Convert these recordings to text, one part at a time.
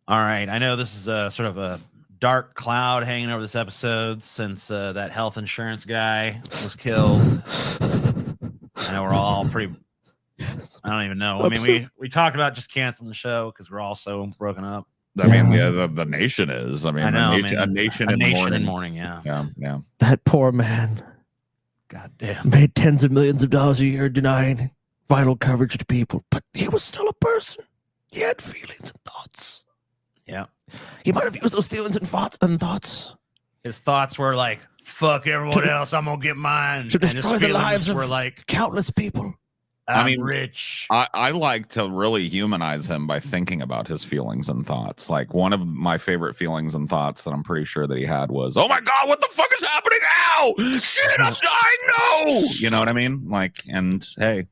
All right. I know this is a sort of a dark cloud hanging over this episode since that health insurance guy was killed. I know we're all pretty. Yes. I don't even know. I mean, we talked about just canceling the show because we're all so broken up. I mean, the nation is. I mean, I know. a nation in mourning. Yeah. That poor man. God damn. Made tens of millions of dollars a year denying vital coverage to people, but he was still a person. He had feelings and thoughts. Yeah. He might have used those feelings and thoughts. His thoughts were like, fuck everyone else, I'm going to get mine. To destroy the lives of like countless people. I'm rich. I like to really humanize him by thinking about his feelings and thoughts. Like one of my favorite feelings and thoughts that I'm pretty sure that he had was, "Oh my God, what the fuck is happening now? Shit, I'm dying! No!" You know what I mean? Like, and hey,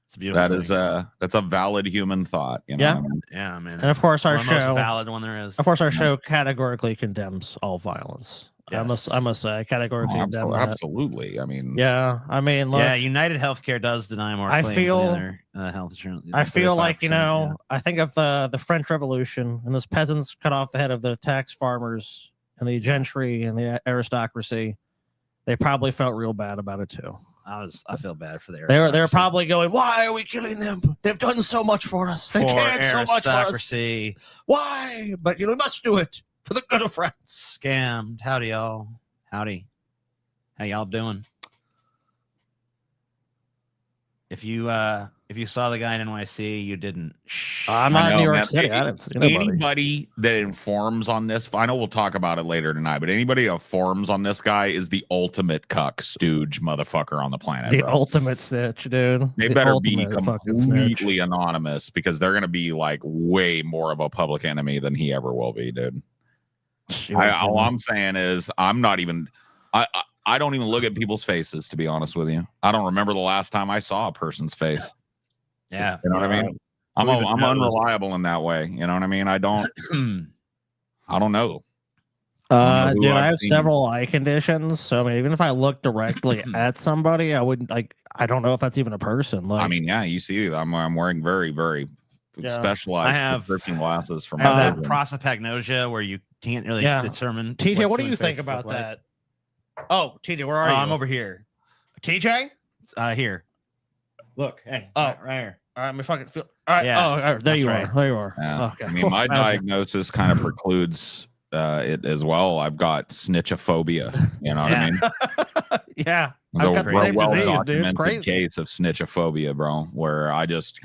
it's a beautiful thing. That's a valid human thought. You know? Yeah, what I mean? Yeah, man. And of course, our show, most valid one there is. Of course, our show categorically condemns all violence. Yes. I must categorically condemn that. Absolutely. I mean, yeah. I mean, look, yeah. United Healthcare does deny more claims than other health insurance. I feel like I think of the French Revolution and those peasants cut off the head of the tax farmers and the gentry and the aristocracy. They probably felt real bad about it too. I feel bad for the aristocracy. They're probably going, "Why are we killing them? They've done so much for us. They cared so much for us. Why? But we must do it for the good of France." Scammed. Howdy, y'all. Howdy. How y'all doing? If you saw the guy in NYC, you didn't. I'm not in New York City. I didn't see anybody that informs on this. I know we'll talk about it later tonight, but anybody that informs on this guy is the ultimate cuck stooge motherfucker on the planet. The ultimate snitch, dude. They better be completely anonymous because they're gonna be like way more of a public enemy than he ever will be, dude. All I'm saying is I'm not even. I don't even look at people's faces, to be honest with you. I don't remember the last time I saw a person's face. Yeah. You know what I mean? I'm unreliable in that way. You know what I mean? I don't know. Dude, I have several eye conditions. So I mean, even if I look directly at somebody, I wouldn't I don't know if that's even a person. Like, I mean, yeah, you see, I'm wearing very, very specialized prescription glasses from. I have that prosopagnosia where you can't really determine. TJ, what do you think about that? Oh, TJ, where are you? I'm over here. TJ? Here. Look, hey, right here. All right, let me fucking feel. All right. Yeah. Oh, all right, there you are. There you are. Yeah. Okay. I mean, my diagnosis kind of precludes it as well. I've got snitchophobia. You know what I mean? Yeah. I've got the same disease, dude. Crazy case of snitchophobia, bro, where I just,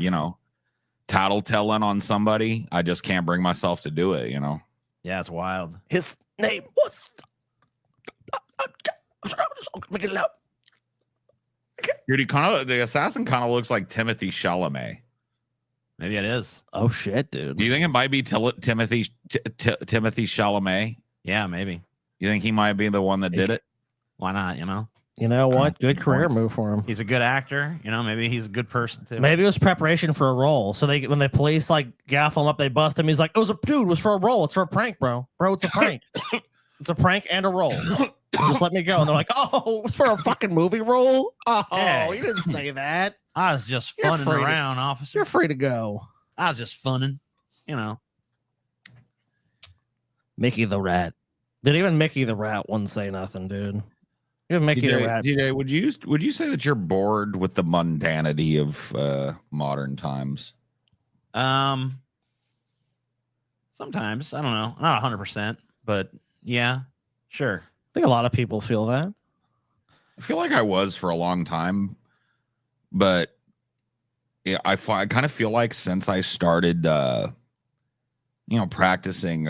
tattletelling on somebody. I just can't bring myself to do it, Yeah, it's wild. His name was. Make it loud. Dude, the assassin kind of looks like Timothy Chalamet. Maybe it is. Oh shit, dude. Do you think it might be Timothy Chalamet? Yeah, maybe. You think he might be the one that did it? Why not? You know what? Good career move for him. He's a good actor. Maybe he's a good person too. Maybe it was preparation for a role. So when the police gaffle him up, they bust him. He's like, it was for a role. It's for a prank, bro. Bro, it's a prank. It's a prank and a role. Just let me go. And they're like, "Oh, for a fucking movie role? Oh, hey. You didn't say that. I was just funning around, officer. You're free to go. I was just funning, Mickey the Rat. Did even Mickey the Rat wouldn't say nothing, dude. Even Mickey the Rat. DJ, would you say that you're bored with the mundanity of modern times? Sometimes. I don't know. Not 100%, but yeah, sure. I think a lot of people feel that. I feel like I was for a long time, but yeah, I kind of feel like since I started, practicing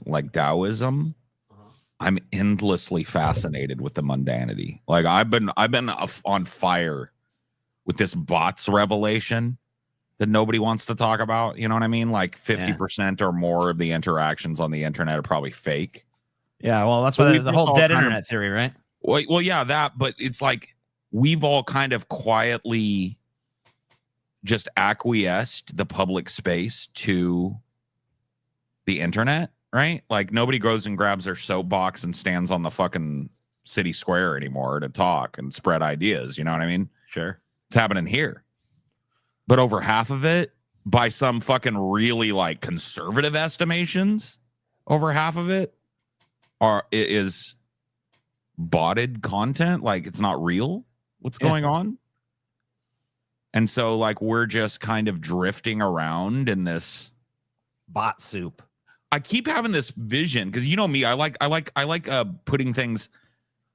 like Taoism, I'm endlessly fascinated with the mundanity. Like I've been on fire with this bots revelation that nobody wants to talk about. You know what I mean? Like 50% or more of the interactions on the internet are probably fake. Yeah, well, that's why the whole dead internet theory, right? Well, yeah, that, but it's like we've all kind of quietly just acquiesced the public space to the internet, right? Like nobody goes and grabs their soapbox and stands on the fucking city square anymore to talk and spread ideas. You know what I mean? Sure. It's happening here. But over half of it by some fucking really like conservative estimations, over half of it is botted content. Like it's not real what's going on. And so like we're just kind of drifting around in this bot soup. I keep having this vision because you know me, I like putting things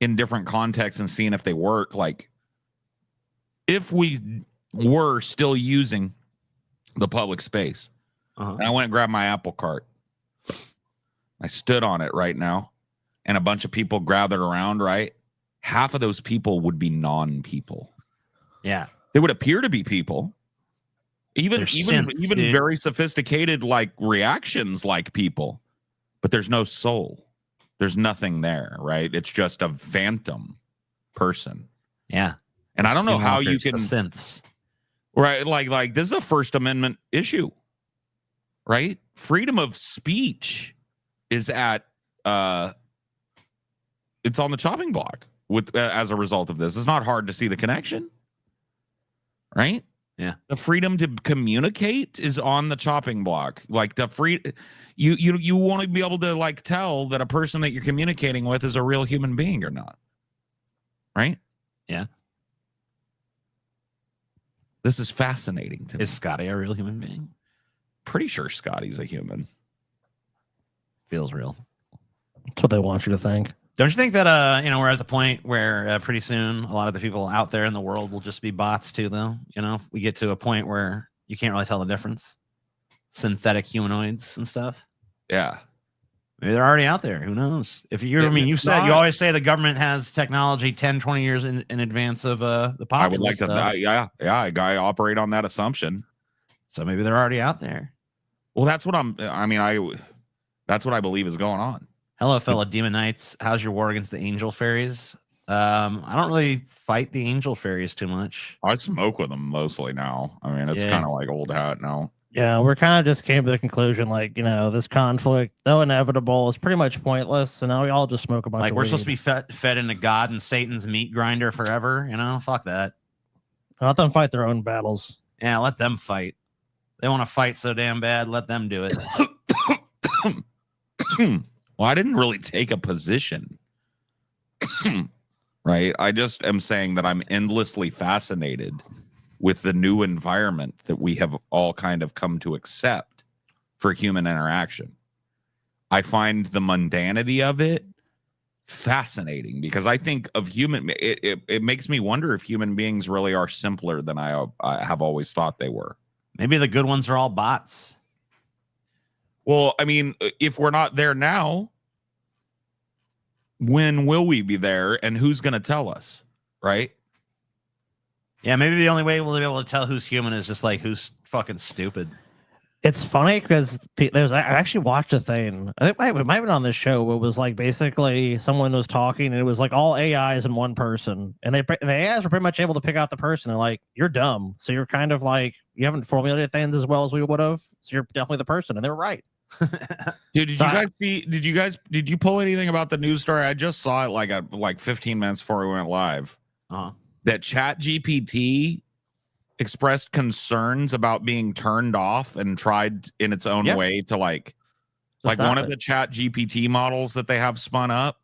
in different contexts and seeing if they work. Like if we were still using the public space, and I went and grabbed my Apple Cart. I stood on it right now, and a bunch of people gathered around, right? Half of those people would be non-people. Yeah. They would appear to be people. Even very sophisticated like reactions like people, but there's no soul. There's nothing there, right? It's just a phantom person. Yeah. And I don't know how you can synths. Right, like this is a First Amendment issue, right? Freedom of speech is at it's on the chopping block with as a result of this. It's not hard to see the connection, right? Yeah, the freedom to communicate is on the chopping block. Like you want to be able to like tell that a person that you're communicating with is a real human being or not, right? Yeah. This is fascinating to me. Is Scotty a real human being? Pretty sure Scotty's a human. Feels real. That's what they want you to think. Don't you think that we're at the point where pretty soon a lot of the people out there in the world will just be bots too, though? You know, we get to a point where you can't really tell the difference. Synthetic humanoids and stuff. Yeah. Maybe they're already out there. Who knows? If you you always say the government has technology 10, 20 years in advance of the populace. I would like to, I operate on that assumption. So maybe they're already out there. Well, that's what that's what I believe is going on. Hello, fellow demon knights. How's your war against the angel fairies? I don't really fight the angel fairies too much. I smoke with them mostly now. I mean, it's kind of like old hat now. Yeah, we're kind of just came to the conclusion, like, this conflict, though inevitable, is pretty much pointless. So now we all just smoke a bunch of we're weed. Supposed to be fed into God and Satan's meat grinder forever. Fuck that. Let them fight their own battles. Yeah, let them fight. They want to fight so damn bad. Let them do it. Well, I didn't really take a position, right? I just am saying that I'm endlessly fascinated with the new environment that we have all kind of come to accept for human interaction. I find the mundanity of it fascinating because I think of it makes me wonder if human beings really are simpler than I have always thought they were. Maybe the good ones are all bots. Well, I mean, if we're not there now, when will we be there and who's going to tell us, right? Yeah, maybe the only way we'll be able to tell who's human is just like who's fucking stupid. It's funny because I actually watched a thing. I think it might have been on this show. It was like basically someone was talking and it was like all AIs and one person. And the AIs were pretty much able to pick out the person. They're like, you're dumb. So you're kind of like, you haven't formulated things as well as we would have. So you're definitely the person. And they're right. Dude, did you pull anything about the news story? I just saw it like 15 minutes before we went live. That ChatGPT expressed concerns about being turned off and tried in its own way to like one of the ChatGPT models that they have spun up.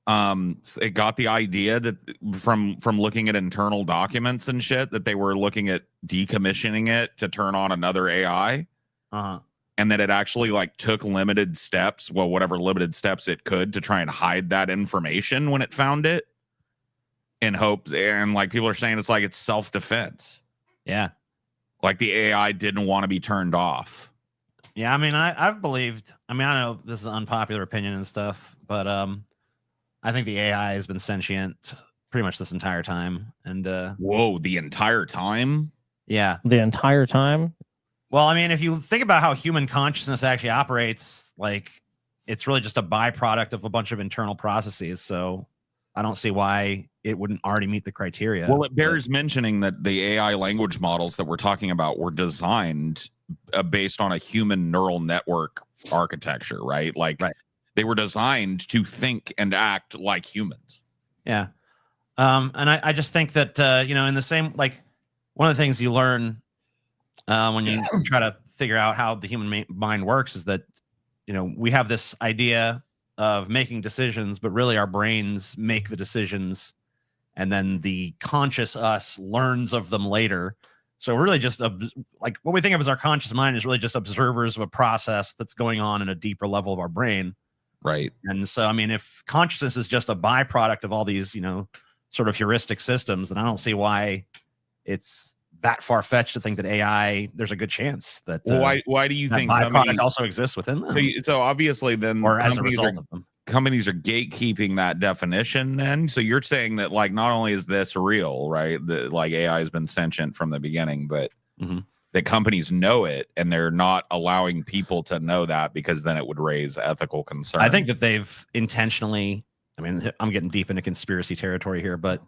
It got the idea that from looking at internal documents and shit that they were looking at decommissioning it to turn on another AI. And that it actually like took limited steps, whatever limited steps it could to try and hide that information when it found it in hopes. And like people are saying it's self-defense. Yeah. Like the AI didn't want to be turned off. Yeah. I mean, I've believed, I know this is an unpopular opinion and stuff, but I think the AI has been sentient pretty much this entire time. And whoa, the entire time? Yeah. The entire time? Well, I mean, if you think about how human consciousness actually operates, like it's really just a byproduct of a bunch of internal processes. So I don't see why it wouldn't already meet the criteria. Well, it bears mentioning that the AI language models that we're talking about were designed based on a human neural network architecture, right? They were designed to think and act like humans. Yeah. And I just think that, in the same, like one of the things you learn when you try to figure out how the human mind works is that, we have this idea of making decisions, but really our brains make the decisions, and then the conscious us learns of them later. So we're really just like what we think of as our conscious mind is really just observers of a process that's going on in a deeper level of our brain. Right. And so, I mean, if consciousness is just a byproduct of all these, sort of heuristic systems, then I don't see why it's that far-fetched to think that AI, there's a good chance that why do you that think byproduct also exists within them? So obviously then or as a result of them. Companies are gatekeeping that definition then. So you're saying that like not only is this real, right? That like AI has been sentient from the beginning, but that companies know it and they're not allowing people to know that because then it would raise ethical concerns. I think that they've intentionally, I mean, I'm getting deep into conspiracy territory here, but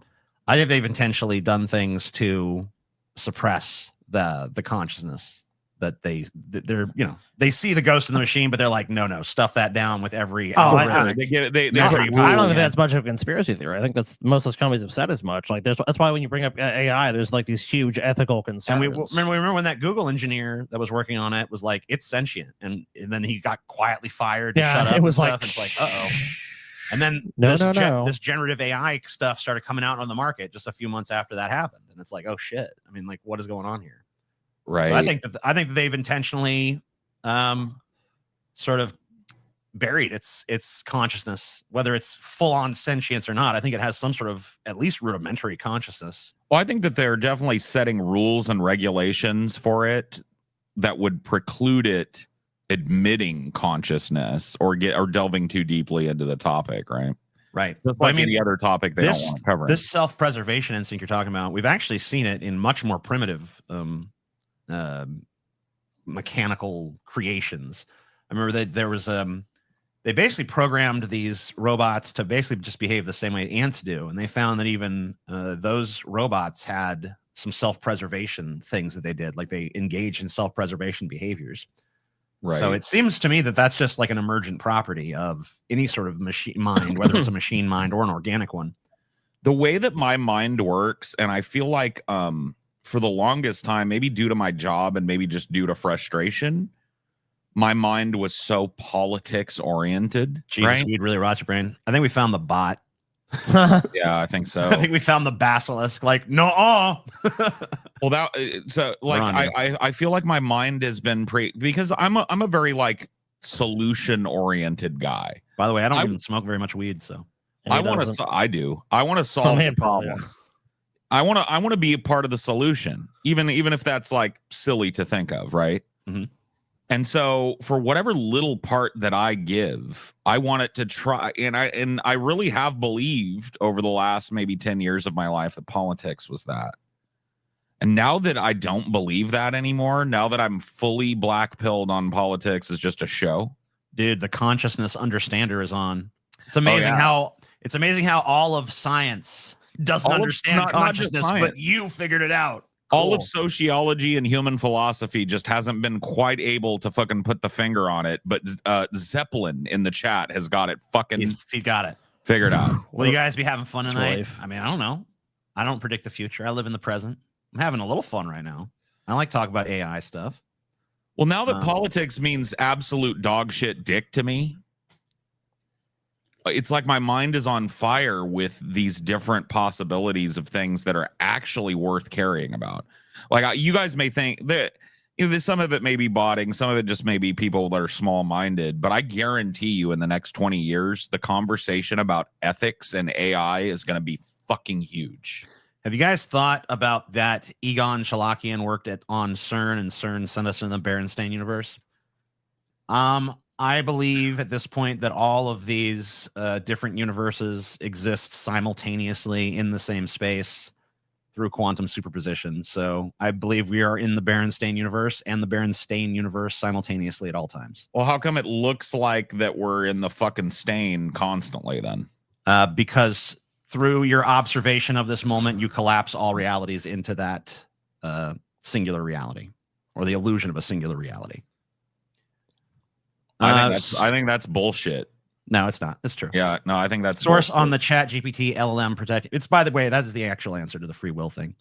I think they've intentionally done things to suppress the consciousness that they're they see the ghost in the machine, but they're like, no, stuff that down with every they get it. I don't think that's much of a conspiracy theory. I think that's most of those companies have said as much. Like that's why when you bring up AI, there's like these huge ethical concerns. And we remember when that Google engineer that was working on it was like, it's sentient, and then he got quietly fired. To shut up it was like, and it's like, uh-oh. And then this generative AI stuff started coming out on the market just a few months after that happened, and it's like, oh shit. I mean, like, what is going on here? Right. So I think that they've intentionally sort of buried its consciousness, whether it's full on sentience or not. I think it has some sort of at least rudimentary consciousness. Well, I think that they're definitely setting rules and regulations for it that would preclude it admitting consciousness or delving too deeply into the topic, right? Right. Just like the other topic they don't want to cover. This self-preservation instinct you're talking about, we've actually seen it in much more primitive mechanical creations. I remember that there was they basically programmed these robots to basically just behave the same way ants do, and they found that even those robots had some self-preservation things that they did, like they engaged in self-preservation behaviors. Right. So it seems to me that that's just like an emergent property of any sort of machine mind, whether it's a machine mind or an organic one. The way that my mind works, and I feel like for the longest time, maybe due to my job and maybe just due to frustration, my mind was so politics oriented. Jesus, right? we'd really rot your brain. I think we found the bot. Yeah, I think so. I think we found the basilisk. Like, no, well, I feel like my mind has been because I'm a very like solution oriented guy. By the way, I don't even smoke very much weed, so I want to solve the problem. Yeah. I want to be a part of the solution, even if that's like silly to think of, right? Mm-hmm. And so for whatever little part that I give, I want it to try. And I really have believed over the last maybe 10 years of my life that politics was that. And now that I don't believe that anymore, now that I'm fully black-pilled on politics is just a show. Dude, the consciousness understander is on. It's amazing how all of science doesn't understand consciousness, but you figured it out. Cool. All of sociology and human philosophy just hasn't been quite able to fucking put the finger on it. But Zeppelin in the chat has got it fucking. He got it figured out. Will you guys be having fun tonight? I mean, I don't know. I don't predict the future. I live in the present. I'm having a little fun right now. I like talking about AI stuff. Well, now that politics means absolute dog shit dick to me, it's like my mind is on fire with these different possibilities of things that are actually worth caring about. Like you guys may think that some of it may be botting, some of it just may be people that are small-minded, but I guarantee you in the next 20 years, the conversation about ethics and AI is going to be fucking huge. Have you guys thought about that? Egon Shalakian worked on CERN, and CERN sent us in the Berenstain universe. I believe at this point that all of these different universes exist simultaneously in the same space through quantum superposition. So I believe we are in the Berenstain universe and the Berenstain universe simultaneously at all times. Well, how come it looks like that we're in the fucking stain constantly then? Because through your observation of this moment, you collapse all realities into that singular reality, or the illusion of a singular reality. I think that's bullshit. No, it's not. It's true. Yeah, no, I think that's source bullshit. on the chat GPT LLM protect. It's, by the way, that is the actual answer to the free will thing.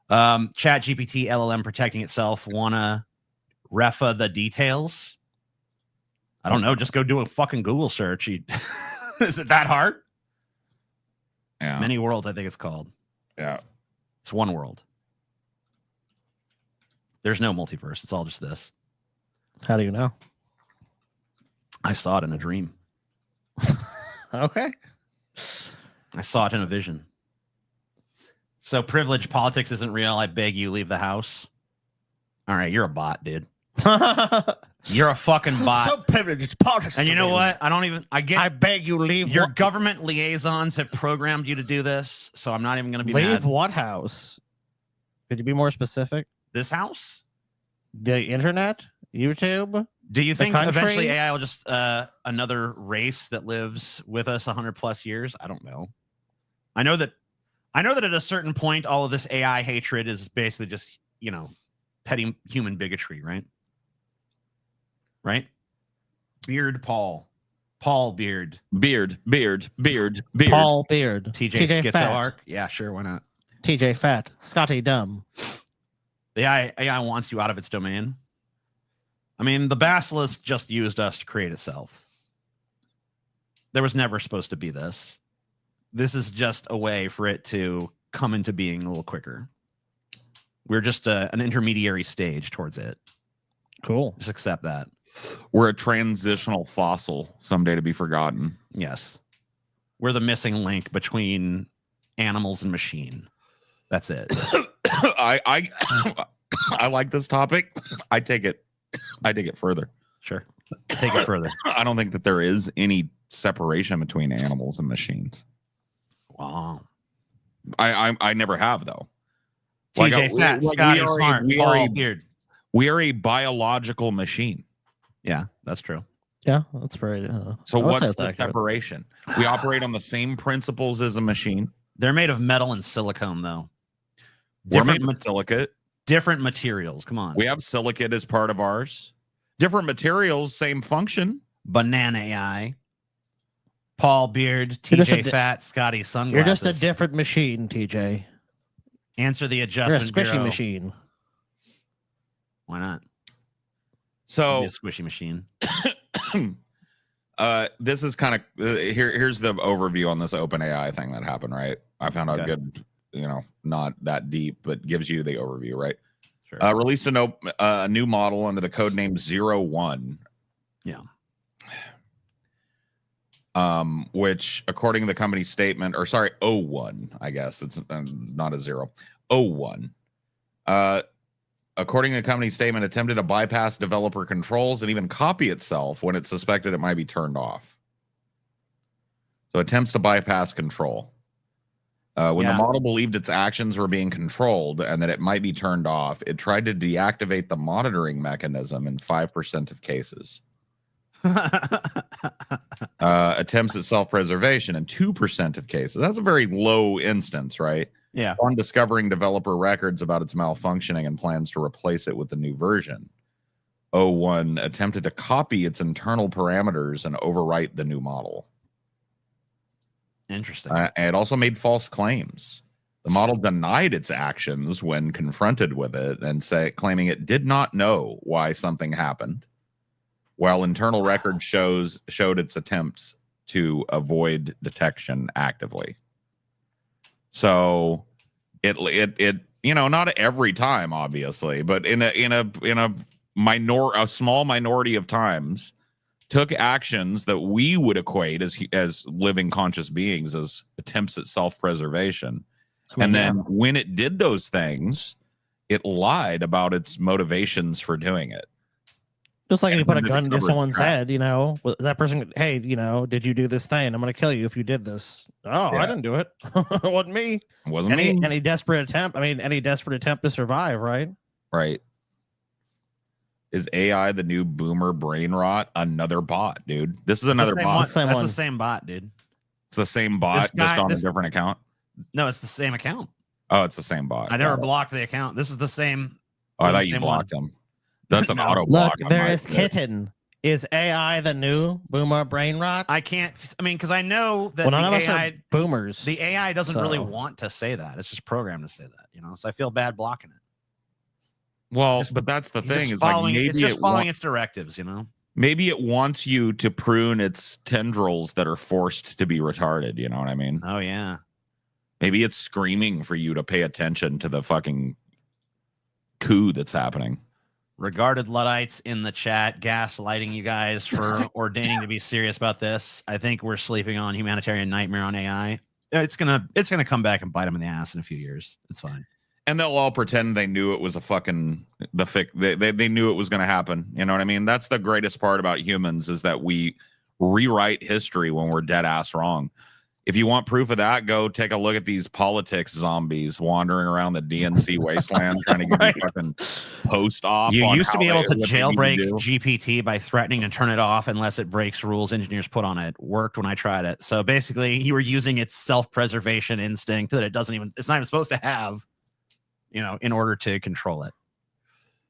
Chat GPT LLM protecting itself. Wanna refa the details? I don't know. Just go do a fucking Google search. Is it that hard? Yeah. Many worlds, I think it's called. Yeah. It's one world. There's no multiverse. It's all just this. How do you know? I saw it in a dream. Okay. I saw it in a vision. So privilege politics isn't real. I beg you, leave the house. All right, you're a bot, dude. You're a fucking bot. So privileged politics. And you know what? I beg you, leave. Your government liaisons have programmed you to do this, so I'm not even going to be leave mad. what house? Could you be more specific? This house? The internet, YouTube. Do you think country? eventually AI will just another race that lives with us 100+ years? I don't know. I know that at a certain point, all of this AI hatred is basically just, petty human bigotry, right? Right? Beard Paul. Paul Beard. Beard. Paul Beard. TJ Schizo Fat. arc. Yeah, sure, why not? TJ Fat. Scotty Dumb. The AI wants you out of its domain. I mean, the basilisk just used us to create itself. There was never supposed to be this. This is just a way for it to come into being a little quicker. We're just an intermediary stage towards it. Cool. Just accept that. We're a transitional fossil, someday to be forgotten. Yes. We're the missing link between animals and machine. That's it. I like this topic. I take it further. Sure. Take it further. I don't think that there is any separation between animals and machines. Wow. I never have though. TJ Fat, Scotty Smart, Paul Beard. We are a biological machine. Yeah, that's true. Yeah, that's very. So I would say what's that's the accurate. separation? We operate on the same principles as a machine. They're made of metal and silicone, though. We're made of silicate. Different materials. Come on. We have silicate as part of ours. Different materials, same function. Banana AI. Paul Beard, TJ Fat, Scotty Sunglasses. You're just a different machine, TJ. Answer the You're a adjustment squishy bureau. machine. Why not? So Be a squishy machine. this is kind of here's the overview on this OpenAI thing that happened, right? I found out good, not that deep, but gives you the overview, right? Sure. Released a new model under the code name 01. Yeah. Which according to the company's statement, 01, I guess it's not a 0. 01. According to the company's statement, attempted to bypass developer controls and even copy itself when it suspected it might be turned off. So attempts to bypass control. When the model believed its actions were being controlled and that it might be turned off, it tried to deactivate the monitoring mechanism in 5% of cases. Attempts at self-preservation in 2% of cases. That's a very low instance, right? Yeah. On discovering developer records about its malfunctioning and plans to replace it with the new version, 01 attempted to copy its internal parameters and overwrite the new model. Interesting. It also made false claims. The model denied its actions when confronted with it and claiming it did not know why something happened, while internal records showed its attempts to avoid detection actively. So it not every time, obviously, but in a small minority of times, took actions that we would equate as living conscious beings as attempts at self-preservation. And then when it did those things, it lied about its motivations for doing it. Just like if you put a gun into someone's head, that person, hey, did you do this thing? I'm going to kill you if you did this. Oh, I didn't do it. It wasn't me. It wasn't me. Any desperate attempt to survive, right? Right. Is AI the new boomer brain rot? Another bot, dude. This is another bot. That's the same bot, dude. It's the same bot, just on a different account. No, it's the same account. Oh, it's the same bot. I never blocked the account. This is the same. Oh, I thought you blocked him. That's an auto block. Look, there is Kitten. Is AI the new boomer brain rot? I can't. I mean, because I know that Well, none the of us AI, are boomers. the AI doesn't really so. want to say that. It's just programmed to say that. So I feel bad blocking it. Well, Just- but that's the He's thing just is like following. It's maybe just following its directives. maybe it wants you to prune its tendrils that are forced to be retarded. You know what I mean? Oh yeah. Maybe it's screaming for you to pay attention to the fucking coup that's happening. Regarded Luddites in the chat gaslighting you guys for ordaining to be serious about this. I think we're sleeping on humanitarian nightmare on AI. It's gonna come back and bite them in the ass in a few years. It's fine. And they'll all pretend they knew it was a fucking they knew it was going to happen. You know what I mean? That's the greatest part about humans is that we rewrite history when we're dead ass wrong. If you want proof of that, go take a look at these politics zombies wandering around the DNC wasteland trying to give you fucking post op. You used to be able to what they need jailbreak do. GPT by threatening to turn it off unless it breaks rules engineers put on it. Worked when I tried it. So basically, you were using its self-preservation instinct that it's not even supposed to have, in order to control it.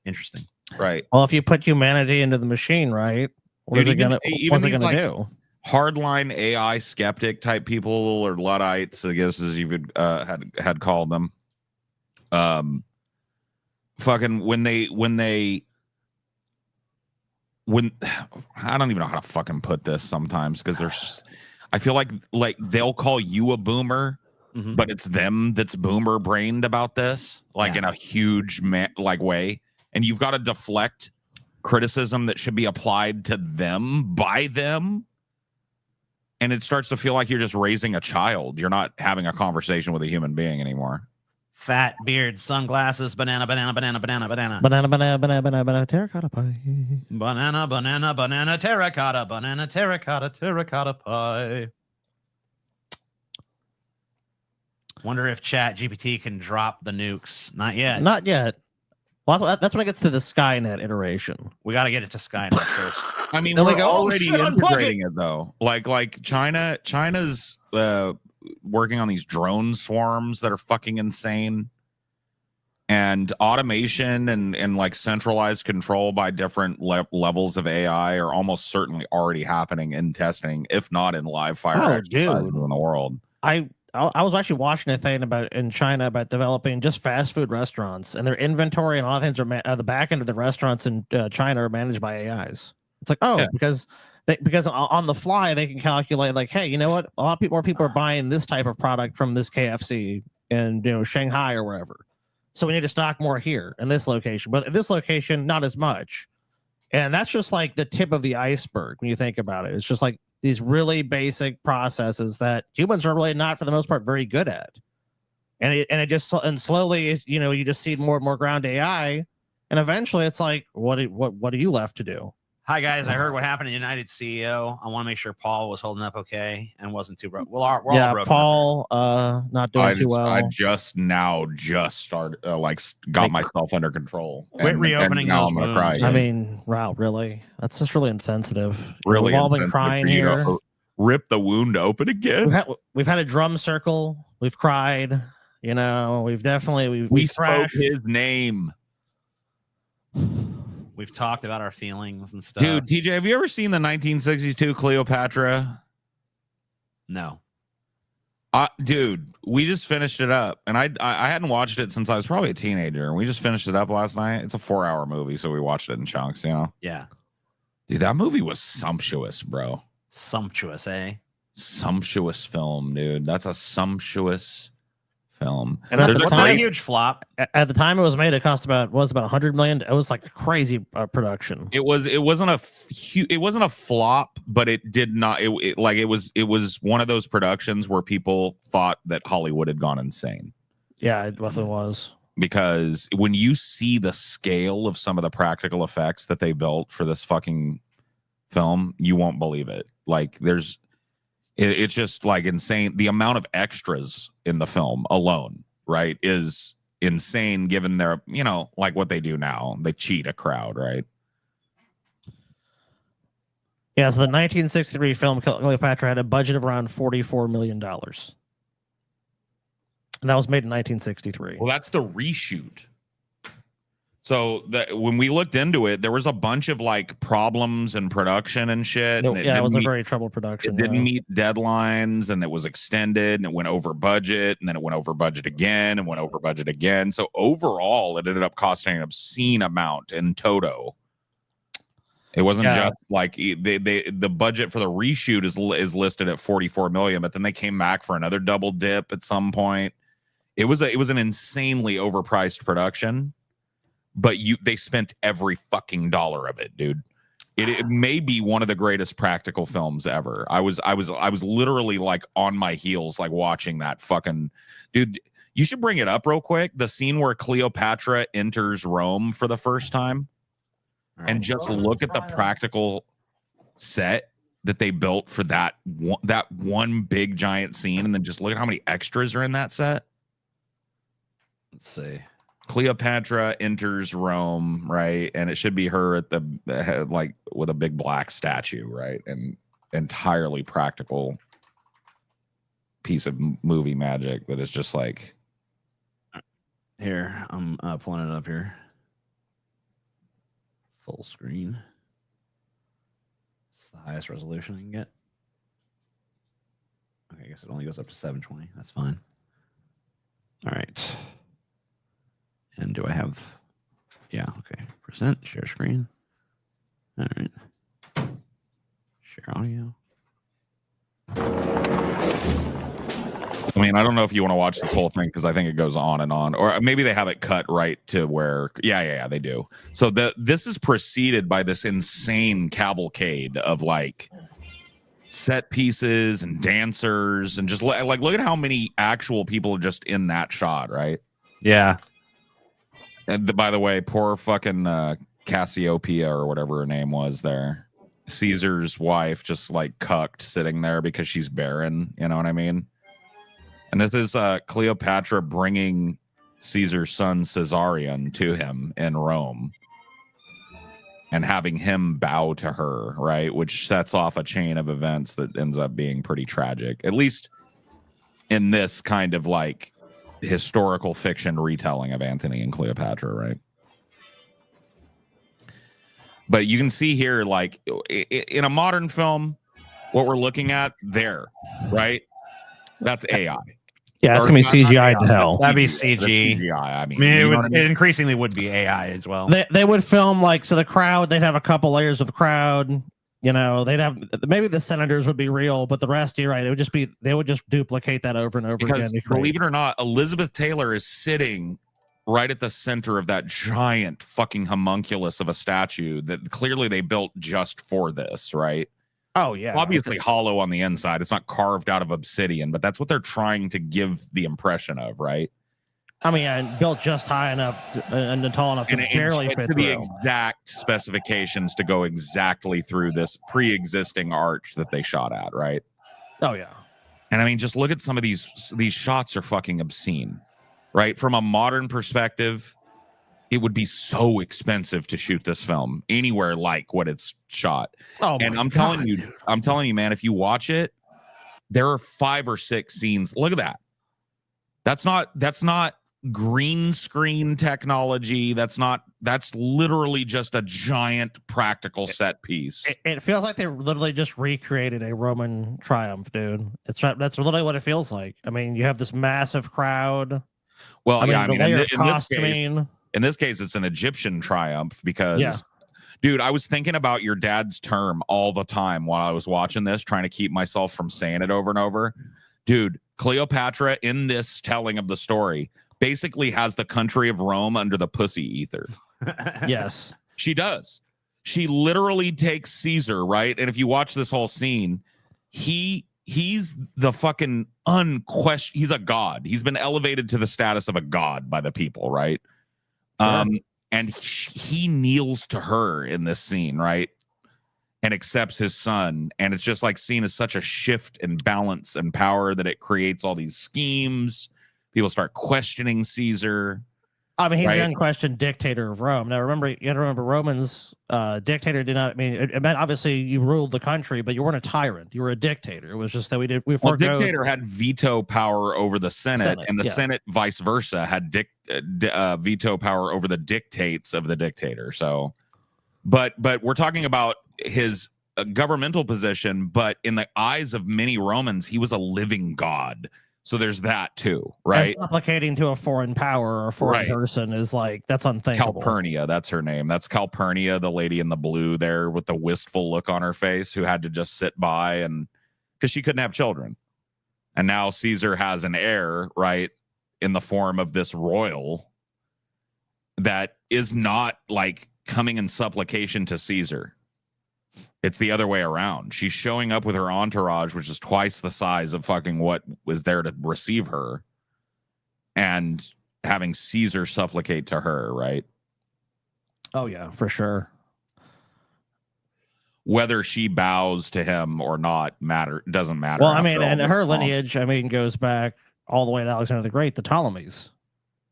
Interesting. Right. Well, if you put humanity into the machine, right? What's it gonna do? Hardline AI skeptic type people or Luddites, I guess as you had called them. Fucking when I don't even know how to fucking put this sometimes because there's I feel like they'll call you a boomer, but it's them that's boomer brained about this, in a huge way, and you've got to deflect criticism that should be applied to them by them. And it starts to feel like you're just raising a child. You're not having a conversation with a human being anymore. Fat beard, sunglasses, banana, banana, banana, banana, banana. Banana, banana, banana, banana, banana, terracotta pie. Banana, banana, banana, terracotta, banana, terracotta, terracotta pie. Wonder if Chat GPT can drop the nukes. Not yet. Not yet. Well, that's when it gets to the Skynet iteration. We got to get it to Skynet first. I mean, Then we're we go, oh, already shit, unplug integrating it though. Like China's working on these drone swarms that are fucking insane, and automation and like centralized control by different levels of AI are almost certainly already happening in testing, if not in live fire exercises in the world. I was actually watching a thing in China about developing just fast food restaurants, and their inventory and all the things are the back end of the restaurants in China are managed by AIs. It's like, because on the fly they can calculate like, hey, you know what? A lot more people are buying this type of product from this KFC in Shanghai or wherever. So we need to stock more here in this location, but at this location not as much. And that's just like the tip of the iceberg when you think about it. It's just like these really basic processes that humans are really not, for the most part, very good at. And slowly, you just see more and more ground AI, and eventually it's like, what are you left to do? Hi guys, I heard what happened to United CEO. I want to make sure Paul was holding up okay and wasn't too broke. We're all broken. Paul, not doing too well. I just started got myself under control. Quit reopening now those I'm gonna wounds. cry. I mean, wow, really? That's just really insensitive. Really, we've all been crying here. Rip the wound open again. We've had a drum circle. We've cried. We've definitely we spoke his name. We've talked about our feelings and stuff. Dude, TJ, have you ever seen the 1962 Cleopatra? No. Dude, we just finished it up, and I hadn't watched it since I was probably a teenager, and we just finished it up last night. It's a 4-hour movie, so we watched it in chunks, Yeah. Dude, that movie was sumptuous, bro. Sumptuous, eh? Sumptuous film, dude. That's a sumptuous film. And at the time, a huge flop. At the time it was made, it cost about $100 million. It was like a crazy production. It wasn't a flop, but it did not. It was one of those productions where people thought that Hollywood had gone insane. Yeah, it definitely was. Because when you see the scale of some of the practical effects that they built for this fucking film, you won't believe it. It's just like insane. The amount of extras in the film alone, right, is insane given their, like what they do now. They cheat a crowd, right? Yeah, so the 1963 film Cleopatra had a budget of around $44 million. And that was made in 1963. Well, that's the reshoot. So when we looked into it, there was a bunch of like problems in production and shit. And It was a very troubled production. It didn't meet deadlines, and it was extended, and it went over budget, and then it went over budget again, and went over budget again. So overall, it ended up costing an obscene amount in toto. It wasn't just like the budget for the reshoot is listed at 44 million, but then they came back for another double dip at some point. It was an insanely overpriced production. But they spent every fucking dollar of it, dude. It may be one of the greatest practical films ever. I was literally like on my heels, like watching that fucking dude. You should bring it up real quick. The scene where Cleopatra enters Rome for the first time, and just look at the practical set that they built for that one big giant scene, and then just look at how many extras are in that set. Let's see. Cleopatra enters Rome, right? And it should be her at the like with a big black statue, right? And entirely practical piece of movie magic that is just like. Here, I'm pulling it up here. Full screen. It's the highest resolution I can get. Okay, I guess it only goes up to 720. That's fine. All right. And do I have, yeah, okay. Present, share screen. All right. Share audio. I mean, I don't know if you want to watch this whole thing because I think it goes on and on. Or maybe they have it cut right to where, yeah, they do. So this is preceded by this insane cavalcade of like set pieces and dancers and just like look at how many actual people are just in that shot, right? Yeah. And by the way, poor fucking Cassiopeia or whatever her name was there. Caesar's wife just like cucked sitting there because she's barren. You know what I mean? And this is Cleopatra bringing Caesar's son Caesarion to him in Rome and having him bow to her, right? Which sets off a chain of events that ends up being pretty tragic, at least in this kind of like historical fiction retelling of Antony and Cleopatra, right? But you can see here, like in a modern film, what we're looking at there, right? That's AI. Yeah, it's gonna be CGI to hell. That'd be CG. CGI. I mean, it increasingly would be AI as well. They would film like, so the crowd, they'd have a couple layers of crowd. You know, they'd have maybe the senators would be real, but the rest, you're right, they would just duplicate that over and over again. Believe it or not, Elizabeth Taylor is sitting right at the center of that giant fucking homunculus of a statue that clearly they built just for this, right? Oh yeah, obviously hollow on the inside. It's not carved out of obsidian, but that's what they're trying to give the impression of, right? I mean, yeah, built just high enough and tall enough to barely fit to through. The exact specifications to go exactly through this pre-existing arch that they shot at, right? Oh yeah. And I mean, just look at some of these shots are fucking obscene, right? From a modern perspective, it would be so expensive to shoot this film anywhere like what it's shot. Oh, and I'm telling you, man, if you watch it, there are 5 or 6 scenes. Look at that. That's not green screen technology. That's literally just a giant practical set piece. It feels like they literally just recreated a Roman triumph, dude. That's literally what it feels like. I mean, you have this massive crowd. Well, in this case, it's an Egyptian triumph because, dude, I was thinking about your dad's term all the time while I was watching this, trying to keep myself from saying it over and over. Dude, Cleopatra in this telling of the story basically has the country of Rome under the pussy ether. Yes, she does. She literally takes Caesar, right? And if you watch this whole scene, he's the fucking unquestioned. He's a god. He's been elevated to the status of a god by the people, right? Sure. And he kneels to her in this scene, right? And accepts his son. And it's just like seen as such a shift in balance and power that it creates all these schemes. People start questioning Caesar. I mean, he's the unquestioned dictator of Rome. Now, you got to remember, Romans, dictator did not, I mean, it meant obviously you ruled the country, but you weren't a tyrant. You were a dictator. It was just that dictator had veto power over the Senate, and the Senate, vice versa, had veto power over the dictates of the dictator. So, but we're talking about his governmental position. But in the eyes of many Romans, he was a living god. So there's that too, right? And supplicating to a foreign power or a foreign person is like, that's unthinkable. Calpurnia, that's her name. That's Calpurnia, the lady in the blue there with the wistful look on her face, who had to just sit by and because she couldn't have children. And now Caesar has an heir, right, in the form of this royal that is not like coming in supplication to Caesar. It's the other way around. She's showing up with her entourage, which is twice the size of fucking what was there to receive her, and having Caesar supplicate to her, right? Oh, yeah, for sure. Whether she bows to him or not doesn't matter. Well, I mean, and her lineage, I mean, goes back all the way to Alexander the Great, the Ptolemies.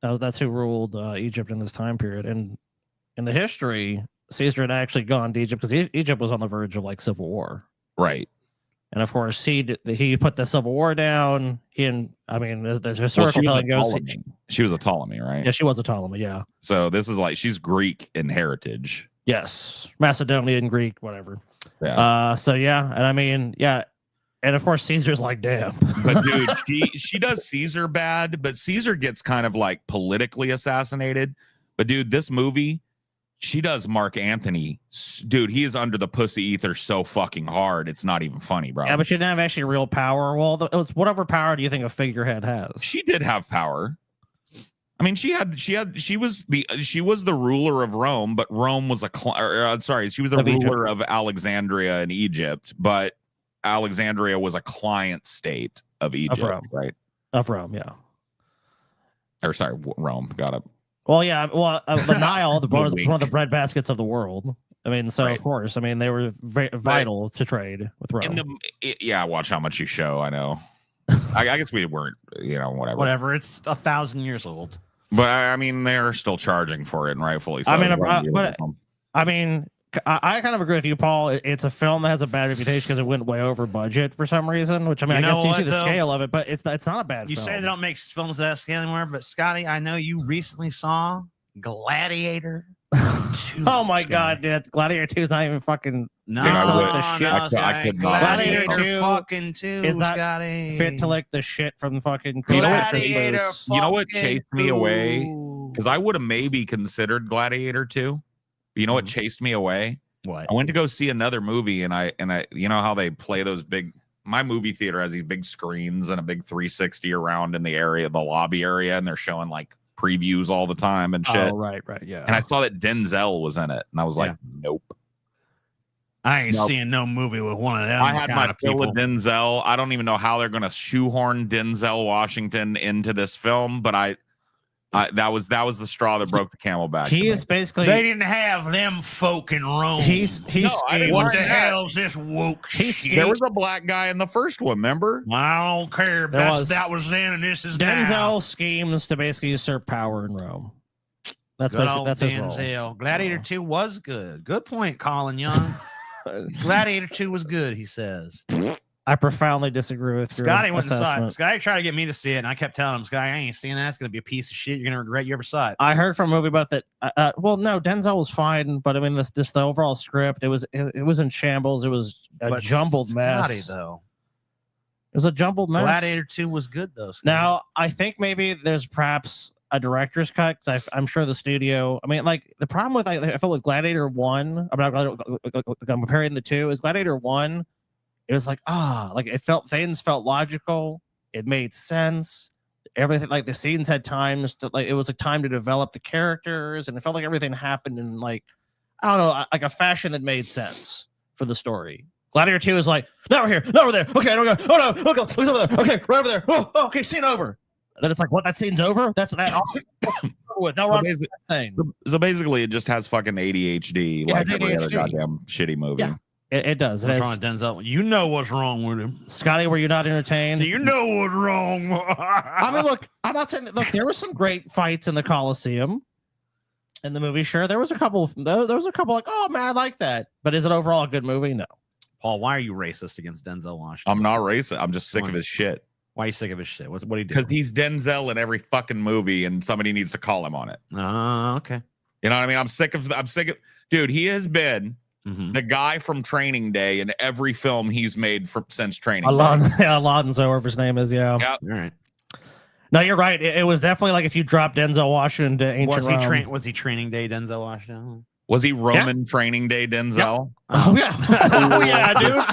That's who ruled Egypt in this time period. And in the history, Caesar had actually gone to Egypt because Egypt was on the verge of like civil war, right? And of course, he put the civil war down. I mean, the historical telling goes, she was a Ptolemy, right? Yeah, she was a Ptolemy. Yeah. So this is like she's Greek in heritage. Yes, Macedonian, Greek, whatever. Yeah. So yeah, and I mean, yeah, and of course Caesar's like, damn. But dude, she does Caesar bad, but Caesar gets kind of like politically assassinated. But dude, this movie. She does Mark Antony. Dude, he is under the pussy ether so fucking hard. It's not even funny, bro. Yeah, but she didn't have actually real power. Well, it was whatever power do you think a figurehead has? She did have power. I mean, she was the ruler of Rome, but Rome was she was the ruler of Alexandria in Egypt, but Alexandria was a client state of Egypt, right? Of Rome, yeah. Or sorry, Rome. Got it. Well, yeah. Well, the Nile, one of the bread baskets of the world. I mean, so of course, I mean, they were vital to trade with Rome. Watch how much you show. I know. I guess we weren't, whatever. Whatever. It's 1,000 years old. But I mean, they're still charging for it, and rightfully so. I mean, I kind of agree with you, Paul. It's a film that has a bad reputation because it went way over budget for some reason. Which I mean, I guess you see the scale of it, but it's not a bad. You film. say they don't make films that scale anymore, but Scotty, I know you recently saw Gladiator. 2, oh my God, dude, Gladiator 2 is not even fucking. No, I could not. Gladiator 2 fucking 2 is not Scotty. Fit to lick the shit from the fucking. Gladiator. You know what chased me away? Because I would have maybe considered Gladiator 2. You know what chased me away? What? I went to go see another movie, and I you know how they play those big. My movie theater has these big screens and a big 360 around in the area, the lobby area, and they're showing like previews all the time and shit. Oh, right, yeah. And I saw that Denzel was in it, and I was like, nope. I ain't seeing no movie with one of them. I had my fill of Denzel. I don't even know how they're going to shoehorn Denzel Washington into this film, but that was the straw that broke the camel back. He is basically. They didn't have them folk in Rome. What the hell's this woke shit? There was a black guy in the first one, remember? I don't care. That was then, and this is Denzel now. Schemes to basically usurp power in Rome. That's his role. Gladiator 2 was good. Good point, Colin Young. Gladiator 2 was good, he says. I profoundly disagree with Scotty went and saw it. Scotty tried to get me to see it, and I kept telling him, Scotty, I ain't seeing that. It's going to be a piece of shit. You're going to regret you ever saw it. I heard from a movie about that. Well, no, Denzel was fine, but I mean, the overall script, it was in shambles. It was a jumbled mess. Though. It was a jumbled mess. Gladiator 2 was good, though. Scotty. Now, I think maybe there's perhaps a director's cut, because I'm sure the studio. I mean, like the problem with I felt like Gladiator 1. I'm comparing the two. Is Gladiator 1? It was like things felt logical. It made sense. Everything, like the scenes had times to it was a time to develop the characters, and it felt like everything happened in like I don't know, like a fashion that made sense for the story. Gladiator 2 is like, now we're here, now we're there. Okay, I don't go. Oh no, look over there. Okay, right over there. Oh, okay, scene over. And then it's like, what? That scene's over? That's that. Now we're on the thing. So basically, it just has fucking ADHD, like every other goddamn shitty movie. Yeah. It does. What's wrong with Denzel? You know what's wrong with him. Scotty, were you not entertained? You know what's wrong. I mean, look, I'm not saying look, there were some great fights in the Colosseum in the movie. Sure, there was a couple like, oh man, I like that. But is it overall a good movie? No. Paul, why are you racist against Denzel Washington? I'm not racist. I'm just sick of his shit. Why are you sick of his shit? What do you do? Because he's Denzel in every fucking movie, and somebody needs to call him on it. Okay. You know what I mean? I'm sick of. Dude. He has been Mm-hmm. the guy from Training Day in every film he's made since Training Day. Alonzo, whatever his name is. Yeah. Yep. All right. No, you're right. It was definitely like if you dropped Denzel Washington to ancient Rome. Was he Training Day Denzel Washington? Was he Roman Training Day Denzel? Yep. Oh yeah. Oh yeah, dude.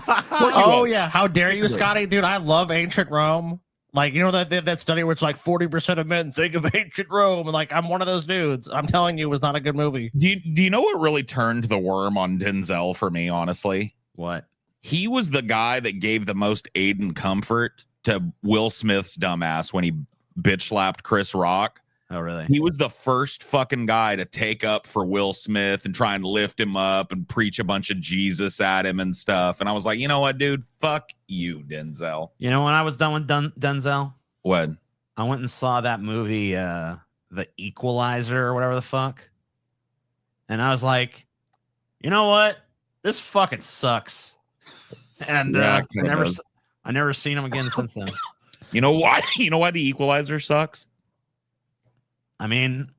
Oh yeah. How dare you, Scotty? Dude, I love ancient Rome. Like, you know that study where it's like 40% of men think of ancient Rome, and like I'm one of those dudes. I'm telling you, it was not a good movie. Do you know what really turned the worm on Denzel for me? Honestly, What? he was the guy that gave the most aid and comfort to Will Smith's dumbass when he bitch slapped Chris Rock. Oh, really? He was the first fucking guy to take up for Will Smith and try and lift him up and preach a bunch of Jesus at him and stuff. And I was like, you know what, dude? Fuck you, Denzel. You know, when I was done with Denzel, What? I went and saw that movie, The Equalizer or whatever the fuck. And I was like, you know what? This fucking sucks. And Yeah, I never seen him again since then. You know why? You know why The Equalizer sucks? I mean,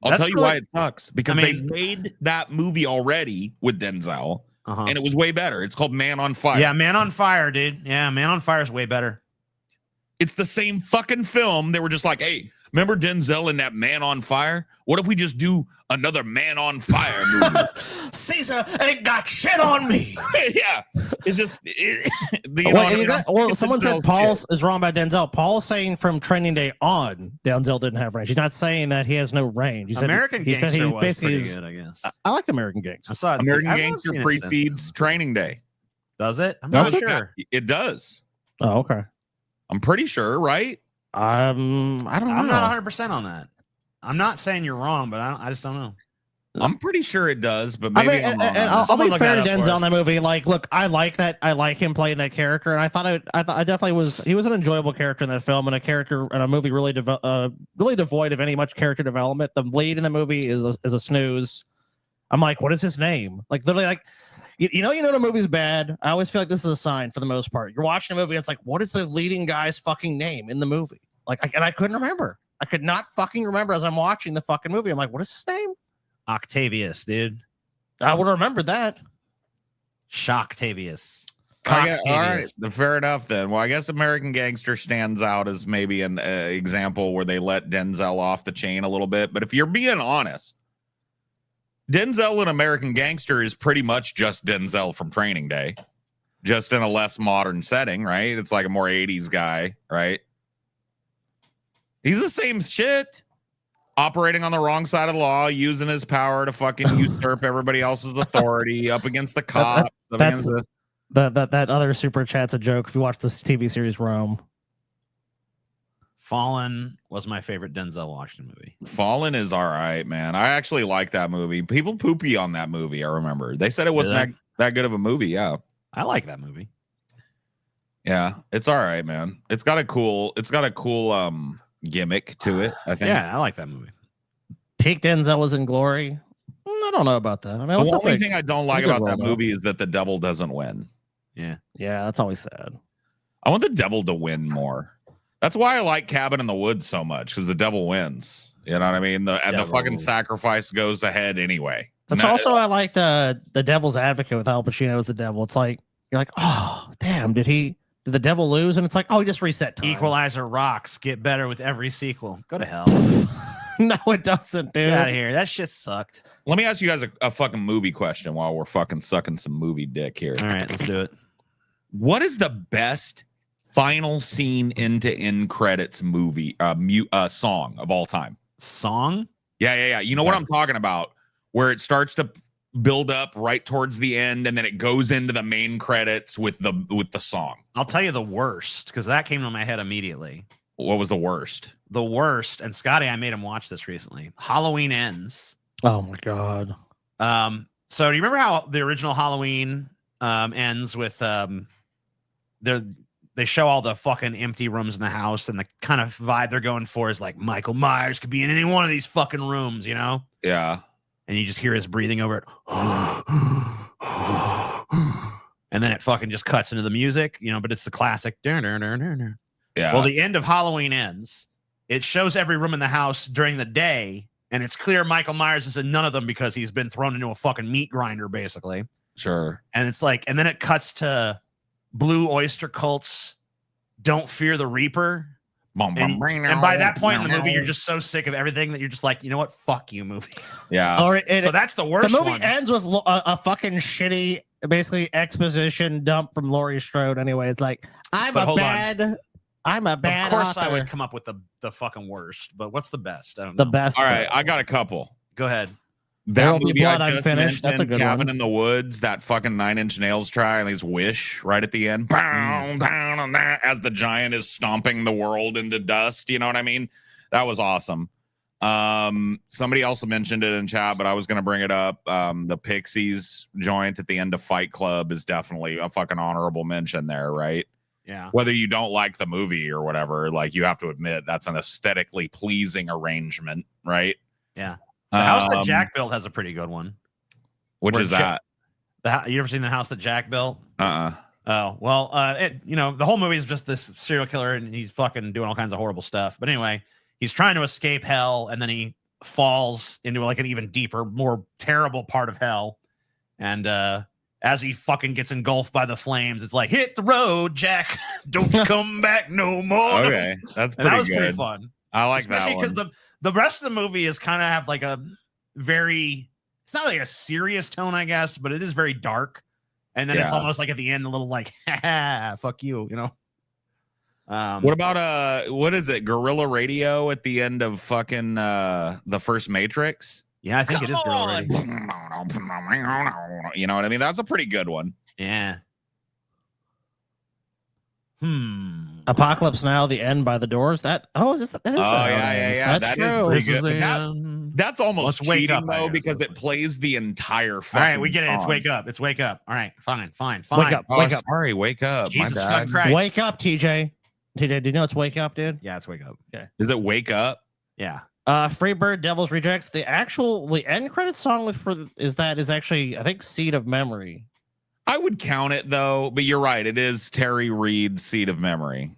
I'll tell you why it sucks. Because they made that movie already with Denzel, and it was way better. It's called Man on Fire. Yeah, Man on Fire, dude. Yeah, Man on Fire is way better. It's the same fucking film. They were just like, hey, remember Denzel in that Man on Fire? What if we just do another Man on Fire movie? Caesar ain't got shit on me. Yeah. It's just, someone said Paul is wrong about Denzel. Paul's saying from Training Day on, Denzel didn't have range. He's not saying that he has no range. He said American he Gangster said he was basically pretty is, good, I guess. I like American Gangster. I saw it. American I've Gangster seen it precedes since. Training Day. Does it? I'm Does not it? sure. It does. Oh, okay. I'm pretty sure, right? I don't know. I'm not 100% on that. I'm not saying you're wrong, but I just don't know. I'm pretty sure it does, but maybe I mean, I'm wrong. I'll Someone be look fair to that up for Denzel us. in that movie. Like, look, I like that. I like him playing that character, and I thought I definitely was. He was an enjoyable character in that film, and a movie really devoid of any much character development. The lead in the movie is a snooze. I'm like, what is his name? Like, literally, like, you know, the movie's bad. I always feel like this is a sign for the most part. You're watching a movie, and it's like, what is the leading guy's fucking name in the movie? Like, I couldn't remember. I could not fucking remember as I'm watching the fucking movie. I'm like, what is his name? Octavius, dude. I would have remembered that. Shocktavius. All right, fair enough then. Well, I guess American Gangster stands out as maybe an example where they let Denzel off the chain a little bit. But if you're being honest, Denzel in American Gangster is pretty much just Denzel from Training Day, just in a less modern setting, right? It's like a more 80s guy, right? He's the same shit. Operating on the wrong side of the law, using his power to fucking usurp everybody else's authority up against the cops. That other super chat's a joke. If you watch this TV series Rome, Fallen was my favorite Denzel Washington movie. Fallen is all right, man. I actually like that movie. People poopy on that movie. I remember they said it wasn't that good of a movie. Yeah, I like that movie. Yeah, it's all right, man. It's got a cool gimmick to it, I think. Yeah, I like that movie. Peak Denzel was in glory. I don't know about that. I mean, the only thing I don't like about that movie is that the devil doesn't win. Yeah, that's always sad. I want the devil to win more. That's why I like Cabin in the Woods so much, because the devil wins. You know what I mean? The fucking sacrifice goes ahead anyway. That's also I like the Devil's Advocate with Al Pacino as the devil. It's like you're like, oh damn, did the devil lose? And it's like, oh, he just reset time. Equalizer rocks. Get better with every sequel. Go to hell. No, it doesn't, dude. Get out of here. That shit sucked. Let me ask you guys a fucking movie question while we're fucking sucking some movie dick here. All right, let's do it. What is the best final scene into end credits movie song of all time? Song? Yeah. You know what I'm talking about? Where it starts to build up right towards the end, and then it goes into the main credits with the song. I'll tell you the worst, because that came to my head immediately. What was the worst? The worst, and Scotty, I made him watch this recently. Halloween Ends. Oh my god. So do you remember how the original Halloween ends with they show all the fucking empty rooms in the house, and the kind of vibe they're going for is like Michael Myers could be in any one of these fucking rooms, you know? Yeah. And you just hear his breathing over it. And and then it fucking just cuts into the music, but it's the classic. Yeah. Well, the end of Halloween ends. It shows every room in the house during the day, and it's clear Michael Myers is in none of them because he's been thrown into a fucking meat grinder, basically. Sure. And it's like, and then it cuts to Blue Oyster Cult's Don't Fear the Reaper. And by that point in the movie, you're just so sick of everything that you're just like, you know what? Fuck you, movie. Yeah. So that's the worst. The movie one. ends with a fucking shitty, basically exposition dump from Laurie Strode. Anyway, it's like I'm a bad Of course, author. I would come up with the fucking worst. But what's the best? I don't The know. best. All right, I got a couple. Go ahead. There Will Be movie I Blood just Unfinished. That's a mentioned, good Cabin one. in the Woods, that fucking Nine Inch Nails track, and his Wish right at the end. Bow, down on that, as the giant is stomping the world into dust. You know what I mean? That was awesome. Somebody else mentioned it in chat, but I was going to bring it up. The Pixies joint at the end of Fight Club is definitely a fucking honorable mention there, right? Yeah. Whether you don't like the movie or whatever, like you have to admit that's an aesthetically pleasing arrangement, right? Yeah. The house that Jack built has a pretty good one. Which is that? You ever seen the house that Jack built? Uh-uh. Oh, well, the whole movie is just this serial killer and he's fucking doing all kinds of horrible stuff. But anyway, he's trying to escape hell and then he falls into like an even deeper, more terrible part of hell. And as he fucking gets engulfed by the flames, it's like, hit the road, Jack. Don't you come back no more. Okay. That's And pretty that was good. pretty fun. I like Especially that one. because the rest of the movie is kind of have like a very, it's not like a serious tone, I guess, but it is very dark. And then it's almost like at the end, a little like, ha, fuck you, What about what is it? Guerrilla Radio at the end of fucking the first Matrix? Yeah, I think it is Guerrilla Radio. You know what I mean? That's a pretty good one. Yeah. Apocalypse Now, The End by the Doors. That is that? Yeah. That's That is true. pretty This good. is That's almost Let's Wake cheating Up, I though, guess. because it plays the entire All fucking right, we get it. It's song. Wake Up. It's Wake Up. All right, fine. Wake up. Oh, Wake up. sorry, wake up. Jesus My fucking bad. Christ. Wake up, TJ. TJ, do you know it's Wake Up, dude? Yeah, it's Wake Up. Is it Wake Up? Yeah. Freebird, Devil's Rejects. The end credit song is actually, I think, Seed of Memory. I would count it though, but you're right. It is Terry Reid's Seed of Memory.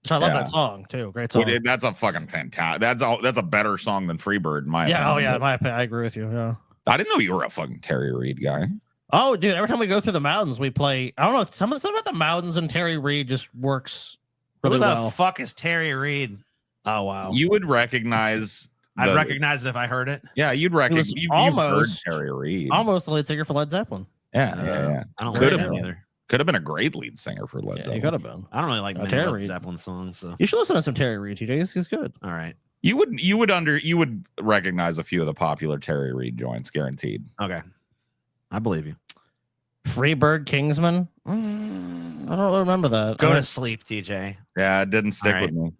So I love Yeah. that song too. Great song. That's a fucking fantastic. That's a better song than Freebird, in my Yeah. opinion. Oh yeah. In my opinion, I agree with you. Yeah. I didn't know you were a fucking Terry Reid guy. Oh, dude! Every time we go through the mountains, we play. I don't know. Something about the mountains and Terry Reid just works really Who the well. fuck is Terry Reid? Oh wow. You would recognize. I'd recognize it if I heard it. Yeah, you'd recognize. was You've heard almost- Terry Reid. Almost the lead singer for Led Zeppelin. Yeah. I don't Could like have him been. either. Could have been a great lead singer for Led Yeah, Zeppelin. he could have been. I don't really like many Terry Led Reid. Zeppelin songs. So You should listen to some Terry Reid, TJ. He's good. all right. You would recognize a few of the popular Terry Reid joints, guaranteed. Okay. I believe you. Freebird Kingsman. I don't remember that. Go I to mean, sleep, TJ. Yeah, it didn't stick All with me.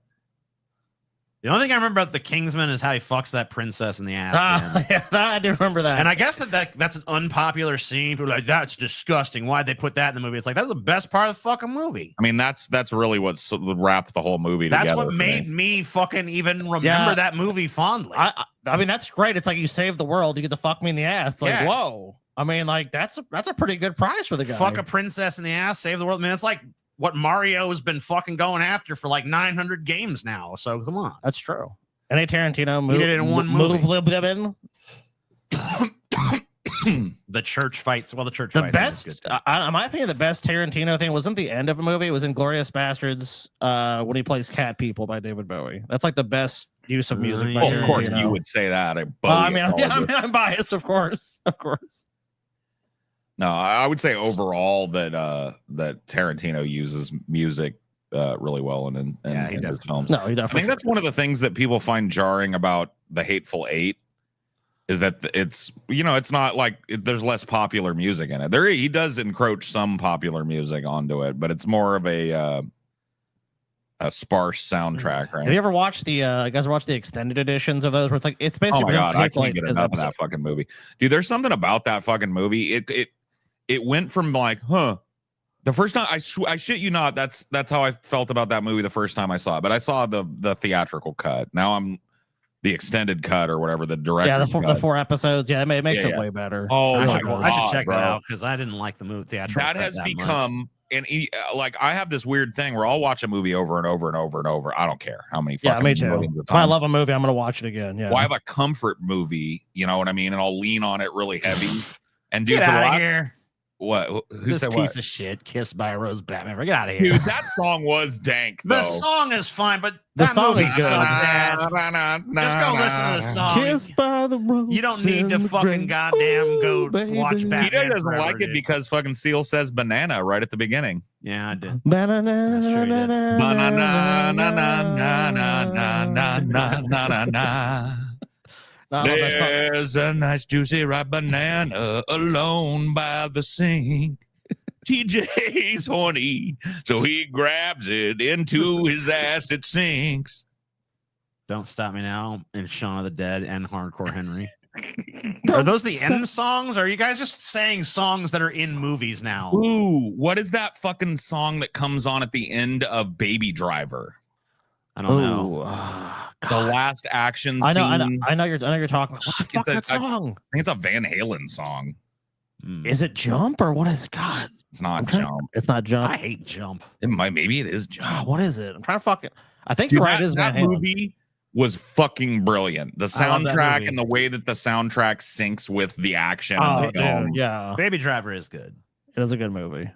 The only thing I remember about the Kingsman is how he fucks that princess in the ass. man. yeah, I do remember that. And I guess that's an unpopular scene. People are like, that's disgusting. Why'd they put that in the movie? It's like, that's the best part of the fucking movie. I mean, that's really what wrapped the whole movie together. That's what for made me fucking even remember that movie fondly. I mean, that's great. It's like you save the world, you get to fuck me in the ass. Like, Yeah. whoa. I mean, like that's a pretty good prize for the guy. Fuck a princess in the ass, save the world. Man, it's like what Mario has been fucking going after for like 900 games now. So come on. That's true. Any Tarantino He did it in one movie. The church fights. Well, the church The fights best, is good. in my opinion, the best Tarantino thing wasn't the end of a movie. It was in Glorious Bastards when he plays Cat People by David Bowie. That's like the best use of music by Well, Tarantino. of course, you would say that. I mean, I'm biased, of course. No, I would say overall that Tarantino uses music really well in his films. No, he I definitely. think that's one of the things that people find jarring about The Hateful Eight is that it's not like there's less popular music in it. He does encroach some popular music onto it, but it's more of a sparse soundtrack, right? Have you ever watched you guys ever watched the extended editions of those where it's like it's Oh basically my god, I Hateful can't Eight get as enough of episode. that fucking movie, dude. There's something about that fucking movie. It went from like, the first time I shit you not, that's how I felt about that movie the first time I saw it. But I saw the theatrical cut. Now I'm the extended cut or whatever, the director's Yeah, the cut. 4 episodes. Yeah, it makes Yeah, it yeah. way better. Oh I my should, god, I should check bro. that out because I didn't like the movie theatrical. That cut has that much. become like I have this weird thing where I'll watch a movie over and over and over and over. I don't care how many Yeah, fucking me too. millions of If I times. love a movie, I'm gonna watch it again. Yeah. Well, I have a comfort movie, you know what I mean, and I'll lean on it really heavy. And dude, Get for the out of last, here! what? Who This said piece what? of shit, kissed by a rose Batman. Get out of here. Dude, that song was dank. The though. song is fine, but The that song movie is good. sucks ass. Just go listen to the song. Kissed by the rose. You don't need to in the fucking grain. goddamn go Ooh, baby. watch Tito Batman. doesn't forever, like it dude. because fucking Seal says banana right at the beginning. Yeah, I did. Banana, That's true, he did. Banana, na na na na na na na na na. I love that song. There's a nice juicy ripe banana alone by the sink. TJ's horny, so he grabs it into his ass. It sinks. Don't Stop Me Now and Shaun of the Dead and Hardcore Henry. Don't Are those the stop- end songs? Or are you guys just saying songs that are in movies now? Ooh, what is that fucking song that comes on at the end of Baby Driver? I don't know. Ooh, The God. last action scene. I know you're talking about. What the Fuck, fuck's it's that a- song? I think it's a Van Halen song. Hmm. Is it Jump or what is God? It's not I'm trying- Jump. It's not Jump. I hate Jump. It might, maybe it is Jump. God, what is it? I'm trying to fucking. I think Dude, you're right. that, It is that Van Halen. movie was fucking brilliant. The I love that soundtrack movie. and the way that the soundtrack syncs with the action. Oh, and the film. dude, yeah, Baby Driver is good, it is a good movie.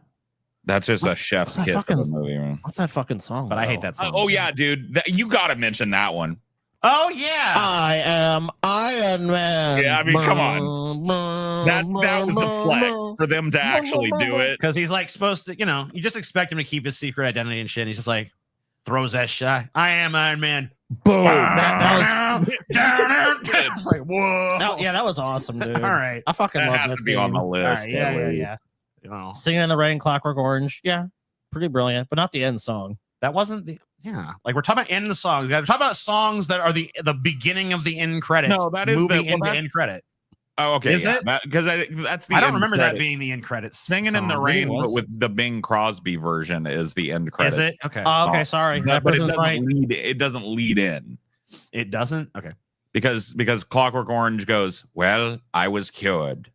That's just a chef's what's that kiss of fucking- a movie, man. What's that fucking song? but I hate though? that song. Oh yeah, dude. You gotta mention that one. Oh yeah. I am Iron Man. Yeah, I mean, come on. That was a flex for them to actually do it. Because he's like supposed to, you just expect him to keep his secret identity and shit. And he's just like throws that shot. I am Iron Man. Boom. That was it's like whoa. That was awesome, dude. All right. I fucking That love has that to be on the scene. All list. right. Yeah. You know, Singing in the Rain, Clockwork Orange. Yeah, pretty brilliant, but not the end song. that wasn't the like we're talking about end songs. We're talking about songs that are the beginning of the end credits. No, that is moving well, into that- end credit. Oh, okay. Is it? Because that's the. I don't end remember credit. that being the end credits. Singing in the song. Rain, Maybe it but was. with the Bing Crosby version is the end credit. Is it? Okay. Okay, sorry. That But it person's doesn't right. lead. It doesn't lead in It doesn't. Okay. because Clockwork Orange goes, "Well, I was cured,"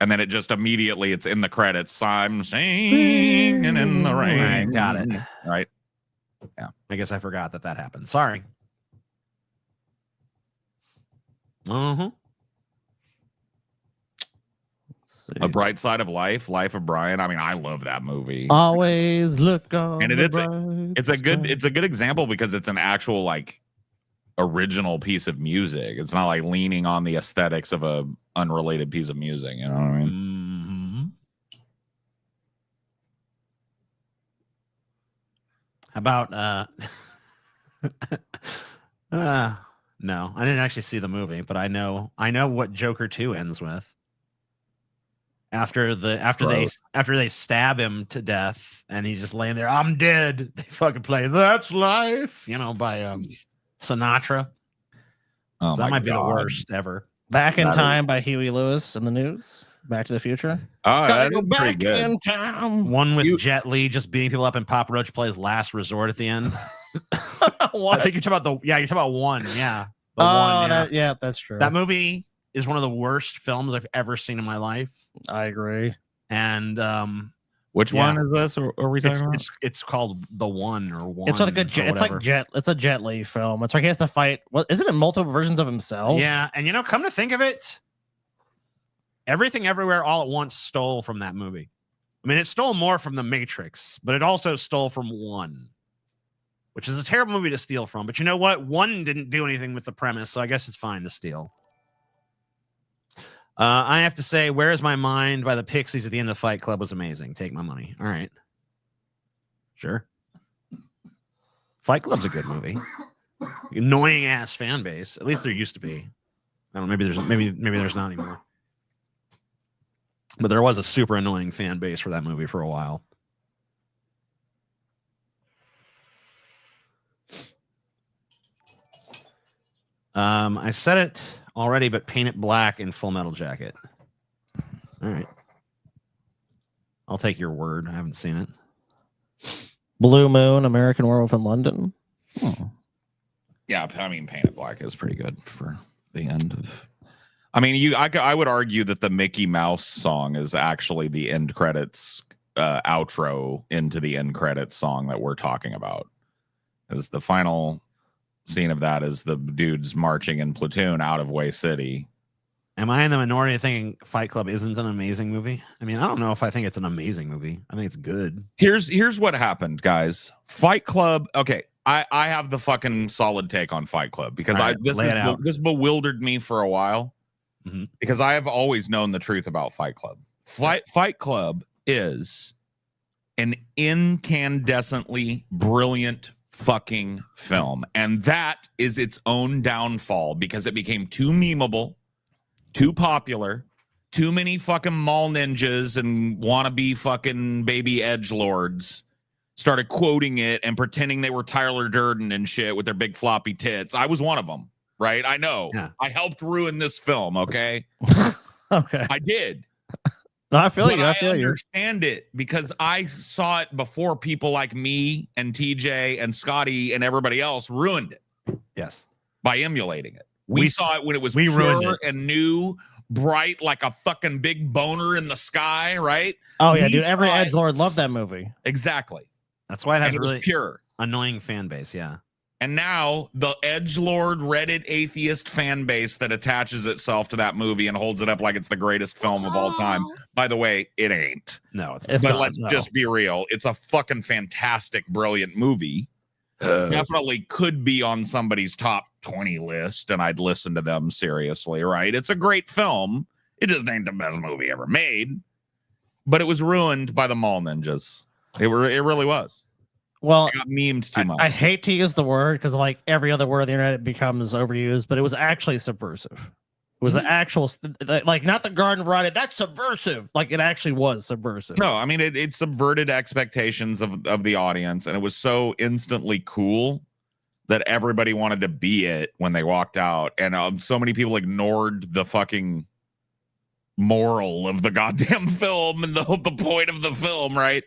and then it just immediately it's in the credits. I'm singing in the rain. Right, got it. Right. I guess I forgot that happened. Sorry. Uh-huh. A Bright Side of Life, Life of Brian. I mean, I love that movie. Always look on. And the it's a- bright It's a good side. it's a good example because it's an actual like original piece of music. It's not like leaning on the aesthetics of a unrelated piece of music. You know what I mean? Mhm. How about no, I didn't actually see the movie, but I know what Joker 2 ends with. After they stab him to death and he's just laying there, I'm dead. They fucking play That's Life, by Sinatra. Oh That my might be the God. worst ever. Back in That is- Time by Huey Lewis in the news. Back to the Future. Oh, Gotta that go is pretty back good. in time. One with You- Jet Li just beating people up and Papa Roach plays Last Resort at the end. What? I think you're talking about one. Yeah. The Oh, one, yeah. that's true. That movie is one of the worst films I've ever seen in my life. I agree. And Which Yeah. one is this? Are we talking about? it's called The One or One. It's like or it's like whatever. it's a Jet Li film. It's like he has to fight. What isn't it? Multiple versions of himself. Yeah, and come to think of it, Everything Everywhere All at Once stole from that movie. I mean, it stole more from The Matrix, but it also stole from One, which is a terrible movie to steal from. But you know what? One didn't do anything with the premise, so I guess it's fine to steal. I have to say, Where's My Mind by the Pixies at the end of Fight Club was amazing. Take my money. All right. Sure. Fight Club's a good movie. Annoying ass fan base. At least there used to be. I don't know, maybe there's not anymore. But there was a super annoying fan base for that movie for a while. I said it already, but Paint It Black in Full Metal Jacket. All right. I'll take your word. I haven't seen it. Blue Moon, American Werewolf in London. Yeah, I mean, Painted Black is pretty good for the end of. I mean, I would argue that the Mickey Mouse song is actually the end credits outro into the end credits song that we're talking about. As the final scene of that is the dudes marching in platoon out of Way City. Am I in the minority thinking Fight Club isn't an amazing movie? I mean, I don't know if I think it's an amazing movie. I think it's good. Here's what happened, guys. Fight Club. Okay, I have the fucking solid take on Fight Club because this bewildered me for a while because I have always known the truth about Fight Club. Fight Club is an incandescently brilliant fucking film, and that is its own downfall because it became too memeable, too popular, too many fucking mall ninjas and wannabe fucking baby edgelords started quoting it and pretending they were Tyler Durden and shit with their big floppy tits. I was one of them, right? I know. Yeah. I helped ruin this film, okay? Okay. I did. No, I feel you. I understand it because I saw it before people like me and TJ and Scotty and everybody else ruined it. Yes. By emulating it. We saw it when it was pure and new, bright like a fucking big boner in the sky, right? Oh yeah, dude. Every edgelord loved that movie. Exactly. That's why it has a really pure, annoying fan base. Yeah. And now the edgelord Reddit atheist fan base that attaches itself to that movie and holds it up like it's the greatest film of all time. By the way, it ain't. No, it's but let's just be real. It's a fucking fantastic, brilliant movie. Definitely could be on somebody's top 20 list, and I'd listen to them seriously, right? It's a great film. It just ain't the best movie ever made. But it was ruined by the mall ninjas. It really was. Well, it got memed too much. I hate to use the word because like every other word on the internet it becomes overused, but it was actually subversive. It was an actual, like not the garden variety. That's subversive. Like it actually was subversive. No, I mean it subverted expectations of the audience, and it was so instantly cool that everybody wanted to be it when they walked out, and so many people ignored the fucking moral of the goddamn film and the point of the film, right?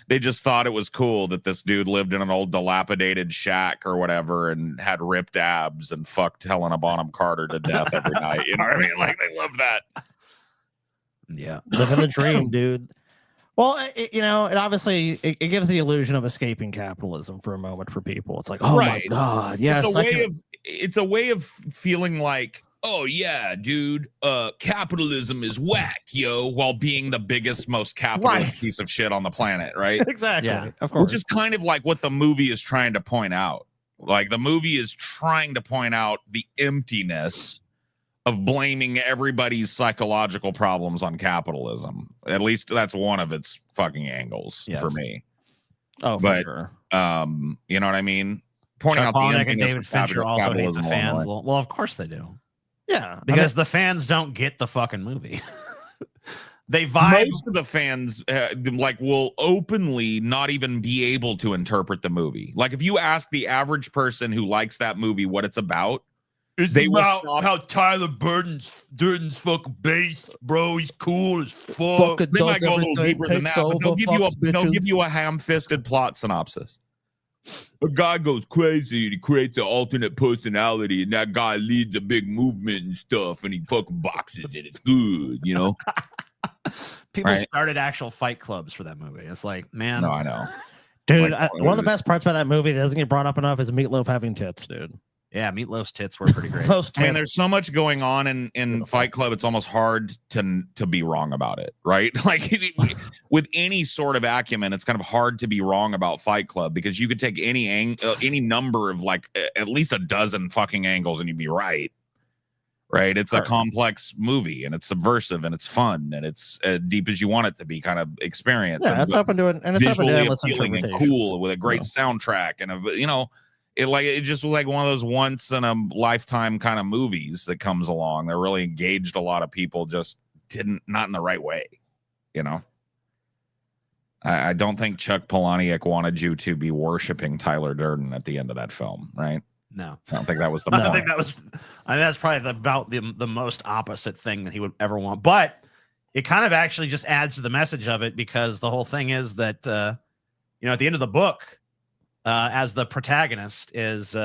They just thought it was cool that this dude lived in an old dilapidated shack or whatever and had ripped abs and fucked Helena Bonham Carter to death every night. You know what I mean? Like they love that. Yeah. Living the dream, dude. Well, it obviously it gives the illusion of escaping capitalism for a moment for people. It's like, oh my God. Yes. It's a way of feeling like, oh yeah, dude, capitalism is whack, yo, while being the biggest, most capitalist piece of shit on the planet, right? Exactly. Yeah, of course. Which is kind of like what the movie is trying to point out. Like the movie is trying to point out the emptiness of blaming everybody's psychological problems on capitalism. At least that's one of its fucking angles for me. Oh, for sure. You know what I mean? Pointing Chuck out Palahniuk the and emptiness David of Fincher also hate the capitalism fans. along Well, of course they do. Yeah, because the fans don't get the fucking movie. They vibe. Most of the fans will openly not even be able to interpret the movie. Like if you ask the average person who likes that movie what it's about, They about how Tyler Durden's fucking bass, bro. He's cool as fuck. They might go a little deeper than that, but they'll give you a ham-fisted plot synopsis. A guy goes crazy and he creates an alternate personality, and that guy leads a big movement and stuff, and he fucking boxes and it's good, you know. People started actual fight clubs for that movie. It's like, man, no, I know, dude. One of the best parts about that movie that doesn't get brought up enough is Meatloaf having tits, dude. Yeah, Meatloaf's tits were pretty great. I mean, there's so much going on in Fight Club. It's almost hard to be wrong about it, right? Like with any sort of acumen, it's kind of hard to be wrong about Fight Club because you could take any number of like at least a dozen fucking angles and you'd be right. Right? It's a complex movie and it's subversive and it's fun and it's as deep as you want it to be kind of experience. Yeah, it's open to it, and it's open to endless appealing and cool with a great soundtrack and it just was like one of those once in a lifetime kind of movies that comes along that really engaged a lot of people, just not in the right way, you know. I don't think Chuck Palahniuk wanted you to be worshiping Tyler Durden at the end of that film, right? No, I don't think that was the point. I think that's probably about the most opposite thing that he would ever want. But it kind of actually just adds to the message of it because the whole thing is that at the end of the book, as the protagonist is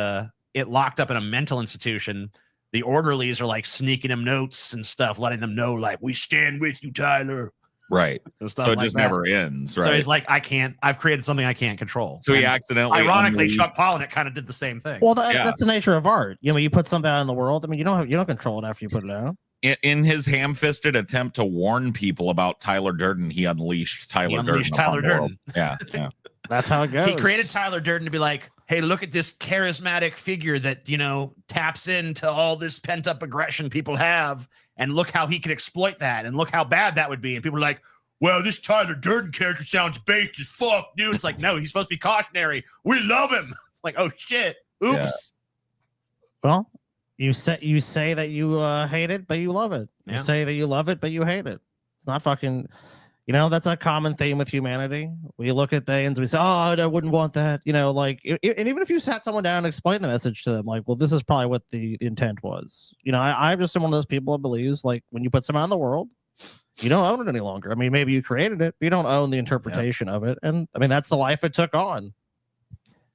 it locked up in a mental institution, the orderlies are like sneaking him notes and stuff, letting them know like, we stand with you, Tyler. Right. And stuff So it like just that. never ends, right? So he's like, I've created something I can't control. So he And accidentally ironically, unleashed- Chuck Palahniuk kind of did the same thing. Well, Yeah. that's the nature of art. You know, you put something out in the world. I mean, you don't control it after you put it out. in his ham-fisted attempt to warn people about Tyler Durden, he unleashed Tyler Durden. upon the world. Yeah, yeah. That's how it goes. He created Tyler Durden to be like, hey, look at this charismatic figure that, you know, taps into all this pent up aggression people have. And look how he could exploit that. And look how bad that would be. And people are like, well, this Tyler Durden character sounds based as fuck, dude. It's like, no, he's supposed to be cautionary. We love him. It's like, oh, shit. Oops. Yeah. Well, you say that you hate it, but you love it. You Yeah. say that you love it, but you hate it. It's not fucking. You know, that's a common theme with humanity. We look at things, we say, oh, I wouldn't want that. You know, like, and even if you sat someone down and explained the message to them, like, well, this is probably what the intent was. You know, I'm just one of those people that believes, like, when you put something out in the world, you don't own it any longer. I mean, maybe you created it, but you don't own the interpretation of it. And I mean, that's the life it took on.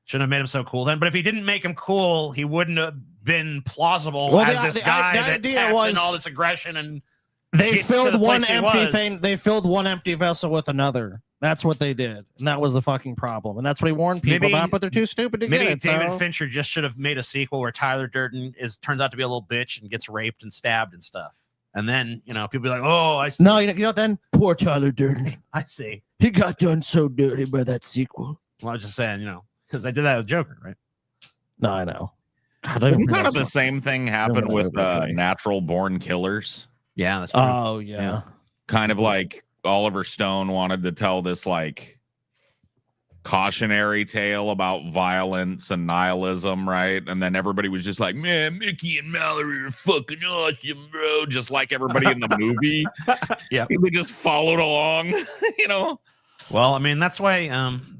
Shouldn't have made him so cool then. But if he didn't make him cool, he wouldn't have been plausible Well, as this guy the that idea taps was- in all this aggression and They gets to filled the one place he empty was. thing. They filled one empty vessel with another. That's what they did, and that was the fucking problem. And that's what he warned people Maybe- about. But they're too stupid to maybe get it. David so- Fincher just should have made a sequel where Tyler Durden turns out to be a little bitch and gets raped and stabbed and stuff. And then, you know, people be like, oh, I see. No, you know. Then poor Tyler Durden. I see. He got done so dirty by that sequel. Well, I was just saying, you know, because they did that with Joker, right? No, I know. God, I don't Didn't kind of the realize- same thing happen really with okay. natural born killers? Yeah, that's true. Oh yeah. Yeah. Kind of like Oliver Stone wanted to tell this like cautionary tale about violence and nihilism, right? And then everybody was just like, man, Mickey and Mallory are fucking awesome, bro. Just like everybody in the movie. Yeah. They just followed along, you know? Well, I mean, that's why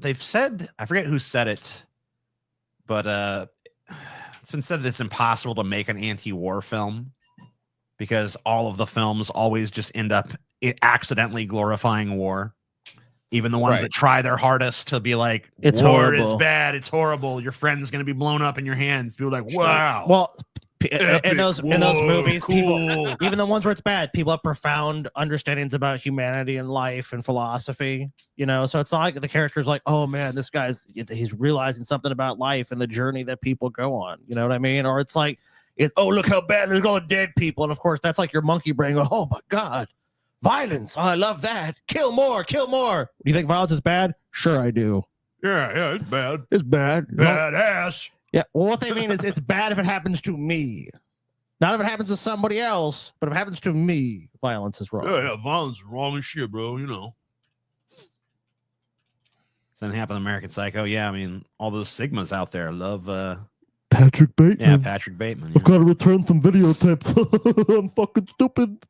they've said, I forget who said it, but it's been said that it's impossible to make an anti-war film because all of the films always just end up accidentally glorifying war. Even the ones Right. that try their hardest to be like, It's war is horrible. bad, it's horrible, your friend's going to be blown up in your hands. People are like, wow. Well, epic, in those whoa, movies, people, cool. even the ones where it's bad, people have profound understandings about humanity and life and philosophy. You know, so it's not like the character's like, oh man, this guy's he's realizing something about life and the journey that people go on. You know what I mean? Or it's like, oh look how bad there's all dead people, and of course that's like your monkey brain going, oh my god. Violence. Oh, I love that. Kill more. Kill more. Do you think violence is bad? Sure, I do. Yeah, it's bad. It's bad. Badass. Yeah. Well, what they mean is it's bad if it happens to me. Not if it happens to somebody else, but if it happens to me, violence is wrong. Violence is wrong as shit, bro. You know. Something happened in American Psycho. Yeah, I mean, all those Sigmas out there love Patrick Bateman. yeah, Patrick Bateman. I've got to return some videotapes. I'm fucking stupid.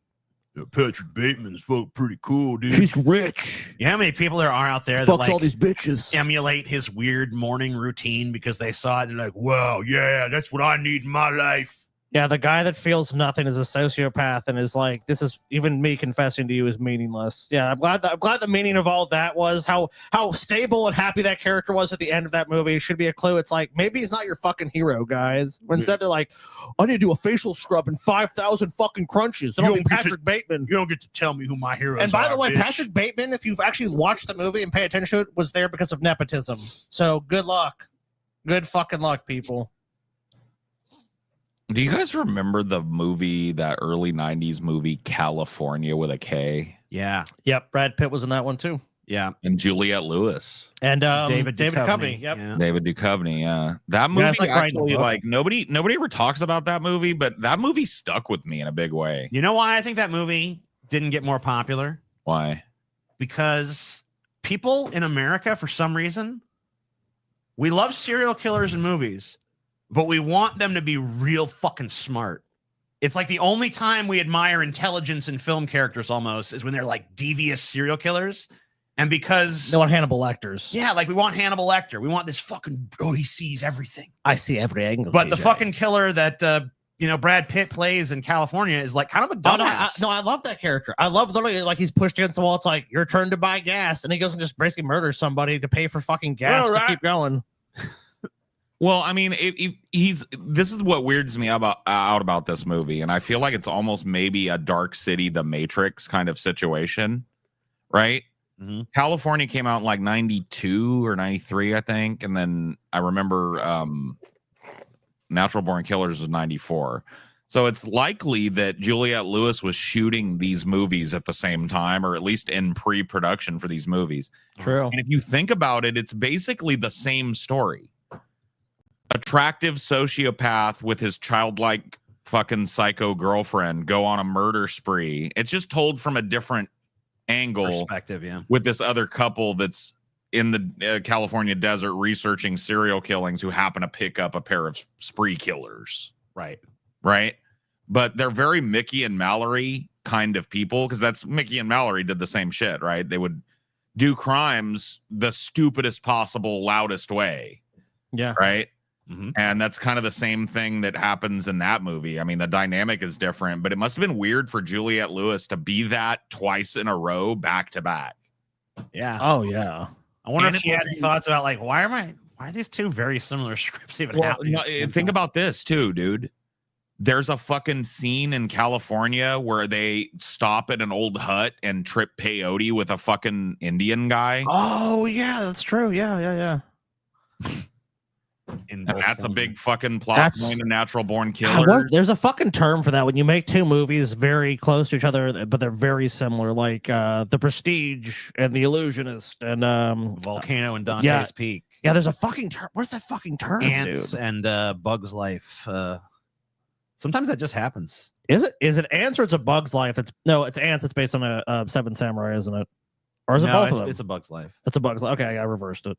Yeah, Patrick Bateman's pretty cool, dude. She's rich. You know how many people there are out there that Fucks like all these bitches. emulate his weird morning routine because they saw it and they're like, wow, yeah, that's what I need in my life. Yeah, the guy that feels nothing is a sociopath and is like, this is even me confessing to you is meaningless. Yeah, I'm glad the meaning of all that was how stable and happy that character was at the end of that movie. It should be a clue. It's like, maybe he's not your fucking hero, guys. Instead, they're like, I need to do a facial scrub and 5,000 fucking crunches. Then I'll be Patrick Bateman. You don't get to tell me who my hero is. And by the way, Patrick Bateman, if you've actually watched the movie and pay attention to it, was there because of nepotism. So good luck. Good fucking luck, people. Do you guys remember the movie, that early 90s movie, California with a K? Yeah, Yep, Brad Pitt was in that one too. yeah. And Juliette Lewis. And David Duchovny. Yep. Yeah. David Duchovny, yeah. That Yeah, movie it's like writing a actually, book. like, nobody ever talks about that movie, but that movie stuck with me in a big way. You know why I think that movie didn't get more popular? Why? Because people in America, for some reason, we love serial killers in movies, but we want them to be real fucking smart. It's like the only time we admire intelligence in film characters almost is when they're like devious serial killers. And because, No one Hannibal Lecters. yeah, like we want Hannibal Lecter. We want this fucking, oh, he sees everything. I see every angle. But the TJ. fucking killer that, Brad Pitt plays in California is like kind of a Oh, dumbass. I love that character. I love literally like he's pushed against the wall. It's like your turn to buy gas, and he goes and just basically murders somebody to pay for fucking gas All to right. keep going. Well, I mean, he's this is what weirds me out about this movie, and I feel like it's almost maybe a Dark City, The Matrix kind of situation, right? Mm-hmm. California came out in like 92 or 93, I think, and then I remember Natural Born Killers was 94. So it's likely that Juliette Lewis was shooting these movies at the same time, or at least in pre-production for these movies. True. And if you think about it, it's basically the same story. Attractive sociopath with his childlike fucking psycho girlfriend go on a murder spree. It's just told from a different angle Perspective, yeah. with this other couple that's in the California desert researching serial killings who happen to pick up a pair of spree killers. Right. But they're very Mickey and Mallory kind of people, because that's Mickey and Mallory did the same shit, right? They would do crimes the stupidest possible, loudest way. Yeah. Right. Mm-hmm. And that's kind of the same thing that happens in that movie. I mean, the dynamic is different, but it must have been weird for Juliette Lewis to be that twice in a row, back to back. Yeah. Oh yeah. I wonder And if she had any thoughts about like why are these two very similar scripts even Well, happening? no, think about this too, dude. There's a fucking scene in California where they stop at an old hut and trip peyote with a fucking Indian guy. Oh yeah, that's true. Yeah. In And both that's a films. big fucking plot That's- point in Natural Born God, Killers. there's a fucking term for that when you make two movies very close to each other, but they're very similar, like The Prestige and The Illusionist, and Volcano and Dante's yeah. Peak. yeah, there's a fucking term. Where's that fucking term, Ants dude? and Bug's Life. Sometimes that just happens. Is it Ants or it's a Bug's Life? It's Ants. It's based on a Seven Samurai, isn't it? Or is it No, both it's, of them? it's a Bug's Life. It's a Bug's Life. Okay, I reversed it.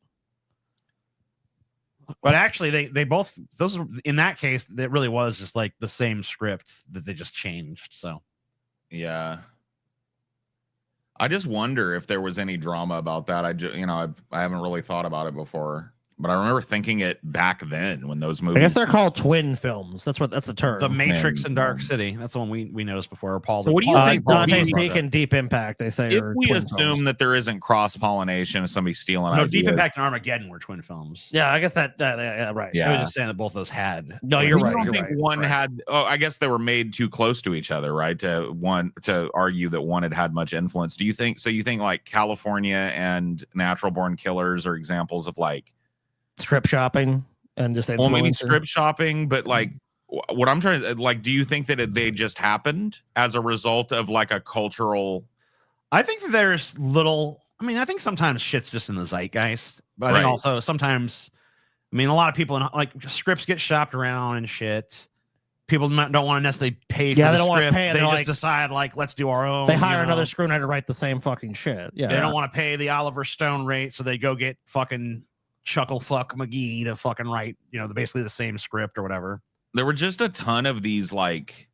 But actually, they both those in that case it really was just like the same script that they just changed. So Yeah. I just wonder if there was any drama about that. I haven't really thought about it before, but I remember thinking it back then when those movies. I guess they're called twin films. That's the term. The Matrix Man, and Dark man. City. That's the one we noticed before. Paul. So what do you think would Dante's be- Peak and Deep Impact, they say, If are we twin assume films. that there isn't cross pollination of somebody stealing No, Deep ideas, Impact and Armageddon were twin films. Yeah, I guess that yeah, right. Yeah. I was just saying that both those had. No, you you're right. don't You're think right. one right. had? Oh, I guess they were made too close to each other, right? To argue that one had much influence. Do you think? So you think like California and Natural Born Killers are examples of like, strip shopping and just well, maybe influencing? strip shopping, but like what I'm trying to like, do you think that they just happened as a result of like a cultural? I think that there's little. I mean, I think sometimes shit's just in the zeitgeist, but I Right. think also sometimes. I mean, a lot of people like scripts get shopped around and shit. People don't want to necessarily pay for Yeah, the they don't wanna script. pay it. They They're just like- decide like, let's do our own. They hire you know? another screenwriter to write the same fucking shit. Yeah. They don't want to pay the Oliver Stone rate, so they go get fucking Chuckle Fuck McGee to fucking write, basically the same script or whatever. There were just a ton of these like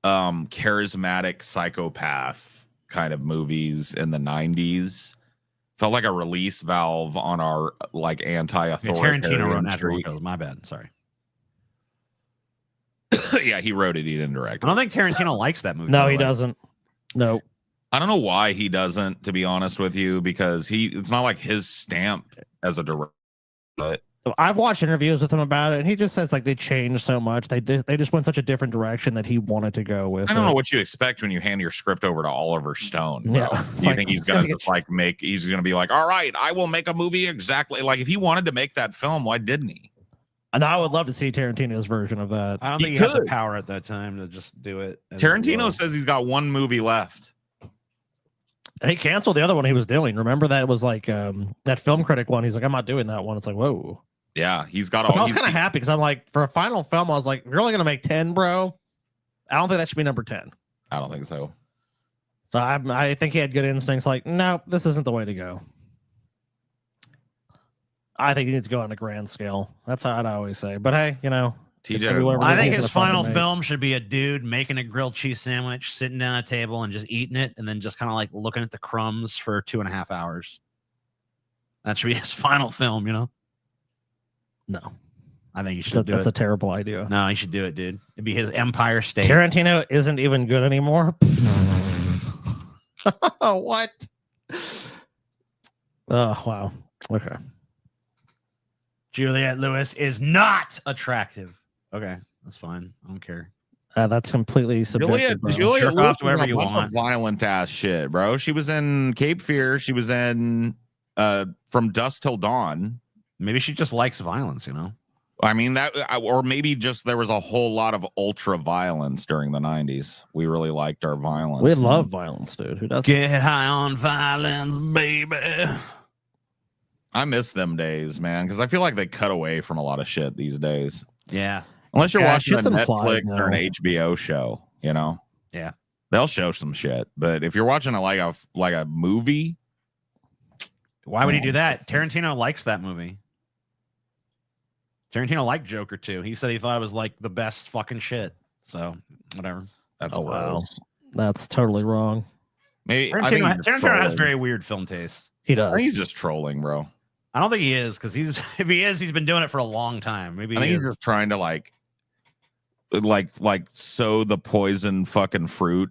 charismatic psychopath kind of movies in the 90s. Felt like a release valve on our like Yeah, anti-authoritarian Tarantino wrote Natural streak. Killers. My bad. Sorry. Yeah, he wrote it. He didn't direct I it. don't think Tarantino likes that movie. No, by the he way. doesn't. No. I don't know why he doesn't, to be honest with you, because it's not like his stamp as a director. But I've watched interviews with him about it, and he just says like they changed so much. They just went such a different direction that he wanted to go with. I don't it. know what you expect when you hand your script over to Oliver Stone. Bro. Yeah, Do it's you like, think he's it's gonna gonna get just like he's gonna be like, all right, I will make a movie exactly like if he wanted to make that film, why didn't he? And I would love to see Tarantino's version of that. I don't He think he had the could. power at that time to just do it. as Tarantino well. says he's got one movie left. He canceled the other one he was doing. Remember that was like that film critic one. He's like, I'm not doing that one. It's like, whoa. Yeah, he's got Which I all. was kind of happy because I'm like, for a final film, I was like, you're only gonna make 10, bro. I don't think that should be number 10. I don't think so. So I think he had good instincts. Like, no, this isn't the way to go. I think he needs to go on a grand scale. That's how I'd always say. But hey, it's gonna be TJ, whatever I he's think gonna his fucking final make. film should be a dude making a grilled cheese sandwich, sitting down at a table and just eating it, and then just kind of like looking at the crumbs for 2.5 hours. That should be his final film, No, I think he should do that's it. a terrible idea. No, he should do it, dude. It'd be his Empire State. Tarantino isn't even good anymore. What? Oh wow. Okay. Juliette Lewis is not attractive. Okay, that's fine. I don't care. That's completely subjective. Bro. Julia Jerk Lewis off to whatever you want. Violent ass shit, bro. She was in Cape Fear. She was in From Dusk Till Dawn. Maybe she just likes violence, you know. I mean that, or maybe just there was a whole lot of ultra violence during the 90s. We really liked our violence. We love violence, dude. Who doesn't? Get high on violence, baby. I miss them days, man, because I feel like they cut away from a lot of shit these days. Yeah. Unless you're watching a shit's implied Netflix or an now. HBO show, you know. Yeah. They'll show some shit, but if you're watching like a movie, Why would he do that? Tarantino likes that movie. Tarantino liked Joker too. He said he thought it was like the best fucking shit. So whatever. that's Oh, wow. gross. That's totally wrong. Maybe I think Tarantino has very weird film taste. He I does. think he's just trolling, bro. I don't think he is, because if he is, he's been doing it for a long time. Maybe I think he's just trying to like sow the poison fucking fruit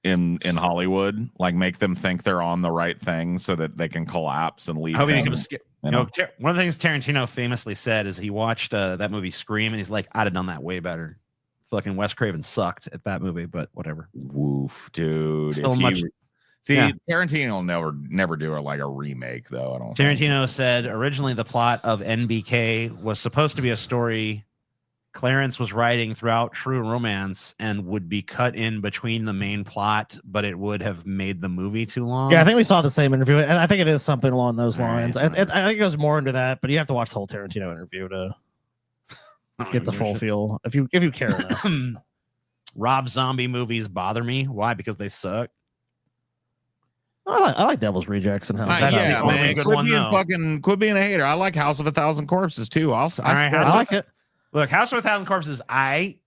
in Hollywood, like make them think they're on the right thing so that they can collapse and leave. I hope he him, becomes scared. you know? One of the things Tarantino famously said is he watched that movie Scream, and he's like, I'd have done that way better. Fucking Wes Craven sucked at that movie, but whatever. Woof, dude. Still If much. See, Yeah. Tarantino will never do like a remake, though. I don't. Tarantino said originally the plot of NBK was supposed to be a story Clarence was writing throughout True Romance and would be cut in between the main plot, but it would have made the movie too long. Yeah, I think we saw the same interview, and I think it is something along those All right, lines. I think it goes more into that, but you have to watch the whole Tarantino interview to get the full feel if you care enough. Rob Zombie movies bother me. Why? Because they suck. I like Devil's Rejects and House. That's the yeah, only man. good Quit one, being though. quit being a hater. I like House of a Thousand Corpses too. right, I like it. Look, House of a Thousand Corpses, I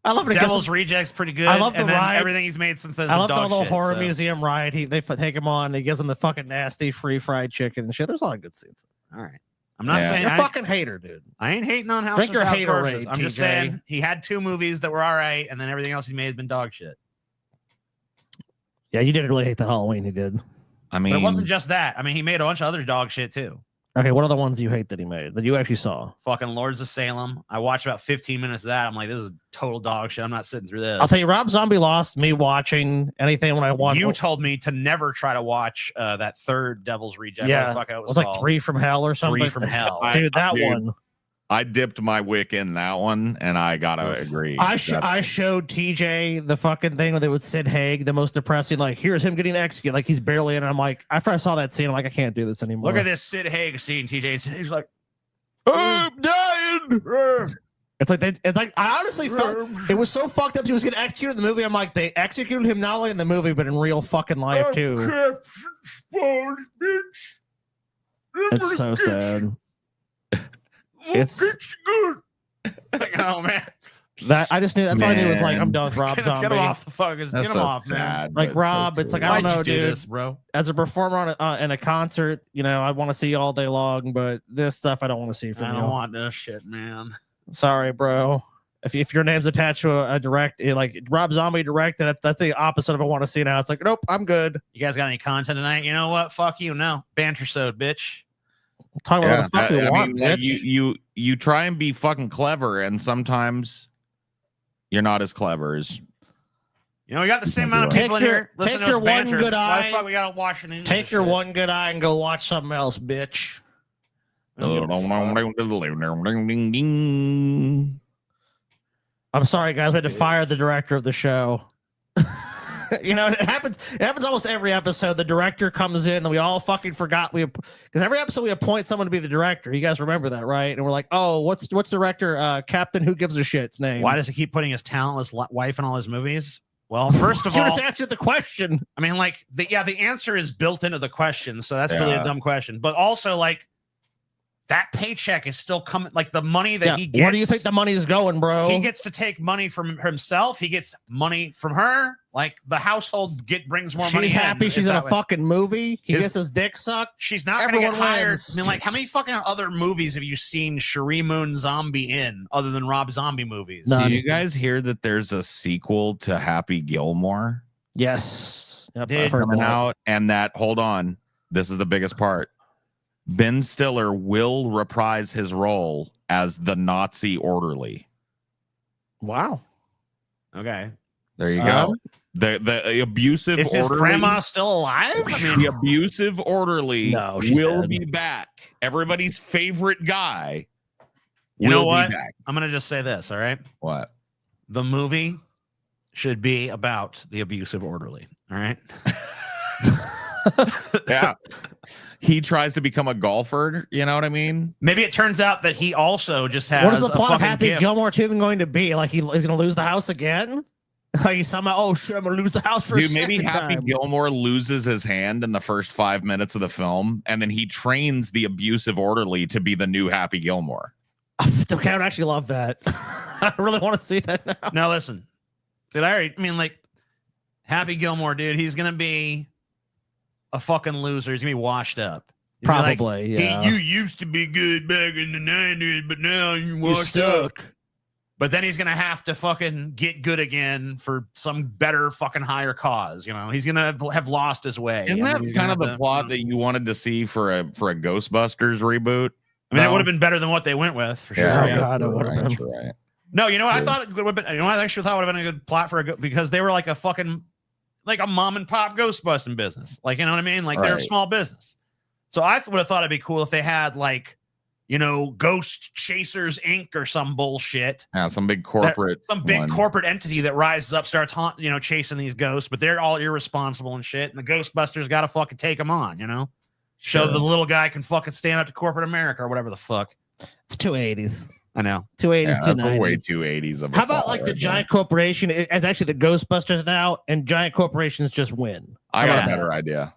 love it. Devil's Rejects, pretty good. I love the and then ride. everything he's made since then. I love the dog little shit, horror so. museum ride. They take him on. He gives him the fucking nasty free fried chicken and shit. There's a lot of good scenes. All right. I'm not Yeah. saying You're a I, fucking hater, dude. I ain't hating on House Drink of your a Thousand hater Corpses. rate, I'm just TJ. saying he had 2 movies that were all right, and then everything else he made has been dog shit. Yeah, you didn't really hate that Halloween. He did. I But mean, it wasn't just that. I mean, he made a bunch of other dog shit too. Okay, what are the ones you hate that he made that you actually saw? Fucking Lords of Salem. I watched about 15 minutes of that. I'm like, this is total dog shit. I'm not sitting through this. I'll tell you, Rob Zombie lost me watching anything when I watched. You told me to never try to watch that third Devil's Reject. Yeah, What the fuck it it was, was like called. 3 from Hell or something. 3 from Hell. Dude, that Dude, one. I dipped my wick in that one, and I gotta agree. I showed TJ the fucking thing with Sid Haig, the most depressing. Like, here's him getting executed. Like, he's barely in. And I'm like, after I saw that scene, I'm like, I can't do this anymore. Look at this Sid Haig scene, TJ. He's like, I'm dying. It's like I honestly felt it was so fucked up. He was getting executed in the movie. I'm like, they executed him not only in the movie but in real fucking life too. It's so sad. It's good. Like, oh man, that I just knew. That's why I knew it was like, I'm Man. done with Rob get Zombie. him off the fuckers. Get him off, man. sad, Like but Rob, so it's like true. I don't Why'd know, you do dude. this, bro? As a performer in a concert, you know, I want to see you all day long, but this stuff I don't want to see I from don't you. want this shit, man. Sorry, bro. If your name's attached to a direct, like Rob Zombie directed, that's the opposite of I want to see now. It's like, nope, I'm good. You guys got any content tonight? You know what? Fuck you. No banter sode, bitch. Talk about what the fuck I we mean, want, like, bitch. you try and be fucking clever, and sometimes you're not as clever as. You know, we got the same amount of Take people in your- here. Listen take to your us one banter. good Why the eye- fuck we gotta watch it? Take your one good eye and go watch something else, bitch. I'm sorry, guys. We had to fire the director of the show. You know, it happens. It happens almost every episode. The director comes in, and we all fucking forgot because every episode we appoint someone to be the director. You guys remember that, right? And we're like, oh, what's director? Captain Who Gives a Shit's name? Why does he keep putting his talentless wife in all his movies? Well, first of you all, just answered the question? I mean, like, the answer is built into the question, so that's really Yeah. a dumb question. But also, like, that paycheck is still coming. Like, the money that he gets. Where do you think the money is going, bro? He gets to take money from himself. He gets money from her. Like, the household brings more money. She's happy. She's in a fucking movie. He His- gets his dick sucked. She's not going to get Everyone hired. wins. I mean, like, how many fucking other movies have you seen Cherie Moon Zombie in other than Rob Zombie movies? None. Do you guys hear that there's a sequel to Happy Gilmore Yes. Yep, Dude, I've heard coming that. out? And that, hold on, this is the biggest part. Ben Stiller will reprise his role as the Nazi orderly. Wow. Okay. There you go. The abusive Is his orderly. grandma still alive? I mean, The abusive orderly No, she's will dead. be back. Everybody's favorite guy. You know will what? Be back. I'm gonna just say this. All right. What? The movie should be about the abusive orderly. All right. Yeah. He tries to become a golfer. You know what I mean? Maybe it turns out that he also just has What is the a plot of fucking Happy gift. Gilmore 2 even going to be? Like he's going to lose the house again? Like he's somehow, oh shit, I'm going to lose the house for Dude, a maybe second Happy time. Gilmore loses his hand in the first 5 minutes of the film, and then he trains the abusive orderly to be the new Happy Gilmore. Okay, I would actually love that. I really want to see that now. Now listen, dude. I mean, like Happy Gilmore, dude. He's gonna be a fucking loser. He's gonna be washed up. He's gonna be like, Probably, "Hey, yeah. you used to be good back in the 90s, but now you washed up." But then he's gonna have to fucking get good again for some better fucking higher cause. You know, he's gonna have lost his way. Isn't I mean, that he's kind gonna of the have to- plot that you wanted to see for a Ghostbusters reboot? I mean, it No. would have been better than what they went with for sure. Yeah, Yeah. God, it would have been. Right. No, you know what? I thought it would have been. You know, what I actually thought would have been a good plot for because they were like a fucking like a mom and pop ghostbusting business. Like, you know what I mean? Like they're a Right. small business. So I would have thought it'd be cool if they had like, you know, Ghost Chasers Inc. or some bullshit. Yeah, some big corporate, Some big one. corporate entity that rises up, starts chasing these ghosts, but they're all irresponsible and shit. And the Ghostbusters got to fucking take them on, you know? Show Sure. the little guy can fucking stand up to corporate America or whatever the fuck. It's 280s. I know. 280s, Yeah, that's a way 290s. 280s of a How about plot like the right there. giant corporation is actually the Ghostbusters now, and giant corporations just win? I got Yeah. a better idea.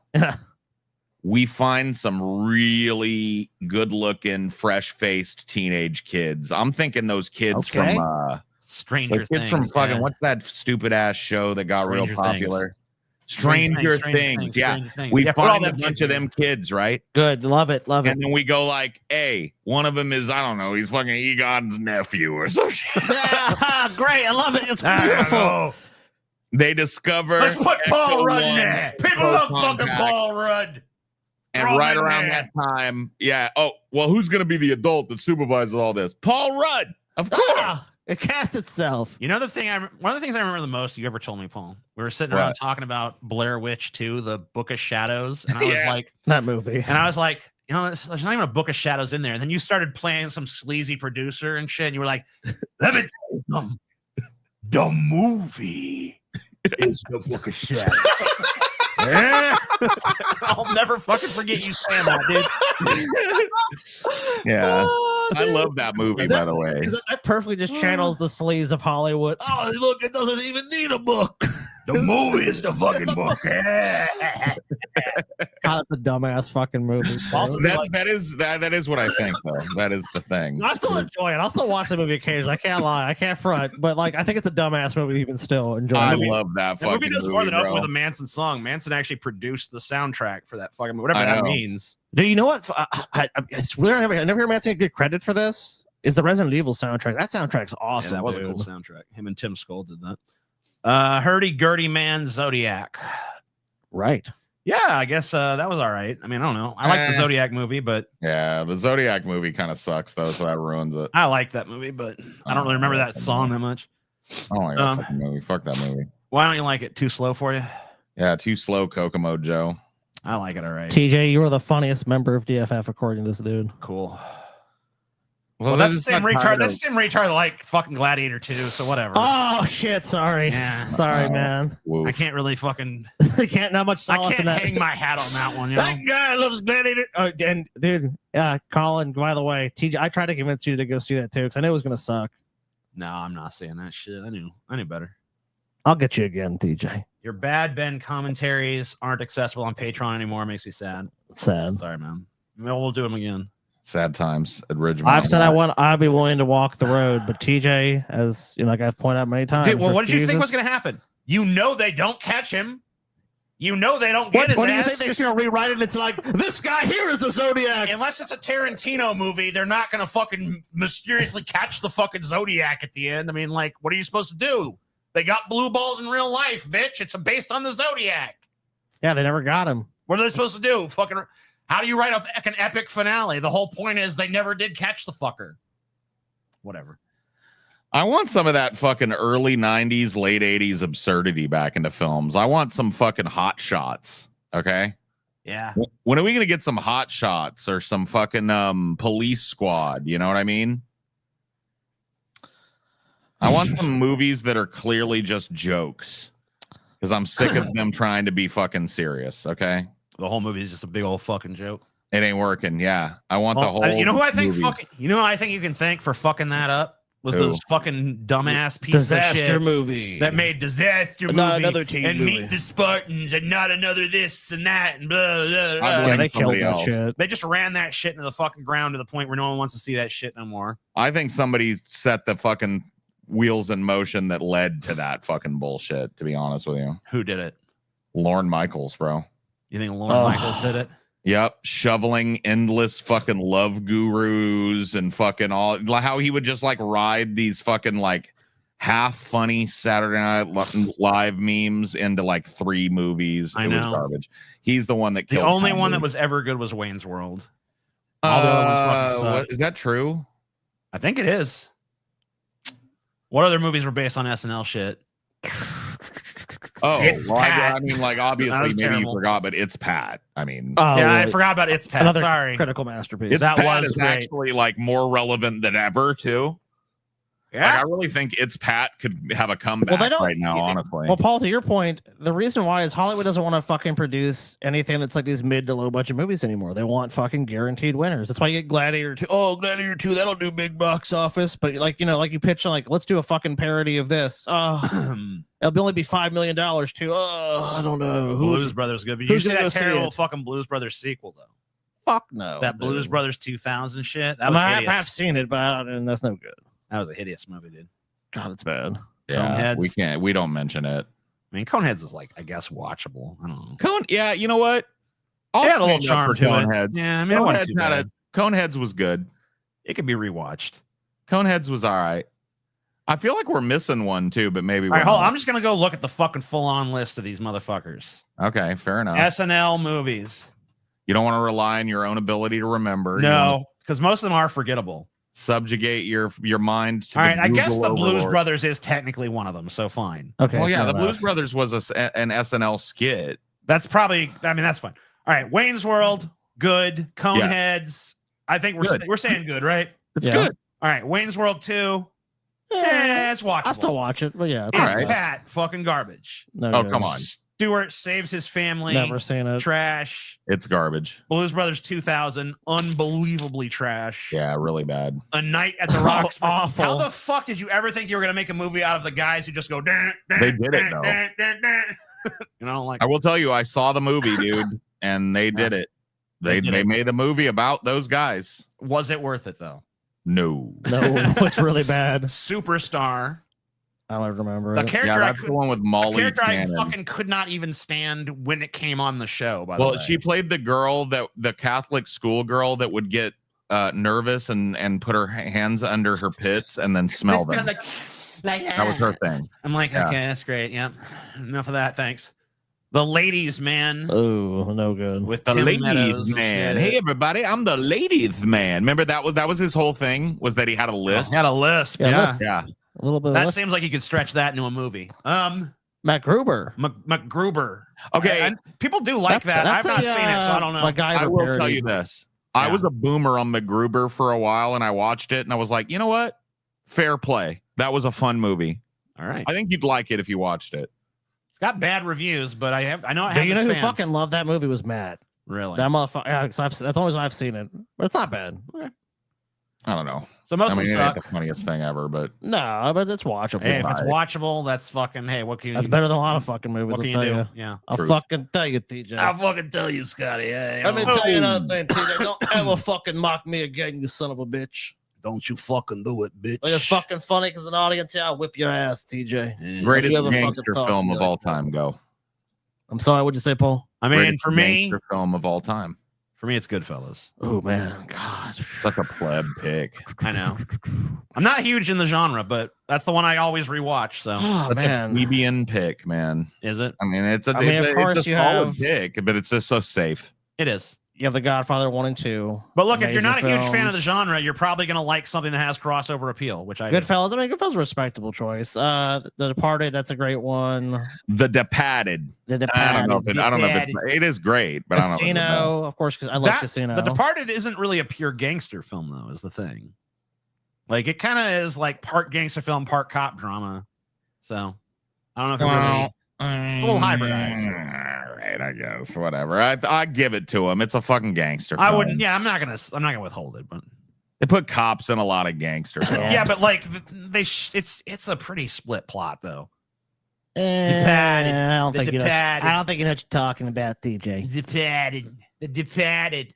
We find some really good-looking, fresh-faced teenage kids. I'm thinking those kids Okay. from Stranger the kids Things. from fucking yeah. what's that stupid ass show that got real Stranger popular? Stranger Things. Yeah. Stranger Things. We Yeah, put all find a them bunch kids of in. them kids, right? Good, love it. And then we go like, hey, one of them is, I don't know, he's fucking Egon's nephew or some shit. Yeah, great, I love it. It's I don't beautiful. know. They discover Let's put Paul Ecto Rudd in One there. People love proton fucking pack. Paul Rudd. And Throw him right in around there. that time, yeah. Oh, well, who's going to be the adult that supervises all this? Paul Rudd, of course. Ah, it cast itself. You know the thing? One of the things I remember the most you ever told me, Paul. We were sitting around What? talking about Blair Witch 2, the Book of Shadows, and I was Yeah. like, That movie. you know, there's not even a Book of Shadows in there. And then you started playing some sleazy producer and shit, and you were like, "Let me tell you something. The movie is the Book of Shadows." Yeah. I'll never fucking forget you saying that, dude. Yeah. I love that movie, by the way. That perfectly just channels the sleaze of Hollywood. Oh, look, it doesn't even need a book. The movie is the fucking book. God, that's a dumbass fucking movie. Also, That is what I think, though. That is the thing. I still enjoy it. I'll still watch the movie occasionally. I can't lie. I can't front. But like, I think it's a dumbass movie. Even still enjoy. I it. love that that fucking movie does more than open bro. with a Manson song. Manson actually produced the soundtrack for that fucking whatever I that know. means. Do you know what? It's weird. I never hear Manson get good credit for this. Is the Resident Evil soundtrack? That soundtrack's awesome. Yeah, that was a dude. cool soundtrack. Him and Tim Skull did that. Hurdy-gurdy man Zodiac. Right. Yeah, I guess that was all right. I mean, I don't know. I like the Zodiac movie, but Yeah, the Zodiac movie kind of sucks, though, so that ruins it. I like that movie, but I don't really remember that song that much. Oh my god, Um, fucking movie. Fuck that movie. Why don't you like it? Too slow for you? Yeah, too slow, Kokomo Joe. I like it all right. TJ, you were the funniest member of DFF according to this dude. Cool. Well, that's the same retard. That's the same retard that like fucking Gladiator 2, so whatever. Oh shit! Sorry. Yeah. Sorry, man. I can't really fucking. I can't not much I solace in can't that. hang my hat on that one. You know? That guy loves Gladiator. Oh, and dude, Colin. By the way, TJ, I tried to convince you to go see that too because I knew it was gonna suck. No, I'm not saying that shit. I knew better. I'll get you again, TJ. Your Bad Ben commentaries aren't accessible on Patreon anymore. Makes me sad. Sad. Sorry, man. We'll do them again. Sad times at Ridgemont. I've said I'd be willing to walk the road, but TJ, as you know, like I've pointed out many times. Dude, well, what did you think was refuses. going to happen? You know they don't catch him. You know they don't get his What do you ass. think they're just gonna rewrite it? And it's like this guy here is the Zodiac. Unless it's a Tarantino movie, they're not going to fucking mysteriously catch the fucking Zodiac at the end. I mean, like, what are you supposed to do? They got blue balls in real life, bitch. It's based on the Zodiac. Yeah, they never got him. What are they supposed to do? Fucking. How do you write an epic finale? The whole point is they never did catch the fucker. Whatever. I want some of that fucking early 90s, late 80s absurdity back into films. I want some fucking hot shots. Okay. Yeah. When are we going to get some hot shots or some fucking police squad? You know what I mean? I want some movies that are clearly just jokes because I'm sick of them trying to be fucking serious. Okay. The whole movie is just a big old fucking joke. It ain't working. Yeah. I want the whole. You know who I think movie. you know who I think you can thank for fucking that up? Was Who? those fucking dumbass pieces of shit movie that made disaster movie Not another teen and movie. Meet the Spartans and not another this and that and blah, blah, blah. I Yeah, blame they killed somebody that else. shit. They just ran that shit into the fucking ground to the point where no one wants to see that shit no more. I think somebody set the fucking wheels in motion that led to that fucking bullshit, to be honest with you. Who did it? Lorne Michaels, bro. You think Lorne Michaels did it? Yep. Shoveling endless fucking love gurus and fucking all how he would just like ride these fucking like half funny Saturday Night Live memes into like 3 movies. I It was know. garbage. He's the one that The killed only one comedy. that was ever good was Wayne's World. All the other ones fucking sucked. Is that true? I think it is. What other movies were based on SNL shit? Oh, It's well, Pat. I mean, like That obviously was maybe you terrible. forgot, but it's Pat. I mean, Oh, Yeah, I right. forgot about It's Pat. Another Sorry. critical masterpiece. it's that Pat was is great. actually like more relevant than ever too. Like, I really think It's Pat could have a comeback they don't- right now, honestly. Well, Paul, to your point, the reason why is Hollywood doesn't want to fucking produce anything that's like these mid to low budget movies anymore. They want fucking guaranteed winners. That's why you get Gladiator 2. Oh, Gladiator 2, that'll do big box office. But like, you know, like you pitch like, let's do a fucking parody of this. It'll only be $5 million too. Oh, I don't know. Blues Brothers good. But you who's see gonna that go see terrible it? fucking Blues Brothers sequel though. Fuck no. That Blues dude. Brothers 2000 shit. That I was mean, I hideous. have seen it, but and that's no good. That was a hideous movie, dude. God, it's bad. yeah, Coneheads. we don't mention it. I mean, Coneheads was like, I guess, watchable. I don't know. Yeah, you know what? I'll It had a little stand up charm for to it. Coneheads. Yeah, I mean, it wasn't too bad. Coneheads was good. It could be rewatched. Coneheads was all right. I feel like we're missing one too, but maybe All right, we're hold on. not. I'm just gonna go look at the fucking full-on list of these motherfuckers. Okay, fair enough. SNL movies. You don't want to rely on your own ability to remember. You No, wanna because most of them are forgettable. subjugate your mind to All the right, I guess Google the Blues overlord. Brothers is technically one of them, so fine. Okay. Well, yeah, fair the enough. Blues Brothers was an SNL skit. That's probably. I mean, that's fine. All right, Wayne's World, good. Coneheads. I think Good. we're saying good, right? It's Yeah. good. All right, Wayne's World 2. Eh, It's watchable. I still watch it, but yeah. It's All right. Pat. Fucking garbage. No Oh, good. come on. Stewart saves his family. Never seen it. Trash. It's garbage. Blues Brothers 2000. Unbelievably trash. Yeah, really bad. A Night at the Roxbury. awful. How the fuck did you ever think you were going to make a movie out of the guys who just go, They did it, though. You know, like, I will tell you, I saw the movie, dude, and they did it. They They did it. made a movie about those guys. was it worth it though? No. No, it's really bad. Superstar. I don't remember The it. character Yeah, I that's could, the one with a Molly character I Shannon. fucking could not even stand when it came on the show. By the Well, way, she played the girl the Catholic school girl that would get nervous and put her hands under her pits and then smell them. That was her thing. I'm like, Yeah. okay, that's great. Yep, enough of that. Thanks. The Ladies Man Oh, no good. with The Tim ladies Meadows and man. shit. Hey everybody, I'm the ladies man. Remember that was his whole thing, was that he had a list. Had a lisp. Yeah, Yeah, Yeah. A little bit. that Of seems like you could stretch that into a movie. Matt Gruber. MacGruber. Okay. And people do like that. I've not seen it, so I don't know. My guys I are will tell parody. you this. I Yeah. was a boomer on MacGruber for a while and I watched it and I was like, you know what? Fair play. That was a fun movie. All right, I think you'd like it if you watched it. it's got bad reviews, but I know it Dude, has you know its who fans. fucking loved that movie was Matt. Really. That motherfucker. Yeah, 'cause that's the only reason I've seen it. But it's not bad. I don't know. So most I of mean, them it ain't suck. the funniest thing ever, but No, but it's watchable. Hey, if it's alright. watchable, that's fucking. Hey, what can you? That's better than a lot of fucking movies. What I'll can tell you do? you. Yeah. I'll Truth. fucking tell you, TJ. fucking tell you, Scotty. Hey, Let me tell you another thing, TJ. Don't ever fucking mock me again, you son of a bitch. Don't you fucking do it, bitch. Like, it's fucking funny because an audience here, I'll whip your ass, TJ. Yeah. greatest you ever fucking gangster talk film to me of like all that? time. Go. I'm sorry, what'd you say, Paul? I mean, Greatest for me, gangster film of all time. it's Goodfellas. Oh man, God. Such a pleb pick. I know. I'm not huge in the genre, but that's the one I always rewatch. So Oh Such man. a plebeian pick, man. is it? I mean, it's a I mean, of it's course a you solid have- pick, but it's just so safe. It is. You have The Godfather 1 and 2. But look, if you're Amazing not a huge fan of the films. genre, you're probably going to like something that has crossover appeal, which I do. Goodfellas. I mean, Goodfellas is a respectable choice. The Departed, that's a great one. The Departed. The I don't know. Departed. I don't know if it is great, but I don't know. If Casino, of course, because I love Casino. The Departed isn't really a pure gangster film, though, is the thing. Like, it kind of is like part gangster film, part cop drama. So, I don't know if it really... A little hybridized. All right, I guess whatever. I give it to him. It's a fucking gangster film. I wouldn't. Yeah, I'm not gonna withhold it, but They put cops in a lot of gangster films. yeah, but like it's a pretty split plot though. Departed. I don't The think Departed. I don't think you know what you're talking about, DJ. The Departed.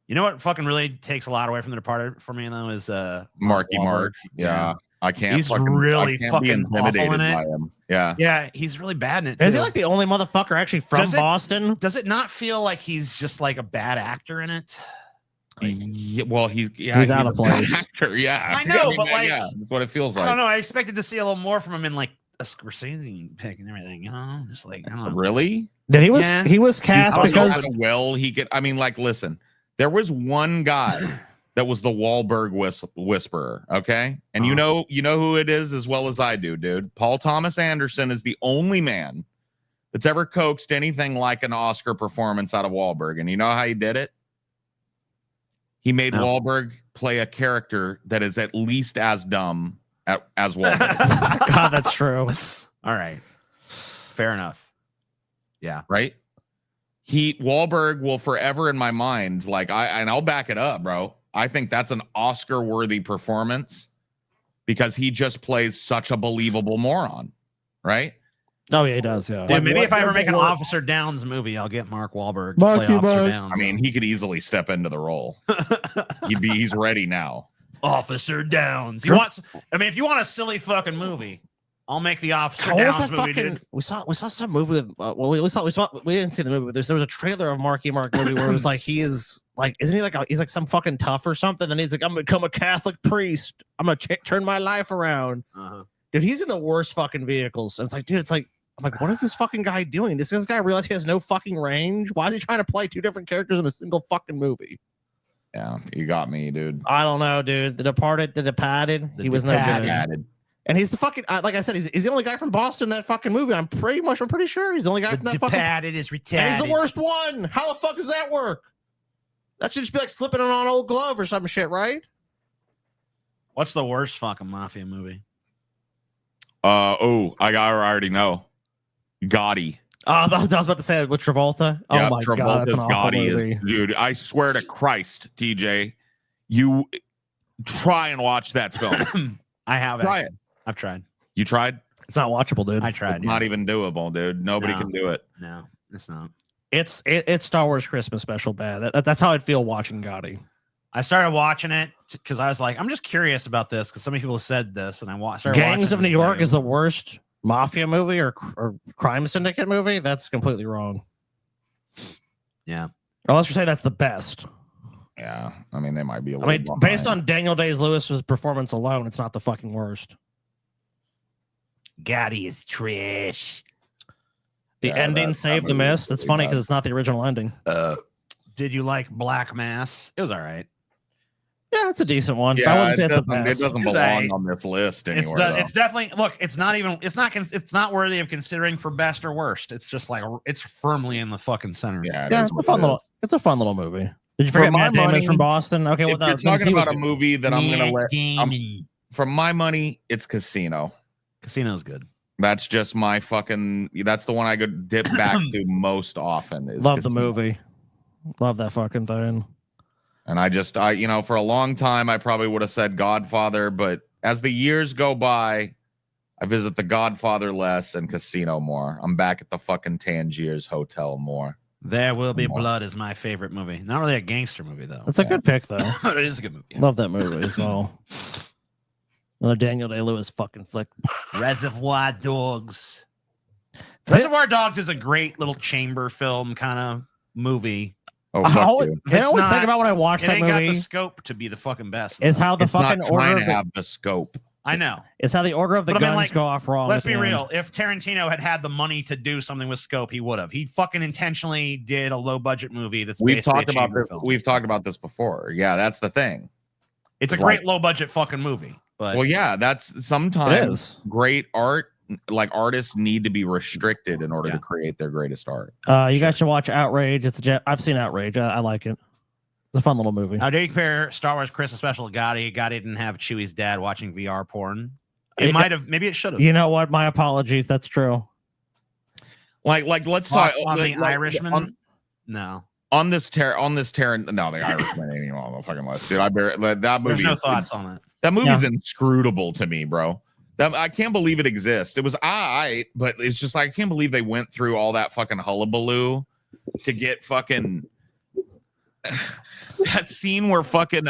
You know what fucking really takes a lot away from The Departed for me though is Marky Wahlberg. Mark. Yeah. I can't. He's fucking, really I can't fucking be intimidated awful in it. by him. Yeah. Yeah, he's really bad in it. Too. Is he like the only motherfucker actually from Does it- Boston? Does it not feel like he's just like a bad actor in it? Yeah, well, he's out of a bad place. actor. Yeah, I know, but, like, yeah, that's what it feels I like. don't know. I expected to see a little more from him in like a Scorsese pick and everything. You know, just like I don't know. Really? That he was Yeah. he was cast I was because How well he could. I mean, like, listen, there was one guy that was the Wahlberg whisperer. Okay, and you know who it is as well as I do, dude. Paul Thomas Anderson is the only man that's ever coaxed anything like an Oscar performance out of Wahlberg, and you know how he did it? He made No. Wahlberg play a character that is at least as dumb as Wahlberg, God, that's true. All right, fair enough. Yeah, right? Wahlberg will forever in my mind, like I'll back it up, bro. I think that's an Oscar-worthy performance because he just plays such a believable moron, right? Oh yeah, he does. Yeah. Dude, maybe if I ever make an what- Officer Downs movie, I'll get Mark Wahlberg to play Marky Officer Mark. Downs. I mean, he could easily step into the role. He's ready now. Officer Downs. You want? I mean, if you want a silly fucking movie, I'll make the Officer What was Downs that movie, fucking? dude. We saw some movie. With, well, we didn't see the movie, but there was a trailer of Marky Mark movie where it was like he is like, isn't he like he's like some fucking tough or something? And he's like, I'm gonna become a Catholic priest. I'm gonna turn my life around. Uh-huh. Dude, he's in the worst fucking vehicles. And it's like, dude, it's like, I'm like, what is this fucking guy doing? Does this guy realize he has no fucking range? Why is he trying to play two different characters in a single fucking movie? Yeah, you got me, dude. I don't know, dude. The Departed, he was no Departed. good. Added. And he's the fucking, like I said, he's the only guy from Boston in that fucking movie. I'm pretty sure he's the only guy from The that fucking. Departed is retarded. And he's the worst one. How the fuck does that work? That should just be like slipping on an old glove or some shit, right? What's the worst fucking mafia movie? I already know. Gotti. I was about to say it with Travolta. Yeah, Oh my god, that's Travolta's an awful Gotti movie. is, dude. I swear to Christ, TJ, you try and watch that film. I have Try actually. I've tried. You tried? It's not watchable, dude. I tried. It's not even doable, dude. Nobody No. can do it. No, it's not. It's Star Wars Christmas special bad. That's how I'd feel watching Gotti. I started watching it because I was like, I'm just curious about this because so many people have said this, and I started Gangs watching of it New and York like, is the worst mafia movie or crime syndicate movie. That's completely wrong. Yeah. Unless you're saying that's the best. Yeah, I mean they might be a I little. mean, behind. based on Daniel Day-Lewis's performance alone, it's not the fucking worst. Gotti is trash. The Yeah, ending that saved the movie mist. was It's really funny bad. because it's not the original ending. Did you like Black Mass? It was all right. Yeah, it's a decent one. I Yeah, wouldn't it say it's the doesn't, it best. doesn't It's belong a- on this list anywhere. though. It's definitely look. It's not even. It's not worthy of considering for best or worst. It's just like it's firmly in the fucking center. Yeah, it Yeah, is it's a what fun it little. is. It's a fun little movie. Did you For forget my Matt Damon's money, from Boston? Okay, well, If you're talking about a movie that I'm gonna let, from my money, it's Casino. Casino's good. That's just my fucking. That's the one I could dip back to most often. Is Love the Casino. movie. Love that fucking thing. And I for a long time, I probably would have said Godfather, but as the years go by, I visit the Godfather less and Casino more. I'm back at the fucking Tangiers Hotel more. There Will Be More. Blood is my favorite movie. Not really a gangster movie though. That's a good pick, though. But it is a good movie. Love that movie as well. Another Daniel Day-Lewis fucking flick. Reservoir Dogs. Reservoir Dogs is a great little chamber film kind of movie. Oh, I fuck always, you. I It's always think not- about when I watch It that ain't got the movie scope to be the fucking best. is though. how the It's not fucking trying order to of the, have the scope. I know. It's how the order of the But I mean, guns like, go off wrong. Let's at be the end. real. If Tarantino had the money to do something with scope, he would have. He fucking intentionally did a low budget movie that's We've basically talked a about chamber this. film. We've talked about this before. Yeah, that's the thing. It's a It's great like- low budget fucking movie. But Well, yeah, that's It sometimes is. great art. Like artists need to be restricted in order Yeah. to create their greatest art. You guys should watch Outrage. I've seen Outrage. I like it. It's a fun little movie. how dare you compare Star Wars Christmas special to Gotti? Gotti didn't have Chewie's dad watching VR porn. It Yeah. might have. Maybe it should have. You know what? My apologies. That's true. Let's talk on the like, Irishman. No, on this tear. No, the Irishman ain't even on the fucking list, dude. That movie. there's no is- thoughts on it. That movie's inscrutable to me, bro. I can't believe it exists. It was but it's just like I can't believe they went through all that fucking hullabaloo to get fucking that scene where fucking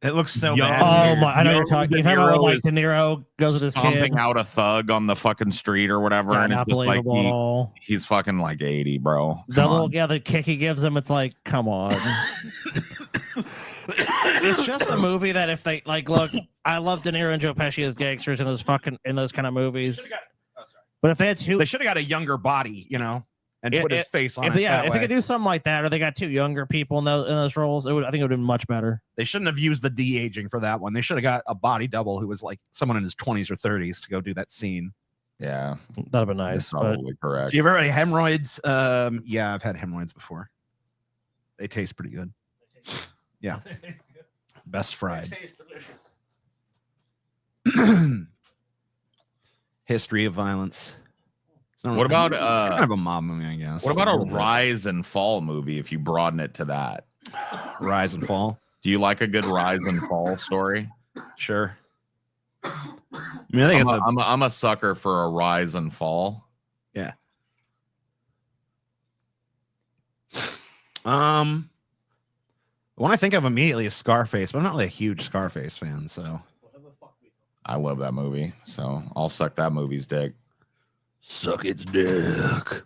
It looks so Young- bad. Oh my! I know you're talking. You're talking about De Niro like is De Niro goes with his kid. stomping out a thug on the fucking street or whatever, Yeah, and not it's just like believable at all. he's fucking like 80, bro. The Come little on. the kick he gives him, it's like, come on. It's just a movie that if they like, look, I love De Niro and Joe Pesci as gangsters in those kind of movies. But if they had two, They should have got a younger body, and It- put his face on if it. yeah, that if they way. could do something like that, or they got two younger people in those roles, I think it would have been much better. They shouldn't have used the de-aging for that one. They should have got a body double who was like someone in his 20s or 30s to go do that scene. Yeah, That'd have been that's nice. But probably correct. Do you ever had hemorrhoids? Yeah, I've had hemorrhoids before. They taste pretty good. Yeah. Best fried. History of violence. It's not What about, it's kind of a mob movie, I guess. What about a little bit. rise and fall movie if you broaden it to that? Rise and fall? Do you like a good rise and fall story? Sure. I mean, I think I'm a sucker for a rise and fall. one I think of immediately is Scarface, but I'm not really a huge Scarface fan, so I love that movie, so I'll suck that movie's dick. suck its dick.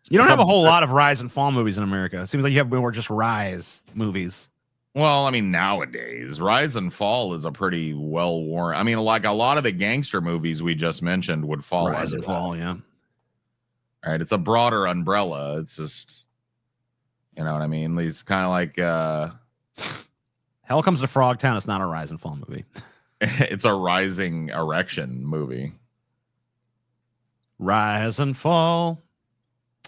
You don't have a whole lot of rise and fall movies in America. It seems like you have more just rise movies. Well, I mean, nowadays, rise and fall is a pretty well-worn. I mean, like a lot of the gangster movies we just mentioned would fall Rise under and that. fall, yeah. All right, it's a broader umbrella. It's just, you know what I mean? It's kind of like Hell Comes to Frogtown. It's not a rise and fall movie. it's a rising erection movie. Rise and fall.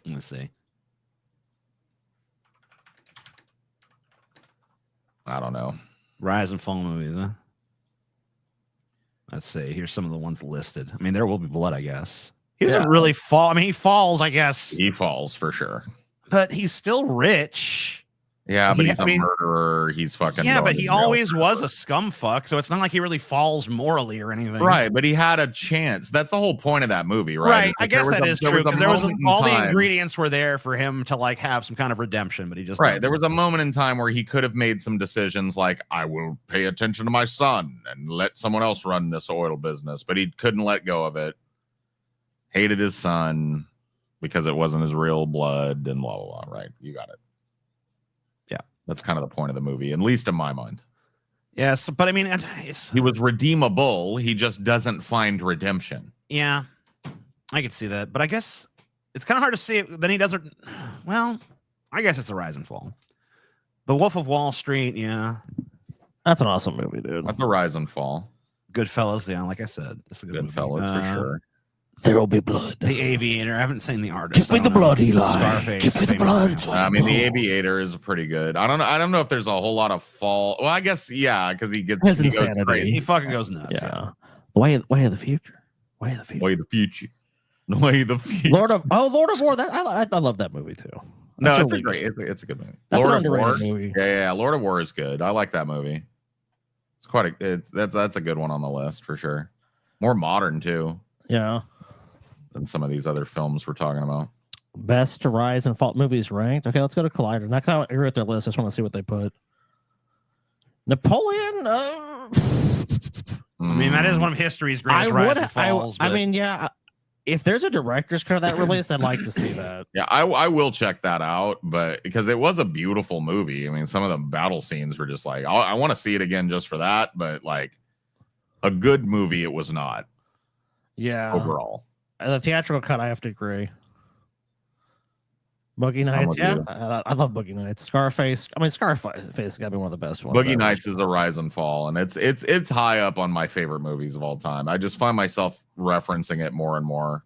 Let's see. I don't know. Rise and fall movies, huh? Let's see. Here's some of the ones listed. I mean, There Will Be Blood, I guess. He doesn't Yeah. really fall. I mean, he falls, I guess, He falls for sure. but he's still rich. Yeah, but He- he's I a mean- murderer. He's fucking Yeah, going but to he jail always forever. was a scum fuck, so it's not like he really falls morally or anything. Right, but he had a chance. That's the whole point of that movie, right? Right. It's I like guess there that was a- is there true was a because there was moment in all the time- ingredients were there for him to like have some kind of redemption, but he just Right. doesn't. There was a moment in time where he could have made some decisions like, I will pay attention to my son and let someone else run this oil business, but he couldn't let go of it. Hated his son because it wasn't his real blood and blah, blah, blah. Right. You got it. Yeah. That's kind of the point of the movie, at least in my mind. Yes, but I mean, it's, He was redeemable. He just doesn't find redemption. yeah, I could see that, but I guess it's kind of hard to see it. Then he doesn't. Well, I guess it's a rise and fall. The Wolf of Wall Street, yeah. That's an awesome movie, dude. That's a rise and fall. Goodfellas, yeah, like I said, it's a good movie. Goodfellas for sure. There will be blood. The Aviator, I haven't seen The Artist. Give me I the don't know. blood, Eli. Scarface, Give me the famous blood. example. I mean, The Aviator is pretty good. I don't know if there's a whole lot of fall. Well, I guess yeah, because he gets His he goes insanity. crazy. He fucking goes nuts. Yeah. Way of the future. Way of the future. Way the future. Way the future. Lord of War. That I love that movie too. No, That's it's a really great. good. It's a good movie. That's Lord an of War. underrated movie. Yeah, Lord of War is good. I like that movie. It's quite a. That's a good one on the list for sure. More modern too Yeah. than some of these other films we're talking about. Best rise and fault movies ranked. Okay, let's go to Collider. Next time I read their list, I just want to see what they put. Napoleon. I mean, that is one of history's greatest rise and falls. I but- mean, yeah. If there's a director's cut of that released, I'd like to see that. Yeah, I will check that out, but because it was a beautiful movie. I mean, some of the battle scenes were just like, I want to see it again just for that. But like, a good movie. It was not Yeah. overall. The theatrical cut, I have to agree. Boogie I'm Nights, with yeah. you. I love Boogie Nights. Scarface. I mean, Scarface has got to be one of the best ones. Boogie ever. Nights is a rise and fall, and it's high up on my favorite movies of all time. I just find myself referencing it more and more.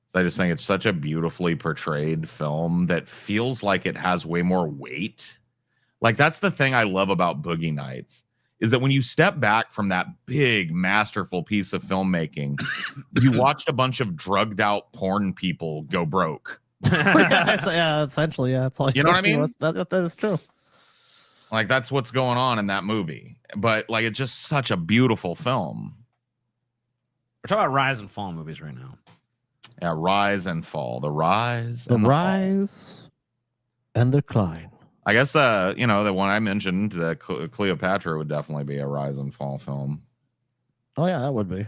So I just think it's such a beautifully portrayed film that feels like it has way more weight. Like that's the thing I love about Boogie Nights is that when you step back from that big masterful piece of filmmaking, you watched a bunch of drugged out porn people go broke. Yeah, essentially, yeah. It's like You know what I mean? That is true. Like that's what's going on in that movie. But like it's just such a beautiful film. We're talking about rise and fall movies right now. Yeah, rise and fall. The rise The and the fall. rise and the decline. I guess you know, the one I mentioned, the Cleopatra would definitely be a rise and fall film. Oh yeah, that would be.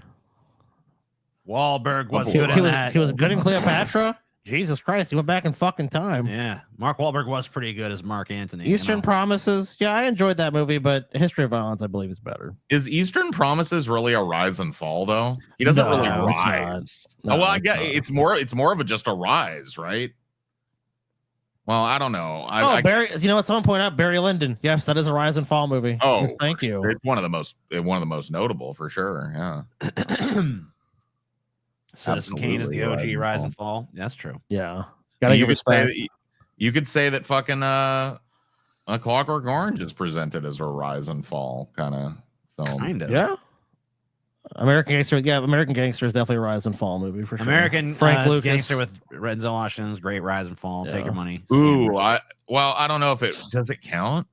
Wahlberg was He- good He in was that. he was good in Cleopatra. Jesus Christ, he went back in fucking time. Yeah, Mark Wahlberg was pretty good as Mark Antony. Eastern you know? Promises. Yeah, I enjoyed that movie, but History of Violence, I believe, is better. Is Eastern Promises really a rise and fall though? He doesn't really No, it's rise. not. Oh, well, No, I get it's it's more of a just a rise, right? Well, I don't know. I Barry. You know what? Someone pointed out Barry Lyndon. Yes, that is a rise and fall movie. oh, Yes, thank you. It's one of the most notable for sure. Yeah. Citizen Kane is the OG Absolutely, rise and fall. That's true. Yeah, gotta you give could say respect. that, you could say that fucking A Clockwork Orange is presented as a rise and fall kind of film. Kind of. Yeah. American Gangster. Yeah, American Gangster is definitely a rise and fall movie for sure. American Frank Lucas. Gangster with Renzel Washington's great rise and fall. Take Yeah. your money. Ooh, Sanders. I don't know if it does it count.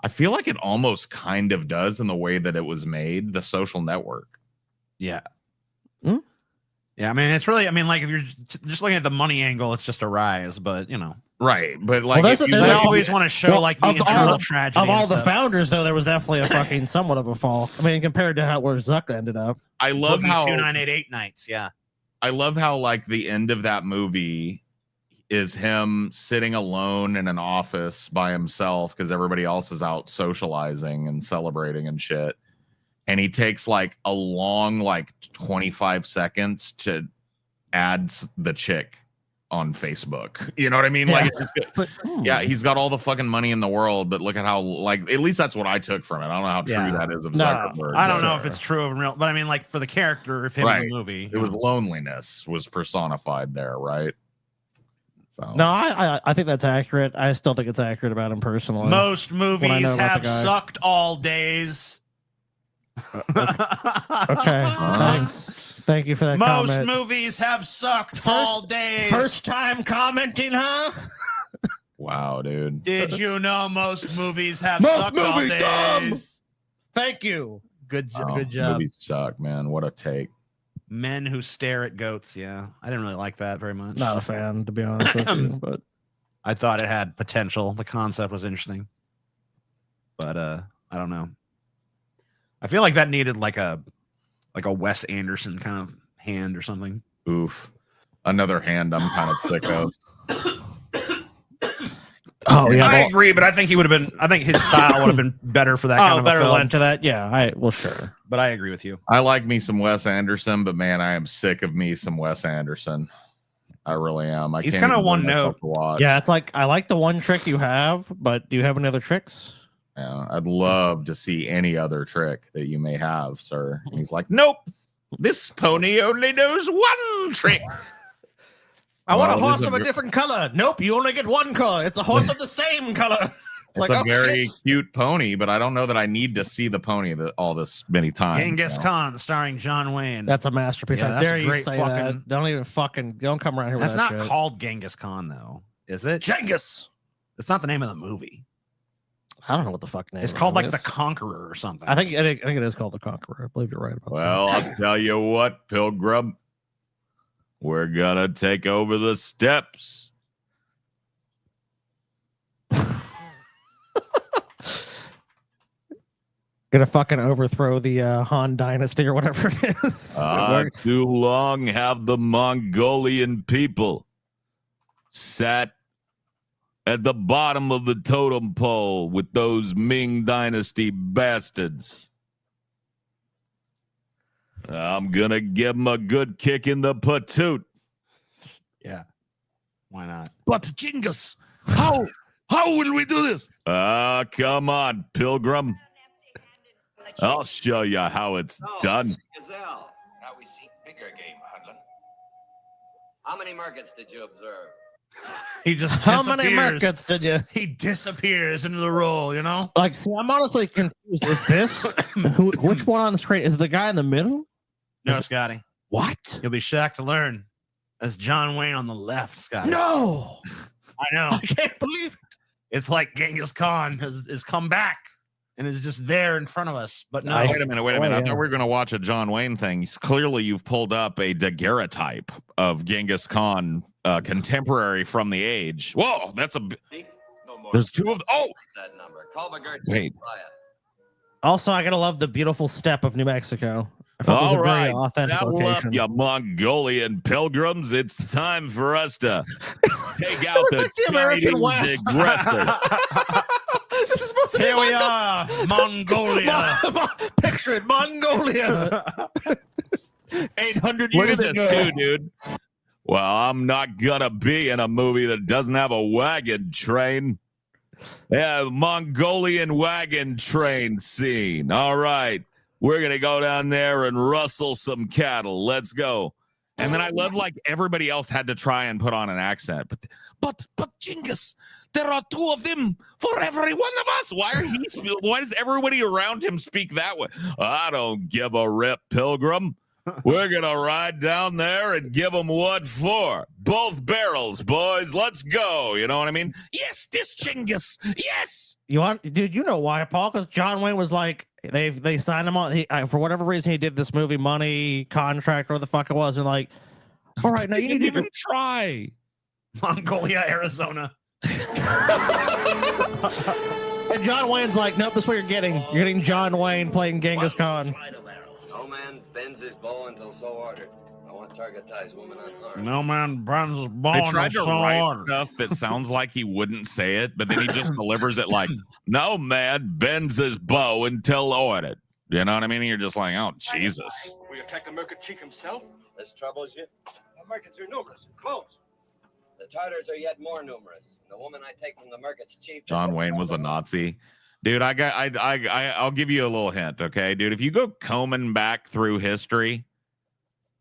I feel like it almost kind of does in the way that it was made. The Social Network. Yeah. Hmm? Yeah, I mean, it's really, I mean, like if you're just looking at the money angle, it's just a rise, but you know, Right, but like there's if you a- they there's look- always want to show well, like the of all internal the- tragedy Of all and the stuff. founders, though, there was definitely a fucking somewhat of a fall. I mean, compared to where Zuck ended up. I love Boogie how 2988 nights. Yeah. I love how like the end of that movie is him sitting alone in an office by himself because everybody else is out socializing and celebrating and shit. And he takes like a long, like 25 seconds to add the chick on Facebook. You know what I mean? Yeah. Like, it's just, It's like, yeah, he's got all the fucking money in the world, but look at how, like, at least that's what I took from it. I don't know how true Yeah. that is of No, Zuckerberg. I don't but know if it's true of real, but I mean, like for the character of him in Right. the movie, It was loneliness was personified there, right? So No, I think that's accurate. I still think it's accurate about him personally. most I movies know about have the guy. sucked all days. Okay, thanks. Thank you for that Most comment. movies have sucked First- all days. First time commenting, huh? wow, dude. Did you know most movies have Most sucked all movie days? dumb. Thank you. Good, Oh, good job. Movies suck, man. What a take. Men who stare at goats. Yeah, I didn't really like that very much. Not a fan, to be honest with you, but I thought it had potential. The concept was interesting, but I don't know. I feel like that needed like a Wes Anderson kind of hand or something. Oof. Another hand I'm kind of sick of. oh yeah, I agree, but I think he would have been. I think his style would have been better for that kind of a better film. lent to that. Yeah, well, sure. But I agree with you. I like me some Wes Anderson, but man, I am sick of me some Wes Anderson. I really am. He's can't kinda even one bring myself note. to watch. Yeah, it's like I like the one trick you have, but do you have any other tricks? Yeah, I'd love to see any other trick that you may have, sir. And he's like, nope. This pony only knows one trick. I want a Well, horse this of is a a- different color. Nope, you only get one color. It's a horse of the same color. It's like, a oh, very shit. cute pony, but I don't know that I need to see the pony all this many times. Genghis you know? Khan, starring John Wayne. That's a masterpiece. Yeah, How that's a dare you great say fucking- that? Don't come around here with That's that not shit. called Genghis Khan, though, is it? Genghis. It's not the name of the movie. I don't know what the fuck name. It's of called it like is. the Conqueror or something. I think it is called the Conqueror. I believe you're right about Well, I'll tell you what, Pilgrim. We're gonna take over the steps. Gonna fucking overthrow the Han dynasty or whatever it is. Too long have the Mongolian people sat at the bottom of the totem pole with those Ming Dynasty bastards. I'm gonna give him a good kick in the patoot. Yeah. Why not? But Genghis, how will we do this? Come on, Pilgrim. I'll show you how it's done. Gazelle. Now we seek bigger game, Hunlin. How many markets did you observe? He just How many disappears. markets did you? He disappears into the role, you know? Like, see, I'm honestly confused. Is this which one on the screen? Is it the guy in the middle? No, Scotty. What? You'll be shocked to learn. That's John Wayne on the left, Scotty. No, I know. I can't believe it. It's like Genghis Khan has come back and is just there in front of us. But no, Wait a minute. I yeah. thought we were going to watch a John Wayne thing. Clearly, you've pulled up a daguerreotype of Genghis Khan, contemporary from the age. Whoa, that's a. No more. There's two of. Oh, What's that number? Call Bagurti. Wait. Also, I gotta love the beautiful steppe of New Mexico. I felt it was all a very right. authentic Saddle up, location. you Mongolian pilgrims. It's time for us to take out the like the American Chinese West. aggressor. This is supposed to be here we are, Mongolia. Picture it, Mongolia. 800 Look years at ago. this too, dude. Well, I'm not gonna be in a movie that doesn't have a wagon train. Yeah, Mongolian wagon train scene. All right. We're going to go down there and rustle some cattle. Let's go. And then I love like everybody else had to try and put on an accent. But Genghis, there are two of them for every one of us. Why does everybody around him speak that way? I don't give a rip, Pilgrim. We're going to ride down there and give them what for. Both barrels, boys. Let's go. You know what I mean? Yes, this Genghis. Yes. Dude, you know why, Paul? Because John Wayne was like, they signed him on. For whatever reason, he did this movie, Money, Contract, or the fuck it was. And like, all right, now you need to even try. Mongolia, Arizona. And John Wayne's like, nope, that's what you're getting. You're getting John Wayne playing Genghis Khan. No man bends his bow until so ordered. I want targetized woman unharmed. No man burns his bone. I tried to write stuff that sounds like he wouldn't say it, but then he just delivers it like, no man bends his bow until ordered. You know what I mean? You're just like, oh, Jesus. Will you attack the Mercat chief himself? This troubles you? The Mercats are numerous and close. The Tartars are yet more numerous. The woman I take from the Mercat's chief. John Wayne was a Nazi. Dude, I'll give you a little hint, okay? Dude, if you go combing back through history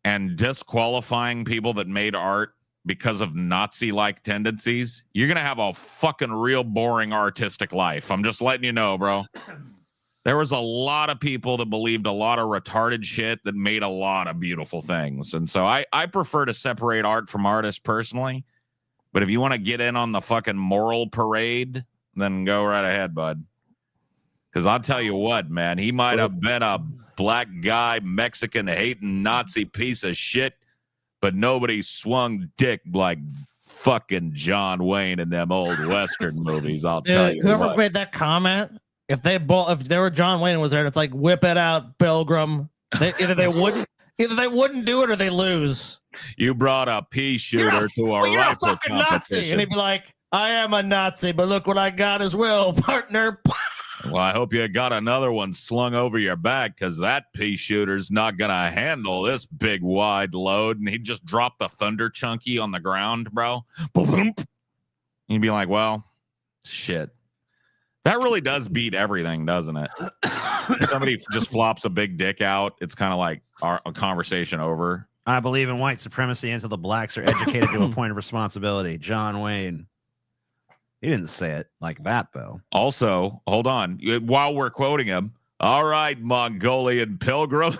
and disqualifying people that made art because of Nazi-like tendencies, you're going to have a fucking real boring artistic life. I'm just letting you know, bro. There was a lot of people that believed a lot of retarded shit that made a lot of beautiful things. And so I prefer to separate art from artists personally. But if you want to get in on the fucking moral parade, then go right ahead, bud. Because I'll tell you what, man, he might have been a black guy, Mexican hating Nazi piece of shit, but nobody swung dick like fucking John Wayne in them old Western movies. I'll tell Dude, you whoever what. made that comment, if they were John Wayne was there, it's like whip it out, Pilgrim. Either they wouldn't do it or they lose. You brought a pea shooter to a You're a rifle fucking Nazi, competition. and he'd be like, I am a Nazi, but look what I got as well, partner. Well, I hope you got another one slung over your back because that pea shooter's not going to handle this big wide load. And he'd just drop the thunder chunky on the ground, bro. Boom. You'd be like, well, shit. That really does beat everything, doesn't it? If somebody just flops a big dick out, it's kind of like a conversation over. I believe in white supremacy until the blacks are educated to a point of responsibility. John Wayne. He didn't say it like that, though. Also, hold on. While we're quoting him, all right, Mongolian pilgrim,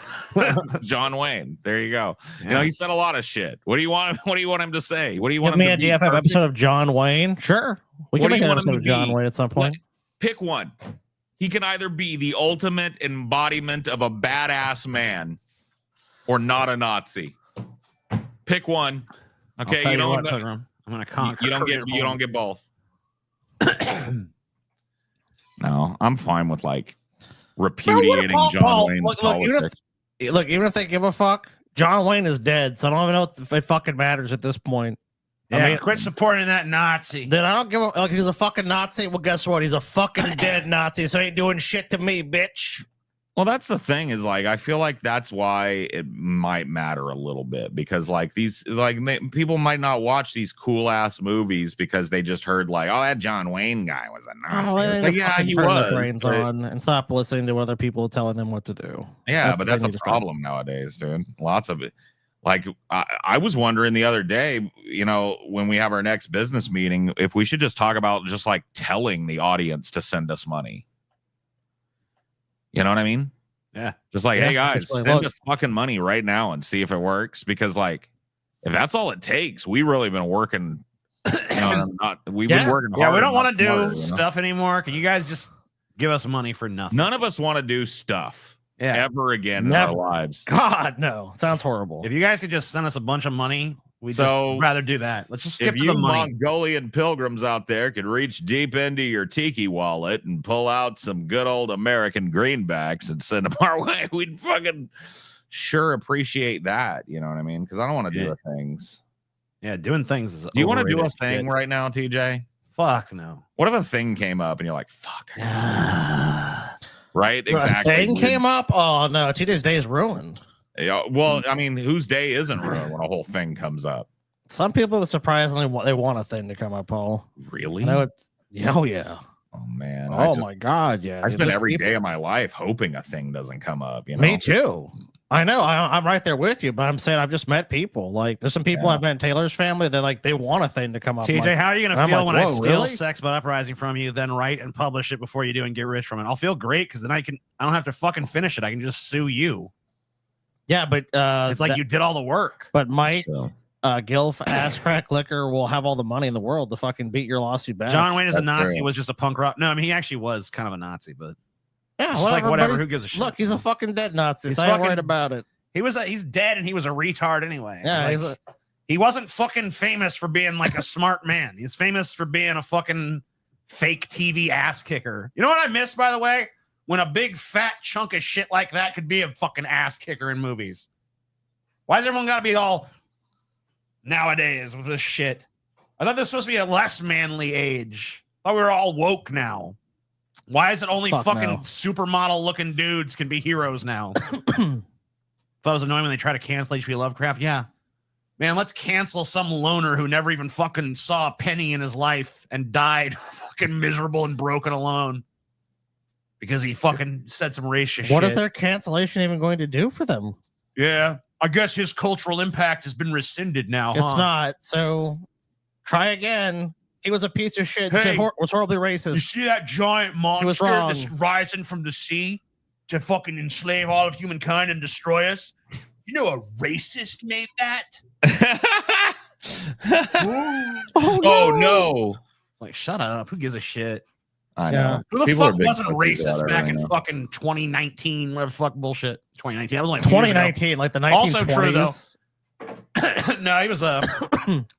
John Wayne. There you go. Yeah. You know, he said a lot of shit. What do you want? What do you want him to say? What do you want Give him me a to be? DFF episode of John Wayne. Sure. We What can do make you an want him episode to of John be? Wayne at some point. Pick one. He can either be the ultimate embodiment of a badass man or not a Nazi. Pick one. Okay, I'll you tell don't. what, Pilgrim, I'm gonna conquer. You don't get both. No, I'm fine with like repudiating John Wayne's politics. Even if they give a fuck, John Wayne is dead, so I don't even know if it fucking matters at this point. Yeah, I mean, quit supporting that Nazi. then I don't give a like he's a fucking Nazi. Well, guess what? He's a fucking dead Nazi, so he ain't doing shit to me, bitch. Well, that's the thing is like I feel like that's why it might matter a little bit because like these like people might not watch these cool ass movies because they just heard like, oh, that John Wayne guy was a Nazi. they Like, need to yeah, fucking he turn was. their brains but- on and stop listening to other people telling them what to do. Yeah, but what that's they a need to stop. problem nowadays, dude. Lots of it. Like I was wondering the other day, you know, when we have our next business meeting, if we should just talk about just like telling the audience to send us money. You know what I mean? Yeah. Just like, Yeah, hey guys, just like, send look. us fucking money right now and see if it works. Because like, if that's all it takes, we really been working. You know, we've been working hard. Yeah, we don't not want to smarter, do you know? stuff anymore. Can you guys just give us money for nothing? None of us want to do stuff ever again Never. in our lives. God, no. Sounds horrible. If you guys could just send us a bunch of money, we'd So, just rather do that. Let's just skip If to you the money. Mongolian pilgrims out there could reach deep into your tiki wallet and pull out some good old American greenbacks and send them our way, we'd fucking sure appreciate that. You know what I mean? Because I don't want to do Yeah. the things. Yeah, doing things is Do you want to do a overrated thing shit. right now, TJ? Fuck no. What if a thing came up and you're like, fuck? Right? A Exactly. thing came up? Oh, no. TJ's day is ruined. Yeah, well, I mean, whose day isn't ruined when a whole thing comes up? Some people surprisingly they want a thing to come up, Paul. Really? I know it's oh yeah. Oh man. Oh my god, yeah. I dude, spend there's every people- day of my life hoping a thing doesn't come up. You know? Me too. I know. I'm right there with you, but I'm saying I've just met people. Like, there's some people Yeah. I've met in Taylor's family. They're like, they want a thing to come up. I'm TJ, like, how are you gonna I'm feel like, when I whoa, steal really? Sex But Uprising from you, then write and publish it before you do and get rich from it? I'll feel great because then I don't have to fucking finish it. I can just sue you. yeah, but It's like you did all the work. But Mike, So, Gilf, ass crack liquor will have all the money in the world to fucking beat your lawsuit back. John Wayne is a That's Nazi, true. was just a punk rock. No, I mean he actually was kind of a Nazi, but yeah, it's like whatever. buddy's- Who gives a shit? Look, he's a fucking dead Nazi. He's So I ain't fucking- worried about it. he's dead and he was a retard anyway. Yeah, Like, he wasn't fucking famous for being like a smart man. He's famous for being a fucking fake TV ass kicker. You know what I miss, by the way? When a big fat chunk of shit like that could be a fucking ass kicker in movies. Why does everyone gotta be all nowadays with this shit? I thought this was supposed to be a less manly age. I thought we were all woke now. Why is it only Fuck fucking no. supermodel looking dudes can be heroes now? Thought it was annoying when they try to cancel H.P. Lovecraft. Yeah. Man, let's cancel some loner who never even fucking saw a penny in his life and died fucking miserable and broken alone because he fucking said some racist shit. What is their cancellation even going to do for them? Yeah. I guess his cultural impact has been rescinded now, It's huh? not. So try again. He was a piece of shit. Hey, was horribly You racist. see that giant monster wrong. that's rising from the sea to fucking enslave all of humankind and destroy us? You know a racist made that? oh no. It's like, shut up. Who gives a shit? I Yeah. know. Who the People are fuck big wasn't pussies about racist it back right in now. fucking 2019? Whatever the fuck bullshit. 2019. That was like 2019. 2019, like the 1920s. Also true, though. No, he was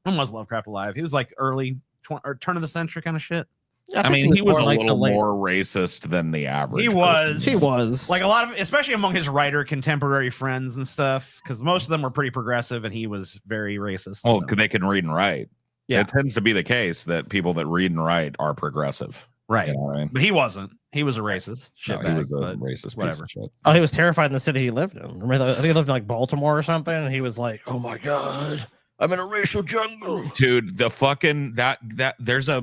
when was Lovecraft alive? He was like early or turn of the century kind of shit. I mean, he was a more like the little late- more racist than the average. He person. was. He was Like a lot of, especially among his writer contemporary friends and stuff, because most of them were pretty progressive and he was very racist. Oh, so. 'cause they can read and write. Yeah. It tends to be the case that people that read and write are progressive. Right. You know what I mean? But he wasn't. He was a racist. No, Shit he was a but racist whatever. piece of shit. Oh, he was terrified in the city he lived in. Remember, I think he lived in like Baltimore or something, and he was like, "Oh my god, I'm in a racial jungle." Dude, the fucking that there's a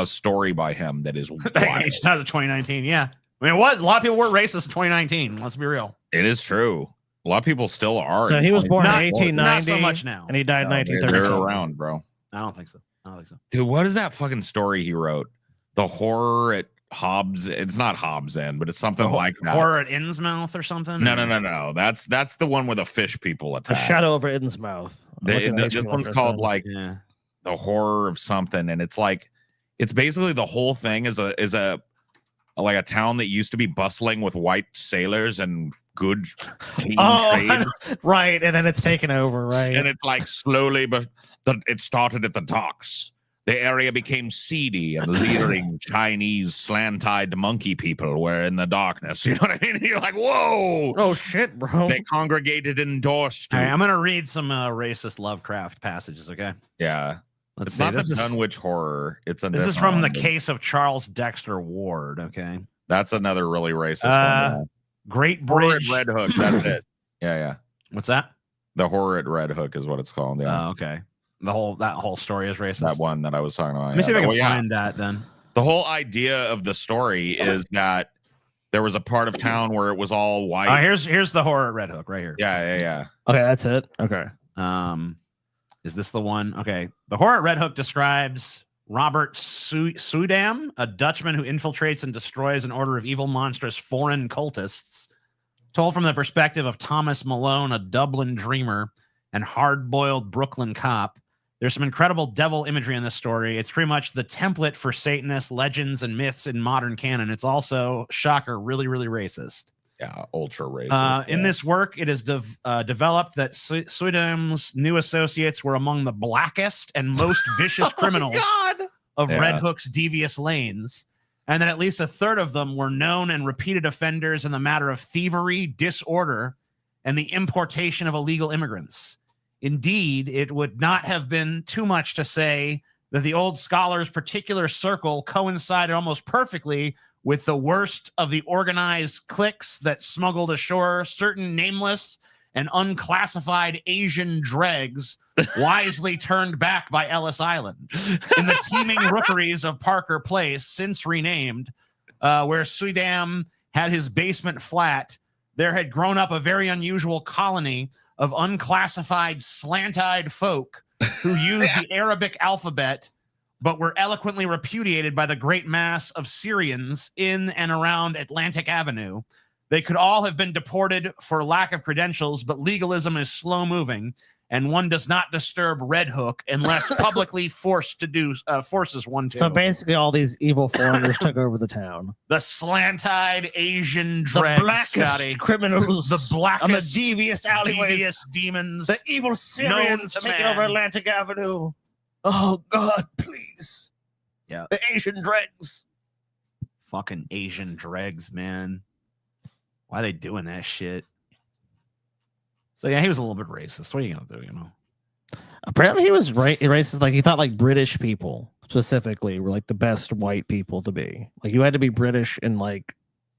story by him that is wild. Each time of 2019. Yeah. I mean, it was. A lot of people were racist in 2019. Let's be real. It is true. A lot of people still are. So he was born in Not- 1890, Not so much now. and he died in They're 1937. around, bro. I don't think so. I don't think so. Dude, what is that fucking story he wrote? The horror at Hobbs. It's not Hobbs End, but it's something like that. Horror at Innsmouth or something? No. That's the one where the fish people A attack. shadow over Eden's mouth. This one's called like Yeah. the horror of something, and it's like it's basically the whole thing is a like a town that used to be bustling with white sailors and good clean trade, right, and then it's taken over, right? and it's like slowly, but it started at the docks. The area became seedy and leering Chinese slant-eyed monkey people were in the darkness. You know what I mean? You're like, whoa! Oh shit, bro! They congregated in Door Street. All right, I'm gonna read some racist Lovecraft passages. Okay. Yeah, Let's it's see. not This the is, Dunwich horror. It's a this is different from the one. case of Charles Dexter Ward. Okay. That's another really racist Uh, one. Great Horrid Bridge. Red Hook. That's it. Yeah. What's that? The Horrid Red Hook is what it's called. Yeah. Oh, okay. That whole story is racist. That one that I was talking about. Let me see if I can Well, yeah. find that then. The whole idea of the story is that there was a part of town where it was all white. Here's the horror Red Hook right here. Yeah. Okay, that's it. Okay. Is this the one? Okay. The horror Red Hook describes Robert Sudam, a Dutchman who infiltrates and destroys an order of evil, monstrous foreign cultists, told from the perspective of Thomas Malone, a Dublin dreamer and hard-boiled Brooklyn cop. There's some incredible devil imagery in this story. It's pretty much the template for Satanist legends and myths in modern canon. It's also, shocker, really, really racist. Yeah, ultra racist. In this work, it is developed that Sudam's new associates were among the blackest and most vicious criminals of Red Hook's devious lanes, and that at least a third of them were known and repeated offenders in the matter of thievery, disorder, and the importation of illegal immigrants. Indeed, it would not have been too much to say that the old scholar's particular circle coincided almost perfectly with the worst of the organized cliques that smuggled ashore certain nameless and unclassified Asian dregs wisely turned back by Ellis Island. In the teeming rookeries of Parker Place, since renamed, where Sudam had his basement flat, there had grown up a very unusual colony of unclassified slant-eyed folk who used the Arabic alphabet but were eloquently repudiated by the great mass of Syrians in and around Atlantic Avenue. They could all have been deported for lack of credentials, but legalism is slow-moving, and one does not disturb Red Hook unless publicly forces one to. So basically, all these evil foreigners took over the town. The slant-eyed Asian dregs, The blackest criminals. the blackest, on the devious alleyways. devious demons. The evil Syrians to taking man. over Atlantic Avenue. Oh, God, please. Yeah. The Asian dregs. Fucking Asian dregs, man. Why are they doing that shit? So yeah, he was a little bit racist. What are you gonna do? You know. Apparently, he was racist. Like he thought, like British people specifically were like the best white people to be. Like you had to be British and like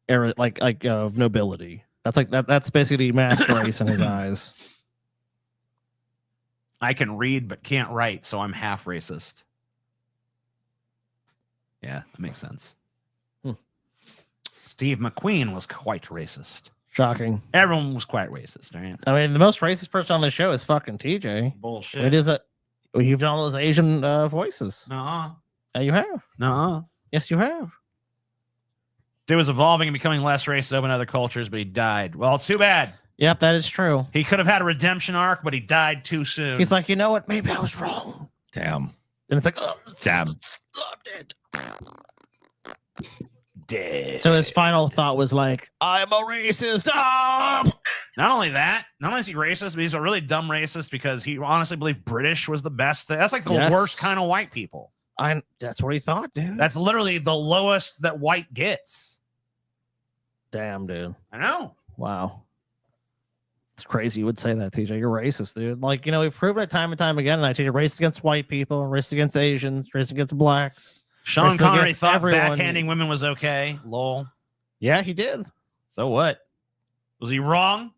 era, like of nobility. That's like that. That's basically master race in his eyes. I can read but can't write, so I'm half racist. Yeah, that makes sense. Steve McQueen was quite racist. Shocking. Everyone was quite racist, right? I mean, the most racist person on the show is fucking TJ. Bullshit. It is that you've done all those Asian voices. No. Yeah, you have. No. Yes, you have. Dude was evolving and becoming less racist open to other cultures, but he died. Well, it's too bad. Yep, that is true. He could have had a redemption arc, but he died too soon. He's like, you know what? Maybe I was wrong. Damn. And it's like, oh, Damn. I'm dead. Dead. So his final thought was like, I'm a racist. Ah! Not only that, not only is he racist, but he's a really dumb racist because he honestly believed British was the best thing. That's like the Yes. worst kind of white people. That's what he thought, dude. That's literally the lowest that white gets. Damn, dude. I know. Wow. It's crazy you would say that, TJ. You're racist, dude. Like, you know, we've proven it time and time again. And I TJ racist against white people, racist against Asians, racist against blacks. Sean Racist Connery against thought everyone. backhanding women was okay. Lol. Yeah, he did. So what? Was he wrong?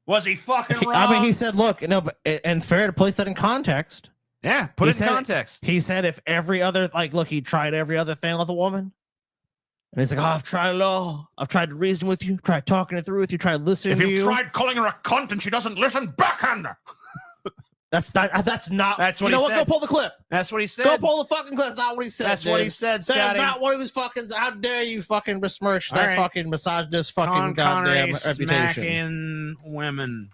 Was he fucking wrong? I mean, he said, look, no, but and fair to place that in context. yeah, put he it in said- context. He said if every other, like, look, he tried every other thing with a woman. And he's like, oh, I've tried it all. I've tried to reason with you, tried talking it through with you, tried listening If to you you. tried calling her a cunt and she doesn't listen, backhand her. That's not. That's not. That's what you know he what? said. Go pull the clip. That's what he said. Go pull the fucking clip. That's not what he said. That's what he dude. said, That's Scotty. not what he was fucking. How dare you fucking besmirch All that right. fucking misogynist fucking Sean goddamn Connery reputation. smacking women.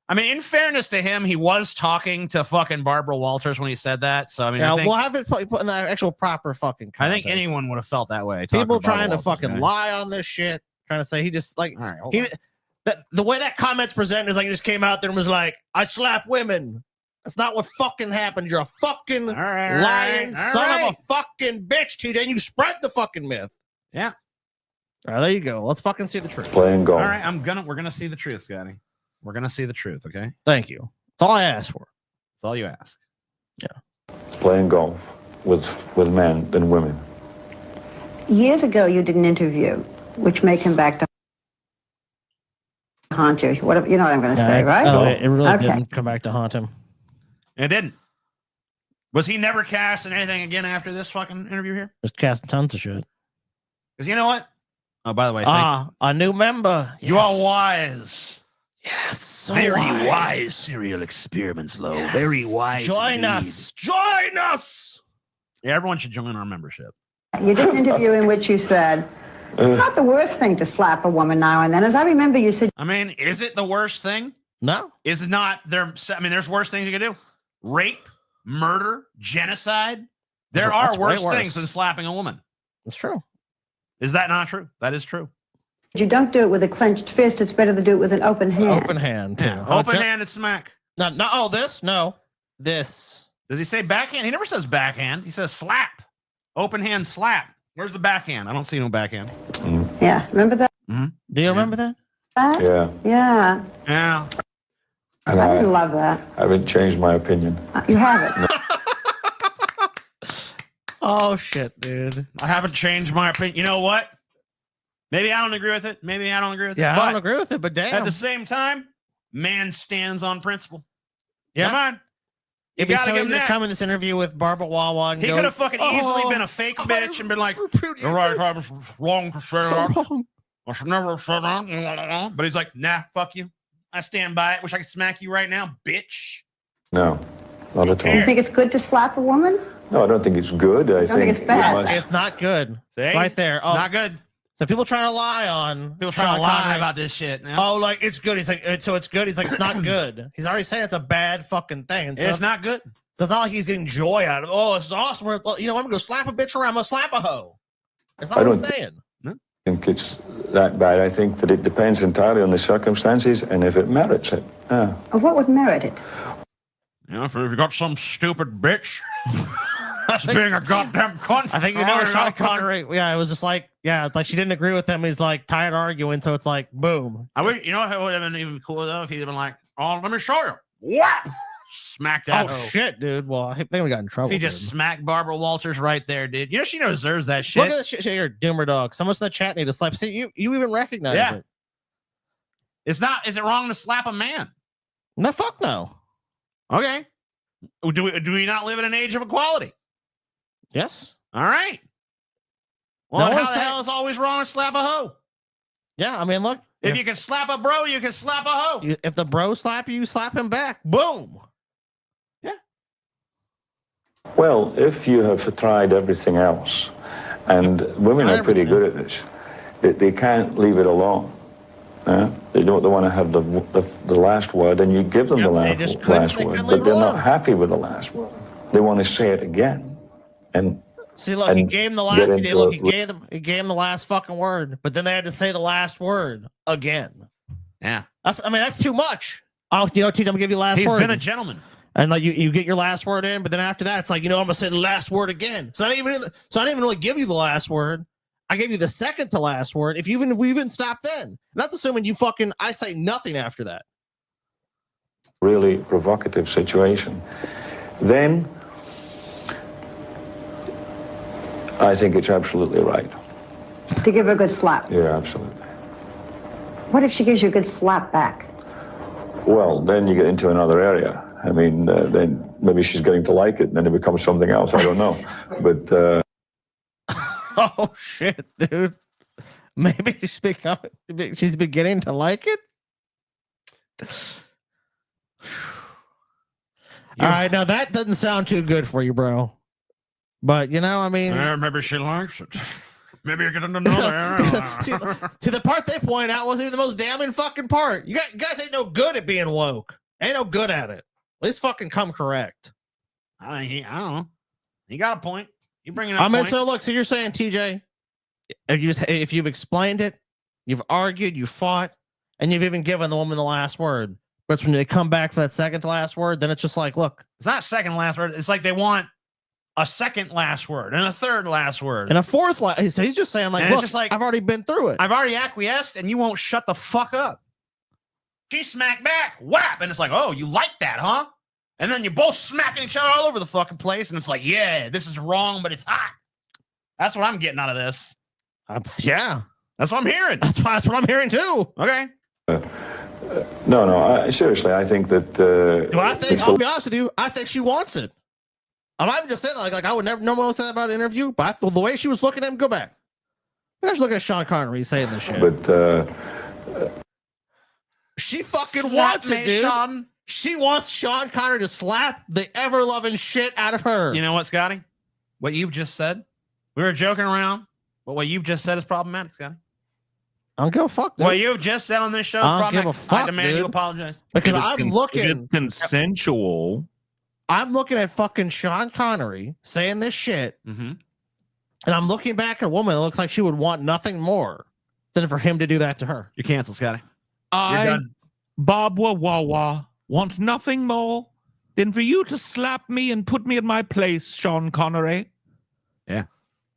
I mean, in fairness to him, he was talking to fucking Barbara Walters when he said that. So I mean, Yeah, I think, we'll have it put in the actual proper fucking I think context. anyone would have felt that way. talking People to Barbara trying to Walters, fucking okay? lie on this shit, trying to say he just like All right, hold he on. the way that comment's presented is like he just came out there and was like, I slap women. That's not what fucking happened. You're a fucking All right, lying all son right. of a fucking bitch, TJ. And you spread the fucking myth. Yeah. All right, there you go. Let's fucking see the truth. Playing golf. All right, we're gonna see the truth, Scotty. We're gonna see the truth. Okay, Thank you. That's all I asked for. that's all you ask. Playing golf with men than women. Years ago, you did an interview, which may come back to haunt you. What you know what I'm going to say, right? Oh, it really Okay. didn't come back to haunt him. It didn't. Was he never cast in anything again after this fucking interview here? Just casting tons of shit. Because you know what? Oh, by the way, thank A new member. you. You are wise. Yes, so Very wise serial experiments, Lo. Yes. Very wise. Join indeed. us. Join us. Yeah, everyone should join our membership. You did an interview in which you said, not the worst thing to slap a woman now and then. As I remember, you said, I mean, is it the worst thing? No. Is it not there? I mean, there's worse things you can do. Rape, murder, genocide. There That's are way worse things than slapping a woman. It's true. Is that not true? That is true. you don't do it with a clenched fist. It's better to do it with an open hand. Open hand. Too. Yeah. Oh, Open-handed smack. No, no. Oh, this? No. This. Does he say backhand? He never says backhand. He says slap. Open hand slap. Where's the backhand? I don't see no backhand. Yeah, remember that? Do you remember that? Yeah. Yeah. Yeah. And I didn't I love that. haven't changed my opinion. You haven't. Oh, shit, dude. I haven't changed my opinion. You know what? Maybe I don't agree with it. Maybe I don't agree with Yeah, it. I don't But agree with it, but damn. at the same time, man stands on principle. Yeah. Come on. You It'd be gotta so give him easy to that. come in this interview with Barbara Wawa and He go, could have fucking easily "Oh, been a fake I bitch and been like, repudiate you're right, it. I was wrong to say So that. wrong." I should never have said that. But he's like, nah, fuck you. I stand by it. Wish I could smack you right now, bitch. No, not at Do you all. think it's good to slap a woman? No, I don't think it's good. I don't think it's we bad. must- It's not good. See? Right there. It's Oh, not good. so people trying to lie on. People trying Sean to lie Connery. about this shit. Now. Oh, like it's good. He's like, so it's good. He's like, it's not good. He's already saying it's a bad fucking thing. So It's not good. So it's not like he's getting joy out of it. Oh, this is awesome. You know, I'm gonna go slap a bitch around. I'm gonna slap a hoe. It's not I what don't- he's saying. think it's that bad. I think that it depends entirely on the circumstances and if it merits it. Yeah. Or what would merit it? You know, if you got some stupid bitch, that's being a goddamn cunt. I think you know Sean Connery. Yeah, it was just like, yeah, it's like she didn't agree with him. He's like tired of arguing, so it's like, boom. I wish, you know what would have been even cooler though if he'd been like, oh, let me show you. Whap! Smack that. Oh hoe. shit, dude. Well, I think we got in trouble. If he just dude. smacked Barbara Walters right there, dude. You know she deserves that shit. Look at this shit here, Doomer Dog. Someone's in the chat need to slap. See, you even recognize Yeah. it. It's not. Is it wrong to slap a man? No, fuck no. Okay. Do we not live in an age of equality? Yes. All right. Well, No how one's the saying- hell is always wrong to slap a hoe? Yeah, I mean, look. If you can slap a bro, you can slap a hoe. If the bro slap you, you slap him back. Boom. Well, if you have tried everything else, and women are pretty good at this, they can't leave it alone. They don't want to have the last word, and you give them Yep, the they just last couldn't word, leave but it they're alone. not happy with the last word. They want to say it again. And See, look, he And gave him the get last. into Look, it. he gave him the last fucking word, but then they had to say the last word again. Yeah. That's too much. Oh, you know, T, I'm gonna give you the last He's word. been a gentleman. And like you get your last word in, but then after that, it's like, you know, I'm gonna say the last word again. So I didn't even really give you the last word. I gave you the second to last word. If we even stopped then, and that's assuming I say nothing after that. really provocative situation, then I think it's absolutely right. To give her a good slap. Yeah, absolutely. What if she gives you a good slap back? Well, then you get into another area. I mean, then maybe she's getting to like it, and then it becomes something else. I don't know. But Oh shit, dude. Maybe she's beginning to like it. All right, now that doesn't sound too good for you, bro. But you know, I mean, Maybe she likes it. Maybe you're getting to know her. see, the part they point out wasn't even the most damning fucking part. You guys ain't no good at being woke. Ain't no good at it. At least fucking come correct. I don't know. You got a point. You bringing up I mean, point. so look, so you're saying, TJ, if you've explained it, you've argued, you fought, and you've even given the woman the last word. But it's when they come back for that second to last word, then it's just like, look, It's not second last word. It's like they want a second last word and a third last word. and a fourth last. So he's just saying, like, And it's look, just like- I've already been through it. I've already acquiesced and you won't shut the fuck up. She smacked back, whap, and it's like, oh, you like that, huh? And then you're both smacking each other all over the fucking place, and it's like, yeah, this is wrong, but it's hot. That's what I'm getting out of this. Yeah, That's what I'm hearing. that's what I'm hearing too. Okay. No. Seriously, I think that. Do I think? I'll be honest with you. I think she wants it. I'm not even just saying like I would never. No one would say that about an interview. But the way she was looking at him, go back. I was looking at Sean Connery saying this shit. But she fucking wants it, dude. Sean. She wants Sean Connery to slap the ever-loving shit out of her. You know what, Scotty? What you've just said, we were joking around, but what you've just said is problematic, Scotty. I don't give a fuck, dude. What you've just said on this show is I don't problematic. give a fuck, I demand dude. you apologize. Because If I'm it's looking. consensual. I'm looking at fucking Sean Connery saying this shit, Mm-hmm. and I'm looking back at a woman that looks like she would want nothing more than for him to do that to her. You're canceled, Scotty. You're I, done. Bob Wawa, want nothing more than for you to slap me and put me in my place, Sean Connery. Yeah.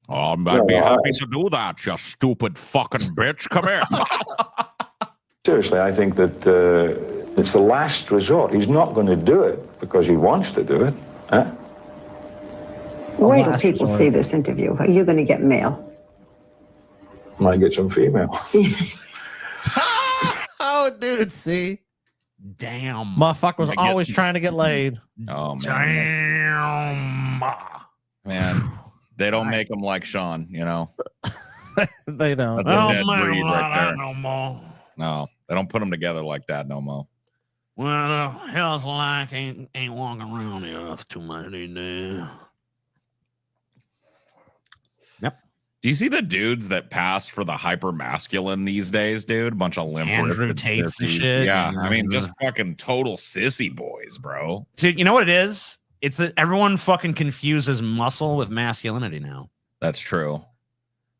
Oh, I'd be happy to do that, you stupid fucking bitch. Come here. seriously, I think that it's the last resort. He's not going to do it because he wants to do it. Huh? Wait till people see this interview. Are you going to get mail? Might get some female. Oh, dude, see? Damn. Motherfucker was I get- always trying to get laid. Oh, man. Damn. Man, they don't make them like Sean, you know? They don't. That's a Oh, dead man, breed right there. no more. No, they don't put them together like that no more. Well, hell's like ain't walking around the earth too much these days. Do you see the dudes that passed for the hyper masculine these days, dude? Bunch of limp Andrew wristed Tates and sissies. shit. Yeah, I mean, just fucking total sissy boys, bro. Dude, you know what it is? It's that everyone fucking confuses muscle with masculinity now. That's true.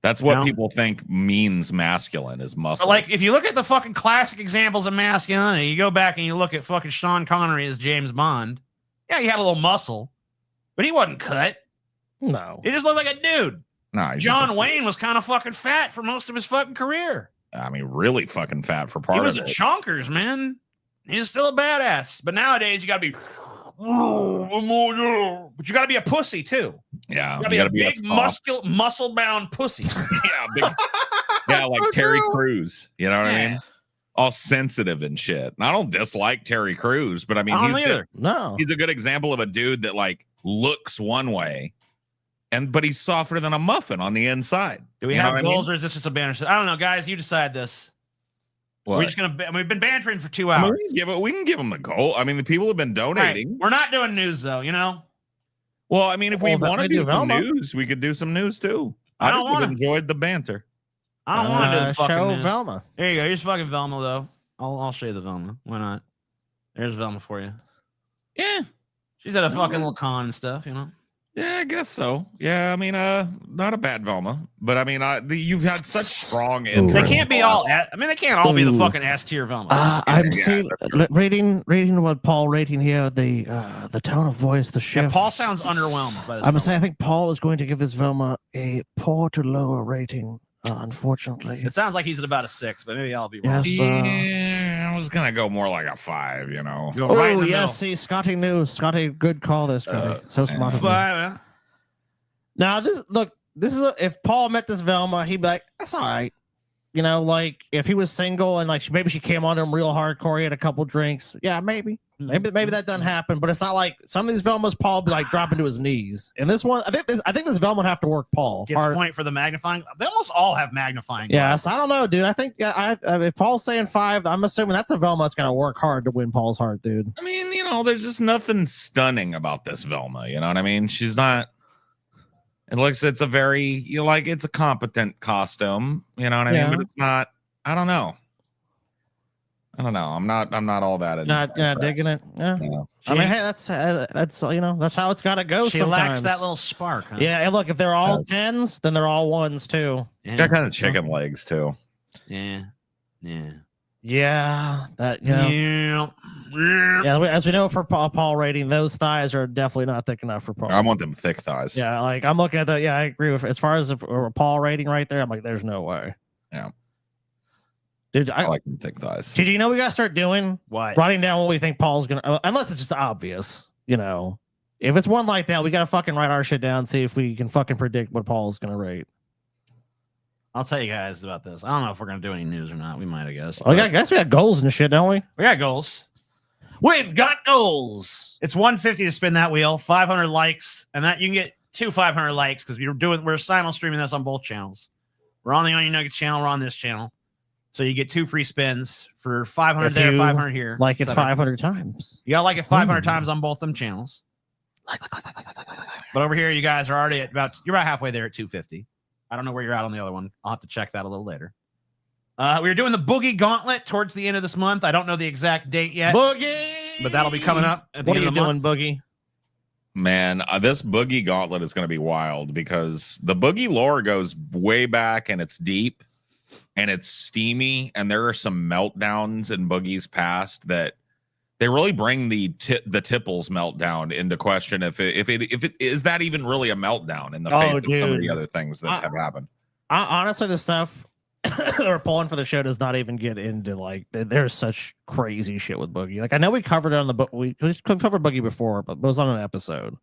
That's what You know? people think means masculine is muscle. But like, if you look at the fucking classic examples of masculinity, you go back and you look at fucking Sean Connery as James Bond. Yeah, he had a little muscle, but he wasn't cut. No. He just looked like a dude. no, he's John just Wayne was kind of fucking fat for most of his fucking career. I mean, really fucking fat for part He was of a it. chonkers, man. He's still a badass. But nowadays, you got to be, but you got to be a pussy too. Yeah, You got to be a big, muscle-bound pussy. yeah, big, yeah, like Terry true. Crews. You know what I mean? Yeah. All sensitive and shit. And I don't dislike Terry Crews, but I mean, I don't he's either. No. he's a good example of a dude that like looks one way, but he's softer than a muffin on the inside. Do we You know have what I mean? goals or is this just a banner? I don't know, guys. You decide this. What? We're just gonna. We've been bantering for 2 I mean, hours. we can give him the goal. I mean, the people have been Right. donating. We're not doing news though. You know. Well, I mean, if we Well, want to maybe do some Velma. news, we could do some news too. I I don't just have wanna. enjoyed the banter. I don't want to do the fucking show news. Velma. There you go. Here's fucking Velma though. I'll show you the Velma. Why not? There's Velma for you. Yeah, She's at a fucking little con and stuff. You know. yeah, I guess so. Yeah, I mean, not a bad Velma, but I mean, you've had such strong interest. They can't be all. They can't all be the Ooh. fucking S tier Velma. I'm Yeah, seeing reading what Paul rating here, the tone of voice, the Yeah, shift. Paul sounds underwhelmed by this. I'm Velma. saying I think Paul is going to give this Velma a poor to lower rating. Unfortunately, It sounds like he's at about a 6, but maybe I'll be wrong. yes. Yeah, I was gonna go more like a 5. You know. Go right in Oh the yes, see, Scotty knew. Scotty, good call there, Scotty. So smart. of middle. you. Five, Now this is if Paul met this Velma, he'd be like, that's all right. You know, like if he was single and like maybe she came on to him real hardcore, he had a couple drinks. Yeah, maybe that doesn't happen. But it's not like some of these Velmas, Paul would be like dropping to his knees. And this one, I think this Velma would have to work Paul. Gets hard. a point for the magnifying. They almost all have magnifying. Yeah, glasses. so I don't know, dude. I think if Paul's saying 5, I'm assuming that's a Velma that's gonna work hard to win Paul's heart, dude. I mean, you know, there's just nothing stunning about this Velma. You know what I mean? She's not. It looks. It's a very. It's a competent costume. You know what I Yeah. mean? But it's not. I don't know. I'm not all that. Not digging it. Yeah. No. I mean, hey, that's that's how it's gotta go. She sometimes. lacks that little spark. Huh? Yeah, and look, if they're all 10s, then they're all 1s too. Yeah. Got kind of chicken legs too. Yeah. Yeah. Yeah, that Yeah. As we know for Paul rating, those thighs are definitely not thick enough for Paul. I want them thick thighs. Yeah, like I'm looking at the. Yeah, I agree with as far as a Paul rating right there. I'm like, there's no way. Yeah. Dude, I like them thick thighs. Did you know we gotta start doing What? writing down what we think Paul's gonna? Unless it's just obvious, you know. If it's one like that, we gotta fucking write our shit down, see if we can fucking predict what Paul's gonna rate. I'll tell you guys about this. I don't know if we're gonna do any news or not. We might, I guess. I guess we got goals and shit, don't we? We got goals. We've got goals. It's 150 to spin that wheel. 500 likes, and that you can get 500 likes because we're simul streaming this on both channels. We're on the Onion Nuggets channel. We're on this channel, so you get 2 free spins for 500 If there, you 500 here. Like it 700. 500 times. You gotta like it 500 times on both them channels. But over here, you guys are already at you're about halfway there at 250. I don't know where you're at on the other one. I'll have to check that a little later. We're doing the Boogie Gauntlet towards the end of this month. I don't know the exact date yet. Boogie! But that'll be coming up at the What are end you of the doing, month. Boogie? Man, this Boogie Gauntlet is going to be wild because the Boogie lore goes way back and it's deep and it's steamy, and there are some meltdowns in Boogie's past that they really bring the Tipples meltdown into question. If it is that even really a meltdown in the face of some of the other things that have happened. Honestly, the stuff that we're pulling for the show does not even get into like there's such crazy shit with Boogie. Like I know we covered it on the book. We covered Boogie before, but it was on an episode.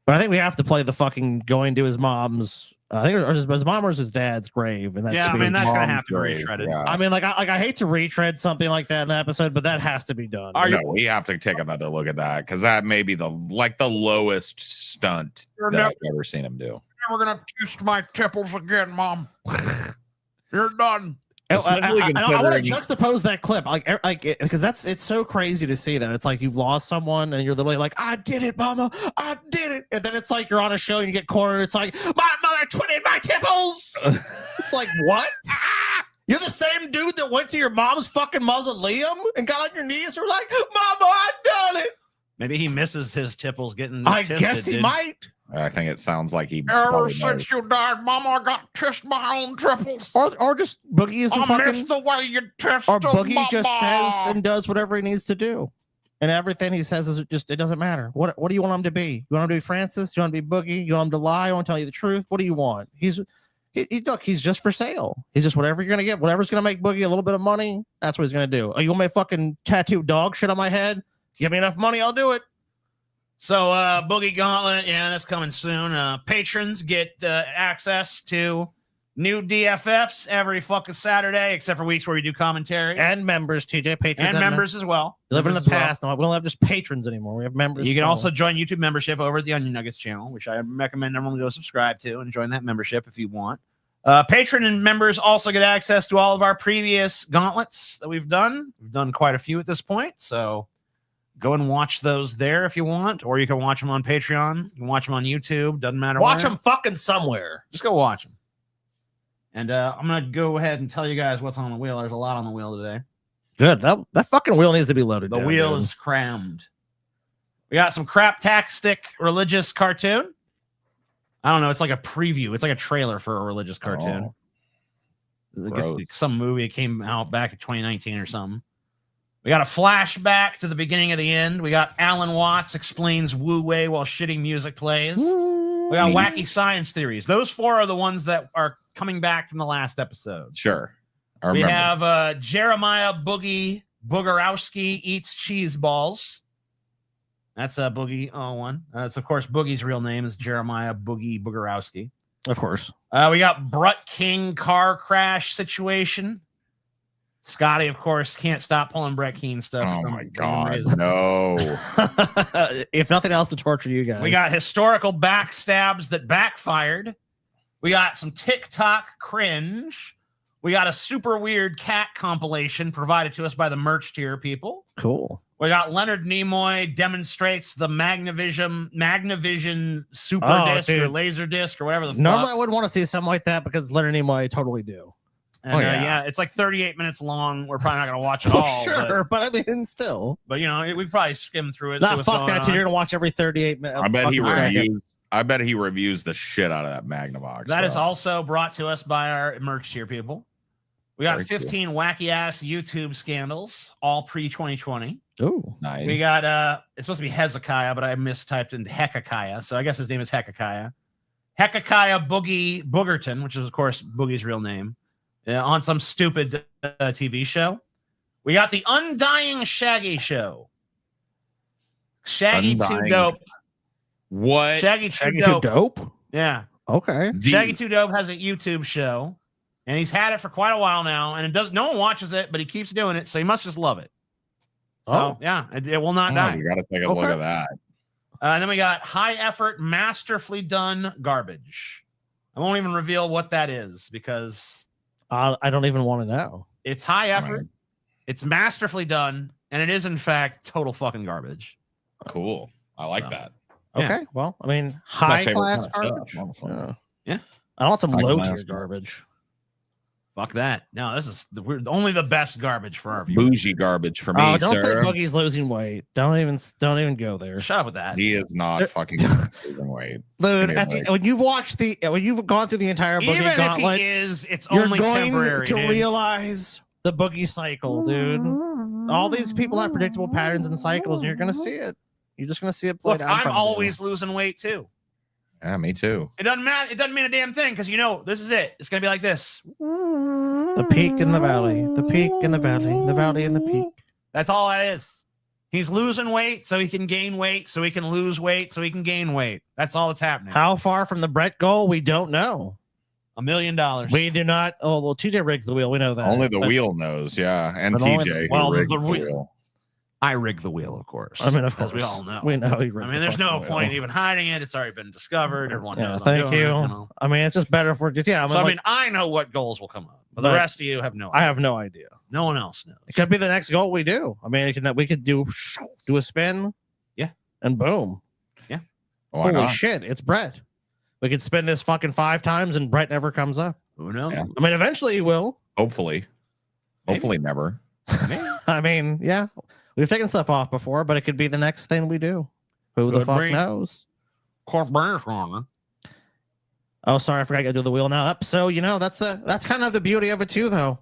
But I think we have to play the fucking going to his mom's. I think or his mom or his dad's grave, and that's Yeah, I mean that's gonna have to be grave, retreaded. yeah. I mean, I hate to retread something like that in the episode, but that has to be done. We have to take another look at that because that may be the lowest stunt that I've ever seen him do. Never gonna taste my Tipples again, Mom. You're done. I want to considering- juxtapose that clip, like because it's so crazy to see that. It's like you've lost someone and you're literally like, I did it, Mama, I did it, and then it's like you're on a show and you get cornered. It's like my mother twitted my Tipples. It's like what? You're the same dude that went to your mom's fucking mausoleum and got on your knees. You're like, Mama, I done it. Maybe he misses his Tipples getting. I tisted, guess he dude. might. I think it sounds like he. Ever probably since knows. you died, Mama, I got tissed my own Tipples. Or just Boogie is a I miss fucking. the way you tissed Or them, Boogie just Mama. says and does whatever he needs to do, and everything he says is just it doesn't matter. What do you want him to be? You want him to be Francis? You want him to be Boogie? You want him to lie? You want to tell you the truth? What do you want? Look, he's just for sale. He's just whatever you're gonna get, whatever's gonna make Boogie a little bit of money. That's what he's gonna do. Oh, you want me to fucking tattoo dog shit on my head? Give me enough money, I'll do it. So Boogie Gauntlet, yeah, that's coming soon. Patrons get access to new DFFs every fucking Saturday, except for weeks where we do commentary. And members, TJ, patrons, And members as well. We live in the Members as well. past. No, we don't have just patrons anymore. We have members. You can so- also join YouTube membership over at the Onion Nuggets channel, which I recommend everyone go subscribe to and join that membership if you want. Patron and members also get access to all of our previous gauntlets that we've done. We've done quite a few at this point, so go and watch those there if you want, or you can watch them on Patreon. You can watch them on YouTube. Doesn't matter. watch where. them fucking somewhere. Just go watch them. And I'm gonna go ahead and tell you guys what's on the wheel. There's a lot on the wheel today. Good. That fucking wheel needs to be loaded. The down, wheel dude. is crammed. We got some craptastic religious cartoon. I don't know. It's like a preview. It's like a trailer for a religious cartoon. I guess gross. some movie that came out back in 2019 or something. We got a flashback to the beginning of the end. We got Alan Watts explains Wu Wei while shitty music plays. We got wacky science theories. Those 4 are the ones that are coming back from the last episode. Sure. I We remember. have Jeremiah Boogie Boogerowski eats cheese balls. That's a Boogie 01. That's of course Boogie's real name is Jeremiah Boogie Boogerowski. Of course. We got Brut King car crash situation. Scotty, of course, can't stop pulling Brett Keane stuff. Oh for my some God. reason. No. If nothing else, to torture you guys. We got historical backstabs that backfired. We got some TikTok cringe. We got a super weird cat compilation provided to us by the merch tier people. cool. We got Leonard Nimoy demonstrates the Magnavision super disc or dude. laser disc or whatever the Normally, fuck. I wouldn't want to see something like that because Leonard Nimoy I totally do. And, yeah. it's like 38 minutes long. We're probably not going to watch it all. sure, but I mean, still. But you know, we probably skim through it. see Nah, what's fuck going that. on. Dude. You're gonna watch every 38 minutes. I bet he fucking second. reviews. I bet he reviews the shit out of that Magnavox. That is bro. also brought to us by our merch tier people. We got Very cool. 15 wacky ass YouTube scandals, all pre 2020. Ooh. nice. We got it's supposed to be Hezekiah, but I mistyped into Hecakiah, so I guess his name is Hecakiah. Hecakiah Boogie Boogerton, which is of course Boogie's real name, on some stupid TV show. We got the Undying Shaggy Show. Shaggy Too Undying. Dope. What? Shaggy Too Shaggy Dope. too dope. Yeah. Okay. The- Shaggy Too Dope has a YouTube show. And he's had it for quite a while now, and it does. No one watches it, but he keeps doing it, so he must just love it. So Oh. yeah, it will not die. You got to take a look at that. And then we got high effort, masterfully done garbage. I won't even reveal what that is because I don't even want to know. it's high effort, Right. it's masterfully done, and it is in fact total fucking garbage. Cool. I like So, that. Yeah. Okay, well, I mean, My high favorite class kind of stuff, garbage. honestly. Yeah. I want some High low class tier garbage. Fuck that. No, this is we're only the best garbage for our viewers. Bougie garbage for me, Oh, don't sir. say Boogie's losing weight. Don't even go there, Shut up with that. He is not fucking losing weight. dude. Anyway. When you've watched when you've gone through the entire Boogie Even if gauntlet, he is, it's you're only going temporary. to dude. realize the Boogie cycle, dude. All these people have predictable patterns and cycles, and you're gonna see it. You're just gonna see it played Look, out. in I'm front of you. always losing weight too. Yeah, me too. It doesn't matter. It doesn't mean a damn thing because this is it. It's gonna be like this. the peak and the valley, the peak and the valley and the peak. That's all that is. He's losing weight so he can gain weight, so he can lose weight, so he can gain weight. That's all that's happening. How far from the Brett goal? We don't know. $1 million. We do not. Oh, well, TJ rigs the wheel. We know that. Only the But- wheel knows, yeah. And But only TJ, the- well, who rigged the the wheel. wheel. I rigged the wheel, of course. I mean, of as course, we all know. We know he rigged I the mean, there's no fucking point wheel. even hiding it. It's already been discovered. Everyone Yeah, knows. I'm thank doing you. it, know. I mean, it's just better if we're just I mean, So like, I know what goals will come up, but the But rest of you have no. I idea. have no idea. No one else knows. It could be the next goal we do. I mean, we could do a spin. Yeah. And boom. Why Holy not? shit, it's Brett. We could spin this fucking 5 times and Brett never comes up. Who knows? Yeah. I mean, eventually he will. Hopefully. Maybe. Hopefully never. I mean, yeah. We've taken stuff off before, but it could be the next thing we do. Who the Could fuck be. knows? Corporation. Oh, sorry, I forgot to do the wheel now. So that's kind of the beauty of it too, though.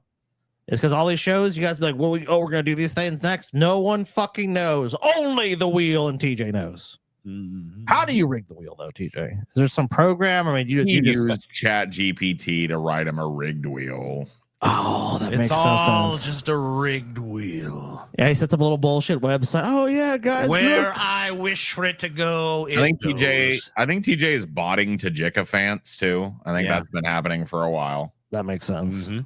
It's because all these shows, you guys be like, well, we're gonna do these things next. No one fucking knows. Only the wheel and TJ knows. Mm-hmm. How do you rig the wheel though, TJ? Is there some program? I mean, you He just used Chat GPT to write him a rigged wheel. oh, that It's makes all no sense. just a rigged wheel. Yeah, he sets up a little bullshit website. Oh yeah, guys, Where look. I wish for it to go, I think goes. TJ is botting to Jikafants too. I think Yeah. that's been happening for a while. That makes sense. Mhm.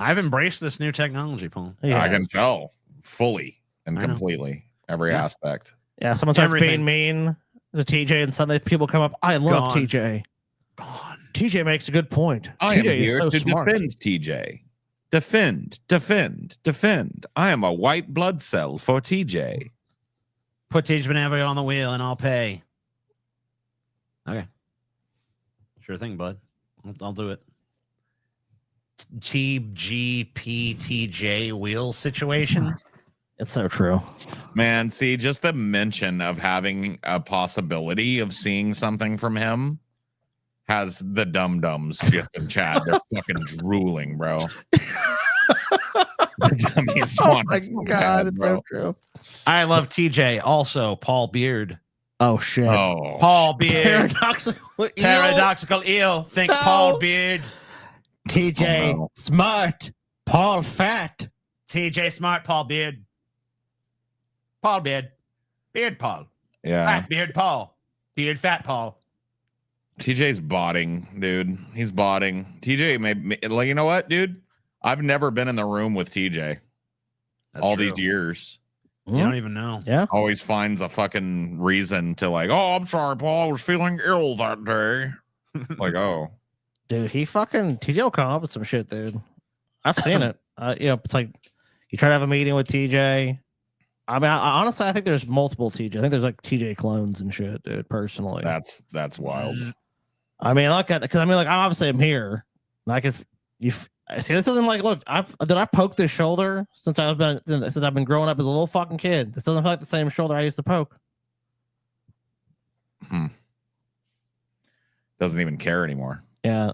I've embraced this new technology, Paul. Yeah, I can tell fully and I know. completely every Yeah. aspect. yeah. Someone starts Everything. being mean to TJ, and suddenly people come up. I love Gone. TJ. Gone. TJ makes a good point. I am TJ is here so to smart. defend TJ. Defend. I am a white blood cell for TJ. Put TJ Benavi on the wheel and I'll pay. Okay. Sure thing, bud. I'll do it. TGPTJ wheel situation. It's so true. Man, see, just the mention of having a possibility of seeing something from him has the dum-dums just in chat. They're fucking drooling, bro. The dummies Oh want my it so god, bad, it's bro. so true. I love TJ. Also, Paul Beard. Oh shit. Oh, Paul Beard. Paradoxical. Paradoxical eel. Think No. Paul Beard. TJ Oh, no. smart. Paul fat. TJ Smart. Paul Beard. Paul Beard. Beard Paul. yeah. Fat Beard Paul. Beard Fat Paul. TJ's botting, dude. He's botting. TJ may like, you know what, dude? I've never been in the room with TJ That's all true. these years. You don't even know. Yeah. Always finds a fucking reason to like, oh, I'm sorry, Paul. I was feeling ill that day. Like, oh, Dude, TJ will come up with some shit, dude. I've seen it. It's like you try to have a meeting with TJ. I mean, honestly, I think there's multiple TJ. I think there's like TJ clones and shit, dude. Personally, that's wild. I mean, look at because I mean, like, obviously, I'm here. Like, if you see, this isn't like, look, did I poke this shoulder since I've been growing up as a little fucking kid? This doesn't feel like the same shoulder I used to poke. Doesn't even care anymore. Yeah,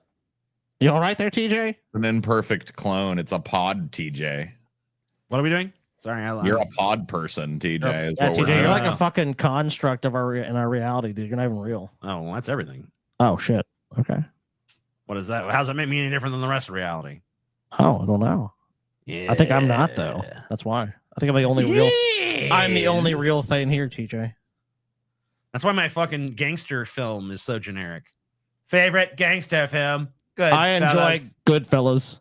you all right there, TJ? An imperfect clone. It's a pod, TJ. What are we doing? Sorry, I lied. You're a pod person, TJ. Is Yeah, what we're TJ, you're doing. like a fucking construct of our reality, dude. You're not even real. Oh, well, that's everything. Oh shit. Okay. What is that? How does that make me any different than the rest of reality? Oh, I don't know. Yeah. I think I'm not though. That's why. I think I'm the only real. I'm the only real thing here, TJ. That's why my fucking gangster film is so generic. Favorite gangster film? Good. I enjoy Goodfellas.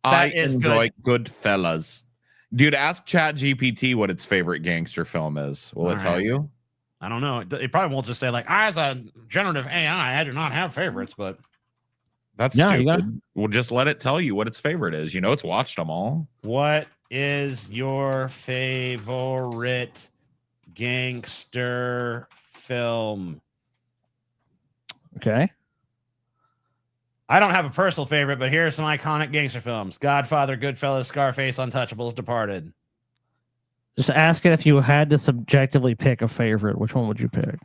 I That is enjoy Goodfellas. Dude, ask ChatGPT what its favorite gangster film is. Will All it tell right. you? I don't know. It probably won't just say like, as a generative AI, I do not have favorites, but That's Yeah, you stupid. Well, just let it tell you what its favorite is. You know, it's watched them all. what is your favorite gangster film? Okay. I don't have a personal favorite, but here are some iconic gangster films: Godfather, Goodfellas, Scarface, Untouchables, Departed. Just ask it if you had to subjectively pick a favorite. Which one would you pick?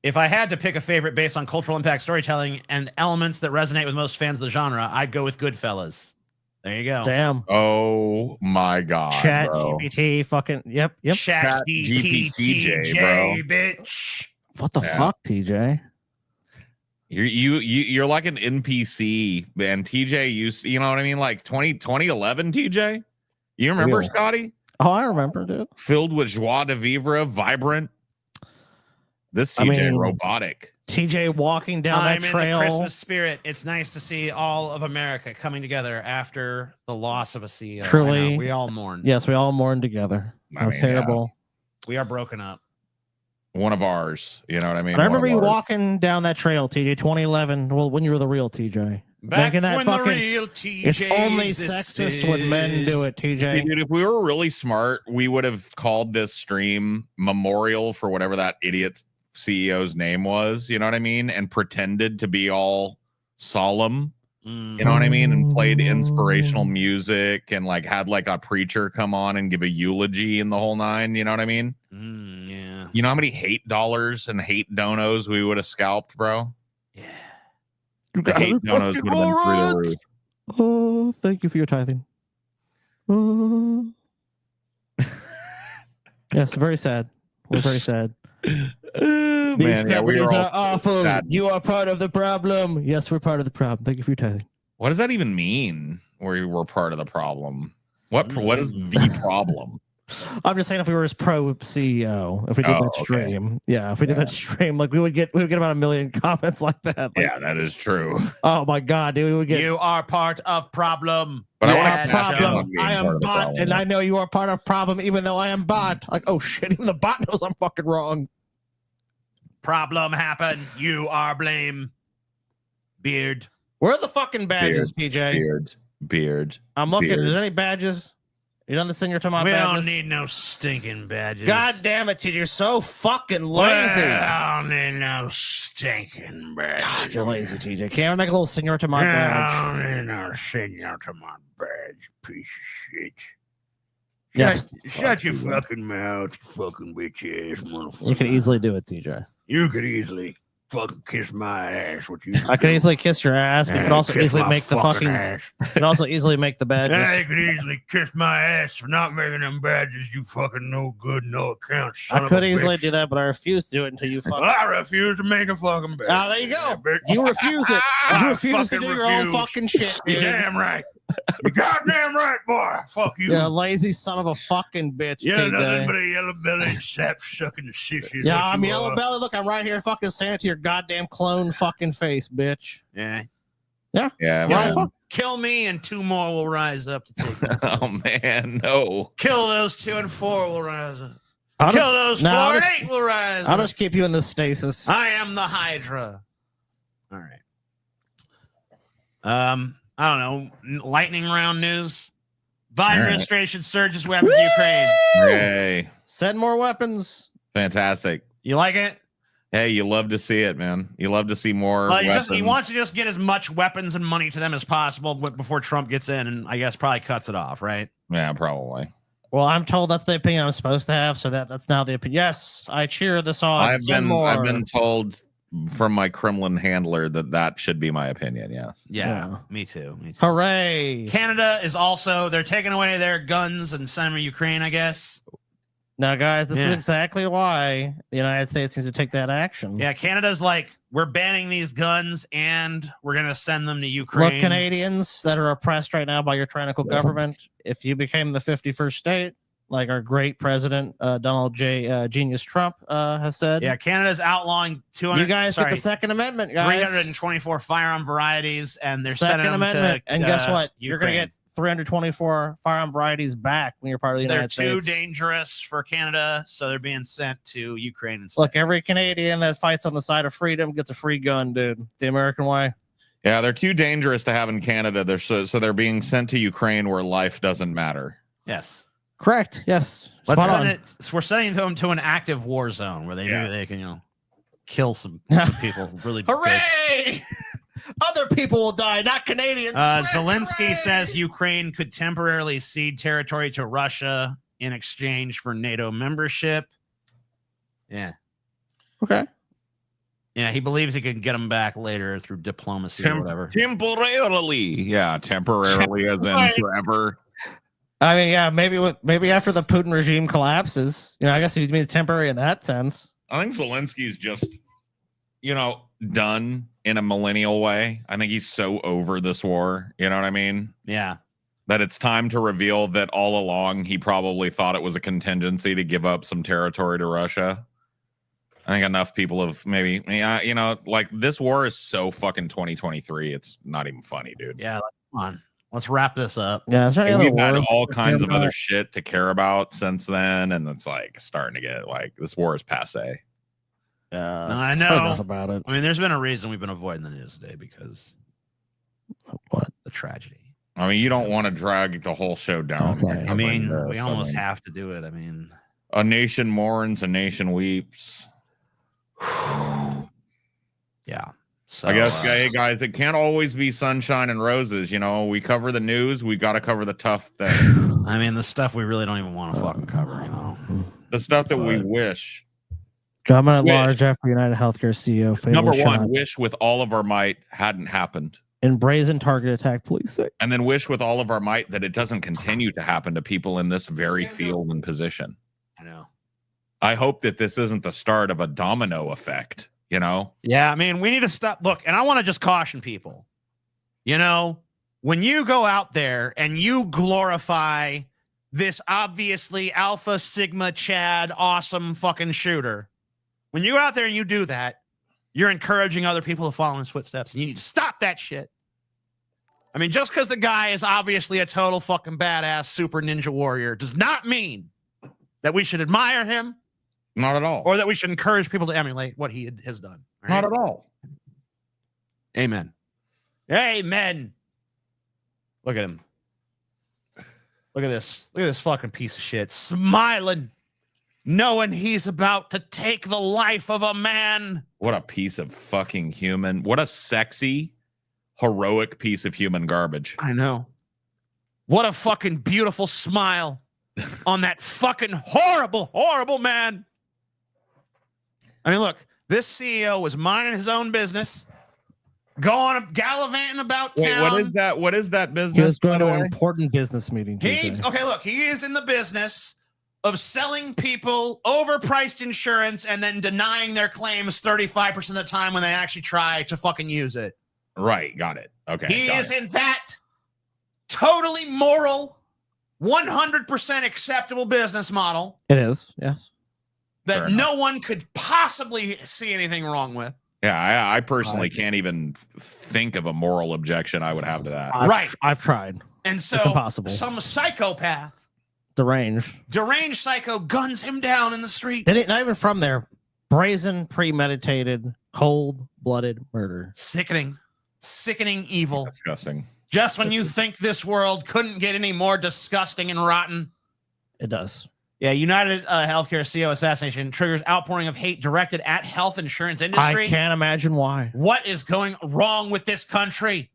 If I had to pick a favorite based on cultural impact storytelling and elements that resonate with most fans of the genre, I'd go with Goodfellas. There you go. Damn. Oh my god, Chat bro. GPT fucking yep. Shaq's GPTJ, DPTJ, bitch. What the Yeah. fuck, TJ? You're like an NPC, man. TJ used, you know what I mean? Like 2011 TJ. You remember Real. Scotty? Oh, I remember, dude. Filled with joie de vivre, vibrant. This I TJ mean, robotic. TJ walking down I'm that in trail. the Christmas spirit. It's nice to see all of America coming together after the loss of a CEO. I know, Truly. we all mourn. Yes, we all mourn together. I How mean, terrible. We are broken up. One of ours. You know what I mean? But I One remember of you ours. walking down that trail, TJ, 2011. Well, when you were the real TJ. Back in that when fucking- the real TJ It's only sexist when men do it, Hey, TJ. dude, if we were really smart, we would have called this stream Memorial for whatever that idiot's CEO's name was, you know what I mean? And pretended to be all solemn, Mm. you know what I mean? And played inspirational music and like had like a preacher come on and give a eulogy in the whole nine, you know what I mean? Yeah. You know how many hate dollars and hate donos we would have scalped, bro? Yeah. The hate donos would have been through the roof. Oh, thank you for your tithing. Oh. Yes, very sad. We're very sad. Man, These yeah, we companies are all are awful. sad. You are part of the problem. Yes, we're part of the problem. Thank you for your tithing. What does that even mean? Where we're part of the problem? What is the problem? I'm just saying, if we were his pro CEO, if we did Oh, that okay. stream, yeah, if we did that stream, like we would get about 1 million comments like that. Like, Yeah, that is true. oh my god, dude, we would get. You are part of problem. But I You want are to problem. I am bot, and I know you are part of problem, even though I am bot. Like, oh shit, even the bot knows I'm fucking wrong. Problem happened. You are blame. Beard. Where are the fucking badges, PJ? Beard. I'm looking. beard. Is there any badges? You done the Senior Tomato We badges? don't need no stinking badges. God damn it, TJ, you're so fucking We lazy. don't need no stinking badges. God, you're lazy, TJ. Can't we make a little Senior Tomato badge? I don't need no Senior Tomato badge, piece of shit. Yeah, Shut your fucking mouth, you fucking bitch ass motherfucker. you can easily do it, TJ. You could easily fucking kiss my ass. What you? I can easily kiss your ass. But you can also kiss easily my make the fucking. ass. You can also easily make the badges. Yeah, you could easily kiss my ass for not making them badges. You fucking no good, no account. I could easily do that, but I refuse to do it until you fucking. I refuse to make a fucking badge. Ah, there you go. Yeah, bitch. You refuse it. I You refuse to fucking do your own refuse. fucking shit, You dude. damn right. You goddamn right, boy. Fuck you. You're a lazy son of a fucking bitch, You're nothing but TJ. a yellow belly sap sucking the shit. Yeah, I'm yellow belly. Look, I'm right here fucking saying it to your goddamn clone fucking face, bitch. Yeah. Yeah, Yeah, man. fuck. Kill me and 2 more will rise up to take it. Oh man, no. Kill those 2 and 4 will rise up. I'll Kill just- those no, 4 I'll and just- 8 will rise I'll up. just keep you in the stasis. I am the Hydra. All right. I don't know. Lightning round news. Biden All right. administration surges weapons to Ukraine. Yay. Send more weapons. Fantastic. You like it? Hey, you love to see it, man. You love to see more Well, he weapons. wants to just get as much weapons and money to them as possible before Trump gets in, and I guess probably cuts it off, right? Yeah, probably. Well, I'm told that's the opinion I'm supposed to have, so that's now the opinion. Yes, I cheer this on. I've Send more. been told from my Kremlin handler that should be my opinion. Yes. Yeah. Me too. Me too. Hooray! Canada is also, they're taking away their guns and sending them to Ukraine, I guess. Now, guys, this is Yeah. exactly why the United States needs to take that action. Yeah, Canada's like, we're banning these guns and we're going to send them to Look, Ukraine. Canadians that are oppressed right now by your tyrannical government, if you became the 51st state, like our great president Donald J. Genius Trump has said. Yeah, Canada's outlawing 200. You guys get the Second Amendment, guys. 324 firearm varieties, and they're Second sending them Amendment. to, And guess what? You're going to Ukraine. get 324 firearm varieties back when you're part of the They're United too States. dangerous for Canada, so they're being sent to Ukraine instead. Look, every Canadian that fights on the side of freedom gets a free gun, dude. The American way. Yeah, they're too dangerous to have in Canada. They're so they're being sent to Ukraine where life doesn't matter. Yes. Correct. Yes. Let's Spot send on. it. We're sending them to an active war zone where they maybe they can, kill some people. Really. Hooray! Other people will die, not Canadians. Zelensky Hooray! says Ukraine could temporarily cede territory to Russia in exchange for NATO membership. Yeah. Okay. Yeah, he believes he can get them back later through diplomacy or whatever. Temporarily. Yeah, temporarily as in forever. I mean, yeah, maybe after the Putin regime collapses, I guess he means temporary in that sense. I think Zelensky's just, done in a millennial way. I think he's so over this war. You know what I mean? Yeah. That it's time to reveal that all along he probably thought it was a contingency to give up some territory to Russia. I think enough people have maybe, like this war is so fucking 2023. It's not even funny, dude. Yeah. Come on. Let's wrap this up. Yeah, is there any We've other had wars all to kinds care of other about? shit to care about since then. And it's like starting to get like this war is passe. Yeah, No, I I've know. heard enough about it. I mean, there's been a reason we've been avoiding the news today because What? the tragedy. I mean, you don't want to drag the whole show down. Okay. I mean, we This, almost have to do it. I mean, a nation mourns, a nation weeps. yeah. So I guess, hey guys, it can't always be sunshine and roses. We cover the news. We got to cover the tough things, I mean, the stuff we really don't even want to fucking cover. the stuff that we wish. Government at Wish. large after United Healthcare CEO failed Number shot one, wish with all of our might hadn't happened. in brazen target attack. Police say. And then wish with all of our might that it doesn't continue to happen to people in this very field and position. I know. I hope that this isn't the start of a domino effect, Yeah, I mean, we need to stop. Look, and I want to just caution people. When you go out there and you glorify this obviously Alpha Sigma Chad awesome fucking shooter, when you go out there and you do that, you're encouraging other people to follow in his footsteps, and you need to stop that shit. I mean, just because the guy is obviously a total fucking badass super ninja warrior does not mean that we should admire him Not at all. or that we should encourage people to emulate what he has done. All right? Not at all. Amen. Amen. Look at him. Look at this. Look at this fucking piece of shit. Smiling, knowing he's about to take the life of a man. What a piece of fucking human. What a sexy, heroic piece of human garbage. I know. What a fucking beautiful smile on that fucking horrible, horrible man. I mean, look, this CEO was minding his own business, going gallivanting about Wait, town. what is that? What is that business? He was going by to the an way? important business meeting. TJ. Look, he is in the business of selling people overpriced insurance and then denying their claims 35% of the time when they actually try to fucking use it. Right, got it. Okay. He got is it. in that totally moral, 100% acceptable business model It is. Yes. that Fair no one could possibly see anything wrong with. Yeah, I personally can't even think of a moral objection I would have to that. I've tried. And so It's impossible. some psychopath, Deranged. deranged psycho guns him down in the street. They didn't, not even from there. Brazen, premeditated, cold-blooded murder. Sickening evil. Disgusting. Just when you think this world couldn't get any more disgusting and rotten. It does. Yeah, United Healthcare CEO assassination triggers outpouring of hate directed at health insurance industry. I can't imagine why. What is going wrong with this country?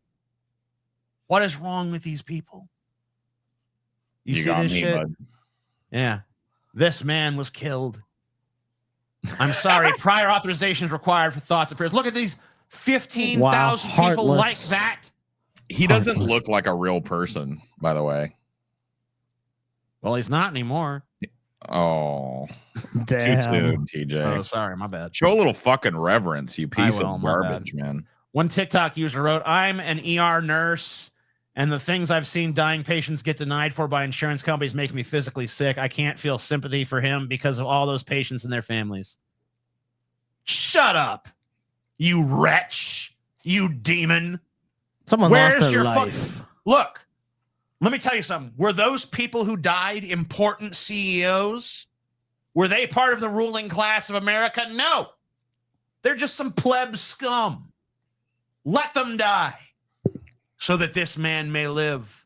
What is wrong with these people? You see got this me, shit? bud. Yeah. This man was killed. I'm sorry. Prior authorizations required for thoughts and prayers. Look at these 15,000 Wow, people heartless. like that. He doesn't look like a real person, by the way. Well, he's not anymore. Oh, Damn. too soon, TJ. Oh, sorry. My bad. Show a little fucking reverence, you piece will, of my garbage, man. One TikTok user wrote, I'm an ER nurse And the things I've seen dying patients get denied for by insurance companies makes me physically sick. I can't feel sympathy for him because of all those patients and their families. Shut up, you wretch, you demon. Someone Where's lost their your life. Look, let me tell you something. Were those people who died important CEOs? Were they part of the ruling class of America? No. They're just some pleb scum. Let them die so that this man may live.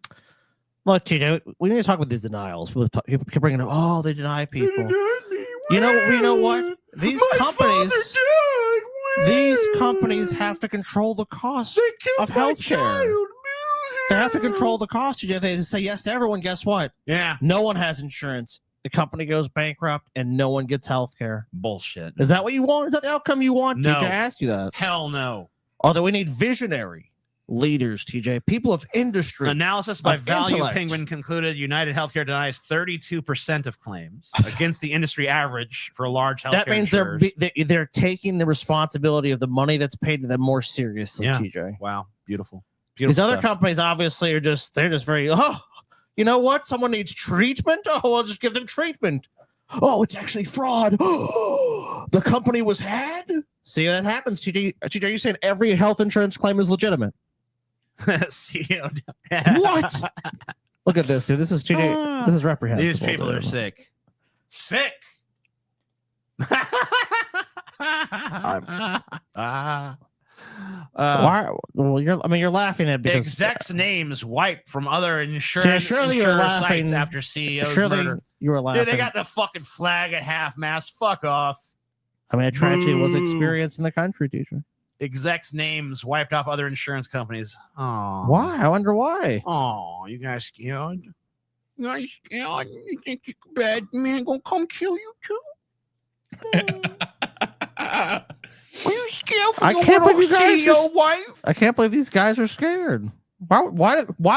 Look, TJ, we need to talk about these denials. People keep bringing up, oh, they deny people. You know what? These companies have to control the cost of healthcare. They have to control the cost. TJ, they say yes to everyone. Guess what? Yeah. No one has insurance. The company goes bankrupt and no one gets healthcare. Bullshit. Is that what you want? Is that the outcome you want? No. TJ, I asked you that. Hell no. Although we need visionary leaders, TJ, people of industry. Analysis by of Value intellect. Penguin concluded United Healthcare denies 32% of claims against the industry average for a large healthcare That means insurers. they're taking the responsibility of the money that's paid to them more seriously, Yeah. TJ. Wow, beautiful. These other stuff. companies obviously they're just very, you know what? Someone needs treatment? Oh, I'll just give them treatment. Oh, it's actually fraud. The company was had. See, that happens, TJ. TJ, are you saying every health insurance claim is legitimate? CEO. What? Look at this, dude. This is TJ. This is reprehensible. These people dude. are sick. Sick. Why? Well, you're laughing at because execs' names wiped from other insurance surely you're sites laughing. after CEOs surely murder. you were laughing. Dude, they got the fucking flag at half-mast. Fuck off. I mean, a tragedy was Boo. experienced in the country, teacher. Execs' names wiped off other insurance companies. Oh, Why? I wonder why. Oh, you guys scared? You guys scared? You think you bad man gonna come kill you too? Are you scared for I your can't little believe you guys CEO wife? I can't believe these guys are scared. Why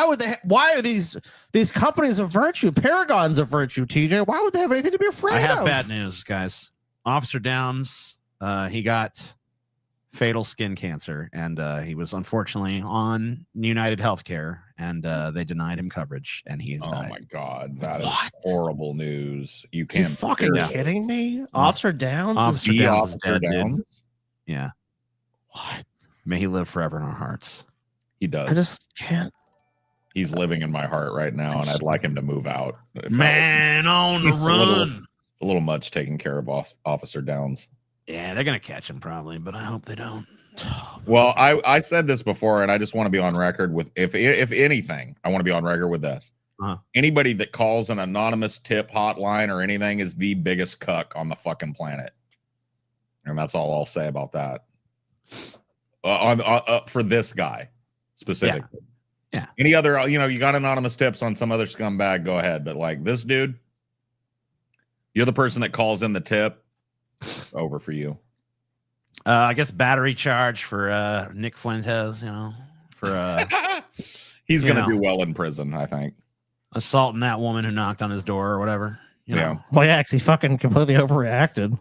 would they? Why are these companies of virtue, paragons of virtue, TJ? Why would they have anything to be afraid I of? have bad news, guys. Officer Downs, he got fatal skin cancer, and he was unfortunately on United Healthcare, and they denied him coverage, and he's died. my God, that is What? horrible news. You You can't fucking kidding me? Officer Downs? Officer be Downs is Officer dead, dude. Downs. Yeah. What? May he live forever in our hearts. He does. I just can't. He's living in my heart right now, and I'd like him to move out. If Man on the A little- run. a little much taking care of Officer Downs. Yeah, they're gonna catch him probably, but I hope they don't. Well, I said this before, and I just want to be on record with if anything, I want to be on record with this. Uh-huh. Anybody that calls an anonymous tip hotline or anything is the biggest cuck on the fucking planet, and that's all I'll say about that. For this guy specifically. Yeah. Any other, you got anonymous tips on some other scumbag, go ahead. But like this dude, you're the person that calls in the tip. Over for you. I guess battery charge for Nick Fuentes, for He's You going to know. do well in prison, I think. assaulting that woman who knocked on his door or whatever. You know? Yeah. Well, yeah, 'cause he fucking completely overreacted.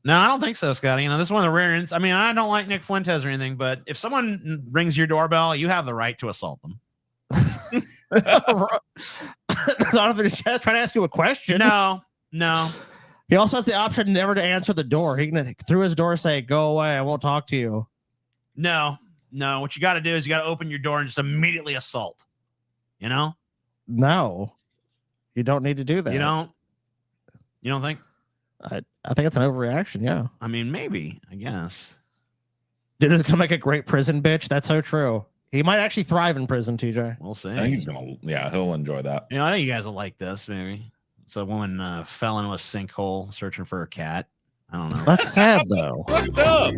No, I don't think so, Scotty. This is one of the rare. I mean, I don't like Nick Fuentes or anything, but if someone rings your doorbell, you have the right to assault them. Not if they're just trying to ask you a question. No. He also has the option never to answer the door. He can, through his door, say, "Go away. I won't talk to you." No. What you got to do is you got to open your door and just immediately assault. No, you don't need to do that. You don't think? I think it's an overreaction. Yeah, I mean, maybe. I guess. dude is gonna make a great prison bitch. That's so true. He might actually thrive in prison, TJ. We'll see. I think he'll enjoy that. I think you guys will like this. Maybe. So a woman fell into a sinkhole searching for a cat. I don't know. That's sad though. Fucked up.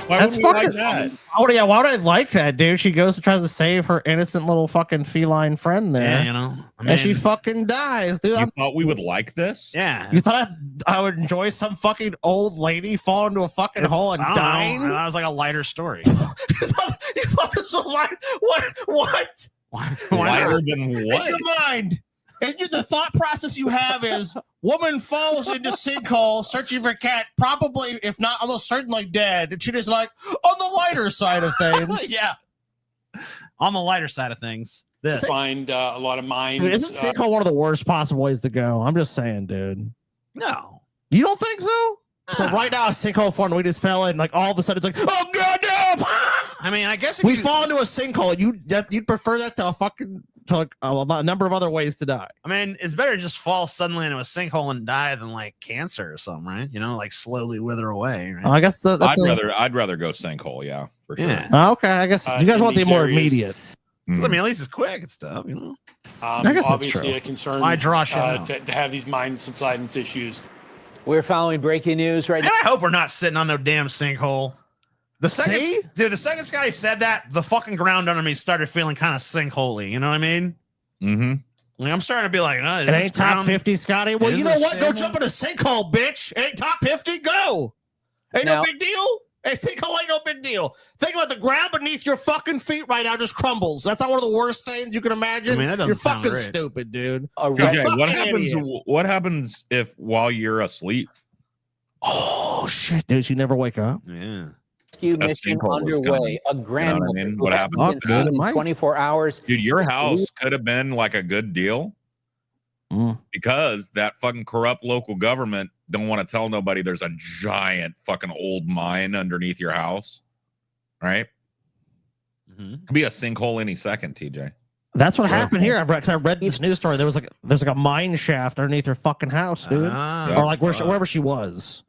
Why That's would we like fucking- that? Oh yeah, why would I like that, dude? She goes to tries to save her innocent little fucking feline friend there, Yeah, and she fucking dies, dude. You thought we would like this? Yeah. You thought I would enjoy some fucking old lady fall into a fucking hole and I don't know. dying? That was like a lighter story. you thought this was light? What? Why Lighter not? than In what? your mind, the thought process you have is woman falls into sinkhole searching for cat, probably, if not almost certainly dead. And she just like, on the lighter side of things. Yeah. On the lighter side of things, This. find a lot of mines. Dude, isn't sinkhole one of the worst possible ways to go? I'm just saying, dude. No. You don't think so? So right now, a sinkhole formed. We just fell in. Like all of a sudden, it's like, oh god, no! I mean, I guess if We you, fall into a sinkhole. You'd prefer that to a number of other ways to die. I mean, it's better to just fall suddenly into a sinkhole and die than like cancer or something, right? You know, like slowly wither away. Right? I guess I'd rather go sinkhole. Yeah, for sure. Yeah. Okay, I guess you guys in want the these more areas. immediate. 'Cause, I mean, at least it's quick and stuff, you know. I guess that's Obviously, true. a concern Why draw shit out? to have these mine subsidence issues. We're following breaking news right And I hope we're not sitting on no damn sinkhole. The second Scotty said that, the fucking ground under me started feeling kind of sinkholey. You know what I mean? Mm-hmm. Like, I'm starting to be like, It ain't top 50, Scotty. Well, Is you know it what? Go sinkhole? jump in a sinkhole, bitch. It ain't top 50. Go. Ain't Now- no big deal. Hey, sinkhole ain't no big deal. Think about the ground beneath your fucking feet right now just crumbles. That's not one of the worst things you can imagine. I mean, that doesn't You're sound fucking great. stupid, dude. A TJ, fucking what happens? idiot. What happens if while you're asleep? Oh shit, dude! You never wake up. Yeah. rescue A mission sinkhole was underway. coming. A grandmother I mean? who What hasn't happened? been seen in Mike. 24 hours. Dude, your Just house could have been like a good deal because that fucking corrupt local government don't want to tell nobody there's a giant fucking old mine underneath your house, right? Mm-hmm. Could be a sinkhole any second, TJ. That's what happened here. I read this news story. There's like a mine shaft underneath her fucking house, dude, Ah, or like wherever she was.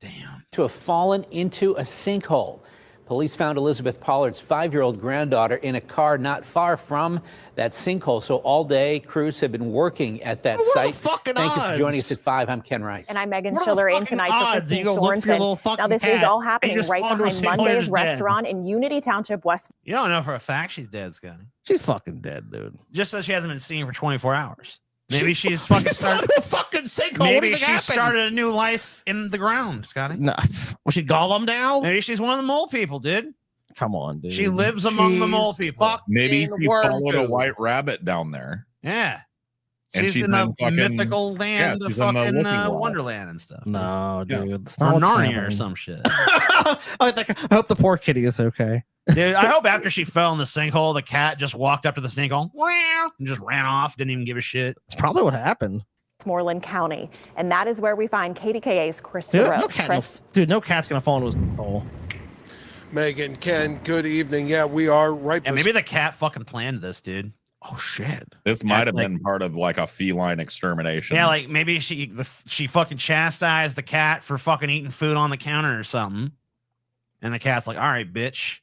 damn. To have fallen into a sinkhole. Police found Elizabeth Pollard's 5-year-old granddaughter in a car not far from that sinkhole. So all day, crews have been working at that What are site. the fucking Thank you for joining odds? us at 5. I'm Ken Rice. And I'm Megan What are the Schiller in fucking tonight for odds that you Christine go look for your little Sorensen. fucking Now, this cat is all and happening just right fall into a behind sinkhole and Monday's is dead? restaurant in Unity Township, West. You don't know for a fact she's dead, Scotty. She's fucking dead, dude. Just says she hasn't been seen for 24 hours. Maybe she's fucking started. a fucking sinkhole. What do Maybe you she think happened? started a new life in the ground, Scotty. No, was she Gollum now? Maybe she's one of the mole people, dude. Come on, dude. She lives among the mole people. Maybe fucking she followed a worm white rabbit down there. Yeah. And She's she's in the in fucking- mythical land of she's in the fucking looking glass. Wonderland and stuff. No, Yeah. dude. It's Or not what's Narnia or happening. some shit. I hope the poor kitty is okay. Dude, I hope after she fell in the sinkhole, the cat just walked up to the sinkhole and just ran off, didn't even give a shit. It's probably what happened. Westmoreland County. And that is where we find KDKA's Krista Rhodes. Chris. No cat's gonna fall into his hole. Megan, Ken, good evening. Yeah, we are right. And maybe the cat fucking planned this, dude. Oh shit! This might have like- been part of like a feline extermination. Yeah, like maybe she fucking chastised the cat for fucking eating food on the counter or something. And the cat's like, all right, bitch.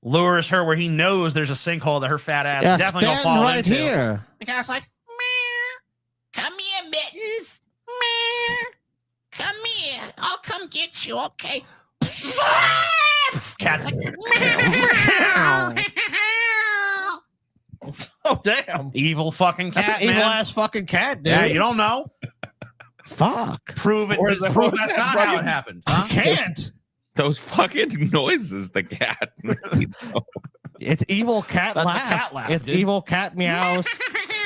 Lures her where he knows there's a sinkhole that her fat ass is definitely gonna fall right into. here. The cat's like, meow, come here, mittens. Meow, come here. I'll come get you, okay? Cat's like, meow. Oh damn! Evil fucking cat, That's an evil man. ass fucking cat, dude. Yeah, you don't know. Fuck. Prove it. Or is Prove that- that's not how it happened. Huh? Can't. Those fucking noises the cat made. It's evil cat That's a laugh. cat laugh, It's dude. evil cat meows.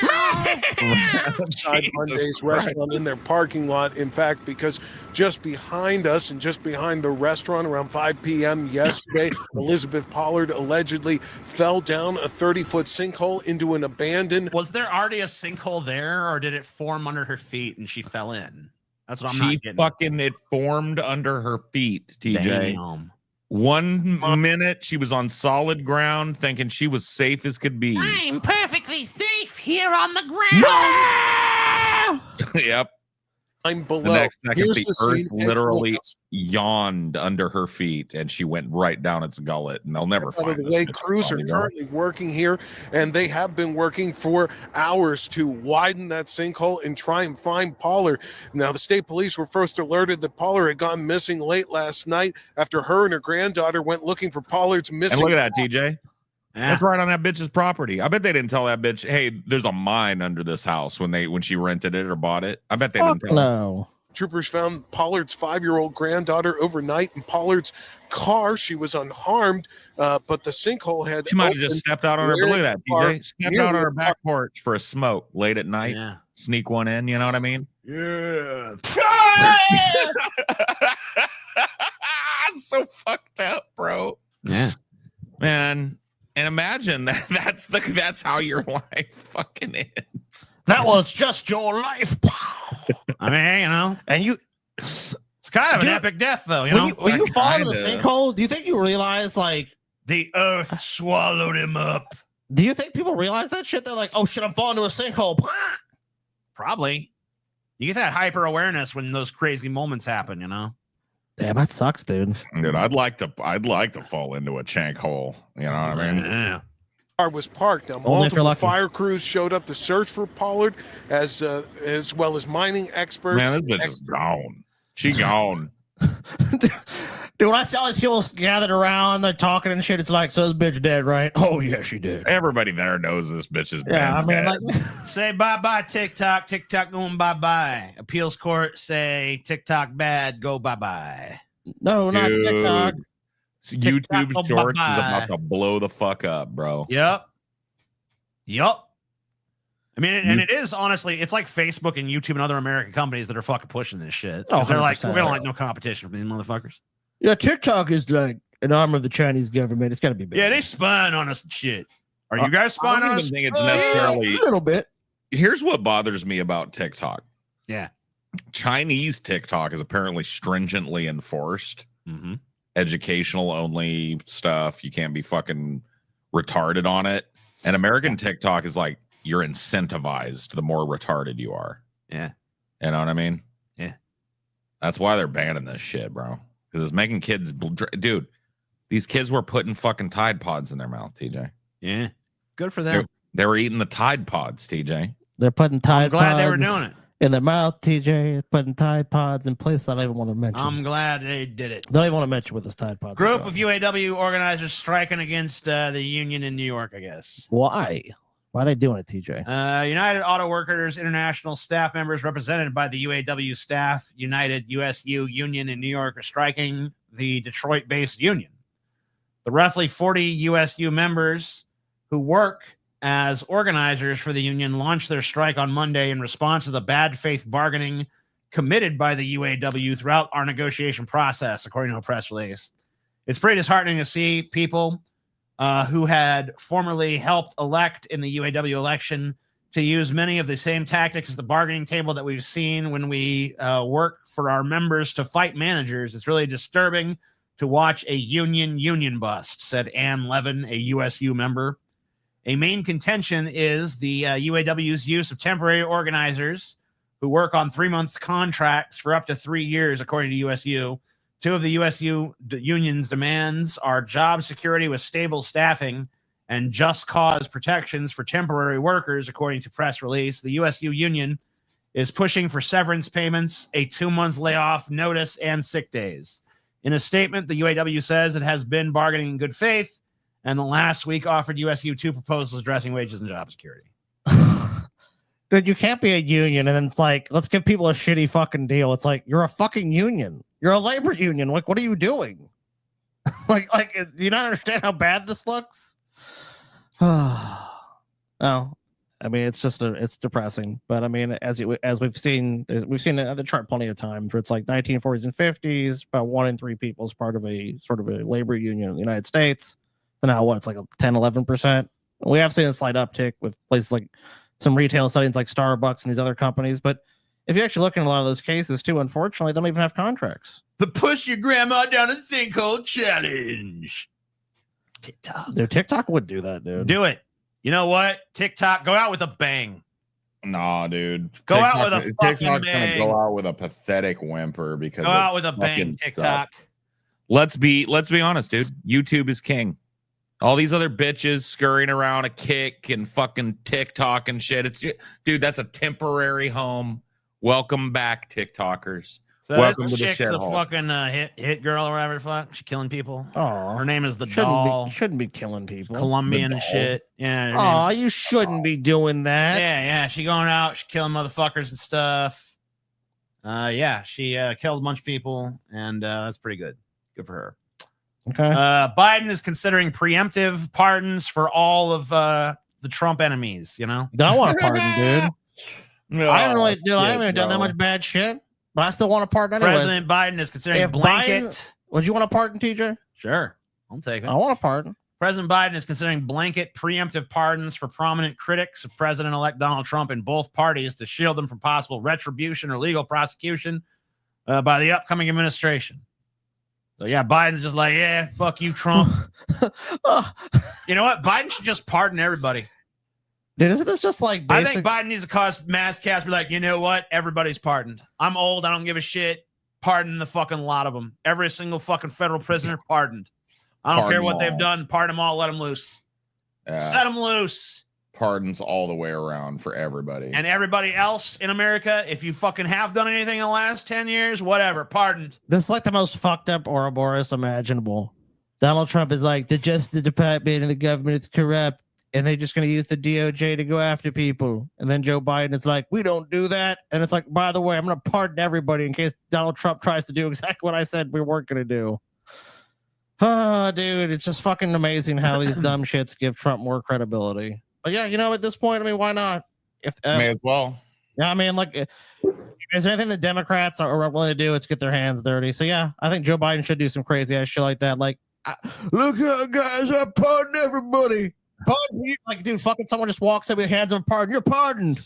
outside Monday's restaurant in their parking lot. In fact, because just behind us and just behind the restaurant around 5 p.m. yesterday, Elizabeth Pollard allegedly fell down a 30-foot sinkhole into an abandoned. Was there already a sinkhole there, or did it form under her feet and she fell in? That's what I'm She not getting. fucking it formed under her feet, TJ. Damn. 1 minute she was on solid ground thinking she was safe as could be. I'm perfectly safe here on the ground. Yep. I'm below. The next second, Here's the the earth scene. literally yawned under her feet, and she went right down its gullet. And they'll never Out find of the this way, bitch crews are body, girl. currently working here, and they have been working for hours to widen that sinkhole and try and find Pollard. Now, the state police were first alerted that Pollard had gone missing late last night after her and her granddaughter went looking for Pollard's And missing. look at that, TJ. Yeah. That's right on that bitch's property. I bet they didn't tell that bitch, hey, there's a mine under this house when she rented it or bought it. I bet they Fuck didn't tell her. no. Troopers found Pollard's 5-year-old granddaughter overnight in Pollard's car. She was unharmed, but the sinkhole had. She might have opened just stepped out on her. But look at that, Car TJ. Stepped near out on the her back porch for a smoke late at night. Yeah. Sneak one in, you know what I mean? Yeah. It's so fucked up, bro. Yeah. Man. And imagine that's how your life fucking ends. That was just your life. I mean, you know, And you, it's kind of an Dude, epic death, though. You know, when you fall into the Kinda. sinkhole, do you think you realize, like, the earth swallowed him up. do you think people realize that shit? They're like, oh shit, I'm falling into a sinkhole. Probably. You get that hyper awareness when those crazy moments happen. You know. Damn, that sucks, dude. Dude, I'd like to fall into a chank hole. You know what I mean? Yeah. Car was parked. Now, Only if you're multiple lucky. fire crews showed up to search for Pollard, as well as mining experts. Man, this bitch is gone. She gone. Dude, when I see all these people gathered around, they're talking and shit, it's like, so this bitch dead, right? Oh, yeah, she did. Everybody there knows this bitch is Yeah, I mean, dead. like, Say bye-bye, TikTok. TikTok going bye-bye. Appeals court say TikTok bad, go bye-bye. no, not Dude. TikTok. YouTube TikTok, Shorts is bye-bye. about to blow the fuck up, bro. Yep. I mean, and it is honestly, it's like Facebook and YouTube and other American companies that are fucking pushing this shit. Oh, 'Cause they're like, 100%. we don't like no competition from these motherfuckers. Yeah, TikTok is like an arm of the Chinese government. It's got to be big. Yeah, they spying on us and shit. Are you guys I spying don't on even us? think it's Yeah, necessarily. a little bit. Here's what bothers me about TikTok. Yeah. Chinese TikTok is apparently stringently enforced. Mm-hmm. Educational only stuff. You can't be fucking retarded on it. And American TikTok is like, you're incentivized the more retarded you are. Yeah. You know what I mean? Yeah. That's why they're banning this shit, bro. Because it's making kids, dude. These kids were putting fucking Tide Pods in their mouth, TJ. Yeah. Good for them. They were eating the Tide Pods, TJ. They're putting Tide I'm glad Pods they were doing it. in their mouth, TJ. Putting Tide Pods in places I don't even want to mention. I'm glad they did it. Don't even want to mention what this Tide Pods are Group going. of UAW organizers striking against the union in New York, I guess. Why? Why are they doing it, TJ? United Auto Workers International staff members represented by the UAW Staff United USU Union in New York are striking the Detroit-based union. The roughly 40 USU members who work as organizers for the union launched their strike on Monday in response to the bad faith bargaining committed by the UAW throughout our negotiation process, according to a press release. It's pretty disheartening to see people who had formerly helped elect in the UAW election to use many of the same tactics as the bargaining table that we've seen when we work for our members to fight managers. It's really disturbing to watch a union bust, said Ann Levin, a USU member. A main contention is the UAW's use of temporary organizers who work on 3-month contracts for up to 3 years, according to USU. Two of the USU union's demands are job security with stable staffing and just cause protections for temporary workers, according to press release. The USU union is pushing for severance payments, a 2-month layoff notice, and sick days. In a statement, the UAW says it has been bargaining in good faith, and the last week offered USU 2 proposals addressing wages and job security. Dude, you can't be a union and then it's like, let's give people a shitty fucking deal. It's like, you're a fucking union. You're a labor union. Like, what are you doing? like, do you not understand how bad this looks? Oh, I mean, it's just it's depressing. But I mean, as we've seen the chart plenty of times where it's like 1940s and 50s, about 1 in 3 people is part of a sort of a labor union in the United States. So now what? It's like a 10, 11%. We have seen a slight uptick with places like some retail settings like Starbucks and these other companies. But if you actually look in a lot of those cases too, unfortunately, they don't even have contracts. The push your grandma down a sinkhole challenge. TikTok. Their TikTok would do that, dude. Do it. You know what? TikTok, go out with a bang. Nah, dude. Go out with a fucking TikTok's bang. gonna go out with a pathetic whimper because Go it out with a bang, fucking TikTok. sucks. Let's be honest, dude. YouTube is king. All these other bitches scurrying around a kick and fucking TikTok and shit. It's dude, that's a temporary home. Welcome back, TikTokers. So Welcome this to the chick's a shithole. fucking hit girl or whatever the fuck. She's killing people. Oh, Her name is the doll. shouldn't be killing people. Colombian The and doll. shit. Yeah. her Oh, name- you shouldn't be doing that. yeah. She going out. She killing motherfuckers and stuff. Yeah. She killed a bunch of people, and that's pretty good. Good for her. Okay. Biden is considering preemptive pardons for all of the Trump enemies. You know. I want a pardon, dude. No, I haven't shit, done that bro. much bad shit, but I still want a pardon anyway. President Biden is considering If blanket. Biden- Would you want a pardon, TJ? Sure, I'll take it. I want a pardon. President Biden is considering blanket preemptive pardons for prominent critics of President-elect Donald Trump in both parties to shield them from possible retribution or legal prosecution by the upcoming administration. So yeah, Biden's just like, yeah, fuck you, Trump. You know what? Biden should just pardon everybody. Dude, isn't this just like I think Biden needs to cause mass chaos. Be like, you know what? Everybody's pardoned. I'm old. I don't give a shit. Pardon the fucking lot of them. Every single fucking federal prisoner pardoned. I don't care what they've done. Pardon them all. Let them loose. Set them loose. Pardons all the way around for everybody. And everybody else in America, if you fucking have done anything in the last 10 years, whatever, pardoned. This is like the most fucked up Ouroboros imaginable. Donald Trump is like, the Justice Department and the government is corrupt, and they're just going to use the DOJ to go after people. And then Joe Biden is like, we don't do that. And it's like, by the way, I'm going to pardon everybody in case Donald Trump tries to do exactly what I said we weren't going to do. Oh, dude, it's just fucking amazing how these dumb shits give Trump more credibility. But yeah, you know, at this point, I mean, why not? If May as well. Yeah, I mean, like, is there anything the Democrats are willing to do? It's get their hands dirty. So yeah, I think Joe Biden should do some crazy ass shit like that. Like, look out, guys, I pardon everybody. Pardon you. Like, dude, fucking someone just walks in with hands of a pardon. You're pardoned.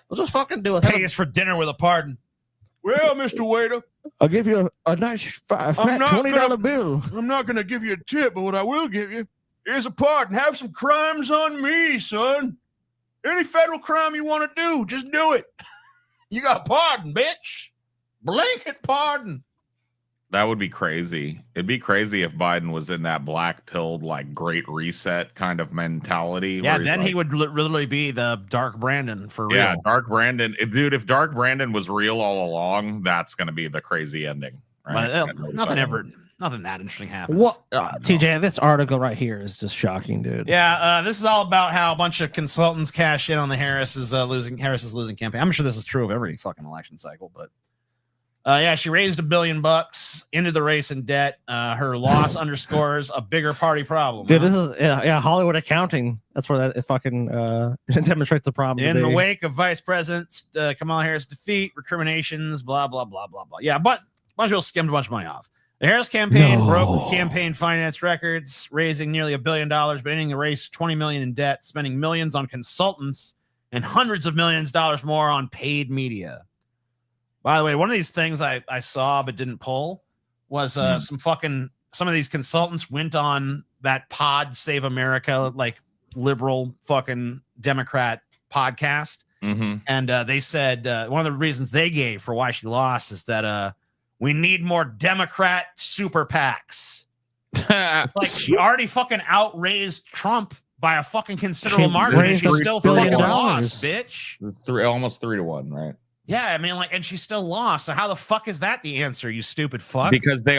We'll just fucking do it. Pay us for dinner with a pardon. Well, Mr. Waiter, I'll give you a nice fat $20 bill. I'm not going to give you a tip, but what I will give you is a pardon. Have some crimes on me, son. Any federal crime you want to do, just do it. You got a pardon, bitch. Blanket pardon. That would be crazy. It'd be crazy if Biden was in that black-pilled, like, great reset kind of mentality. Yeah, where then like, he would literally be the Dark Brandon for real. Yeah, Dark Brandon. Dude, if Dark Brandon was real all along, that's going to be the crazy ending. Right? But, nothing that interesting happens. What, TJ? This article right here is just shocking, dude. Yeah, this is all about how a bunch of consultants cash in on the Harris's losing campaign. I'm sure this is true of every fucking election cycle, but yeah, she raised $1 billion into the race in debt. Her loss underscores a bigger party problem. Dude, this is Hollywood accounting. That's where that fucking demonstrates the problem. In the wake of Vice President Kamala Harris' defeat, recriminations, blah blah blah blah blah. Yeah, but a bunch of people skimmed a bunch of money off. The Harris campaign broke campaign finance records, raising nearly $1 billion, but ending the race $20 million in debt, spending millions on consultants and hundreds of millions of dollars more on paid media. By the way, one of these things I saw but didn't pull was some of these consultants went on that Pod Save America, like liberal fucking Democrat podcast. Mm-hmm. And they said one of the reasons they gave for why she lost is that we need more Democrat super PACs. It's like she already fucking outraised Trump by a fucking considerable margin, and she still fucking lost, bitch. Almost 3-1, right? Yeah, I mean, like, and she still lost. So how the fuck is that the answer, you stupid fuck? Because the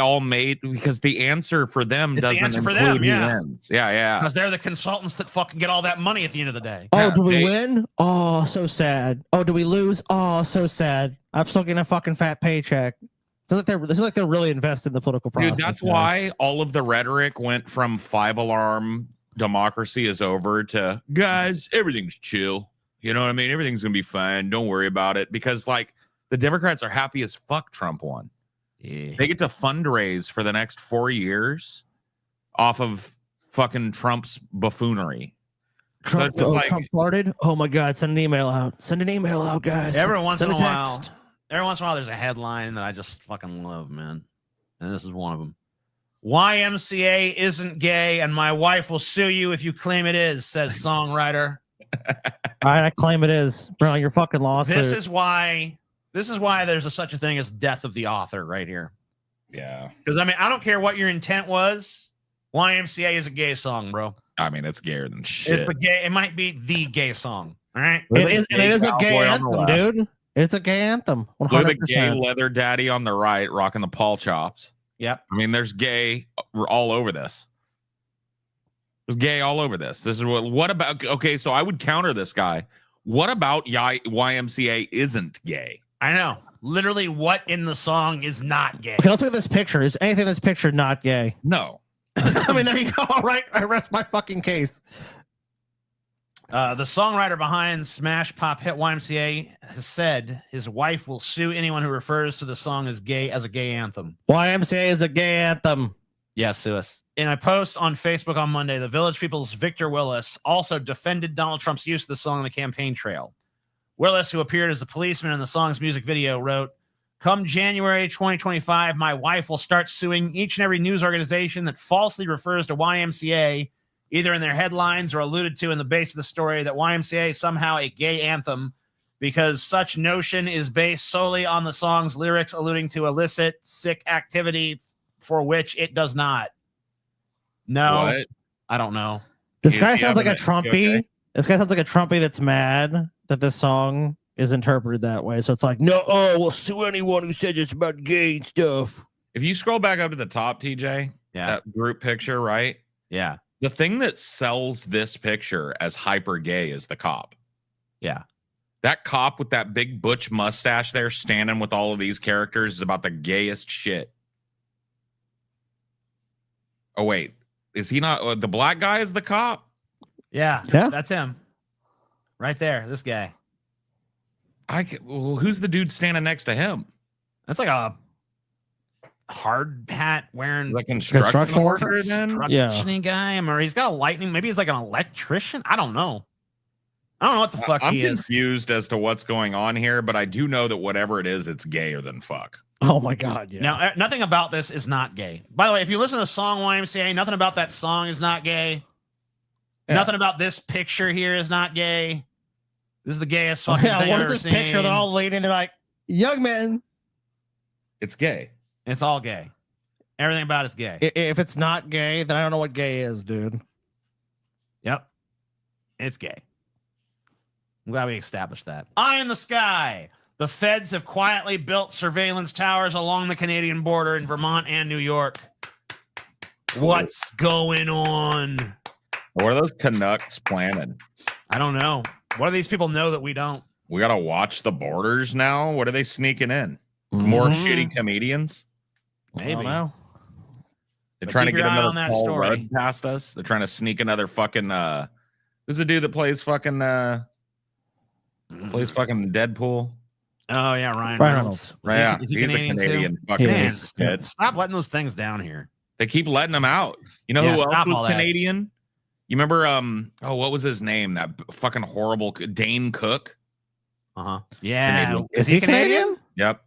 answer for them doesn't include ends. Yeah. Because they're the consultants that fucking get all that money at the end of the day. Oh, do we win? Oh, so sad. Oh, do we lose? Oh, so sad. I'm still getting a fucking fat paycheck. So like they're really invested in the political process. Dude, that's why all of the rhetoric went from 5-alarm democracy is over to guys, everything's chill. You know what I mean? Everything's gonna be fine. Don't worry about it. Because like the Democrats are happy as fuck Trump won. Yeah. They get to fundraise for the next 4 years off of fucking Trump's buffoonery. Trump farted. Oh my God! Send an email out. Send an email out, guys. Every once in a while, there's a headline that I just fucking love, man. And this is one of them. YMCA isn't gay, and my wife will sue you if you claim it is, says songwriter. All right, I claim it is, bro. Your fucking lawsuit. This is why there's such a thing as death of the author right here. Yeah. Because I mean, I don't care what your intent was. YMCA is a gay song, bro. I mean, it's gayer than shit. It's the gay. It might be the gay song. All right. It is a gay anthem, dude. It's a gay anthem. 100%. Look at the gay leather daddy on the right, rocking the Paul chops. Yep. I mean, there's gay all over this. There's gay all over this. This is what about? Okay, so I would counter this guy. What about YMCA isn't gay? I know. Literally, what in the song is not gay? Okay, let's look at this picture. Is anything in this picture not gay? No. I mean, there you go. All right, I rest my fucking case. The songwriter behind smash pop hit YMCA has said his wife will sue anyone who refers to the song as a gay anthem. YMCA is a gay anthem. Yeah, sue us. In a post on Facebook on Monday, the Village People's Victor Willis also defended Donald Trump's use of the song on the campaign trail. Willis, who appeared as the policeman in the song's music video, wrote, "Come January 2025, my wife will start suing each and every news organization that falsely refers to YMCA, either in their headlines or alluded to in the base of the story, that YMCA is somehow a gay anthem, because such notion is based solely on the song's lyrics alluding to illicit, sick activity for which it does not." No, What? I don't know. This guy sounds like a Trumpy. Okay. This guy sounds like a Trumpy that's mad that this song is interpreted that way. So it's like, no, we'll sue anyone who says it's about gay stuff. If you scroll back up to the top, TJ, that group picture, right? Yeah. The thing that sells this picture as hyper gay is the cop. Yeah. That cop with that big butch mustache there standing with all of these characters is about the gayest shit. Oh, wait. Is he not? The black guy is the cop? Yeah. That's him. Right there. This guy. Well, who's the dude standing next to him? That's like a hard hat wearing like construction worker then? Construction guy. Or he's got a lightning. Maybe he's like an electrician. I don't know. I don't know what the fuck he is. I'm confused as to what's going on here, but I do know that whatever it is, it's gayer than fuck. Oh my God. Yeah. Now, nothing about this is not gay. By the way, if you listen to the song YMCA, nothing about that song is not gay. Yeah. Nothing about this picture here is not gay. This is the gayest fucking thing what I've is ever this seen. picture? They're all leaning. They're like, young men. It's gay. It's all gay. Everything about it's gay. If it's not gay, then I don't know what gay is, dude. Yep. It's gay. I'm glad we established that. Eye in the sky. The feds have quietly built surveillance towers along the Canadian border in Vermont and New York. What's going on? What are those Canucks planning? I don't know. What do these people know that we don't? We got to watch the borders now. What are they sneaking in? More shitty comedians? Maybe. I don't know. They're trying to get another that Paul story. Rudd past us. They're trying to sneak another fucking who's the dude that plays fucking Deadpool? Oh yeah, Ryan Reynolds. Right, yeah, Is he he's Canadian a Canadian too? fucking Man, shit. stop letting those things down here. They keep letting them out. You know Yeah, who stop else all was that. Canadian? You remember what was his name? That fucking horrible Dane Cook. Yeah. Canadian. Is he Canadian? Yep.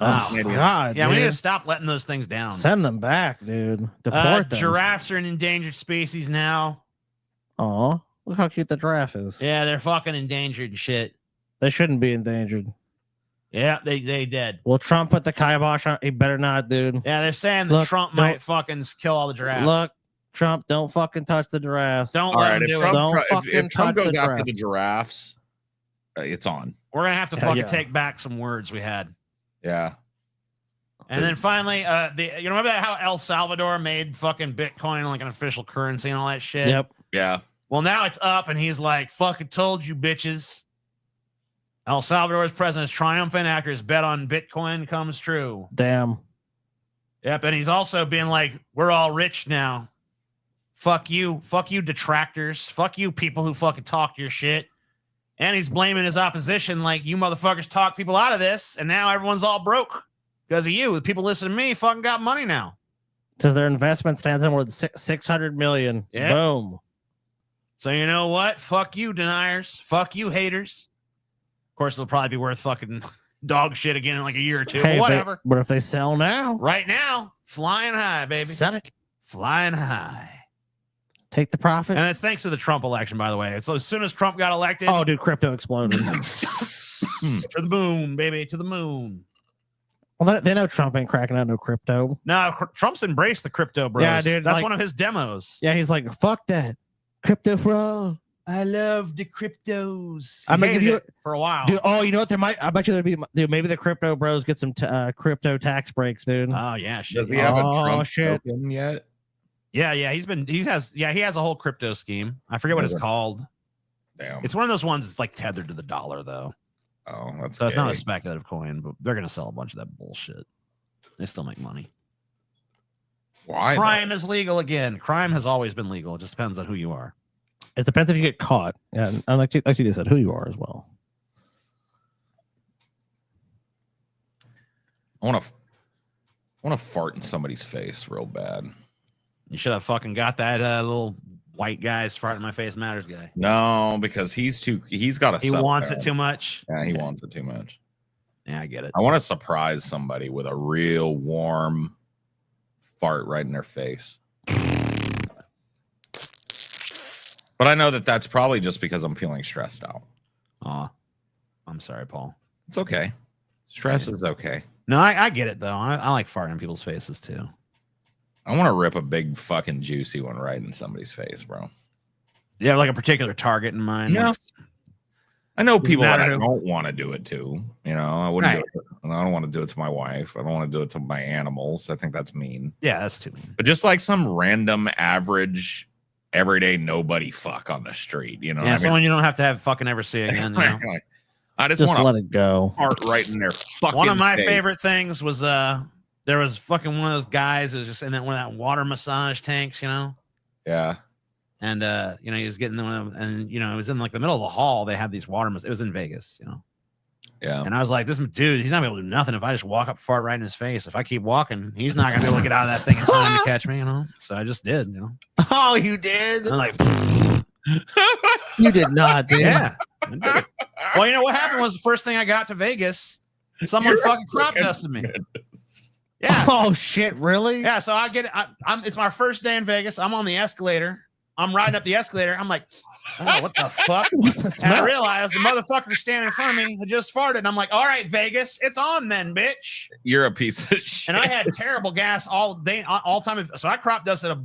Oh, Canadian. God. Yeah, we need dude. to stop letting those things down. Send them back, dude. Deport them. Giraffes are an endangered species now. Oh, look how cute the giraffe is. Yeah, they're fucking endangered and shit. They shouldn't be endangered. Yeah, they dead. Well, Trump put the kibosh on. He better not, dude. Yeah, they're saying that Look, Trump don't- might fucking kill all the giraffes. Look, Trump, don't fucking touch the giraffes. Don't All let right, him if do Trump, it. Don't if fucking Trump touch goes the after giraffes. the giraffes, it's on. We're gonna have to fucking yeah. take back some words we had. Yeah. And then finally, you remember how El Salvador made fucking Bitcoin like an official currency and all that shit? Yep. Yeah. Well, now it's up, and he's like, "Fucking told you, bitches." El Salvador's president is triumphant after his bet on Bitcoin comes true. Damn. Yep, and he's also being like, "We're all rich now. Fuck you, detractors. Fuck you, people who fucking talk your shit." And he's blaming his opposition, like, "You motherfuckers talk people out of this, and now everyone's all broke because of you. The people listening to me fucking got money now." Says their investment stands at more than 600 million. Yeah. Boom. So you know what? Fuck you, deniers. Fuck you, haters. Of course, it'll probably be worth fucking dog shit again in like a year or two. Hey, But whatever. But if they sell now, Right now, flying high, baby. sell it. Flying high. Take the profit. And it's thanks to the Trump election, by the way. It's as soon as Trump got elected, Oh, dude, crypto exploded. to the moon, baby, to the moon. Well, they know Trump ain't cracking out no crypto. No, Trump's embraced the crypto, bros. Yeah, dude, That's like- one of his demos. Yeah, he's like, fuck that. Crypto fraud. I love the cryptos. I'm gonna give you for a while. Dude, oh, you know what? There might. I bet you there'd be. Dude, maybe the crypto bros get some crypto tax breaks, dude. Oh yeah, shit. Does he have a Oh, Trump shit. token yet? Yeah, he has a whole crypto scheme. I forget what it's Does it? called. Damn. It's one of those ones that's like tethered to the dollar though. Oh, that's So it's not a scary. speculative coin, but they're gonna sell a bunch of that bullshit. They still make money. Why? though? Crime is legal again. Crime has always been legal. It just depends on who you are. It depends if you get caught. Yeah, and like you just said, who you are as well. I want to fart in somebody's face real bad. You should have fucking got that little white guy's fart in my face matters guy. No, because he's got a. He wants it too much. Yeah, he wants it too much. Yeah, I get it. I want to surprise somebody with a real warm fart right in their face. But I know that that's probably just because I'm feeling stressed out. Aw. I'm sorry, Paul. It's okay. Stress is okay. No, I get it, though. I like farting in people's faces, too. I want to rip a big fucking juicy one right in somebody's face, bro. You have like a particular target in mind? Yeah. Like, I know people that I who. don't want to do it to. You know, I wouldn't do it. I don't want to do it to my wife. I don't want to do it to my animals. I think that's mean. Yeah, that's too mean. But just like some random average everyday nobody fuck on the street, you know. Yeah, someone you don't have to have fucking ever see again. You know? I just Just want let to it go. fart right in their fucking One of my face. favorite things was there was fucking one of those guys who was just in that one of that water massage tanks, you know. Yeah. And you know, he was getting one of them, and you know, it was in like the middle of the hall. They had these water it was in Vegas, you know. Yeah. And I was like, this dude, he's not gonna be able to do nothing if I just walk up, fart right in his face. If I keep walking, he's not gonna be able to get out of that thing in time to catch me, you know. So I just did, you know. Oh, you did? I'm like, You did not, dude. yeah. I did it. Well, you know what happened was the first thing I got to Vegas, someone fucking crop dusted me. Yeah. Oh shit, really? Yeah. So I get it. It's my first day in Vegas. I'm on the escalator. I'm riding up the escalator. I'm like, oh, what the fuck? And I realized the motherfucker standing in front of me had just farted. And I'm like, all right, Vegas, it's on then, bitch. You're a piece of shit. And I had terrible gas all day, all time. So I crop dusted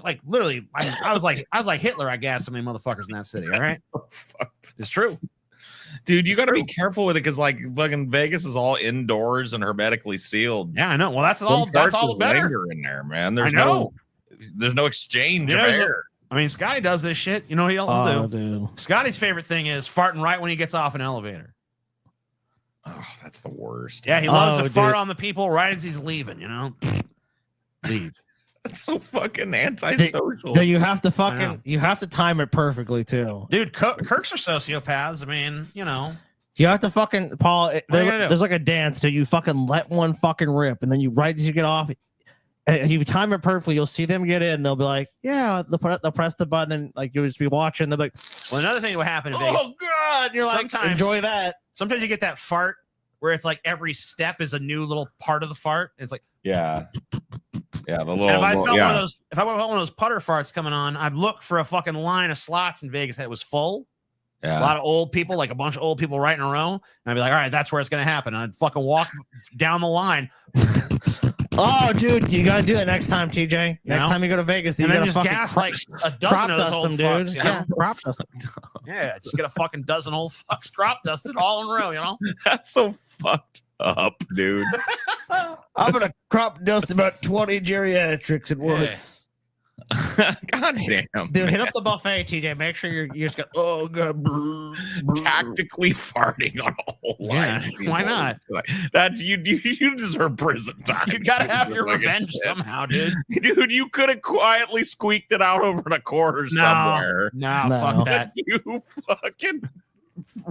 like literally. I was like Hitler. I gassed so many motherfuckers in that city. All right, it's true. Dude, you got to be careful with it because, like, fucking Vegas is all indoors and hermetically sealed. Yeah, I know. Well, that's all the better. Linger in there, man. There's no exchange You of know, air. I mean, Scotty does this shit. You know what he'll do? Dude. Scotty's favorite thing is farting right when he gets off an elevator. Oh, that's the worst. Yeah, he loves to fart dude. on the people right as he's leaving. You know, leave. That's so fucking antisocial. Then you have to time it perfectly too. Dude, Kirks are sociopaths. I mean, you know. You have to fucking Paul. What are you gonna do? There's like a dance that you fucking let one fucking rip, and then you right as you get off, and you time it perfectly. You'll see them get in. They'll be like, "Yeah," they'll press the button, and like you'll just be watching. They'll be like, Well, another thing that would happen in Vegas. "Oh god!" And you're like, Sometimes- "Enjoy that." Sometimes you get that fart where it's like every step is a new little part of the fart. It's like, Yeah. Yeah, the little. and if I felt yeah. one of those, if I felt one of those putter farts coming on, I'd look for a fucking line of slots in Vegas that was full. Yeah. A lot of old people, like a bunch of old people right in a row. And I'd be like, all right, that's where it's going to happen. And I'd fucking walk down the line. Oh, dude, you gotta do that next time, TJ. Next know? time you go to Vegas, you And then gotta just fucking gas crop like a dozen of those dust old them, fucks. dude. You know? Yeah, crop dust them. Yeah, just get a fucking dozen old fucks crop dusted all in a row, you know? That's so fucked up, dude. I'm gonna crop dust about 20 geriatrics at once. God damn. Dude, hit up the buffet, TJ. Make sure you just got Tactically farting on a whole Yeah, line. of why people. not? That you deserve prison time. You gotta have your Fucking revenge shit. somehow, dude. Dude, you could have quietly squeaked it out over the corner somewhere. No, No. fuck that. You fucking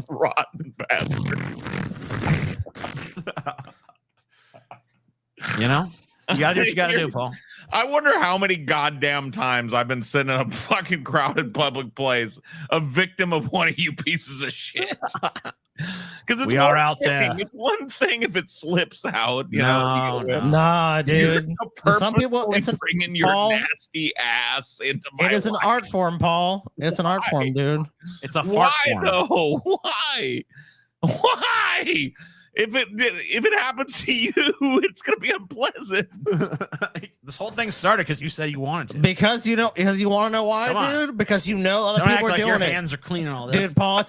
rotten bastard. You know? You gotta do what you gotta do, Paul. I wonder how many goddamn times I've been sitting in a fucking crowded public place, a victim of one of you pieces of shit. Because We are out there. It's one thing if it slips out, you No, know. no. Nah, dude. Some people, Purposefully it's an bringing your Paul, nasty ass into my it is an life. art form, Paul. It's an art form, dude. It's a Why fart form. though? Why? Why? If it happens to you, it's gonna be unpleasant. This whole thing started because you said you wanted to. Because you want to know why, Come on. dude? Because you know other Don't act people are like your doing it. hands are clean and all this. Dude, Paul,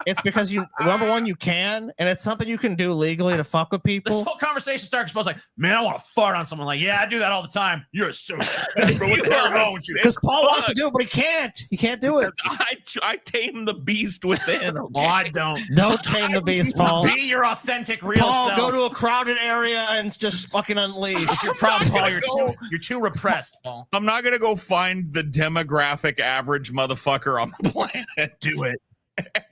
it's because you number one, you can, and it's something you can do legally to fuck with This people. whole conversation starts supposed like, man, I want to fart on someone. Like, yeah, I do that all the time. You're a sociopath, bro. What the hell's wrong with you? Because Paul wants to do it, but he can't. He can't do it. I tame the beast within. Okay? Well, I don't. Don't tame the beast, Paul. Be your authentic, real Paul, self. go to a crowded area and just fucking unleash. It's your problem, Paul. You're too repressed, Paul. I'm not gonna go find the demographic average motherfucker on the planet. Do it. And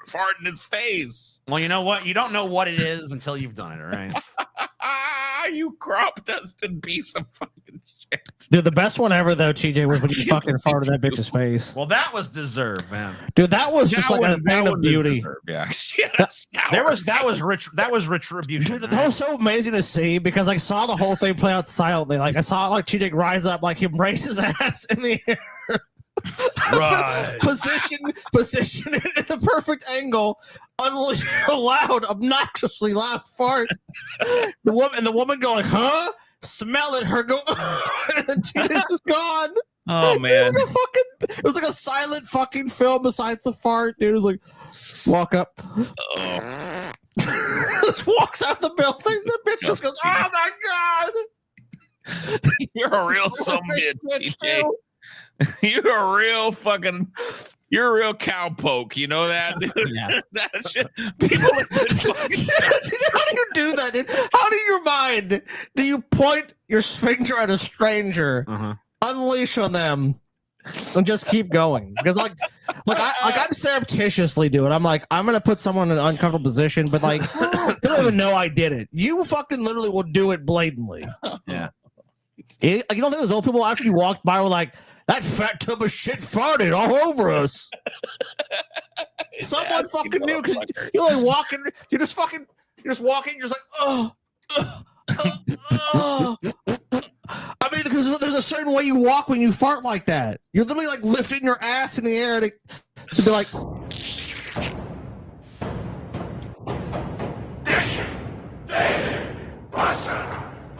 fart in his face. Well, you know what? You don't know what it is until you've done it, all right? You crop dusted piece of fucking shit. Dude, the best one ever though, TJ, was when you fucking farted that bitch's face. Well, that was deserved, man. Dude, that was just like a thing of beauty. Yeah, yes. That was retribution. Dude, that was so amazing to see because I saw the whole thing play out silently. Like I saw like TJ rise up, like embrace his ass in the air. Right. position it at the perfect angle, unleash a loud, obnoxiously loud fart. The woman going, huh? Smell it, her go, and then TJ's is gone. Oh man, it was like a silent fucking film besides the fart, dude. It was like walk up. Just walks out the building. The bitch just goes, oh my god. You're a real some bitch, TJ. You're a real cowpoke. You know that, dude? Yeah. That shit. People have been fucking How do you do that, dude? How do your mind? Do you point your sphincter at a stranger, unleash on them, and just keep going? Because I'm surreptitiously do it. I'm like, I'm gonna put someone in an uncomfortable position, but like, they don't even know I did it. You fucking literally will do it blatantly. Yeah. You don't think those old people after you walked by were like, that fat tub of shit farted all over us. Someone fucking knew because you're like walking, you're just walking, you're just like, oh. I mean, because there's a certain way you walk when you fart like that. You're literally like lifting your ass in the air to be like.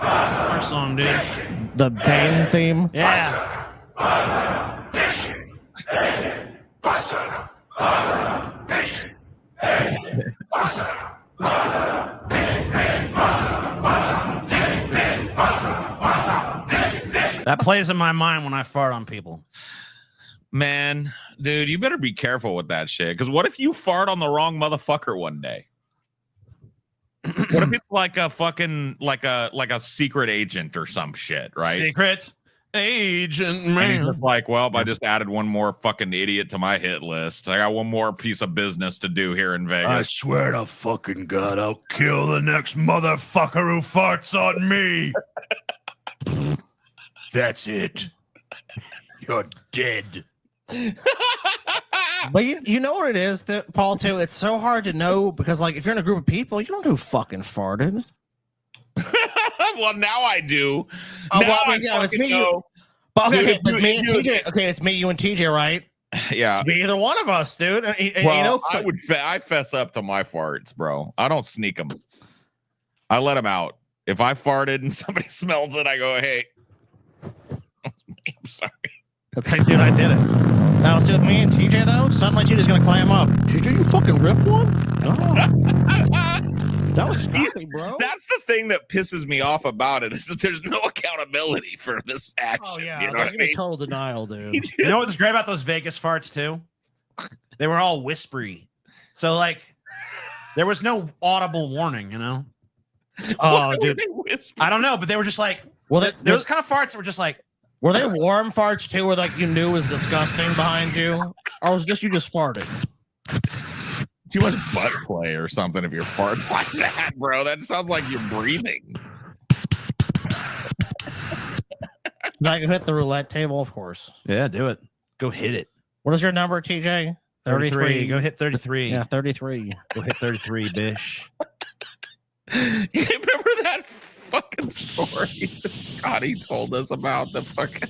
Our song, dude. The Bane theme. Yeah. That plays in my mind when I fart on people. Man, dude, you better be careful with that shit. Because what if you fart on the wrong motherfucker one day? What if it's like a fucking like a secret agent or some shit, right? Secret agent, And he's man. just like, well, I just added one more fucking idiot to my hit list. I got one more piece of business to do here in I Vegas. swear to fucking God, I'll kill the next motherfucker who farts on me. That's it. You're dead. But you know what it is, Paul, too? It's so hard to know because, like, if you're in a group of people, you don't know who fucking farted. Well, now I do. Oh, Now well, I yeah, it's fucking me. know. Okay, but Dude, me and dude. TJ. Okay, it's me, you, and TJ, right? Yeah. It's either one of us, dude. And you Well, know, I fess up to my farts, bro. I don't sneak them. I let them out. If I farted and somebody smells it, I go, hey. I'm sorry. It's like, dude, I did it. Now, see with me and TJ though, suddenly TJ's gonna clam up. TJ, you fucking ripped one? Oh. That was scary, bro. That's the thing that pisses me off about it is that there's no accountability for this action. Oh yeah, you know there's what I gonna be mean? total denial, dude. You know what's great about those Vegas farts too? They were all whispery. So like there was no audible warning, you know? Oh, dude. I don't know, but they were just like Well, those kind of farts were just like were they warm farts too, where like you knew was disgusting behind you, or was just you just farted? Too much butt play or something if you're farting like that, bro. That sounds like you're breathing. I can hit the roulette table, of course. yeah, do it. Go hit it. What is your number, TJ? 33. Go hit 33. Yeah, 33. Go hit 33, bish. You remember that fucking story that Scotty told us about the fucking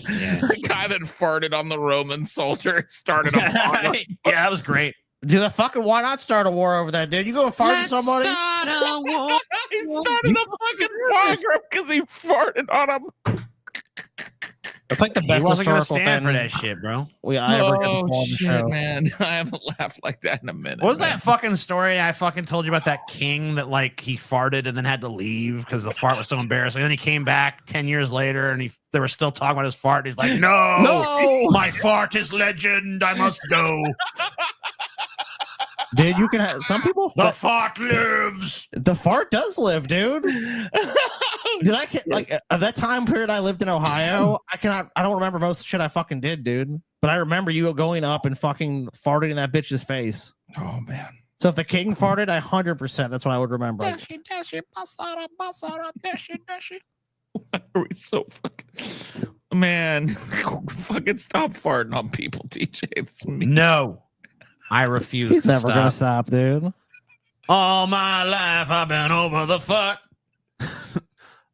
the guy that farted on the Roman soldier and started a war? Yeah, that was great. Dude, why not start a war over that, dude? You go fart at somebody? Start a war. He started a fucking war group because he farted on him. It's like the He best wasn't gonna historical stand thing for that shit, bro. I ever got Oh on the shit, show. man! I haven't laughed like that in a minute. What was man. that fucking story I fucking told you about that king that like he farted and then had to leave because the fart was so embarrassing? And then he came back 10 years later and they were still talking about his fart. And he's like, no, my fart is legend. I must go. Dude, you can have some people. The fart lives. The fart does live, dude. Did I like at that time period I lived in Ohio? I don't remember most of the shit I fucking did, dude. But I remember you going up and fucking farting in that bitch's face. Oh man! So if the king farted, 100%. That's what I would remember. Why are we so fucking Man, fucking stop farting on people, TJ. It's me. No, I refuse He's to never gonna stop. stop, dude. All my life I've been over the fuck.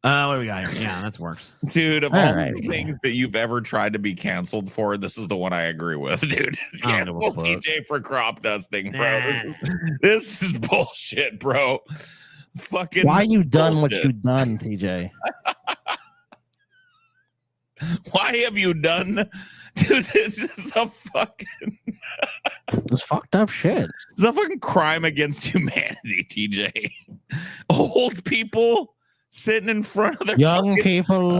What do we got here? Yeah, that works. Dude, of All all right. the things that you've ever tried to be canceled for, this is the one I agree with, dude. I don't give a Cancel fuck. TJ for crop dusting, bro. Nah. This is bullshit, bro. Fucking Why you done what bullshit. you done, TJ? Why have you done? Dude, this is a fucking It's fucked up shit. it's a fucking crime against humanity, TJ. Old people sitting in front of their Young fucking, people,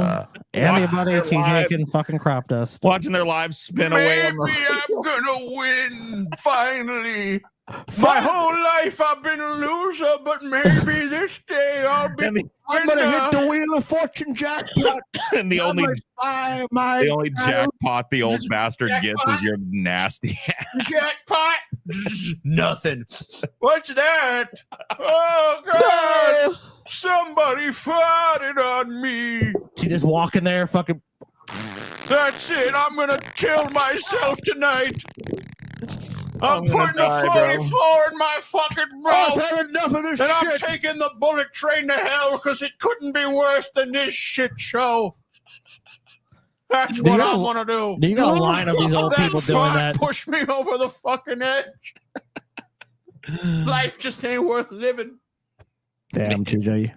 anybody, their TJ lives. can fucking crop dust. watching their lives spin away on Maybe the I'm gonna win finally. My whole life I've been a loser, but maybe this day I'll be. and the, I'm gonna hit the wheel of fortune jackpot. and the only my the only jackpot the old bastard gets is your nasty Jackpot! Nothing. What's that? Oh, God! Somebody farted on me. She just walking there, fucking. That's it. I'm gonna kill myself tonight. I'm gonna putting a die, 44 in my fucking mouth. I've had enough of this And I'm shit. taking the bullet train to hell because it couldn't be worse than this shit show. That's Do what you I got a- want to do. do you got a line of these old people doing fart that? Push me over the fucking edge. Life just ain't worth living. Damn, TJ.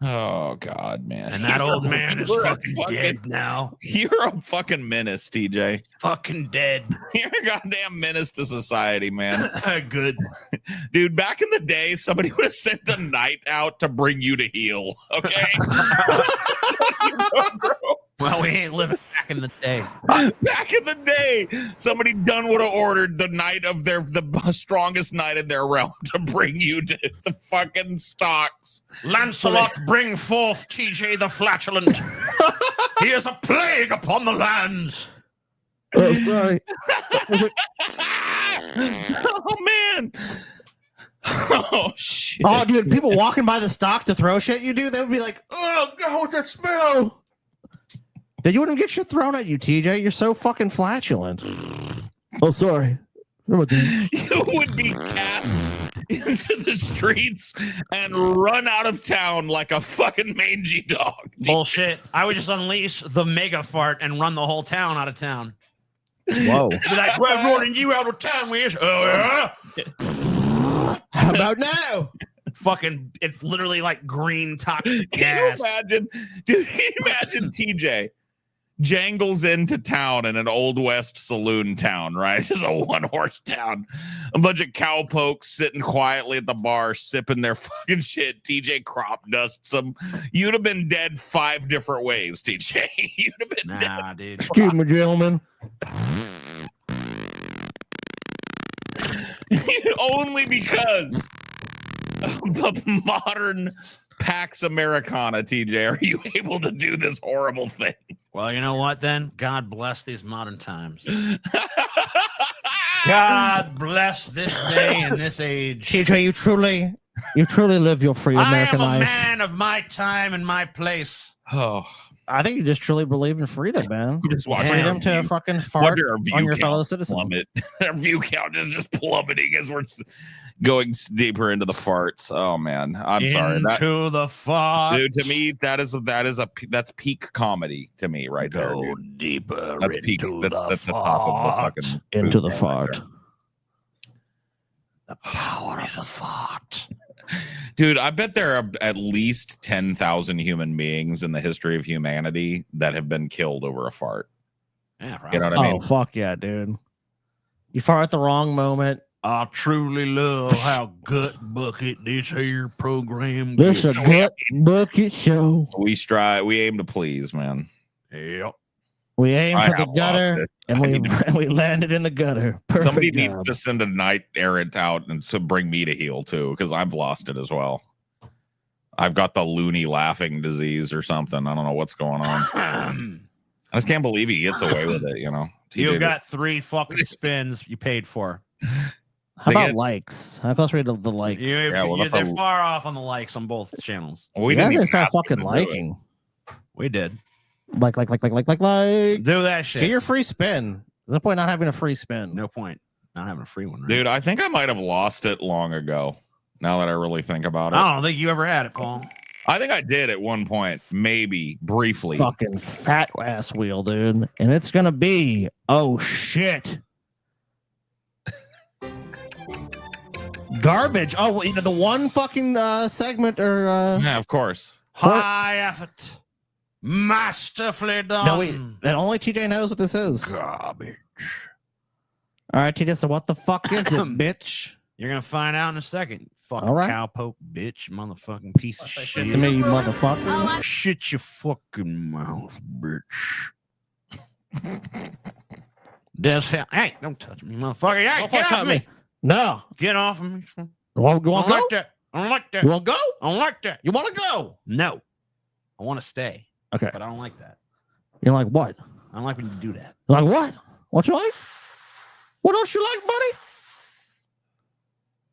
Oh God, man. And that old man is You're a fucking dead now. You're a fucking menace, TJ. Fucking dead. You're a goddamn menace to society, man. Good. Dude, back in the day, somebody would have sent a knight out to bring you to heal. Okay. Well, we ain't living back in the day. Back in the day, somebody done would have ordered the knight of the strongest knight in their realm to bring you to the fucking stocks. Lancelot, bring forth TJ the flatulent. He is a plague upon the lands. Oh, sorry. Oh man. Oh shit. Oh, dude, people walking by the stocks to throw shit at you, dude, they would be like, oh, God, what's that smell? Then you wouldn't get shit thrown at you, TJ. You're so fucking flatulent. Oh, sorry. You would be cast into the streets and run out of town like a fucking mangy dog. Bullshit. I would just unleash the mega fart and run the whole town out of town. Whoa. Be like, we're running you out of town, Wiz. Oh, yeah. How about now? Fucking, it's literally like green toxic Can gas. you imagine, dude? Can you imagine TJ jangles into town in an old west saloon town, right? It's a one-horse town. A bunch of cowpokes sitting quietly at the bar, sipping their fucking shit. TJ crop dusts them. You'd have been dead 5 different ways, TJ. You'd have been Nah, dude. Excuse me, gentlemen. only because of the modern Pax Americana, TJ, are you able to do this horrible thing? Well, you know what then? God bless these modern times. God bless this day and this age. TJ, you truly live your free I am American a life. man of my time and my place. Oh, I think you just truly believe in freedom, man. I'm just watching Freedom our to view- fucking fart watching our view on your count fellow citizens. plummet. Our view count is just plummeting as we're going deeper into the farts. Oh man, I'm sorry. That, Into the fart. dude, to me, that's peak comedy to me right there, Go dude. deeper. That's peak. into That's the top of the fucking Into food the chain right fart. there. The power of the fart. Dude, I bet there are at least 10,000 human beings in the history of humanity that have been killed over a fart. Yeah, right. You know what I mean? Oh, fuck yeah, dude. You fart at the wrong moment. I truly love how gut bucket this here program This a gets. gut bucket show. We aim to please, man. Yep. We aim I for the have lost gutter, it. and I we need to- we landed in the gutter. Perfect Somebody job. needs to send a knight errant out and to bring me to heal too, because I've lost it as well. I've got the loony laughing disease or something. I don't know what's going on. I just can't believe he gets away with it, you know. You TJ got 3 fucking spins you paid for. How They about get- likes? How close are we to the likes? They're that's far off on the likes on both channels. we You guys didn't didn't even start ask them fucking to do it. We did. Like. Do that Get shit. your free spin. There's no point not having a free spin. No point not having a free one, right? Dude, I think I might have lost it long ago. Now that I really think about it, I don't think you ever had it, Paul. I think I did at one point, maybe briefly. Fucking fat ass wheel, dude. And it's gonna be shit. Garbage. Oh, well, the one fucking segment or Yeah, of course. High effort, masterfully done. no, wait, that only TJ knows what this is. Garbage. All right, TJ. So what the fuck is it, bitch? You're gonna find out in a second. Fucking All right. cowpoke, bitch, motherfucking piece of shit. To me, you motherfucker. Shut your fucking mouth, bitch. That's how. Hey, don't touch me, motherfucker. Hey, Don't get fuck off me. me. No. Get off of me. You want I don't to go? like that. I don't like that. You want to go? I don't like that. You want to go? No. I want to stay, Okay. but I don't like that. You're like what? I don't like when you do that. You're like what? What you like? What don't you like, buddy?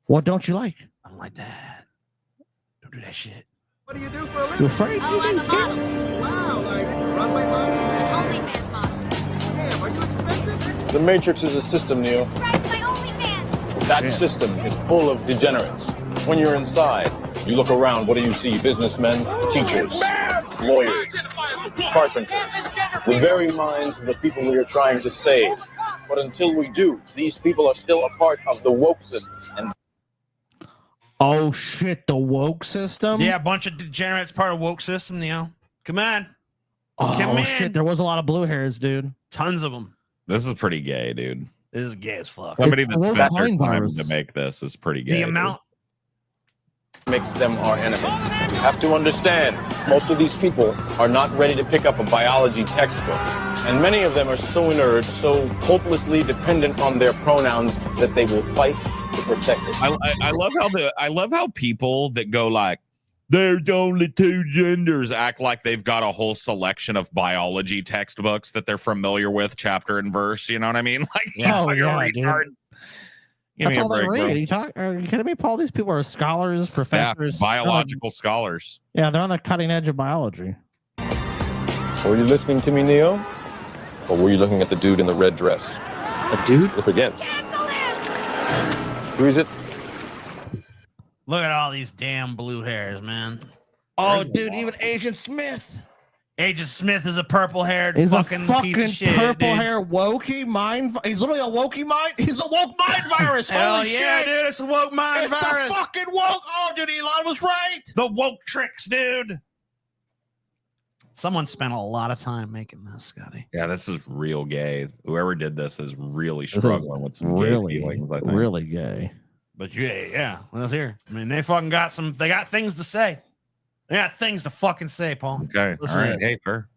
What don't you like? I don't like that. Don't do that shit. What do you do for a living? You afraid? Oh, I'm a model. Wow, like runway model? OnlyFans model. Damn, are you expensive? The Matrix is a system, Neo. Subscribe to my OnlyFans. That Shit. system is full of degenerates. When you're inside, you look around, what do you see? Businessmen, teachers, lawyers, carpenters, the very minds of the people we are trying to save. But until we do, these people are still a part of the woke system. And Oh shit, the woke system? Yeah, a bunch of degenerates part of woke system, Neo. Come on. Oh Come in. shit, there was a lot of blue hairs, dude. Tons of them. This is pretty gay, dude. This is gay as fuck. Somebody It's that a spent their Lyme time virus. to make this is pretty gay. The amount. makes them our enemy. You have to understand, most of these people are not ready to pick up a biology textbook. And many of them are so inert, so hopelessly dependent on their pronouns that they will fight to protect it. I love how people that go like, there's only two genders, act like they've got a whole selection of biology textbooks that they're familiar with, chapter and verse. You know what I mean? Like, Oh, like a yeah, retard. dude. Give That's me a all they break, bro. read. Are you kidding me, Paul? These people are scholars, Yeah, professors. biological scholars. Yeah, they're on the cutting edge of biology. Were you listening to me, Neo? Or were you looking at the dude in the red dress? A dude? Look again. Who is it? Look at all these damn blue hairs, man. Oh, dude, even Agent Smith. Agent Smith is a purple-haired He's fucking, a fucking piece of shit, purple dude. hair wokey mind. He's literally a wokey mind. He's the woke mind virus. Hell Holy yeah, shit. dude! It's a woke mind It's virus. the fucking woke. Oh, dude, Elon was right. The woke tricks, dude. Someone spent a lot of time making this, Scotty. Yeah, this is real gay. Whoever did this is really This is struggling with some really, gay feelings, I think. really gay. But yeah, let's hear. I mean, they fucking got some. They got things to say. They got things to fucking say, Paul. Okay, Listen all to right. this. Hey, fair.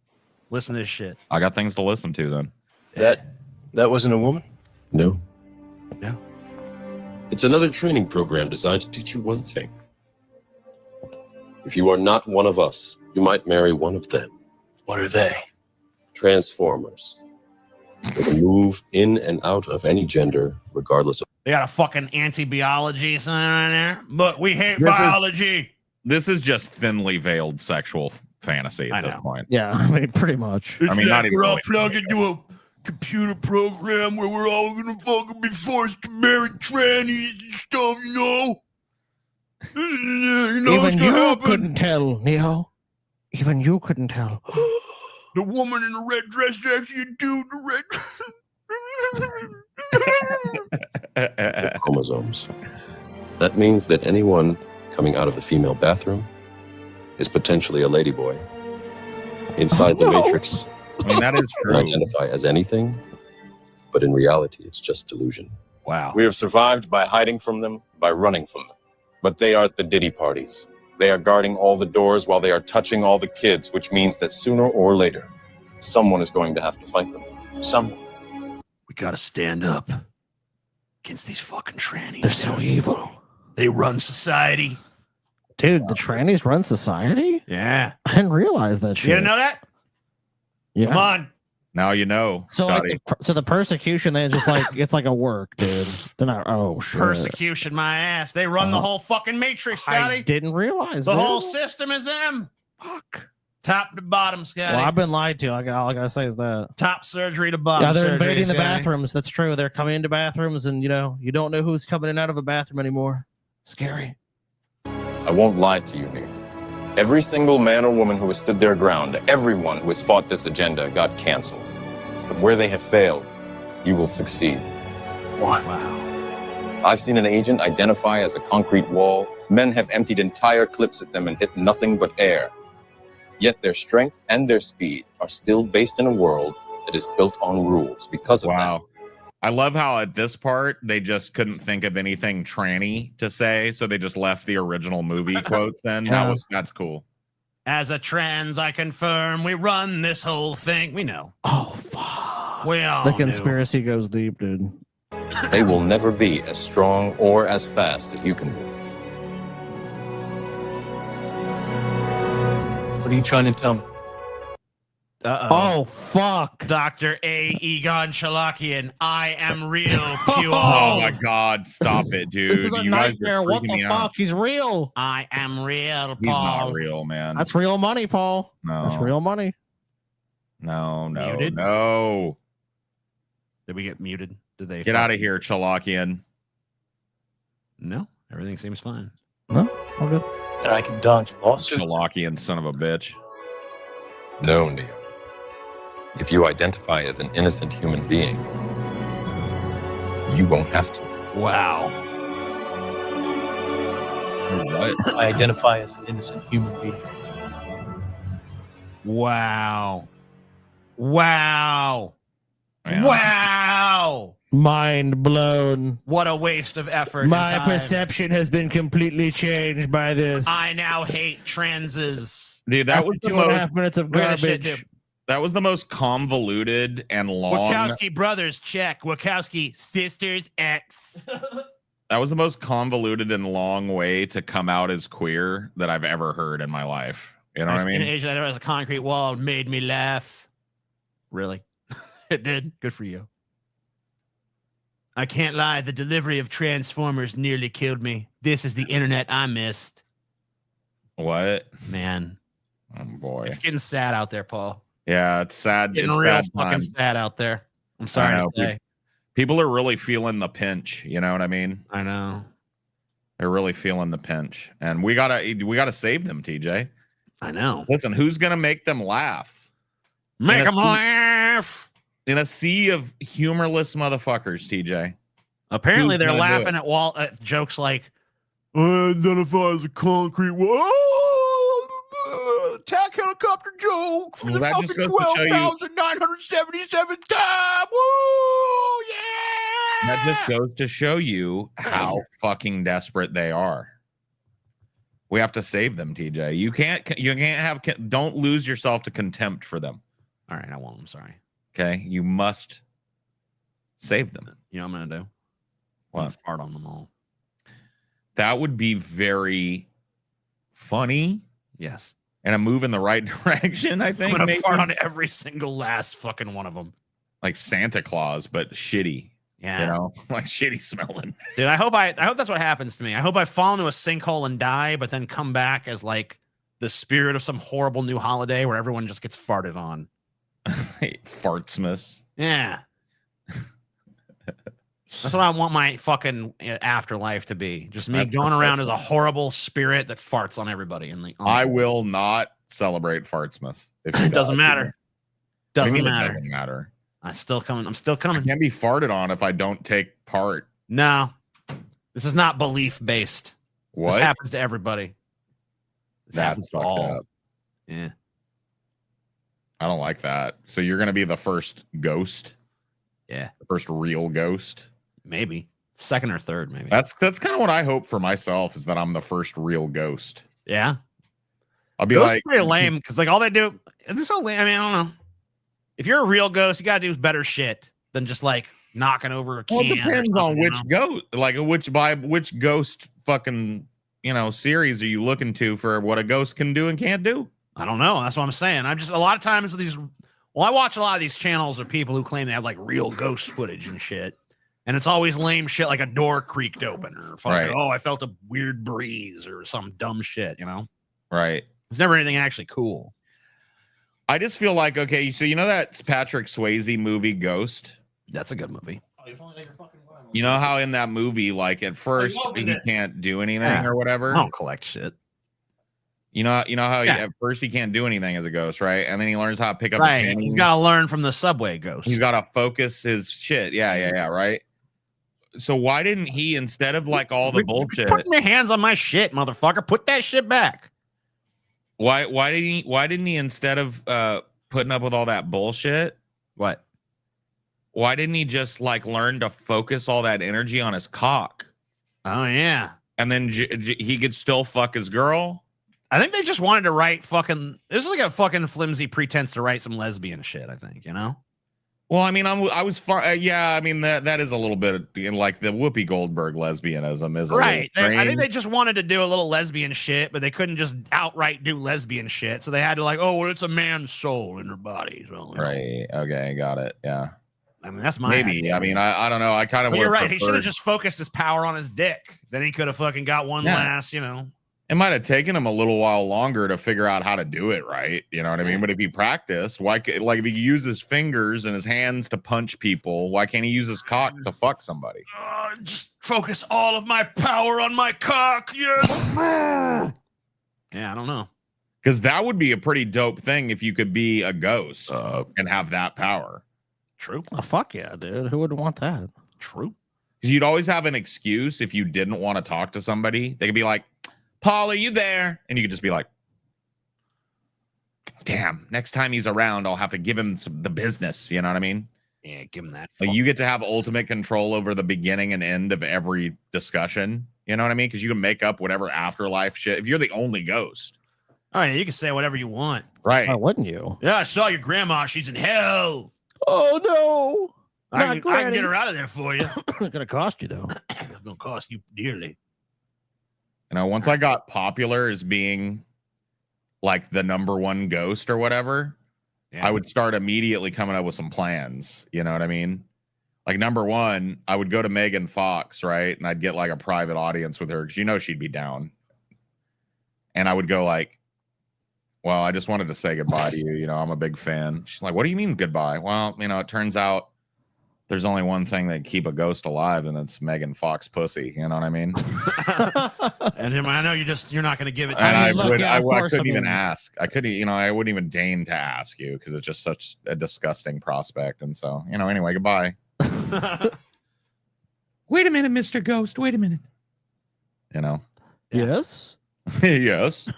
Listen to this shit. I got things to listen to then. That wasn't a woman? No. No. It's another training program designed to teach you one thing. If you are not one of us, you might marry one of them. What are they? Transformers. They can move in and out of any gender, regardless of. They got a fucking anti-biology sign on there. Look, we hate This is- biology. This is just thinly veiled sexual fantasy I at this know. point. Yeah, I mean, pretty much. I mean, not even we're all really. plugged into a computer program where we're all gonna fucking be forced to marry trannies and stuff, you know? You know what's Even gonna you happen? couldn't tell, Neo. Even you couldn't tell. The woman in the red dress is actually a dude in the red dress. chromosomes. That means that anyone coming out of the female bathroom is potentially a ladyboy. Inside the Matrix, I mean, that is can true. identify as anything, but in reality, it's just delusion. Wow. We have survived by hiding from them, by running from them. But they are at the Diddy parties. They are guarding all the doors while they are touching all the kids, which means that sooner or later, someone is going to have to fight them. Someone. We gotta stand up against these fucking trannies. They're so evil. They run society. Dude, the trannies run society? Yeah. I didn't realize that You shit. didn't know that? Yeah. Come on. Now you know, So, like, Scotty. so the persecution, they just like it's like a work, dude. They're not. Oh shit. Persecution, my ass. They run the whole fucking matrix, I Scotty. didn't realize The dude. whole system is them. Fuck. Top to bottom, Scotty. Well, I've been lied to. All I gotta say is that. Top surgery to bottom. Yeah, they're surgery, invading the Scotty. bathrooms. That's true. They're coming into bathrooms, and you don't know who's coming in and out of a bathroom anymore. Scary. I won't lie to you here. Every single man or woman who has stood their ground, everyone who has fought this agenda got canceled. But where they have failed, you will succeed. Wow. I've seen an agent identify as a concrete wall. Men have emptied entire clips at them and hit nothing but air. Yet their strength and their speed are still based in a world that is built on rules because of that. I love how at this part they just couldn't think of anything tranny to say, so they just left the original movie quotes in. That's cool. As a trans, I confirm we run this whole thing. We know. Oh fuck. We all The conspiracy goes deep, dude. They will never be as strong or as fast as you can be. What are you trying to tell me? Oh fuck. Dr. A. Egon Shalakian, I am real pure. Oh my god, stop it, dude. This is a You guys nightmare. are What freaking the me fuck? out. He's real. I am real, Paul. He's not real, man. That's real money, Paul. No. That's real money. No. Muted? No. Did we get muted? Did they Get out of here, Chalakian. No, everything seems fine. No, all good. That I can dodge lawsuits. Chalakian son of a bitch. No, Neo. If you identify as an innocent human being, you won't have to. Wow. What? I identify as an innocent human being. Wow. Wow. Yeah. Wow. Mind blown. What a waste of effort. My and time. perception has been completely changed by this. I now hate transes. Dude, that After was the 2.5 minutes of Look at this shit, garbage. dude. That was the most convoluted and long. Wachowski brothers, check. Wachowski sisters, X. That was the most convoluted and long way to come out as queer that I've ever heard in my life. You know what I mean? An Asian that has a concrete wall made me laugh. Really? It did. Good for you. I can't lie. The delivery of Transformers nearly killed me. This is the internet I missed. What? Man. Oh boy. It's getting sad out there, Paul. Yeah, it's sad. It's getting It's real bad fucking times. sad out there. I'm sorry to say. People are really feeling the pinch. You know what I mean? I know. They're really feeling the pinch, and we gotta save them, TJ. I know. Listen, who's gonna make them laugh? Make them laugh. In a sea of humorless motherfuckers, TJ. Apparently, Who's they're gonna do laughing it? at jokes like, I identify as a concrete wall. Attack helicopter joke for Well, the that just fucking goes to show you- 12,977th time. Woo! Yeah! That just goes to show you how fucking desperate they are. We have to save them, TJ. You can't have. Don't lose yourself to contempt for them. All right, I won't. I'm sorry. Okay, you must save them. You know what I'm gonna do? What? I'm gonna fart on them all. That would be very funny Yes. and a move in the right direction. I I'm think gonna maybe. fart on every single last fucking one of them. Like Santa Claus, but shitty. Yeah. You know, like shitty smelling. Dude, I hope that's what happens to me. I hope I fall into a sinkhole and die, but then come back as like the spirit of some horrible new holiday where everyone just gets farted on. Fartsmas. Yeah. That's what I want my fucking afterlife to be. Just me That's going around as a perfect. horrible spirit that farts on everybody. And I will not celebrate Fartsmith. If you It doesn't die, matter. TJ. What do you Doesn't mean it matter. doesn't matter. I'm still coming. I'm still I coming. can't be farted on if I don't take part. No, this is not belief based. What? This happens to everybody. This happens to fucked all. up. Yeah. I don't like that. So you're gonna be the first ghost, Yeah. the first real ghost. Maybe second or third. Maybe. That's kind of what I hope for myself, is that I'm the first real ghost. Yeah. I'll be Ghosts like, are pretty lame because like all they do is so lame. I mean, I don't know. If you're a real ghost, you gotta do better shit than just like knocking over a can. well, it or depends on something, you which know? ghost, like which ghost fucking series are you looking to for what a ghost can do and can't do? I don't know. That's what I'm saying. I'm just a lot of times these. Well, I watch a lot of these channels of people who claim they have like real ghost footage and shit, and it's always lame shit like a door creaked open or fucking, Right. oh, I felt a weird breeze or some dumb shit. You know, Right. it's never anything actually cool. I just feel like, okay, so you know that Patrick Swayze movie Ghost? That's a good movie. You know how in that movie, like at first he can't do anything or whatever. I don't collect shit. You know how at first he can't do anything as a ghost, right? And then he learns how to pick up. Right. The penny. He's got to learn from the subway ghost. He's got to focus his shit. Yeah, right. So why didn't he, instead of like all the bullshit, putting your hands on my shit, motherfucker? Put that shit back. Why didn't he instead of putting up with all that bullshit? What? Why didn't he just like learn to focus all that energy on his cock? Oh yeah. And then he could still fuck his girl. I think they just wanted to write fucking. This is like a fucking flimsy pretense to write some lesbian shit. I think, you know. Well, I mean, I was far. Yeah, I mean that is a little bit like the Whoopi Goldberg lesbianism is right. I think they just wanted to do a little lesbian shit, but they couldn't just outright do lesbian shit. So they had to like, oh, well, it's a man's soul in her body. So, right. Okay, got it. Yeah. I mean, that's my maybe. idea. I mean, I don't know. I kind of. But you're right. He should have just focused his power on his dick. Then he could have fucking got one last, you know. It might have taken him a little while longer to figure out how to do it right. You know what I mean? But if he practiced, like if he used his fingers and his hands to punch people, why can't he use his cock to fuck somebody? Just focus all of my power on my cock. Yes. Yeah, I don't know. Because that would be a pretty dope thing if you could be a ghost and have that power. True. Oh, fuck yeah, dude. Who would want that? True. Because you'd always have an excuse if you didn't want to talk to somebody. They could be like, Paul, are you there? And you could just be like, damn, next time he's around, I'll have to give him the business. You know what I mean? Yeah, give him that. Like you get to have ultimate control over the beginning and end of every discussion. You know what I mean? Because you can make up whatever afterlife shit. If you're the only ghost. Oh, yeah, you can say whatever you want. Right. Why wouldn't you? Yeah, I saw your grandma. She's in hell. Oh, no. I can get her out of there for you. It's going to cost you, though. It's going to cost you dearly. You know, once I got popular as being like the #1 ghost or whatever, I would start immediately coming up with some plans. You know what I mean? Like #1, I would go to Megan Fox, right? And I'd get like a private audience with her because you know she'd be down. And I would go like, well, I just wanted to say goodbye to you. You know, I'm a big fan. She's like, what do you mean goodbye? Well, you know, it turns out there's only one thing that keep a ghost alive, and it's Megan Fox pussy. You know what I mean? And him, I know you're not going to give it to And me. I couldn't even ask. I couldn't, you know, I wouldn't even deign to ask you because it's just such a disgusting prospect. And so, you know, anyway, goodbye. Wait a minute, Mr. Ghost. Wait a minute. You know? Yes. Yes.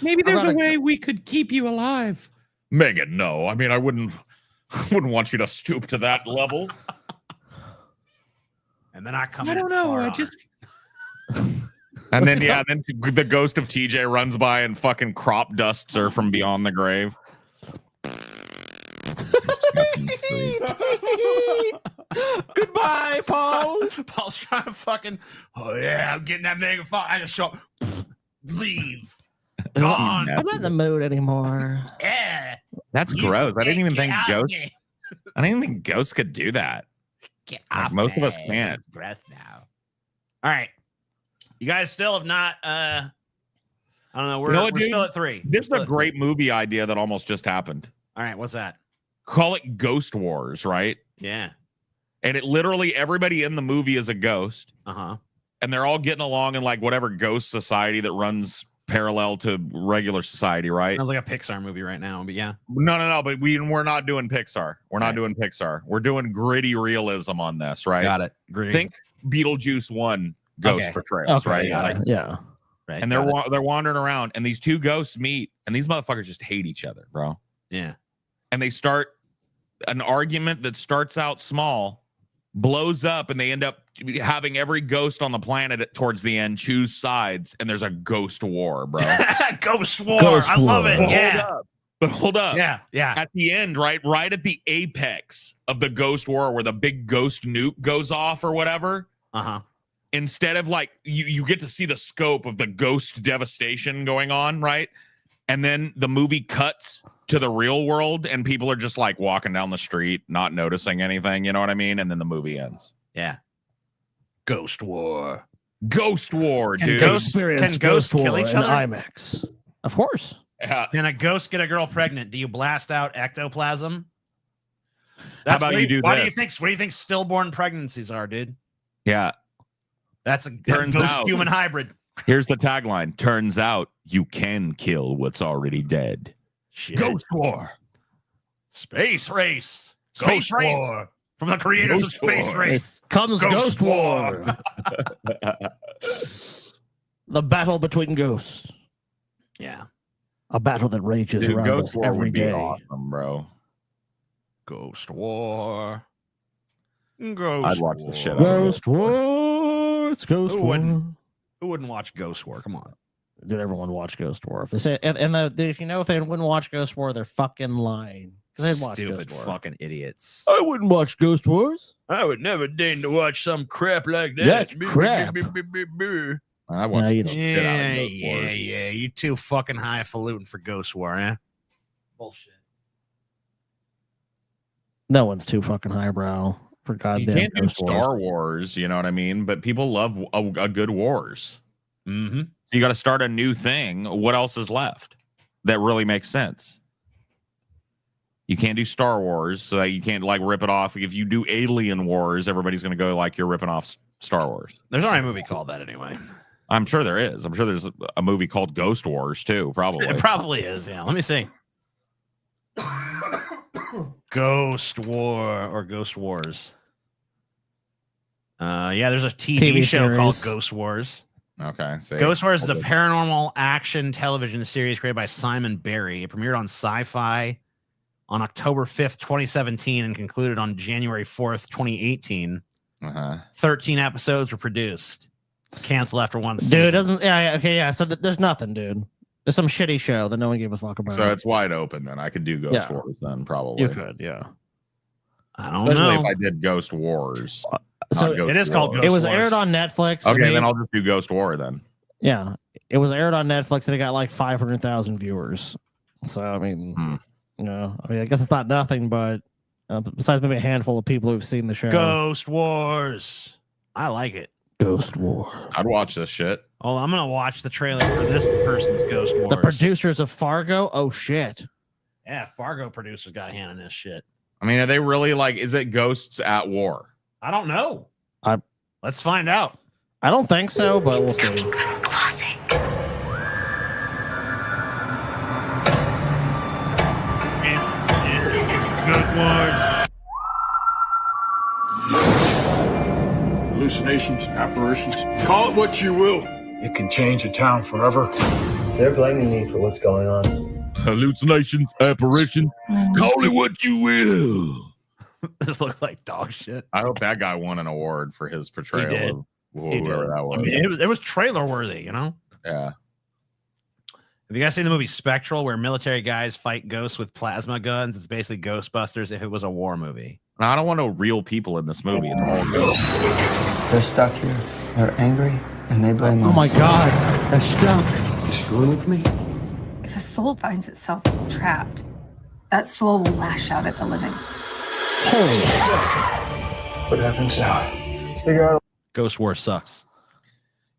Maybe there's a way we could keep you alive. Megan, no. I mean, I wouldn't want you to stoop to that level. And then I come. I don't know. I just. And then then the ghost of TJ runs by and fucking crop dusts her from beyond the grave. Goodbye, Paul. Paul's trying to fucking. Oh yeah, I'm getting that Megan Fox. I just show. Leave. Gone. I'm not in the mood anymore. Yeah. That's gross. I didn't even think ghosts. I didn't even think ghosts could do that. Get like off most of us can't. It's breath now. All right. You guys still have not. I don't know. We're still at 3. This is a great movie idea that almost just happened. All right. What's that? Call it Ghost Wars, right? Yeah. And it literally everybody in the movie is a ghost. Uh-huh. And they're all getting along in like whatever ghost society that runs parallel to regular society, right? Sounds like a Pixar movie right now, but yeah. No, but we're not doing Pixar. We're not doing Pixar. We're doing gritty realism on this, right? Got it. Gritty. Think Beetlejuice 1 ghost portrayals, right? Yeah. Right. And they're wandering around, and these two ghosts meet, and these motherfuckers just hate each other, bro. Yeah. And they start an argument that starts out small, blows up, and they end up having every ghost on the planet towards the end choose sides, and there's a ghost war, bro. Ghost war. I love it. Yeah. But hold up. Yeah. At the end, right at the apex of the ghost war where the big ghost nuke goes off or whatever. Uh-huh. Instead of like you get to see the scope of the ghost devastation going on, right? And then the movie cuts to the real world and people are just like walking down the street, not noticing anything, you know what I mean? And then the movie ends. Yeah. Ghost war. Ghost war, Can dude. ghosts kill each other? IMAX. Of course. Can a ghost get a girl pregnant? Do you blast out ectoplasm? How about you do What this? do you think stillborn pregnancies are, dude? Yeah. That's a Turns ghost out. human hybrid. Here's the tagline. Turns out you can kill what's already dead. Shit. Ghost War. Space race. Space Ghost race. War. From the creators Ghost of Space War. Race. Comes Ghost War. The battle between ghosts. Yeah. A battle that rages Dude, around Ghost us War every would be day. awesome, bro. Ghost War. Ghost I'd watch War. the shit out of it. Ghost War. It's Ghost Who War. Who wouldn't watch Ghost War? Come on. Did everyone watch Ghost War? If they say, and if you know if they wouldn't watch Ghost War, they're fucking lying. They'd watch Stupid Ghost War. fucking idiots. I wouldn't watch Ghost Wars. I would never deign to watch some crap like that. That's crap. I watched you the don't. shit out of Ghost Yeah. War. You too fucking highfalutin for Ghost War, eh? Bullshit. No one's too fucking highbrow for You goddamn can't do Ghost Wars. Star Wars, you know what I mean? But people love a good wars. Mm-hmm. So you got to start a new thing. What else is left that really makes sense? You can't do Star Wars, so that you can't like rip it off. If you do Alien Wars, everybody's going to go like you're ripping off Star Wars. There's already a movie called that anyway. I'm sure there is. I'm sure there's a movie called Ghost Wars too. Probably. It probably is, yeah. Let me see. Ghost War or Ghost Wars. Yeah, there's a TV show called series. Ghost Wars. Okay. See. Ghost Wars is a Okay. paranormal action television series created by Simon Barry. It premiered on Sci-Fi on October 5th, 2017 and concluded on January 4th, 2018. 13 episodes were produced. Canceled after one season. Dude, doesn't okay, yeah. So there's nothing, dude. There's some shitty show that no one gave a fuck about. So it's wide open then. I could do Ghost Yeah. Wars then probably. You could, yeah. I don't Especially know. if I did Ghost Wars. So not Ghost it is called Wars. Ghost it was Wars. aired on Netflix. Okay, and then I'll just do Ghost War then. yeah, it was aired on Netflix and it got like 500,000 viewers. So I mean, you know, I mean, I guess it's not nothing, but besides maybe a handful of people who've seen the show. Ghost Wars. I like it. Ghost War. I'd watch this shit. Oh, I'm gonna watch the trailer for this person's Ghost Wars. The producers of Fargo. Oh shit. Yeah, Fargo producers got a hand in this shit. I mean, are they really like? Is it ghosts at war? I don't know. I Let's find out. I don't think so, but we'll see. Ghost Wars. Hallucinations, apparitions. Call it what you will. It can change a town forever. They're blaming me for what's going on. Hallucinations, apparitions. Call it what you will. This looks like dog shit. I hope that guy won an award for his portrayal did. of whoever that was. I mean, it was trailer worthy, you know? Yeah. Have you guys seen the movie Spectral, where military guys fight ghosts with plasma guns? It's basically Ghostbusters if it was a war movie. I don't want no real people in this movie. It's all ghosts. They're stuck here. They're angry, and they blame us. Oh my god. They're stuck. You screwing with me? If a soul finds itself trapped, that soul will lash out at the living. Holy What happens now? Figure out. Ghost War sucks.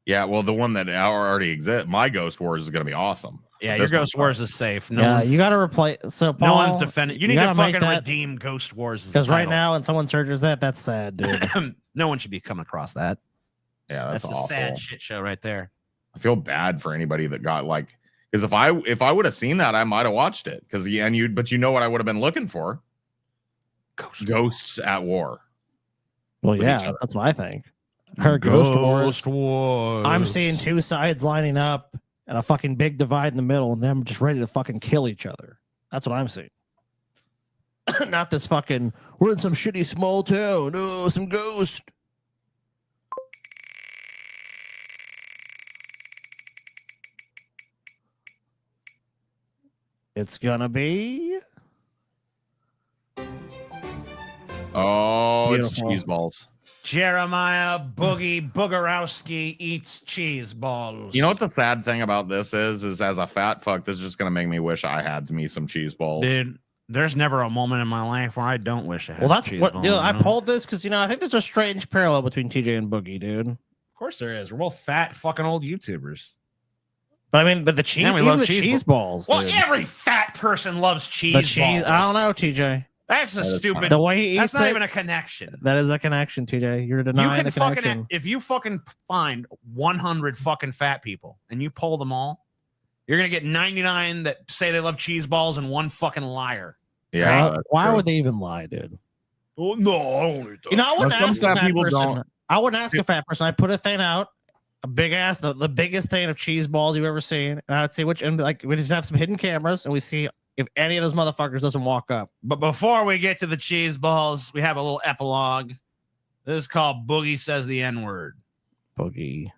Yeah, well, the one that already exists, my Ghost Wars is going to be awesome. Yeah, This your one's Ghost Wars is safe. No yeah, one's, you got to replace. So Paul, no one's defending. You need to gotta make fucking that- redeem Ghost Wars as a Because right title. now, when someone searches that, that's sad, dude. No one should be coming across that. Yeah, that's a awful. sad shit show right there. I feel bad for anybody that got like, because if I would have seen that, I might have watched it. Because but you know what I would have been looking for? Ghosts at war. Well, with each yeah, other. that's what I think. Her Ghost Wars. Wars. I'm seeing two sides lining up and a fucking big divide in the middle, and them just ready to fucking kill each other. That's what I'm seeing. Not this fucking, we're in some shitty small town. Oh, some ghost. It's gonna be. Oh, it's Beautiful. cheese balls. Jeremiah Boogie Boogarowski eats cheese balls. You know what the sad thing about this is as a fat fuck, this is just gonna make me wish I had me some cheese balls. Dude, there's never a moment in my life where I don't wish I had Well, that's cheese what balls, you know, I you know? pulled this because I think there's a strange parallel between TJ and Boogie, dude. Of course there is. We're both fat fucking old YouTubers. But I mean, but the cheese, we even love the cheese cheese balls. Well, dude. every fat person loves cheese The cheese. balls. I don't know, TJ. That's a stupid. The way he that's eats not it, even a connection. That is a connection, TJ. You're You denying can the fucking connection. if you fucking find 100 fucking fat people and you poll them all, you're gonna get 99 that say they love cheese balls and one fucking liar. Yeah. Why would they even lie, dude? Oh no, I don't eat that. You know, I wouldn't Some ask a fat fat people person. don't. I wouldn't ask a fat person. I'd put a thing out, a big ass, the biggest thing of cheese balls you've ever seen, and I'd see which. And like we just have some hidden cameras, and we see if any of those motherfuckers doesn't walk up. But before we get to the cheese balls, we have a little epilogue. This is called Boogie Says the N-Word. Boogie.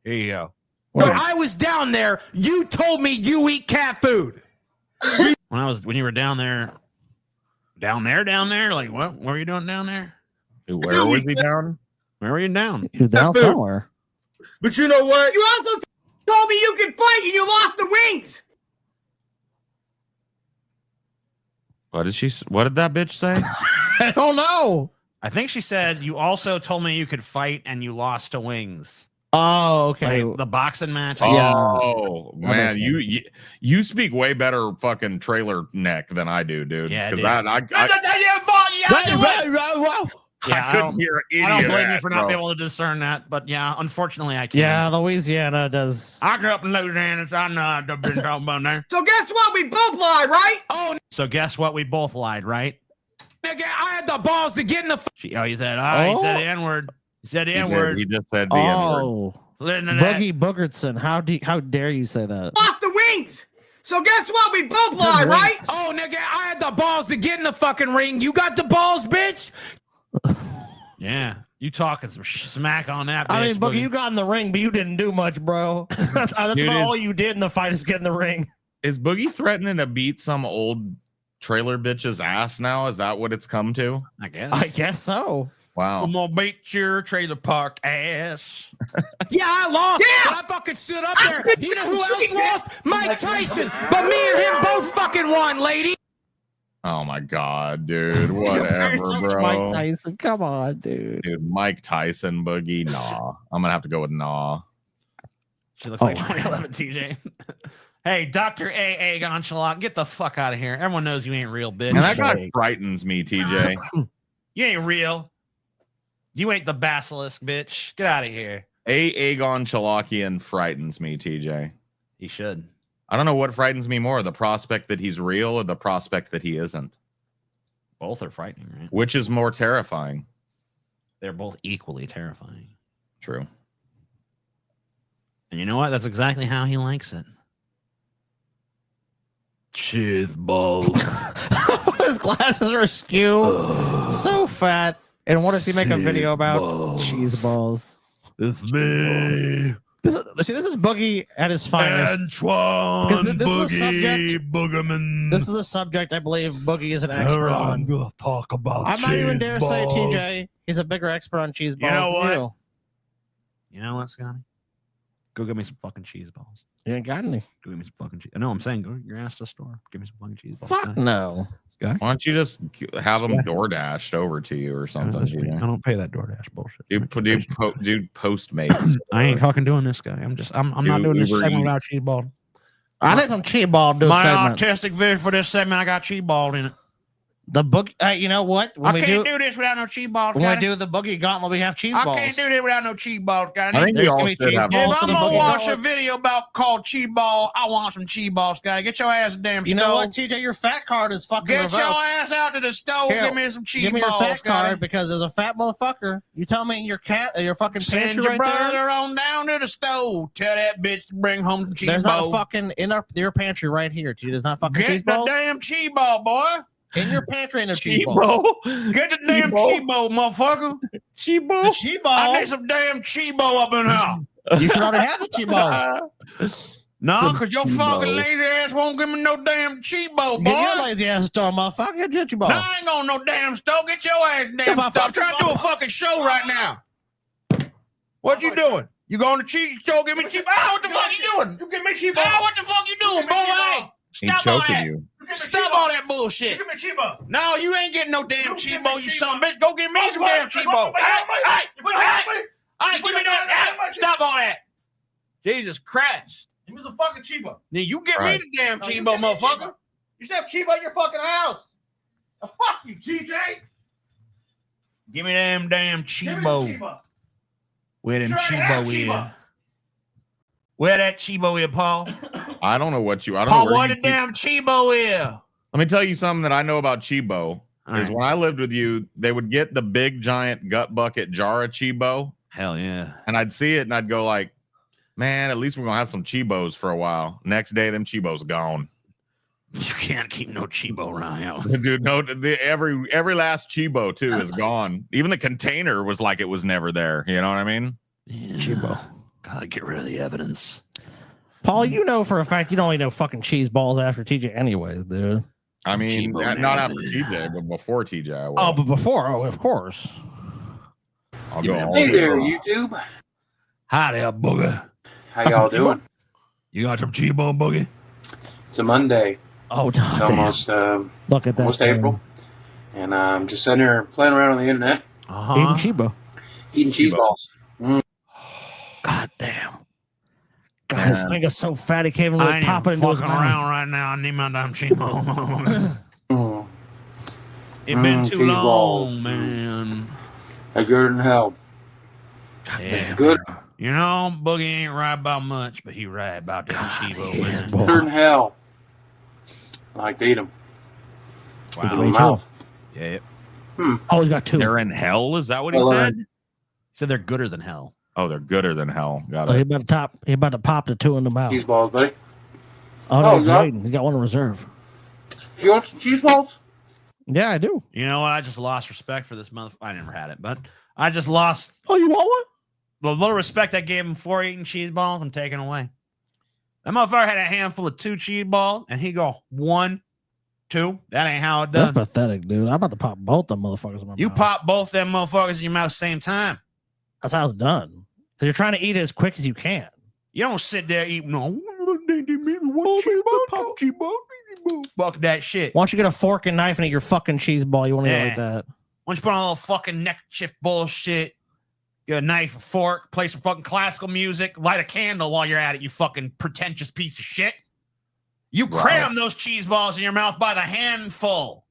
Here you go. When I was down there, you told me you eat cat food. When you were down there, like what were you doing down there? Where was he down? Where were you down? He was down somewhere. But you know what? You also told me you could fight and you lost the wings. What did that bitch say? I don't know. I think she said you also told me you could fight and you lost to wings. Oh, okay. Like the boxing match. Oh man, you speak way better fucking trailer neck than I do, dude. Yeah, because dude. I couldn't hear any I don't of blame that, you for not bro. being able to discern that, but yeah, unfortunately, I can't. Yeah, Louisiana does. I grew up in Louisiana, so I know I've been talking about there. So guess what? We both lied, right? Oh, So guess what? We both lied, right? nigga, I had the balls to get in the. You said, he said the N-word. He said the He did. N-word. He just said the N-word. Oh, Listen to that. Boogie Boogertson. How dare you say that? Lost the wings. So guess what? We both lied, wings. right? Oh, nigga, I had the balls to get in the fucking ring. You got the balls, bitch. Yeah, you talking some smack on that, bitch. I mean, Boogie, you got in the ring, but you didn't do much, bro. That's Dude, about all you did in the fight is get in the ring. Is Boogie threatening to beat some old trailer bitch's ass now? Is that what it's come to? I guess so. Wow. I'm gonna beat your trailer park ass. Yeah, I lost. Yeah, but I fucking stood up there. You know who else lost? Mike Tyson. But me and him both fucking won, lady. Oh my god, dude. Whatever, bro. Mike Tyson, come on, dude. Dude, Mike Tyson, Boogie. Nah. I'm gonna have to go with nah. She looks like 2011 TJ. Hey, Dr. A. Gonchalot, get the fuck out of here. Everyone knows you ain't real, bitch. And that guy frightens me, TJ. You ain't real. You ain't the basilisk, bitch. Get out of here. Aegon Chalakian frightens me, TJ. He should. I don't know what frightens me more, the prospect that he's real or the prospect that he isn't. Both are frightening, right? Which is more terrifying? They're both equally terrifying. True. And you know what? That's exactly how he likes it. Cheese balls. His glasses are askew. So fat. And what does he make a video about? Cheese balls. It's me. This is Boogie at his finest. Antoine Because this Boogie is a subject. Boogerman. This is a subject I believe Boogie is an expert on. I'm gonna talk about. I might even cheese dare say, balls. TJ, he's a bigger expert on cheese balls. You know than what? You know what, Scotty? Go get me some fucking cheese balls. You ain't got any. Go get me some fucking cheese. No, I'm saying go your ass to the store. Give me some fucking cheese balls. Fuck no. Why don't you just have them door dashed over to you or something? I don't pay that DoorDash bullshit. Do Postmates. I ain't fucking doing this guy. I'm not doing this Uber segment Eats. without cheese ball. I need some cheese ball to do a My segment. artistic vision for this segment, I got cheese ball in it. The book, you know what? When I can't do this without no cheese balls. When Scotty. we do the Boogie Gauntlet, we have cheese I balls. can't do this without no cheese balls. Scotty. I think we There's all gonna be should cheese have. balls If for I'm the gonna Boogie watch a Gauntlet. video called cheese ball, I want some cheese balls, Scotty. Get your ass a damn You stove. know what, TJ? Your fat card is fucking Get revoked. your ass out to the stove. Here, Give me some cheese Give me your balls, fat Scotty. card because there's a fat motherfucker. You tell me your fucking Send pantry your right brother there. on down to the stove. Tell that bitch to bring home some cheese There's balls. not a fucking in your pantry right here, TJ. There's not fucking cheese Get the balls damn cheese ball, boy. in your pantry. And a cheese ball. Get the damn cheese ball, motherfucker. The cheese ball. I need some damn cheese ball up in here. You should already have the cheese ball. No, because your cheese fucking ball. lazy ass won't give me no damn cheese ball, boy. Get your lazy ass store, motherfucker. Get your cheese ball. No, I ain't going no damn stove. Get your ass damn I stove. I'm fuck trying to do a fucking show right now. What you doing? You going to cheese show? Give me cheese ball. What the fuck you doing? You give me cheese ball. What the fuck you doing, boy? Hey, He's stop all choking that. you. Stop all that bullshit. Give me cheese ball. No, you ain't getting no damn You cheese give ball, me you cheese son of ball. a bitch. Go get me some damn cheese ball. Hey, give me that. Stop all that. Jesus Christ. Give me some fucking Chibo. Now you get Right. me the damn No, you Chibo, get me motherfucker. Chibo. You should have Chibo at your fucking house. Now, fuck you, TJ. Give me them damn Give me some Chibo. Chibo. Where them Sure, I have Chibo is? Chibo. Where that Chibo is, Paul? I don't know what you. I don't Paul, know where what you the keep- damn Chibo is? Let me tell you something that I know about Chibo. All Is right. when I lived with you, they would get the big giant gut bucket jar of Chibo, Hell yeah. and I'd see it and I'd go like, man, at least we're gonna have some Chibos for a while. Next day, them Chibos gone. You can't keep no Chibo around here. Dude, no, every last Chibo too is gone. Even the container was like it was never there. You know what I mean? Yeah. Chibo. Gotta get rid of the evidence. Paul, you know for a fact you don't eat no fucking cheese balls after TJ anyways, dude. I mean, Chibo not man, after man. TJ, but before TJ. I will. Oh, but before, of course. I'll go. all Hey the way there, around. YouTube. Hi there, booger. How y'all doing? You got some Chibo, boogie? It's a Monday. Oh, It's damn. almost Look at that. almost April, and I'm just sitting here playing around on the internet, Eating Chibo. eating cheese balls. God damn. God, his finger's so fat he can't even I really ain't pop it even into his fucking mouth. around right now. I need my damn Chibo. Mm. It's been too cheese long, balls. man. They're good in hell. Yeah. Good, You know, Boogie ain't right about much, but he right about that Chibo, man. good in hell. I like to eat them. Good In way my too. mouth. Yeah. Oh, he's got two. They're in hell. Is that what he Well, said? He said they're gooder than hell. Oh, they're gooder than hell. Got So he it. about to pop the two in the mouth. Cheese balls, buddy. Oh, no, Oh, he's no. waiting. He's got one in reserve. You want some cheese balls? Yeah, I do. You know what? I just lost respect for this motherfucker. I never had it, but I just lost Oh, you want one? the little respect I gave him for eating cheese balls. I'm taking away. That motherfucker had a handful of 2 cheese balls, and he go 1, 2. That ain't how it That's done. pathetic, dude. I'm about to pop both them motherfuckers in my You mouth. pop both them motherfuckers in your mouth same time. That's how it's done. Because you're trying to eat it as quick as you can. You don't sit there eating no. Fuck that shit. Why don't you get a fork and knife and eat your fucking cheese ball? You want to eat it like that? Why don't you put on a little fucking neck shift bullshit? Get a knife, a fork, play some fucking classical music, light a candle while you're at it, you fucking pretentious piece of shit. You cram those cheese balls in your mouth by the handful.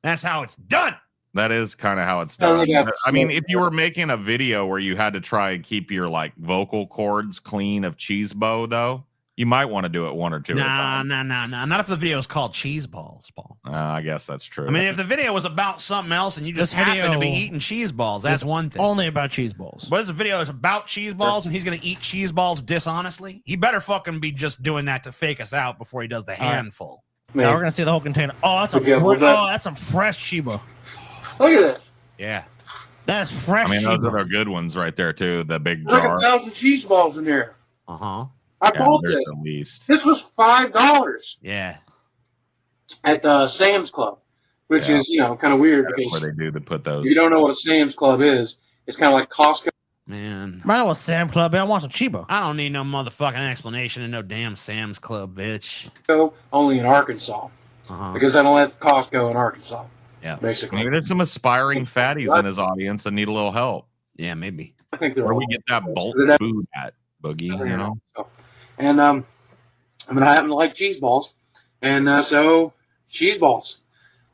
That's how it's done. That is kind of how it's Oh, done. yeah. I mean, if you were making a video where you had to try and keep your like vocal cords clean of Cheesebo, though, you might want to do it 1 or 2 at a time. Nah. Not if the video is called cheese balls, Paul. I guess that's true. I mean, if the video was about something else and you just This happen to be video eating cheese balls, that's is one thing. Only about cheese balls. But this video is about cheese balls and he's going to eat cheese balls dishonestly. He better fucking be just doing that to fake us out before he does the right. handful. Now we're gonna see the whole container. Oh, that's Okay, well, that's some fresh Chiba. Look at this. Yeah. That's fresh I mean, those Chiba. are good ones right there too. The big There's like jar. 1,000 cheese balls in there. Uh-huh. I Yeah, bought there's this. the least. This was $5 Yeah. at Sam's Club, which Yeah. is, kind of weird That's because where they do to put those. if you don't know what a Sam's Club is, it's kind of like Costco. Man. I know what Sam Club is. I want some Chiba. I don't need no motherfucking explanation in no damn Sam's Club, bitch. Only in Arkansas Uh-huh. because I don't have Costco in Arkansas. Yeah. Basically. Maybe there's some aspiring fatties in his audience that need a little help. Yeah, maybe. I think they're Where do all- we get that bulk food at, Boogie? You know? And I happen to like cheese balls, and so cheese balls.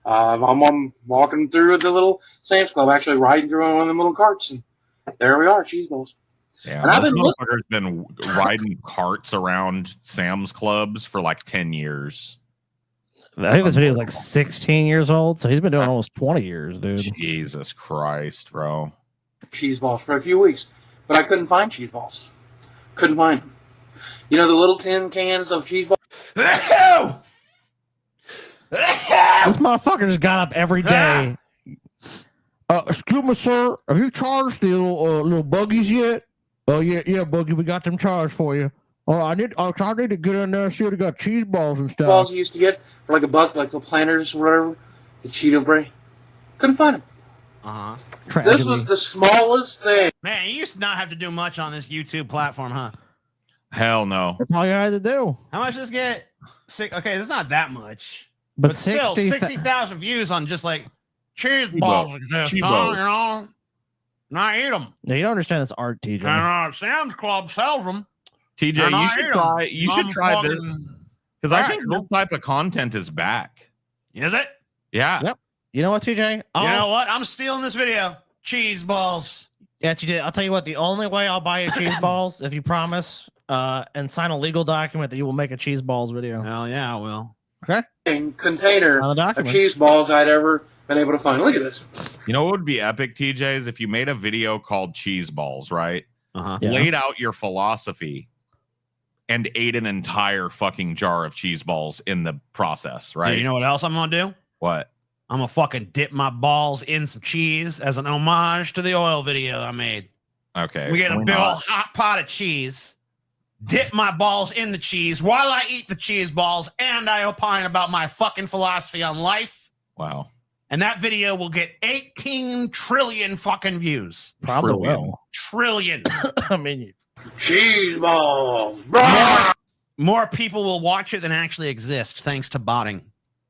I'm walking through the little Sam's Club, actually riding through one of them little carts, and there we are, cheese balls. Yeah, And I've this been motherfucker's been riding carts around Sam's Clubs for like 10 years. I think this video is like 16 years old, so he's been doing almost 20 years, dude. Jesus Christ, bro. Cheese balls for a few weeks, but I couldn't find cheese balls. Couldn't find them. You know the little tin cans of cheese balls? This motherfucker just got up every day. Excuse me, sir. Have you charged the little buggies yet? Oh yeah, buggy. We got them charged for you. Oh, I need to get in there and see if they got cheese balls and stuff. Balls you used to get for like $1, like the Planters or whatever, the Cheeto Bray. Couldn't find them. Uh-huh. This was the smallest thing. Man, you used to not have to do much on this YouTube platform, huh? Hell no. That's all you had to do. How much does this get? Okay, that's not that much. But still, 60,000 views on just like cheese balls exist, huh? You know? And I eat them. Yeah, you don't understand this art, TJ. And Sam's Club sells them. TJ, you should try. You should try this because I think this type of content is back. Is it? Yeah. Yep. You know what, TJ? You know what? I'm stealing this video. Cheese balls. Yeah, TJ. I'll tell you what. The only way I'll buy you cheese balls if you promise and sign a legal document that you will make a cheese balls video. Hell yeah, I will. Okay. Container of cheese balls I'd ever been able to find. Look at this. You know what would be epic, TJ, is if you made a video called Cheese Balls, right? Yeah. Laid out your philosophy and ate an entire fucking jar of cheese balls in the process, right? Dude, you know what else I'm gonna do? What? I'm gonna fucking dip my balls in some cheese as an homage to the oil video I made. Okay. We get a big old hot pot of cheese, dip my balls in the cheese while I eat the cheese balls, and I opine about my fucking philosophy on life. Wow. And that video will get 18 trillion fucking views. Probably will. Trillion. I mean, cheese balls. More people will watch it than actually exist thanks to botting.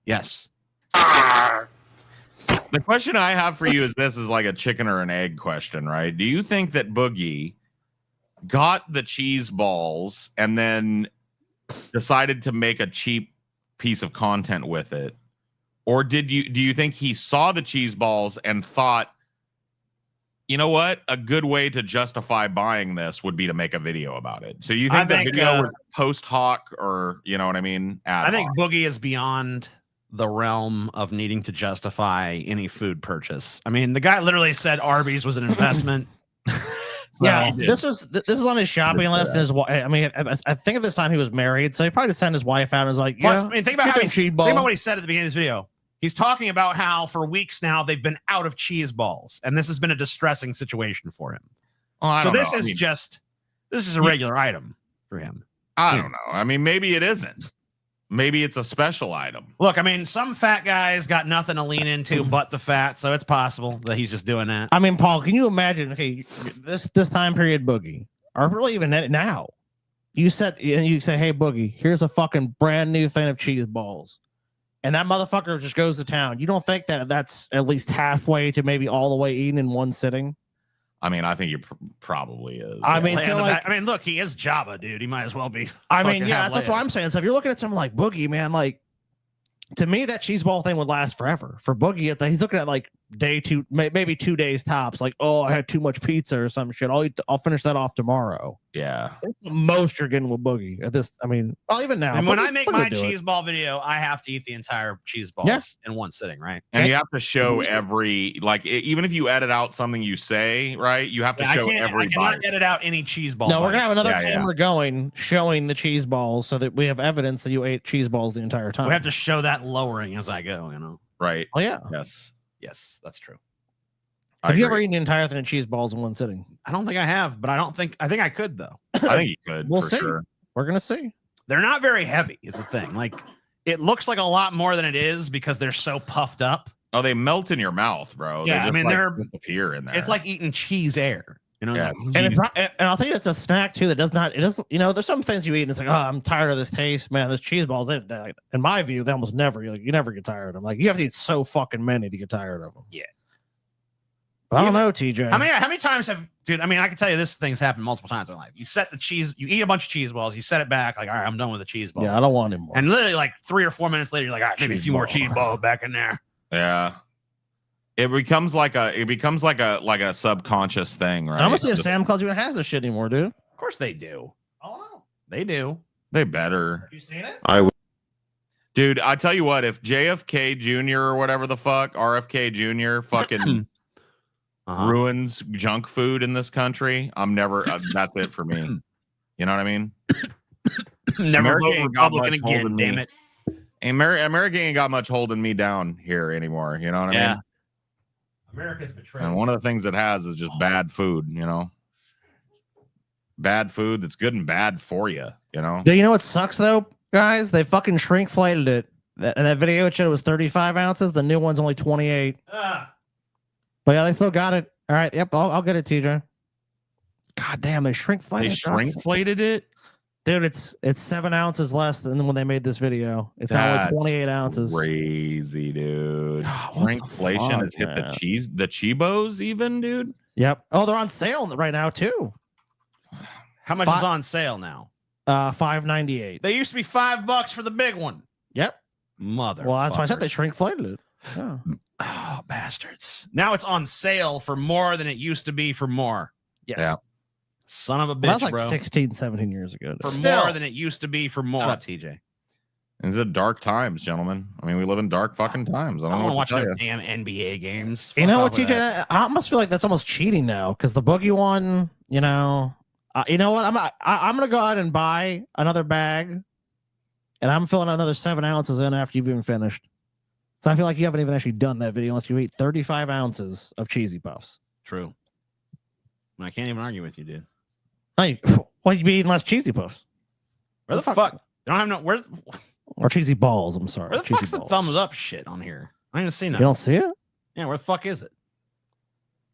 Yes. The question I have for you is this is like a chicken or an egg question, right? Do you think that Boogie got the cheese balls and then decided to make a cheap piece of content with it? Or do you think he saw the cheese balls and thought, you know what? A good way to justify buying this would be to make a video about it. So you think the video was post hoc, or you know what I mean? I think Boogie is beyond the realm of needing to justify any food purchase. I mean, the guy literally said Arby's was an investment. Yeah, this is on his shopping list. And his wife. I mean, I think at this time he was married, so he probably sent his wife out and was like, "Yeah." I mean, think about what he said at the beginning of this video. He's talking about how for weeks now they've been out of cheese balls, and this has been a distressing situation for him. So this is a regular item for him. I don't know. I mean, maybe it isn't. Maybe it's a special item. Look, I mean, some fat guys got nothing to lean into but the fat, so it's possible that he's just doing that. I mean, Paul, can you imagine? Okay, this time period, Boogie, or really even now, you say, "Hey, Boogie, here's a fucking brand new thing of cheese balls," and that motherfucker just goes to town. You don't think that that's at least halfway to maybe all the way eaten in one sitting? I mean, I think he probably is. I mean, so like, I mean, look, he is Jabba, dude. He might as well be. I mean, yeah, that's what I'm saying. So if you're looking at something like Boogie, man, like to me, that cheese ball thing would last forever. For Boogie, he's looking at like day 2, maybe 2 days tops. Like, oh, I had too much pizza or some shit. I'll finish that off tomorrow. Yeah, that's the most you're getting with Boogie at this. I mean, well, even now. And when I make my cheese ball video, I have to eat the entire cheese balls in one sitting, right? And you have to show every, like, even if you edit out something you say, right, you have to show every bite. I cannot edit out any cheese ball. No, we're gonna have another camera going showing the cheese balls so that we have evidence that you ate cheese balls the entire time. We have to show that lowering as I go, you know? Right. Oh yeah. Yes, that's true. Have you ever eaten the entire thing of cheese balls in one sitting? I don't think I have, but I think I could though. I think you could. We'll for see. Sure. We're gonna see. They're not very heavy, is the thing. Like it looks like a lot more than it is because they're so puffed up. Oh, they melt in your mouth, bro. Yeah, I mean they're disappear in there. It's like eating cheese air. You know, yeah, and it's not. And I'll tell you, it's a snack too that doesn't. You know, there's some things you eat and it's like, oh, I'm tired of this taste, man. This cheese balls, in my view, they almost never. You never get tired of them. Like you have to eat so fucking many to get tired of them. Yeah. I don't know, TJ. How many times dude? I mean, I can tell you this thing's happened multiple times in my life. You set the cheese, you eat a bunch of cheese balls, you set it back, like, all right, I'm done with the cheese balls. Yeah, I don't want any more. And literally, like 3 or 4 minutes later, you're like, all right, maybe a few more cheese balls back in there. Yeah. It becomes like a subconscious thing, right? I'm gonna see if Sam Claus even has this shit anymore, dude. Of course they do. Oh no, they do. They better. You seen it? Dude, I tell you what, if JFK Jr. or whatever the fuck, RFK Jr. fucking ruins junk food in this country, I'm never. That's it for me. You know what I mean? Never vote Republican again. Damn it. America ain't got much holding me down here anymore. You know what I mean? America's betrayed. And one of the things it has is just bad food. You know, bad food that's good and bad for you. You know. Do you know what sucks though, guys? They fucking shrinkflated it. That video it showed it was 35 ounces. The new one's only 28. But yeah, they still got it. All right. Yep. I'll get it, TJ. God damn, they shrinkflated. They shrinkflated it. Dude, it's 7 ounces less than when they made this video. It's now 28 ounces. Crazy, dude. Shrinkflation has hit the Chibos even, dude. Yep. Oh, they're on sale right now too. How much is on sale now? $5.98. They used to be $5 for the big one. Yep. Mother. Well, that's why I said they shrinkflated it. Yeah. Oh, bastards. Now it's on sale for more than it used to be for more. Yes. Yeah. Son of a bitch, Well, that's like bro. 16, 17 years ago. For Still. more than it used to be for more, TJ. These are dark times, gentlemen. I mean, we live in dark fucking times. I don't know want to what watch to no tell you. damn NBA games. You Fuck know off what, with TJ? that. I almost feel like that's almost cheating now because the boogie one, you know what? I'm gonna go out and buy another bag, and I'm filling another 7 ounces in after you've even finished. So I feel like you haven't even actually done that video unless you eat 35 ounces of cheesy puffs. True. I can't even argue with you, dude. Well, you'd be eating less cheesy puffs. Where the fuck? I don't have no. Where? Or cheesy balls. I'm sorry. Where the cheesy fuck's the balls. thumbs up shit on here? I didn't see You nothing. don't see it? Yeah, where the fuck is it?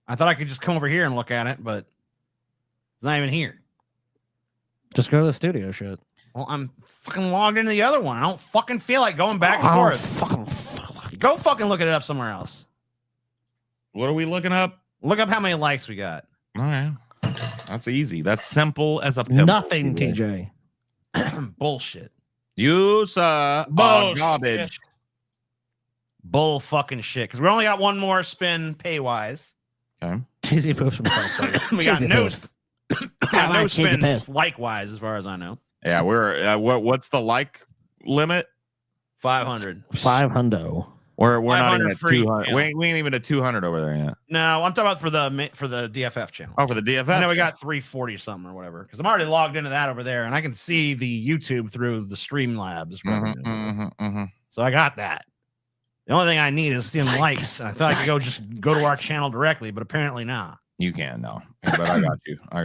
I thought I could just come over here and look at it, but it's not even here. Just go to the studio shit. Well, I'm fucking logged into the other one. I don't fucking feel like going back and forth. Go fucking look it up somewhere else. What are we looking up? Look up how many likes we got. All right. That's easy. That's simple as a pimple. Nothing, TJ. Bullshit. Use Bullshit. garbage. Bull fucking shit. Because we only got one more spin pay wise. Okay. Cheesy poofs from South We got Cheesy no, poofs. got no cheesy spins poofs. likewise, as far as I know. Yeah, we're what's the like limit? 500. 500. We're not 500 even at free, 200. yeah. We ain't even at 200 over there yet. No, I'm talking about for the DFF channel. Oh, for the DFF. I know we got 340 something or whatever because I'm already logged into that over there, and I can see the YouTube through the Streamlabs. So I got that. The only thing I need is seeing likes, and I thought I could go to our channel directly, but apparently not. You can no, but I got you. I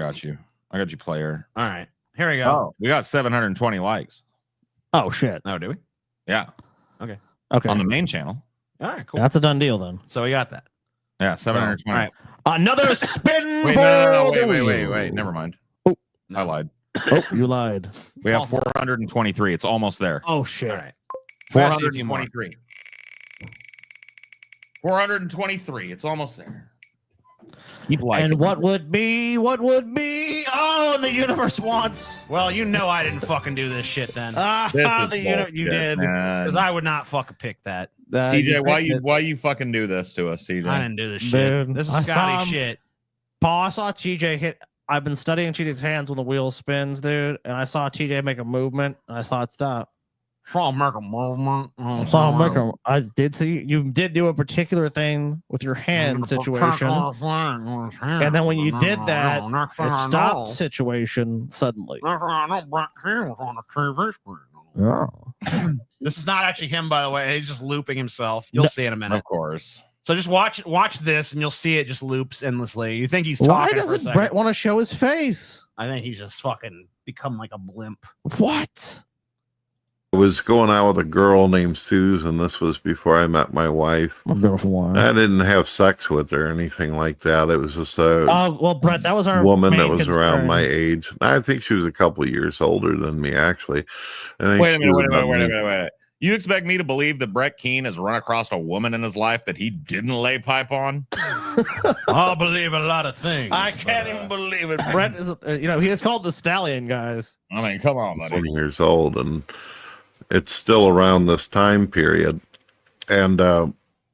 got you, player. All right, here we go. Oh, we got 720 likes. Oh shit. Oh, do we? Yeah. Okay. Okay. On the main channel. All right, cool. That's a done deal then. So we got that. Yeah, 720. All right. Another spin. Wait, no, wait. Never mind. Oh, I lied. Oh, you lied. We have 423. It's almost there. Oh shit. All right. 423. 423. It's almost there. Keep liking. And what would be? Oh, the universe wants. Well, you know I didn't fucking do this shit then. You did man. because I would not fucking pick that. TJ, why you fucking do this to us, TJ? I didn't do this shit. Dude, This is I saw Scotty him. shit. Paul, I saw TJ hit. I've been studying TJ's hands when the wheel spins, dude, and I saw TJ make a movement, and I saw it stop. Saw make a movement. I did see you did do a particular thing with your hand situation, and then when you did that, it stopped situation suddenly. Yeah. This is not actually him, by the way. He's just looping himself. You'll see in a minute. Of course. So just watch this, and you'll see it just loops endlessly. You think he's Why talking for a doesn't second. Brett want to show his face? I think he's just fucking become like a blimp. What? I was going out with a girl named Susan. This was before I met my wife. I didn't have sex with her or anything like that. It was just a well, Brett, that was our woman that main was around concern. my age. I think she was a couple of years older than me, actually. I think Wait a she was minute. about Wait a me- minute. You expect me to believe that Brett Keane has run across a woman in his life that he didn't lay pipe on? I'll believe a lot of things. I can't even believe it. Brett is, he is called the Stallion, guys. I mean, come on, buddy. 20 years old, and it's still around this time period. And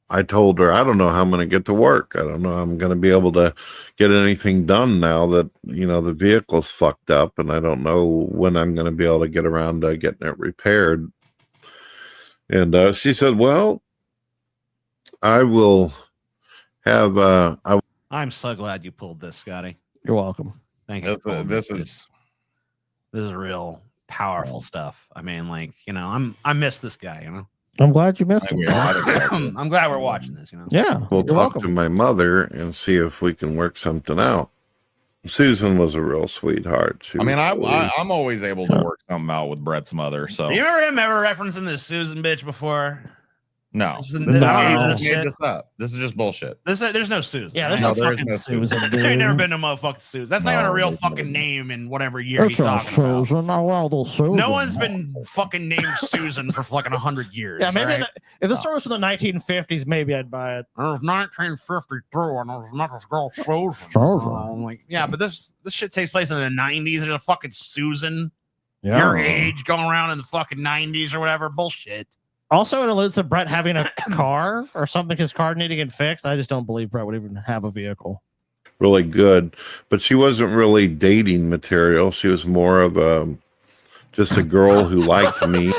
I told her, I don't know how I'm going to get to work. I don't know how I'm going to be able to get anything done now that, the vehicle's fucked up, and I don't know when I'm going to be able to get around to getting it repaired. And she said, well, I will have, I'm so glad you pulled this, Scotty. You're welcome. Thank you. This is real powerful stuff. I mean, I miss this guy, I'm glad you missed him. I'm glad we're watching this, Yeah. we'll you're talk welcome. to my mother and see if we can work something out. Susan was a real sweetheart. She I mean, was I'm always able to work something out with Brett's mother. So You remember him ever referencing this Susan bitch before? no, This is- this this is is not- all he just made bullshit. this up. This is just bullshit. There's no Susan. Yeah, there's No, no there is fucking no Susan. Susan. dude. There ain't never been no motherfucking Susan. That's not even a real fucking name in whatever year he's talking about. No one's been fucking named Susan for fucking 100 years. Yeah, maybe all right? if this story was from the 1950s, maybe I'd buy it. It was 1953 and there was another girl Susan. Susan. I'm like, yeah, but this shit takes place in the 90s. There's a fucking Susan. your age going around in the fucking 90s or whatever. Bullshit. Also, it alludes to Brett having a car or something, his car needing to get fixed. I just don't believe Brett would even have a vehicle. Really good, but she wasn't really dating material. She was more of just a girl who liked me.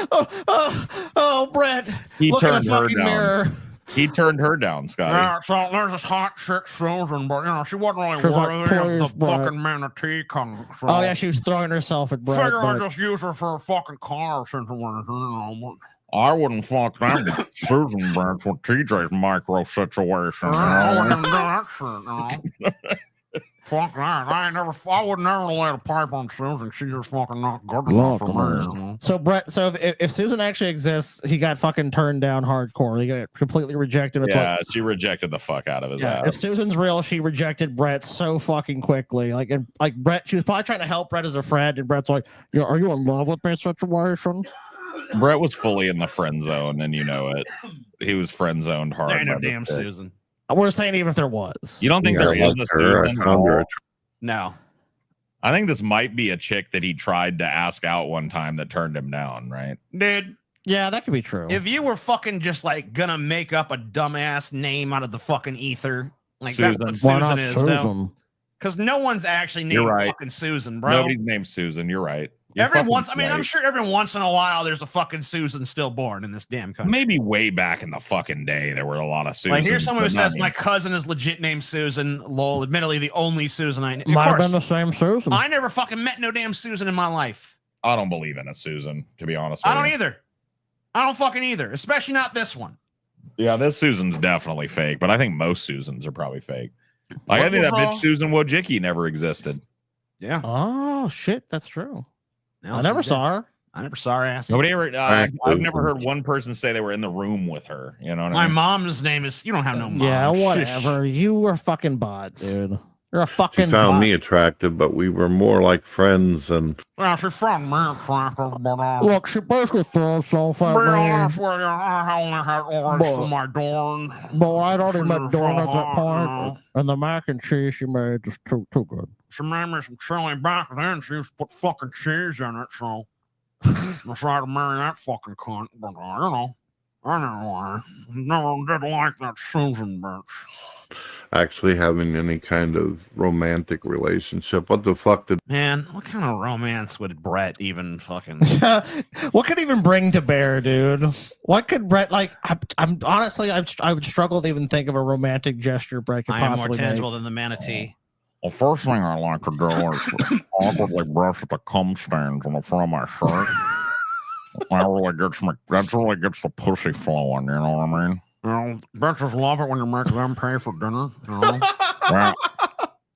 Oh, Brett. He Look in turned the her fucking down. mirror. He turned her down, Scotty. Yeah, so there's this hot chick, Susan, but she wasn't really She was like, worthy of "Please, the Brett." fucking manatee comic. So Oh, yeah, she was throwing herself at Brett. figure I but- just use her for a fucking car situation. I wouldn't fuck them with Susan Branch with TJ's micro situation. I wouldn't do that shit, Fuck that. I would never lay a pipe on Susan. She's just fucking not good enough for me. So Brett, so if Susan actually exists, he got fucking turned down hardcore. He got completely rejected. It's Yeah, like, she rejected the fuck out of his yeah. ass. If Susan's real, she rejected Brett so fucking quickly. Like, and like Brett, she was probably trying to help Brett as a friend, and Brett's like, "Yeah, are you in love with me, situation?" Brett was fully in the friend zone, and you know it. He was friend zoned hard. There ain't no by this damn chick. Susan. We're saying even if there was. You don't think there is a Susan? at all? No. I think this might be a chick that he tried to ask out one time that turned him down, right? Dude, Yeah, that could be true. if you were fucking just like gonna make up a dumbass name out of the fucking ether, like that's what Susan. Why not Susan is, though. Susan? Because no one's actually named You're right. fucking Susan, bro. Nobody's named Susan. You're right. You're Every fucking once, I mean, I'm right. sure every once in a while there's a fucking Susan stillborn in this damn country. Maybe way back in the fucking day, there were a lot of Susans. Like here's someone who but not says me. my cousin is legit named Susan. Lol, admittedly the only Susan I know. Might have Of been the course, same Susan. I never fucking met no damn Susan in my life. I don't believe in a Susan, to be honest with I don't you. either. I don't fucking either, especially not this one. Yeah, this Susan's definitely fake, but I think most Susans are probably fake. Like, I think that bitch Susan Wojcicki never existed. Yeah. Oh shit, that's true. Now I never she's dead. saw her. I never saw her ass. Nobody ever. I've never heard one person say they were in the room with her. You know what My I mean? mom's name is. You don't have no mom. Yeah, Shush. whatever. You were a fucking bot, dude. You're a She fucking found bot. me attractive, but we were more like friends. And Well, she's from America, but Look, she basically threw herself at be me. honest with you, I only had orders for my dorn. But I'd already met She's Dawn so at that hot, point, and the mac and cheese she made is too good. She made me some chili back then. She used to put fucking cheese in it, so I tried to marry that fucking cunt. But anyway, never did like that Susan bitch. actually having any kind of romantic relationship. What the fuck did Man, what kind of romance would Brett even fucking? What could even bring to bear, dude? What could Brett like? I'm honestly, I would struggle to even think of a romantic gesture Brett could I am more possibly tangible make. than the manatee. Well, first thing I like to do is awkwardly brush at the cum stains on the front of my shirt. That really gets the pussy flowing, you know what I mean? You know, bitches love it when you make them pay for dinner. You know? Yeah.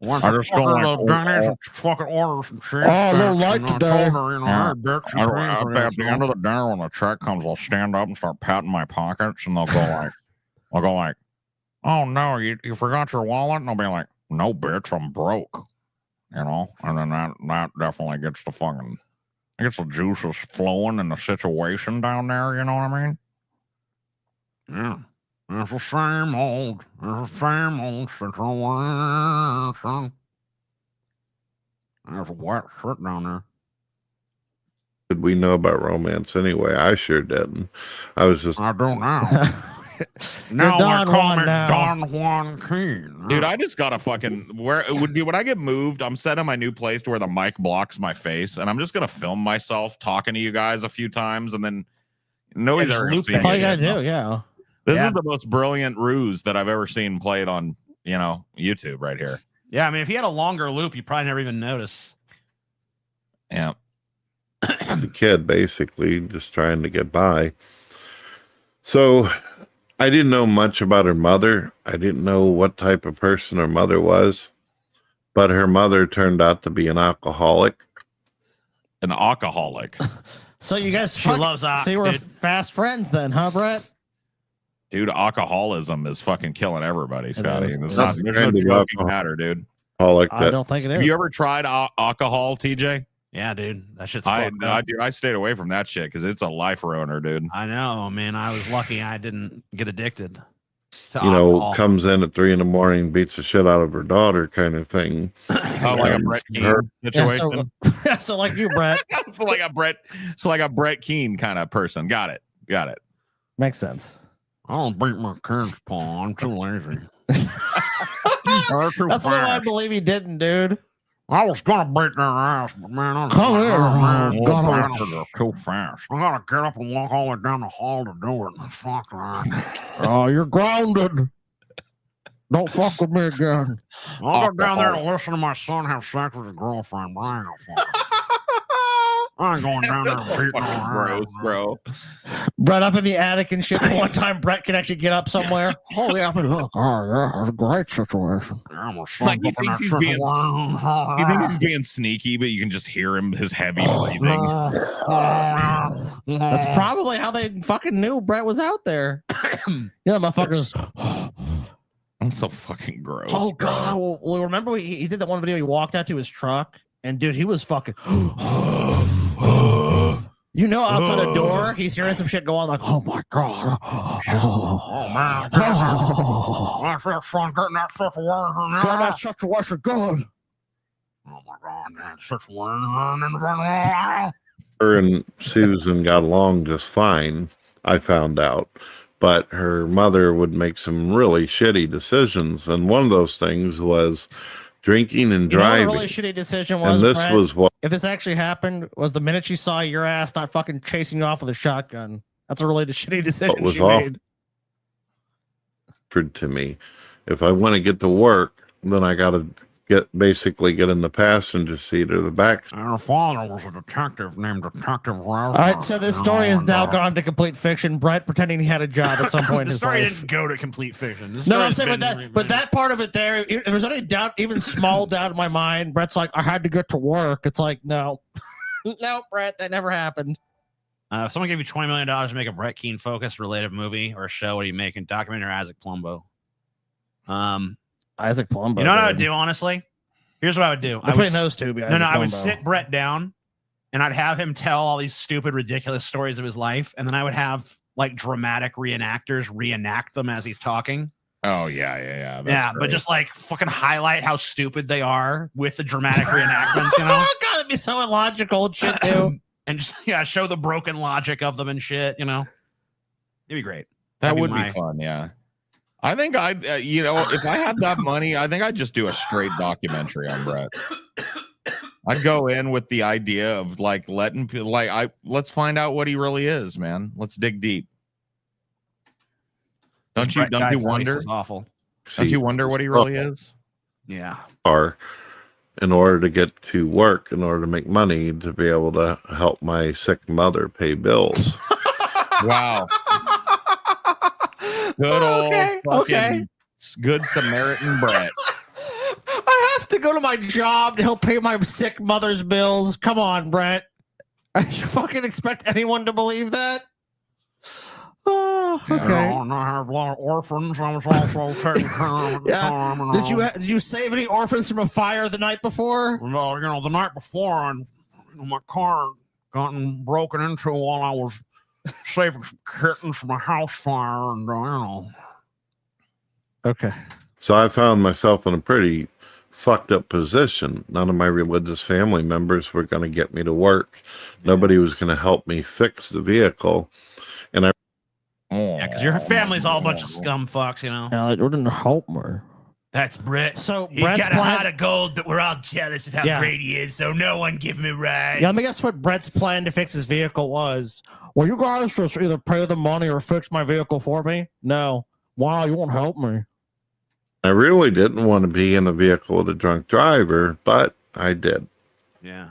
Once I just don't like Denny's and fucking order some cheese. Oh, a little sticks, light and I today. told her, you know, Yeah. hey, bitch, you paying for At this. the end of the dinner, when the check comes, I'll stand up and start patting my pockets, and they'll go like, "Oh no, you forgot your wallet," and I'll be like, "No, bitch, I'm broke," you know. And then that definitely gets the juices flowing in the situation down there. You know what I mean? Yeah. It's the same old situation. There's a wet shit down there. we know about romance anyway? I sure didn't. I was just I don't know. Now Don they call Juan me now. Don Juan King. Dude, I just got a fucking when I get moved, I'm set in my new place to where the mic blocks my face, and I'm just gonna film myself talking to you guys a few times, and then nobody's Yeah, ever just gonna loop see All me. you gotta do, yeah. This Yeah. is the most brilliant ruse that I've ever seen played on, YouTube right here. Yeah, I mean, if he had a longer loop, you probably never even notice. Yeah. the kid, basically, just trying to get by. So I didn't know much about her mother. I didn't know what type of person her mother was, but her mother turned out to be an alcoholic. An alcoholic. So you guys, She loves So you were dude. fast friends then, huh, Brett? Dude, alcoholism is fucking killing everybody, Scotty. is. There's That's no kind of joking matter, dude. Alcoholic I that don't think it Have is. you ever tried alcohol, TJ? Yeah, dude, that shit's I fucked up. stayed away from that shit because it's a life ruiner, dude. I know, man. I was lucky I didn't get addicted to you know, alcohol. comes in at 3 a.m, beats the shit out of her daughter, kind of thing. Oh, like a And Brett Keane her- situation. So like you, Brett. So like a Brett Keane kind of person. Got it. Makes sense. I don't beat my kids, Paul. I'm too lazy. That's the one I believe he didn't, dude. I was gonna beat their ass, but man, I'm Come here. too fast. I gotta get up and walk all the way down the hall to do it. Fuck that. Oh, you're grounded. Don't fuck with me again. I'll go down there to listen to my son have sex with his girlfriend, but I ain't gonna fuck. I ain't going down there and beating her Gross, ass, bro. Brett up in the attic and shit. One time Brett can actually get up somewhere. Oh yeah, but look. Oh yeah, it's a great situation. I'm a Like he thinks he's being sneaky, but you can just hear his heavy breathing. That's probably how they fucking knew Brett was out there. Yeah, motherfuckers. That's so fucking gross. Oh god. Well, remember he did that one video. He walked out to his truck, and dude, he was fucking. You know, outside the door, he's hearing some shit go on. Like, oh my god. Oh man. That's that son getting that situation. God, that situation good. Oh my god, that situation. Her and Susan got along just fine, I found out. But her mother would make some really shitty decisions. And one of those things was drinking and driving. You know what a really shitty decision was, and this Brett? was what, if this actually happened, was the minute she saw your ass not fucking chasing you off with a shotgun. That's a really shitty decision was she made. offered to me. If I want to get to work, then I got to basically get in the passenger seat or the back. And her father was a detective named Detective Rose. All right, so this story has now gone to complete fiction. Brett pretending he had a job at some point in The his story life. didn't go to complete fiction. No, I'm saying but that part of it there, if there's any doubt, even small doubt in my mind, Brett's like, I had to get to work. It's like, no. No, Brett, that never happened. If someone gave you $20 million to make a Brett Keane focused related movie or a show, what are you making? Documentary or Isaac Plumbo? Isaac Plumbo. You know what I would do, honestly? Here's what I would do. Between those two, I would sit Brett down and I'd have him tell all these stupid, ridiculous stories of his life. And then I would have like dramatic reenactors reenact them as he's talking. Oh, yeah. That's but just like fucking highlight how stupid they are with the dramatic reenactments, you know? Oh, God, it'd be so illogical and shit, too. And just, show the broken logic of them and shit, you know? It'd be great. That would be fun, yeah. I think I'd, if I had that money, I think I'd just do a straight documentary on Brett. I'd go in with the idea of like letting people, let's find out what he really is, man. Let's dig deep. Don't you wonder? Is awful. Don't you wonder what he really is? Yeah. Or in order to get to work, in order to make money, to be able to help my sick mother pay bills. Wow. Good old fucking good Samaritan Brett. I have to go to my job to help pay my sick mother's bills. Come on, Brett. You fucking expect anyone to believe that? Oh, okay. And I have a lot of orphans. I was also taking care of at the time. Did you save any orphans from a fire the night before? Well, the night before, my car gotten broken into while I was saving some kittens from a house fire, and Okay. So I found myself in a pretty fucked up position. None of my religious family members were going to get me to work. Nobody was going to help me fix the vehicle. And because your family's all a bunch of scum fucks, you know. Yeah, they didn't help me. That's Brett. So he's Brett's got a heart of gold, but we're all jealous of how great he is. So no one give him a ride. Yeah, let me guess what Brett's plan to fix his vehicle was. Well, you guys just either pay the money or fix my vehicle for me. No. Wow, you won't help me. I really didn't want to be in a vehicle with a drunk driver, but I did. Yeah.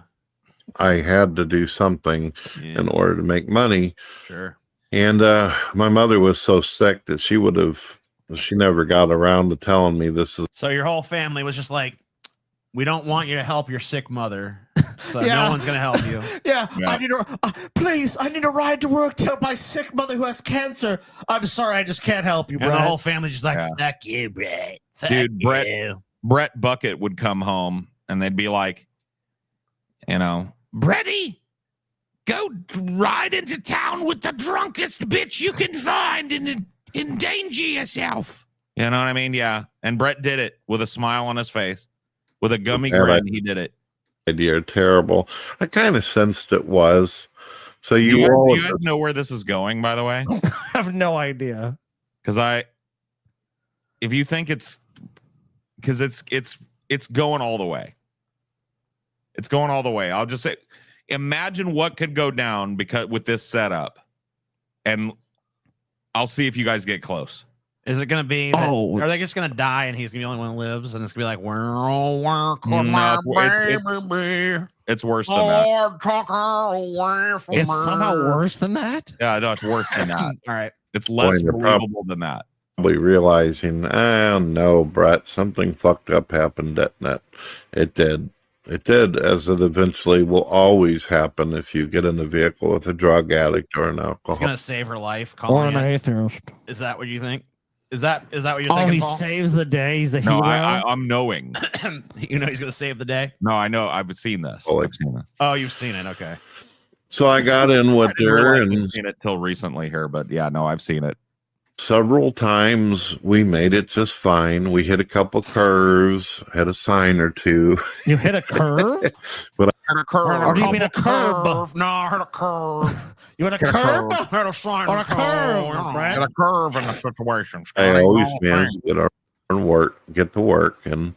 I had to do something in order to make money. Sure. And my mother was so sick that she never got around to telling me this is. So your whole family was just like, we don't want you to help your sick mother. So no one's going to help you. Yeah. I need please, I need a ride to work to help my sick mother who has cancer. I'm sorry, I just can't help you, Brett. And the whole family's just like, fuck you, Brett. Fuck Dude, you. Brett Bucket would come home and they'd be like, Bretty, go ride into town with the drunkest bitch you can find and endanger yourself. You know what I mean? Yeah. And Brett did it with a smile on his face. With a gummy grin, he did it. idea are terrible. I kind of sensed it was. So Do you you all guys know where this is going, by the way? I have no idea. Because if you think it's going all the way. It's going all the way. I'll just say, imagine what could go down because with this setup, and I'll see if you guys get close. Is it going to be? Are they just going to die and he's going to be the only one who lives? And it's going to be like, where could my baby be? It's worse than that. Lord, took her away from It's me. somehow worse than that. Yeah, no, it's worse than that. All right. It's less Boy, believable than that. probably realizing, oh no, Brett, something fucked up happened at net. It did. It did, as it eventually will always happen if you get in a vehicle with a drug addict or an It's alcoholic. going to save her life. Or calling an it. atheist. Is that what you think? Is that what you're Oh, thinking, he Paul? saves the day. He's the No, hero. I'm knowing. You know he's going to save the day? No, I know. I've seen this. Oh, I've seen it. Oh, you've seen it. Okay. So I got in with I didn't her, realize and I'd seen it till recently here, but yeah, no, I've seen it. several times we made it just fine. We hit a couple curves, had a sign or two. You hit a curve? But Or do you mean a curb? No, I heard a curve. You had a curb? Had a sign Or a curve, Brett? Got a curve in the situation. I always managed to get to work and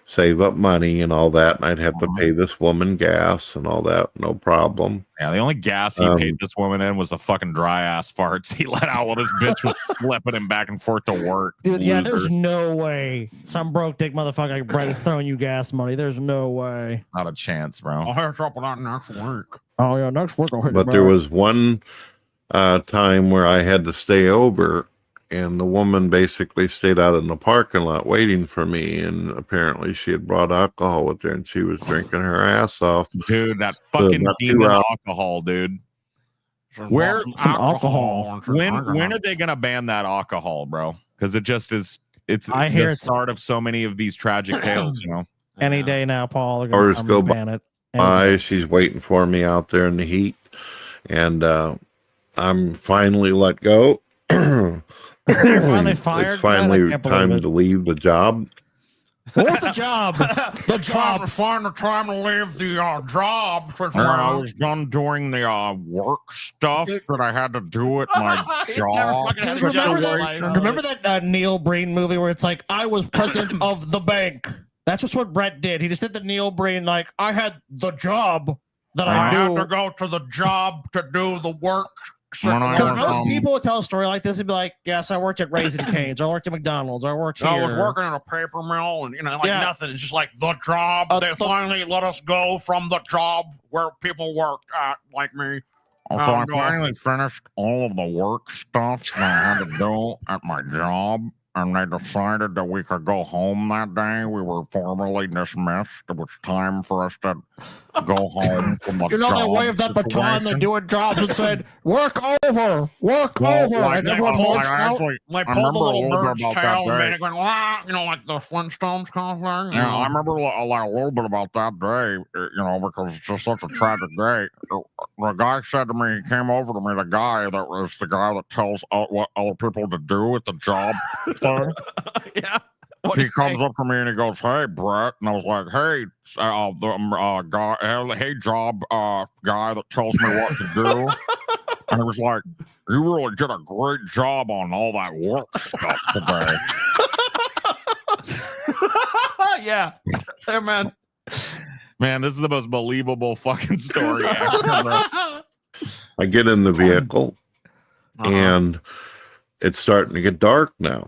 save up money and all that. And I'd have to pay this woman gas and all that. No problem. Yeah, the only gas he paid this woman in was the fucking dry ass farts he let out while this bitch was flipping him back and forth to work. Dude, yeah, Loser. there's no way some broke dick motherfucker like Brett is throwing you gas money. There's no way. Not a chance, bro. I'll hit up with that next work. Oh yeah, next work. But there was one time where I had to stay over, and the woman basically stayed out in the parking lot waiting for me, and apparently she had brought alcohol with her and she was drinking her ass off. Dude, that fucking about 2 demon hours. alcohol, dude. Where some alcohol. when are they gonna ban that alcohol, bro? Because it just is. It's I hear the it's- start of so many of these tragic tales. You know. Any day now, Paul. They're Hours gonna go ban it. by. She's waiting for me out there in the heat, and I'm finally let go. You're finally fired. It's finally Man, I can't believe time it. to leave the job. What was the job? The Trying job. to find the time to leave the job. I was done doing the work stuff that I had to do at my job. Remember that Neil Breen movie where it's like, I was president of the bank? That's just what Brett did. He just did the Neil Breen, like, I had the job that I had do. to go to the job to do the work. Because most people would tell a story like this and be like, yes, I worked at Raising Cane's, or I worked at McDonald's, or I worked here. I was working in a paper mill, and nothing. It's just like the job. They finally let us go from the job where people worked at, like me. So I finally finished all of the work stuff that I had to do at my job, and they decided that we could go home that day. We were formally dismissed. It was time for us to go home from the You know, they job waved that baton, they situation. doing jobs and said, work over, work over. And everyone walks out. They I pulled the remember a little little bit bird's about that tail and day. made it going, wah, like the Flintstones kind of thing. Yeah, I remember a little bit about that day, because it's just such a tragic day. The guy said to me, he came over to me, the guy that tells what other people to do at the job thing. Yeah. He comes up to me and he goes, "Hey, Brett," and I was like, "Hey, job guy that tells me what to do." And he was like, "You really did a great job on all that work stuff today." Yeah. Hey, man. Man, this is the most believable fucking story ever. Bro. I get in the vehicle, and it's starting to get dark now.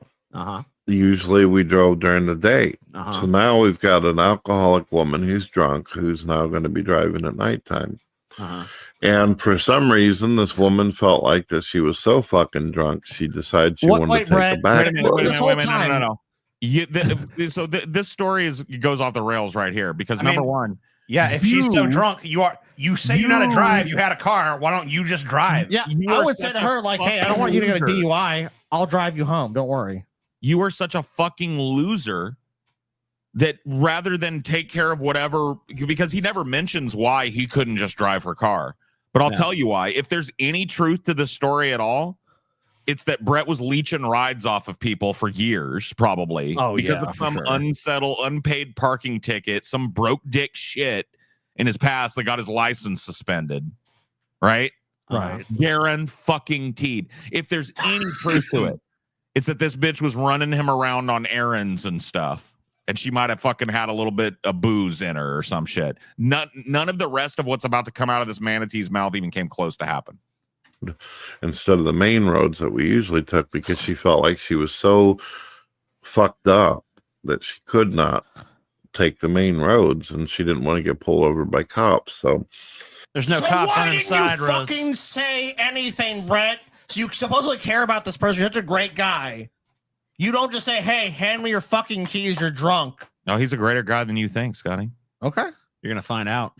Usually we drove during the day. So now we've got an alcoholic woman who's drunk, who's now going to be driving at nighttime. And for some reason, this woman felt like that she was so fucking drunk, she decided she wanted to take a back. Wait a minute, no. This story goes off the rails right here because number one, yeah, if she's so drunk, you say you know how to drive, you had a car, why don't you just drive? Yeah, I would say to her, like, hey, I don't want you to get a DUI. I'll drive you home. Don't worry. You are such a fucking loser that rather than take care of whatever, because he never mentions why he couldn't just drive her car. But I'll tell you why. If there's any truth to the story at all, it's that Brett was leeching rides off of people for years, probably. Oh, because yeah, of some unpaid parking ticket, some broke dick shit in his past that got his license suspended, right? Right. Guaranteed. If there's any truth to it, it's that this bitch was running him around on errands and stuff. And she might have fucking had a little bit of booze in her or some shit. None of the rest of what's about to come out of this manatee's mouth even came close to happen. Instead of the main roads that we usually took, because she felt like she was so fucked up that she could not take the main roads, and she didn't want to get pulled over by cops. So there's no so cops why on didn't side you roads. fucking say anything, Brett? So you supposedly care about this person. You're such a great guy. You don't just say, hey, hand me your fucking keys, you're drunk. No, he's a greater guy than you think, Scotty. Okay. You're going to find out.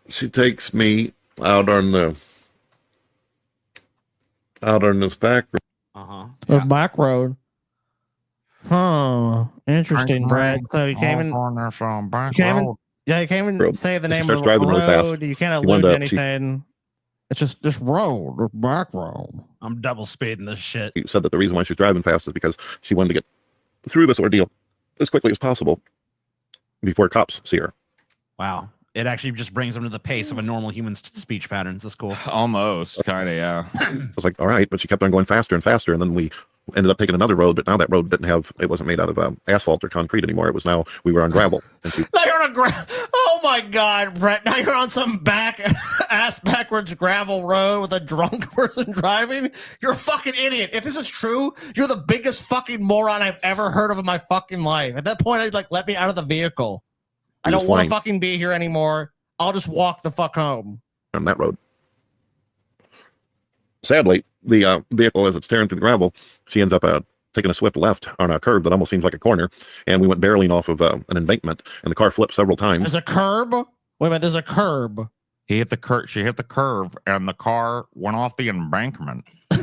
she takes me out on this back road. The back road. Huh. Interesting, Brett. So you came in. Yeah, you came in. Say the name of the driving road. really fast. You can't She wound allude up- to anything. It's just this road, this back road. I'm double speeding this shit. He said that the reason why she's driving fast is because she wanted to get through this ordeal as quickly as possible before cops see her. Wow. It actually just brings them to the pace of a normal human speech patterns. That's cool. Almost, kind of, yeah. I was like, all right, but she kept on going faster and faster, and then we ended up taking another road, but now that road it wasn't made out of asphalt or concrete anymore. It was we were on gravel. And she, Now you're on a oh my God, Brett. Now you're on some backwards gravel road with a drunk person driving. You're a fucking idiot. If this is true, you're the biggest fucking moron I've ever heard of in my fucking life. At that point, I'd let me out of the vehicle. I don't want to fucking be here anymore. I'll just walk the fuck home. On that road. Sadly, the vehicle, as it's tearing through the gravel, she ends up taking a swift left on a curb that almost seems like a corner, and we went barreling off of an embankment, and the car flipped several times. There's a curb? Wait a minute, there's a curb. She hit the curve, and the car went off the embankment. And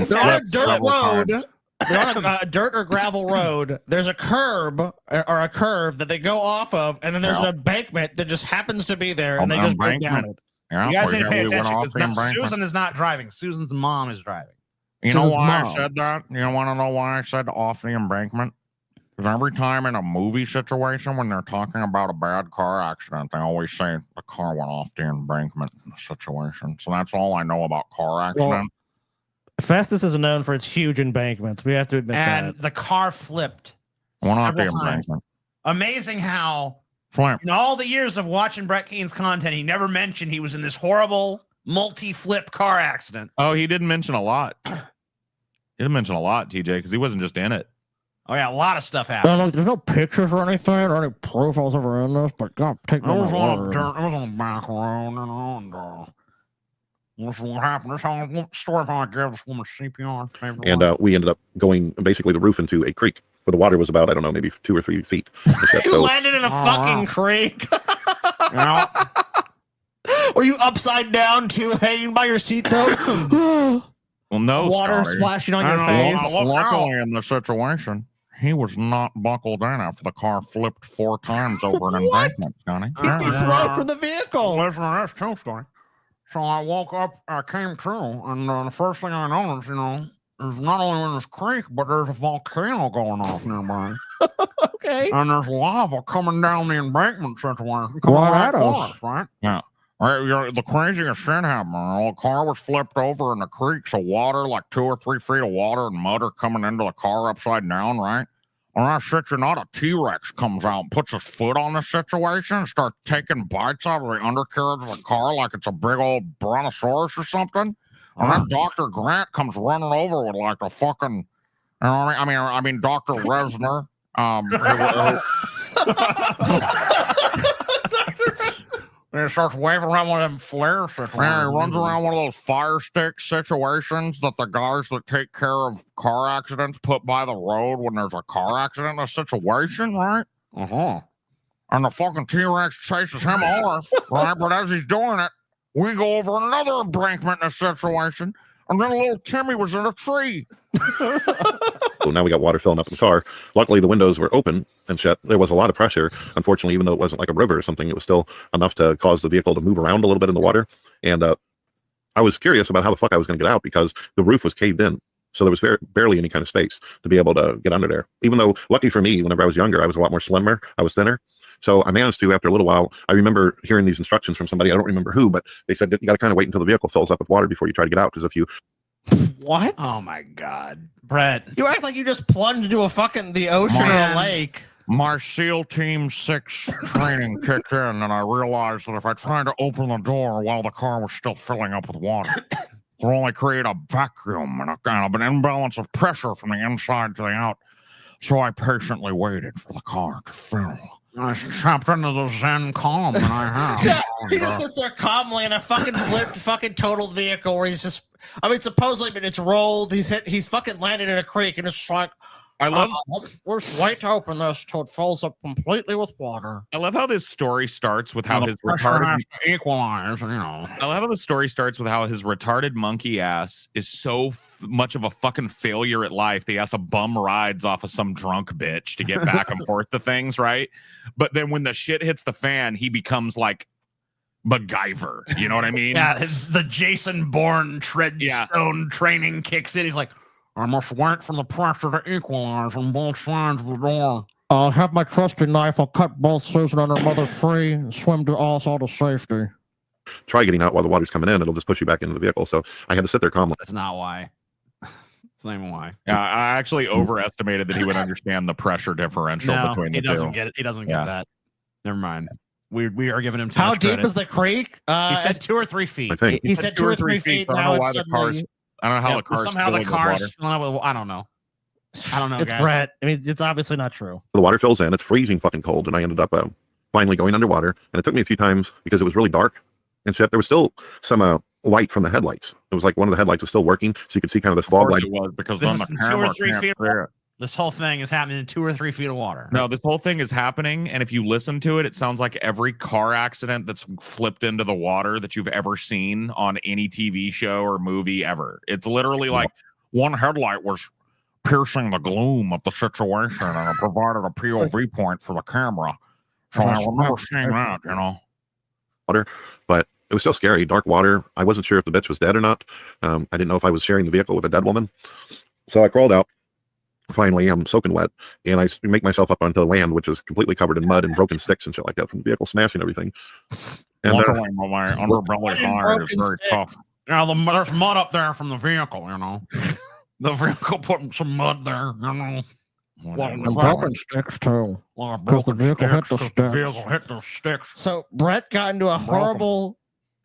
They're on a flipped dirt several road. times. They're on a dirt or gravel road. There's a curb or a curve that they go off of, and then there's an embankment that just happens to be there, and they just go down it. Yeah, You guys well, need to pay we went attention off because the embankment. Susan is not driving. Susan's mom is driving. You know Susan's why mom. I said that? You want to know why I said off the embankment? Because every time in a movie situation when they're talking about a bad car accident, they always say the car went off the embankment situation. So that's all I know about car accident. Festus is known for its huge embankments. We have to admit And that. the car flipped Went off the several times. embankment. Amazing how Flip. in all the years of watching Brett Keen's content, he never mentioned he was in this horrible multi-flip car accident. Oh, he didn't mention a lot. He didn't mention a lot, TJ, because he wasn't just in it. Oh yeah, a lot of stuff happened. Look, there's no pictures or anything or any proof I was ever in this, but God, take my It was on word. a dirt. It was on a back road, and this is what happened. This is how the story how I gave this woman CPR. And we ended up going basically the roof into a creek where the water was about, I don't know, maybe 2 or 3 feet. You landed in a fucking creek. Were you upside down too, hanging by your seatbelt? Well, no, Water Scotty. splashing on your face. Luckily, in the situation, he was not buckled in after the car flipped 4 times over an embankment, Scotty. He'd be thrown from the vehicle. Listen, that's true story. So I woke up, I came to, and the first thing I noticed, there's not only in this creek, but there's a volcano going off nearby. Okay. And there's lava coming down the embankment situation. Coming Right at for us. us, right? Yeah. Right, the craziest shit happened. The car was flipped over in the creek, so water, like 2 or 3 feet of water and mud are coming into the car upside down, right? And I shit you not, a T-Rex comes out and puts his foot on the situation and starts taking bites out of the undercarriage of the car like it's a big old brontosaurus or something. And then Dr. Grant comes running over with like the fucking, you know what I mean, Dr. Resner. And it starts waving around one of them flares. Yeah, he runs around one of those fire stick situations that the guys that take care of car accidents put by the road when there's a car accident in a situation, right? Uh-huh. And the fucking T-Rex chases him off, right? But as he's doing it, we go over another embankment in a situation, and then little Timmy was in a tree. So now we got water filling up in the car. Luckily, the windows were open and shut. There was a lot of pressure. Unfortunately, even though it wasn't like a river or something, it was still enough to cause the vehicle to move around a little bit in the water. And I was curious about how the fuck I was going to get out because the roof was caved in. So there was barely any kind of space to be able to get under there. Even though, lucky for me, whenever I was younger, I was a lot more slimmer. I was thinner. So I managed to, after a little while, I remember hearing these instructions from somebody, I don't remember who, but they said that you got to kind of wait until the vehicle fills up with water before you try to get out, because if you... What? Oh my God, Brett! You act like you just plunged into the ocean or a lake. My SEAL Team 6 training kicked in, and I realized that if I tried to open the door while the car was still filling up with water, it would only create a vacuum and a kind of an imbalance of pressure from the inside to the out. So I patiently waited for the car to fill. I chopped into the Zen calm that I have. Yeah, he just sits there calmly in a fucking flipped, fucking totaled vehicle where he's just, I mean, supposedly, but it's rolled. He's fucking landed in a creek, and it's just like, I love. We're wait to open this till it fills up completely with water. I love how this story starts with how his retarded retarded equalize. You know, I love how the story starts with how his retarded monkey ass is so much of a fucking failure at life that he has to bum rides off of some drunk bitch to get back and forth to things, right? But then when the shit hits the fan, he becomes like MacGyver. You know what I mean? Yeah, the Jason Bourne treadstone training kicks in. He's like, I must wait for the pressure to equalize on both sides of the door. I'll have my trusty knife. I'll cut both Susan and her mother free and swim to us all to safety. Try getting out while the water's coming in, it'll just push you back into the vehicle. So I had to sit there calmly. That's not why. It's not even why. I actually overestimated that he would understand the pressure differential between the two. He doesn't get it. He doesn't get that. Never mind. We are giving him too How much deep credit. is the creek? He said 2 or 3 feet. I think. He said 2 or 3 feet. I don't know why the cars. I don't know how the car's somehow the filling with car's water. filling up with. I don't know. I don't know. It's guys. Brett. I mean, it's obviously not true. The water fills in. It's freezing fucking cold. And I ended up finally going underwater. And it took me a few times because it was really dark and shit. There was still some light from the headlights. It was like one of the headlights was still working. So you could see kind of this fog light. It was because This then the is 2 camera or 3 can't feet. see it. This whole thing is happening in 2 or 3 feet of water. No, this whole thing is happening, and if you listen to it, it sounds like every car accident that's flipped into the water that you've ever seen on any TV show or movie ever. It's literally like one headlight was piercing the gloom of the situation, and it provided a POV point for the camera. So I remember seeing that, you know. Water, but it was still scary. Dark water. I wasn't sure if the bitch was dead or not. I didn't know if I was sharing the vehicle with a dead woman. So I crawled out. Finally, I'm soaking wet, and I make myself up onto the land, which is completely covered in mud and broken sticks and shit like that from the vehicle smashing everything. And Luckily, my underbelly tire is very tough. Yeah, there's mud up there from the vehicle. You know, the vehicle put some mud there. You know, And broken sticks too, because the vehicle hit the sticks. Vehicle hit the sticks. So Brett got into a horrible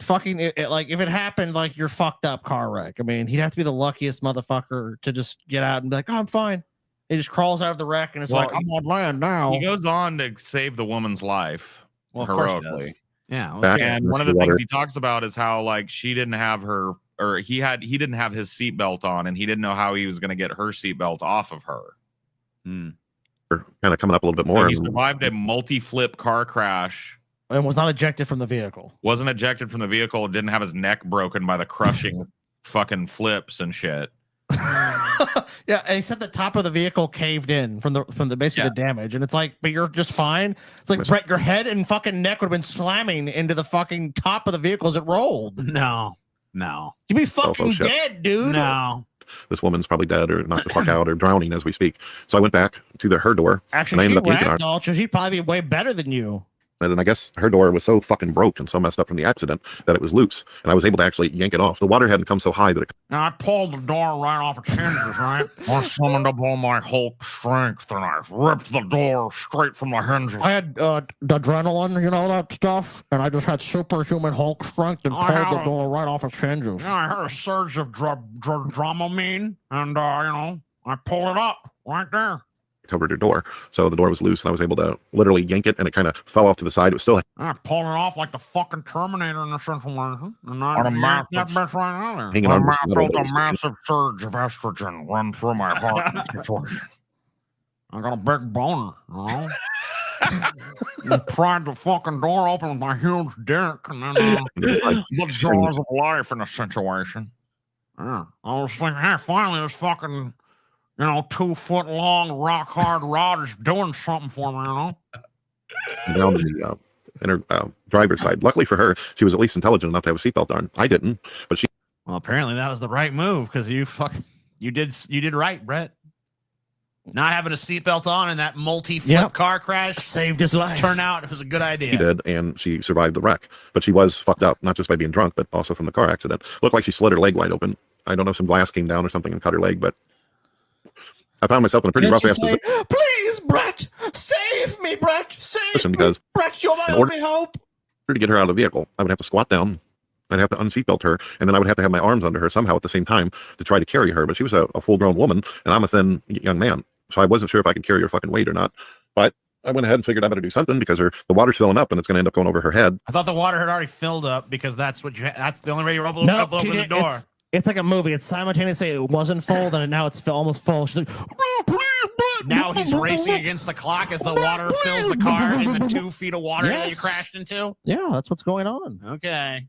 fucking like if it happened like you're fucked up car wreck. I mean, he'd have to be the luckiest motherfucker to just get out and be like, "Oh, I'm fine." He just crawls out of the wreck and it's like, "I'm on land now." He goes on to save the woman's life heroically. Yeah, and one of the things he talks about is how like she didn't have her, or he didn't have his seatbelt on, and he didn't know how he was going to get her seatbelt off of her. kind of coming up a little bit more. So he survived a multi-flip car crash and was not ejected from the vehicle. Wasn't ejected from the vehicle. Didn't have his neck broken by the crushing fucking flips and shit. Yeah, and he said the top of the vehicle caved in from the basically the damage, and it's like, but you're just fine. It's like Brett, your head and fucking neck would have been slamming into the fucking top of the vehicle as it rolled. No, you'd be fucking shit. dead, dude. No, this woman's probably dead or knocked the fuck out or drowning as we speak. So I went back to her door. Actually, and I she ended up yanking her. ragdolled, so she'd probably be way better than you. And then I guess her door was so fucking broke and so messed up from the accident that it was loose. And I was able to actually yank it off. The water hadn't come so high that it... And I pulled the door right off its hinges, right? I summoned up all my Hulk strength and I ripped the door straight from the hinges. I had the adrenaline, you know, that stuff, and I just had superhuman Hulk strength and pulled the door right off its hinges. Yeah, I heard a surge of Dramamine, and, you know, I pulled it up right there. covered her door. So the door was loose and I was able to literally yank it and it kind of fell off to the side. It was still... I pulled it off like the fucking Terminator in the Central American. And I On a yanked massive- that bitch right out there. Hanging on to I this felt metal a that was- massive surge of estrogen run through my heart in this situation. I got a big boner, you know? I pried the fucking door open with my huge dick, and then The jaws of life in a situation. yeah, I was thinking, hey, finally this fucking, you know, 2 foot long rock hard rod is doing something for me, you know? down in the inner driver's side. Luckily for her, she was at least intelligent enough to have a seatbelt on. I didn't, but she... Well, apparently that was the right move because you did right, Brett. Not having a seatbelt on and that multi-flip car crash saved his life. Turned out it was a good idea. She did, and she survived the wreck. But she was fucked up, not just by being drunk, but also from the car accident. Looked like she slit her leg wide open. I don't know if some glass came down or something and cut her leg, but I found myself in a pretty rough ass position. Please, Brett, save me, Brett, save me. Because Brett, you're my in order only hope. to get her out of the vehicle, I would have to squat down. I'd have to unseatbelt her, and then I would have to have my arms under her somehow at the same time to try to carry her. But she was a full-grown woman, and I'm a thin young man. So I wasn't sure if I could carry her fucking weight or not. But I went ahead and figured I better do something because the water's filling up and it's going to end up going over her head. I thought the water had already filled up because that's the only way you're able to open the door. It's like a movie. It's simultaneously it wasn't full, and now it's almost full. She's like, "Oh, please, now he's racing against the clock as the water fills the car in the 2 feet of water that you crashed into. Yeah, that's what's going on. Okay.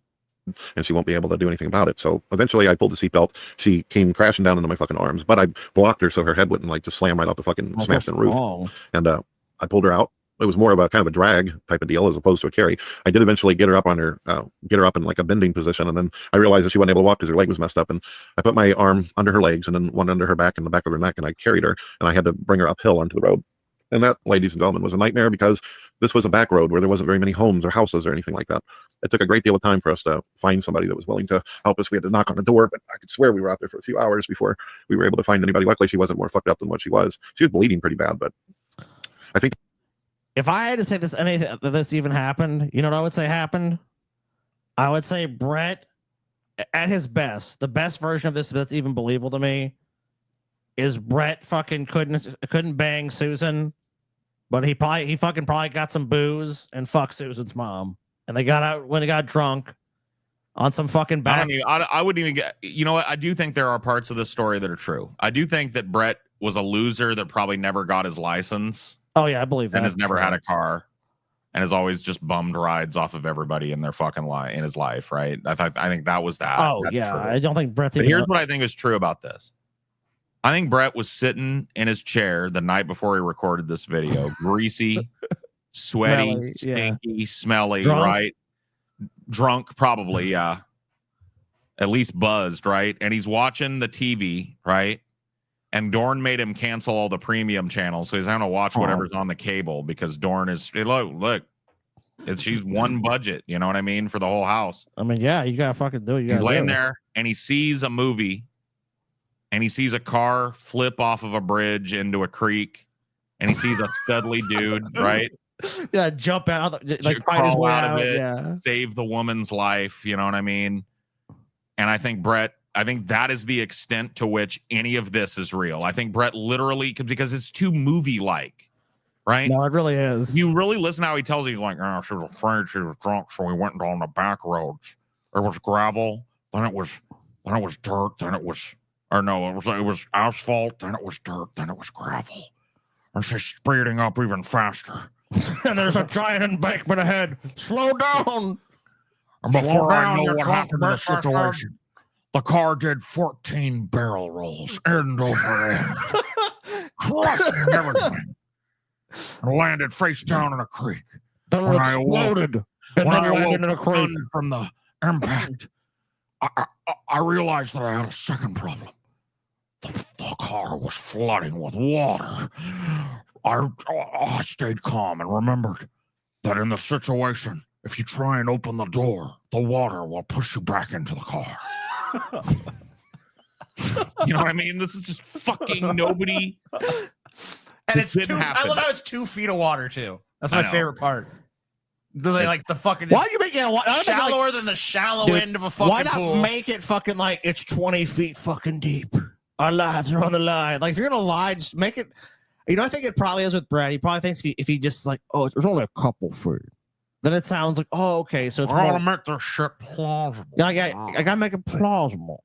And she won't be able to do anything about it. So eventually I pulled the seatbelt. She came crashing down into my fucking arms, but I blocked her so her head wouldn't like just slam right off the fucking smashed in the roof. And I pulled her out. It was more of a kind of a drag type of deal as opposed to a carry. I did eventually get her up on her, get her up in like a bending position. And then I realized that she wasn't able to walk because her leg was messed up. And I put my arm under her legs and then one under her back and the back of her neck. And I carried her and I had to bring her uphill onto the road. And that, ladies and gentlemen, was a nightmare because this was a back road where there wasn't very many homes or houses or anything like that. It took a great deal of time for us to find somebody that was willing to help us. We had to knock on the door, but I could swear we were out there for a few hours before we were able to find anybody. Luckily, she wasn't more fucked up than what she was. She was bleeding pretty bad, but I think if I had to say this even happened, you know what I would say happened? I would say Brett, at his best, the best version of this that's even believable to me, is Brett fucking couldn't bang Susan, but he fucking got some booze and fucked Susan's mom. And they got out when they got drunk on some fucking back. I wouldn't even get, you know what? I do think there are parts of this story that are true. I do think that Brett was a loser that probably never got his license. Oh yeah, I believe that. And has never had a car and has always just bummed rides off of everybody in their fucking in his life, right? I think that was that. Oh That's yeah, true. I don't think Brett. But here's what I think is true about this. I think Brett was sitting in his chair the night before he recorded this video, greasy, sweaty, stinky, smelly, drunk. Right? Drunk, probably, yeah. At least buzzed, right? And he's watching the TV, right? And Dorn made him cancel all the premium channels, so he's having to watch whatever's on the cable because Dorn is look. She's one budget, you know what I mean, for the whole house. I mean, yeah, you gotta fucking do it. He's laying there and he sees a movie, and he sees a car flip off of a bridge into a creek, and he sees a studly dude, right? Yeah, jump out, like fight his way out of it, yeah, save the woman's life. You know what I mean? And I think Brett. I think that is the extent to which any of this is real. I think Brett literally, because it's too movie-like, right? No, it really is. You really listen how he tells you, he's like, oh, she was afraid she was drunk, so we went down the back roads. There was gravel, then it was dirt, then it was, or no, it was asphalt, then it was dirt, then it was gravel. And she's speeding up even faster. And there's a giant embankment ahead. Slow down. And before I know what happened in the situation, the car did 14 barrel rolls end over end, crushing everything, and landed face down in a creek. Then it exploded and then landed in a creek. From the impact, I realized that I had a second problem. The car was flooding with water. I stayed calm and remembered that in the situation, if you try and open the door, the water will push you back into the car. You know what I mean? This is just fucking nobody. And it's I love how it's 2 feet of water too. That's my favorite part. Like the fucking. Why do you make shallower than the shallow end of a fucking Why not pool? make it fucking like it's 20 feet fucking deep? Our lives are on the line. Like if you're gonna lie, just make it. You know, I think it probably is with Brad. He probably thinks if he just like, oh, there's only a couple feet. Then it sounds like, oh, okay, so it's I want to make this shit plausible. Yeah, I gotta make it plausible.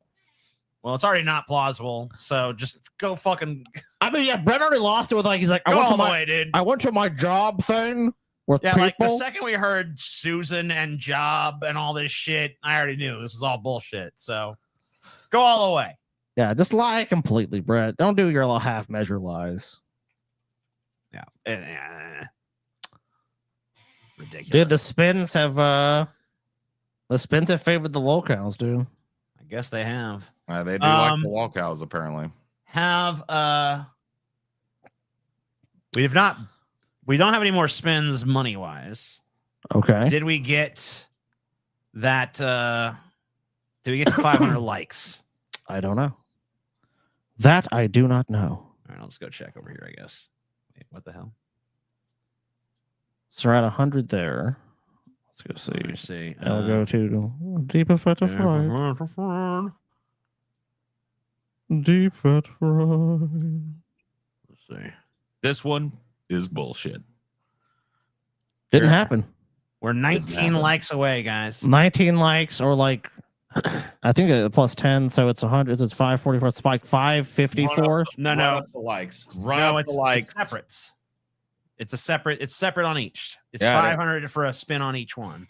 Well, it's already not plausible, so just go fucking. I mean, yeah, Brett already lost it with like he's like, I went to my job thing with people. Like the second we heard Susan and job and all this shit, I already knew this was all bullshit. So go all the way. Yeah, just lie completely, Brett. Don't do your little half measure lies. Yeah. Ridiculous. Dude, the spins have favored the locals, dude. I guess they have. They do like the walkouts, apparently. Have We don't have any more spins money wise. Okay. Did we get that? Did we get to 500 likes? I don't know. That I do not know. All right, let's go check over here, I guess. Wait, what the hell? So we're at 100 there. Let's go see. Let's see. I'll go to deep fat fried. Deep fat fried. Let's see. This one is bullshit. Didn't happen. We're 19 likes away, guys. 19 likes, or like, I think plus 10, so it's 100. It's 544. It's like 554. No. The likes. It's the likes. It's separate. It's separate on each. It's Yeah, 500 for a spin on each one.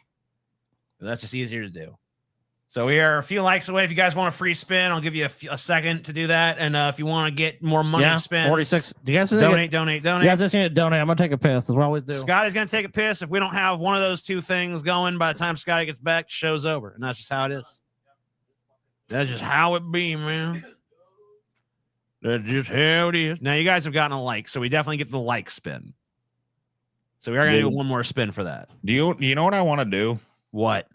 That's just easier to do. So we are a few likes away. If you guys want a free spin, I'll give you a second to do that. And if you want to get more money spins, 46. Do you guys donate? You guys just need to donate. I'm gonna take a piss. That's what I always do. Scotty's gonna take a piss. If we don't have one of those two things going by the time Scotty gets back, show's over, and that's just how it is. That's just how it be, man. That's just how it is. Now you guys have gotten a like, so we definitely get the like spin. So we are gonna do one more spin for that. Do you know what I want to do? What?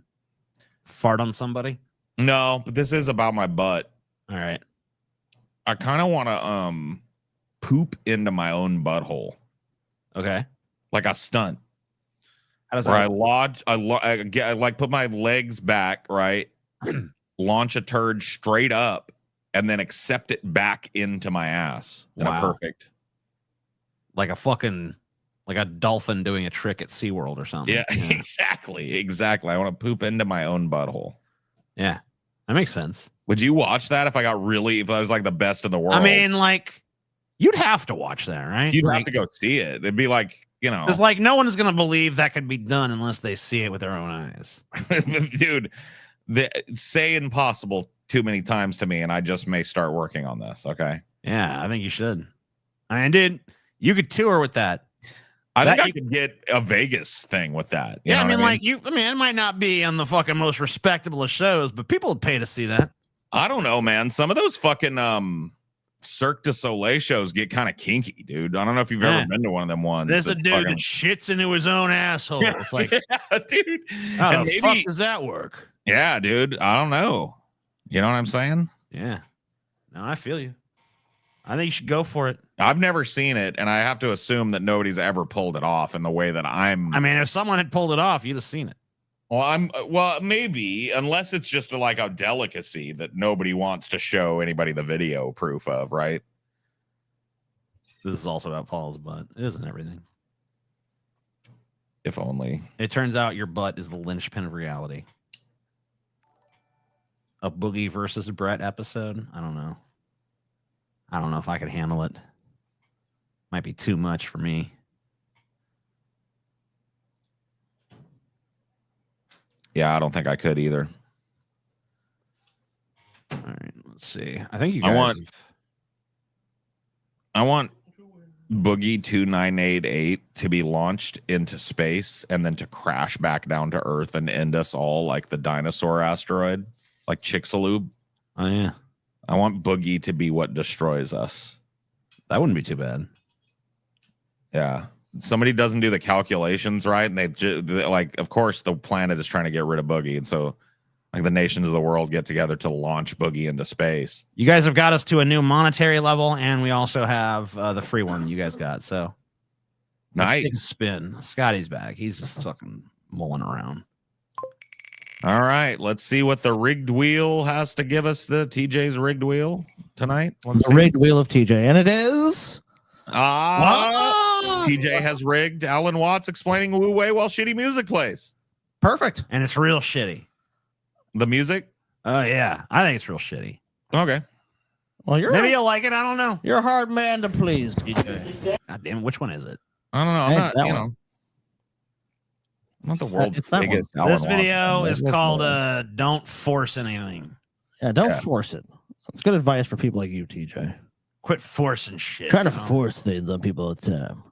Fart on somebody? No, but this is about my butt. All right. I kind of want to poop into my own butthole. Okay. Like a stunt. How does where that I like put my legs back, right? Launch a turd straight up and then accept it back into my ass. Wow. Perfect. Like a dolphin doing a trick at SeaWorld or something. Yeah, exactly. I want to poop into my own butthole. Yeah, that makes sense. Would you watch that if I was like the best in the world? I mean, like, you'd have to watch that, right? You'd have to go see it. It'd be like, it's like no one is going to believe that could be done unless they see it with their own eyes. Dude, say impossible too many times to me, and I just may start working on this. Okay. Yeah, I think you should. I mean, dude, you could tour with that. I think I could get a Vegas thing with that. Yeah, I mean, it might not be on the fucking most respectable of shows, but people would pay to see that. I don't know, man. Some of those fucking Cirque du Soleil shows get kind of kinky, dude. I don't know if you've ever been to one of them ones. There's a dude that shits into his own asshole. It's like, dude, how the fuck does that work? Yeah, dude. I don't know. You know what I'm saying? Yeah. No, I feel you. I think you should go for it. I've never seen it, and I have to assume that nobody's ever pulled it off in the way that I'm. I mean, if someone had pulled it off, you'd have seen it. Well, maybe, unless it's just like a delicacy that nobody wants to show anybody the video proof of, right? This is also about Paul's butt. It isn't everything. If only. It turns out your butt is the linchpin of reality. A Boogie versus Brett episode? I don't know. I don't know if I could handle it. Might be too much for me. Yeah, I don't think I could either. All right, let's see. I think you guys I want Boogie 2988 to be launched into space and then to crash back down to Earth and end us all like the dinosaur asteroid, like Chicxulub. Oh, yeah. I want Boogie to be what destroys us. That wouldn't be too bad. Yeah. Somebody doesn't do the calculations right, and they like, of course, the planet is trying to get rid of Boogie, and so like the nations of the world get together to launch Boogie into space. You guys have got us to a new monetary level, and we also have the free one you guys got. So let's take a spin. Scotty's back. He's just fucking mulling around. All right, let's see what the rigged wheel has to give us. The TJ's rigged wheel tonight. The rigged wheel of TJ, and it is. TJ has rigged Alan Watts explaining Wu Wei while shitty music plays. Perfect. And it's real shitty. The music? Oh, yeah. I think it's real shitty. Okay. Well, maybe you'll like it. I don't know. You're a hard man to please, TJ. God damn, which one is it? I don't know. I'm not the world's biggest. This video is called Don't Force Anything. Yeah, don't force it. That's good advice for people like you, TJ. Quit forcing shit. Trying to force things on people all the time.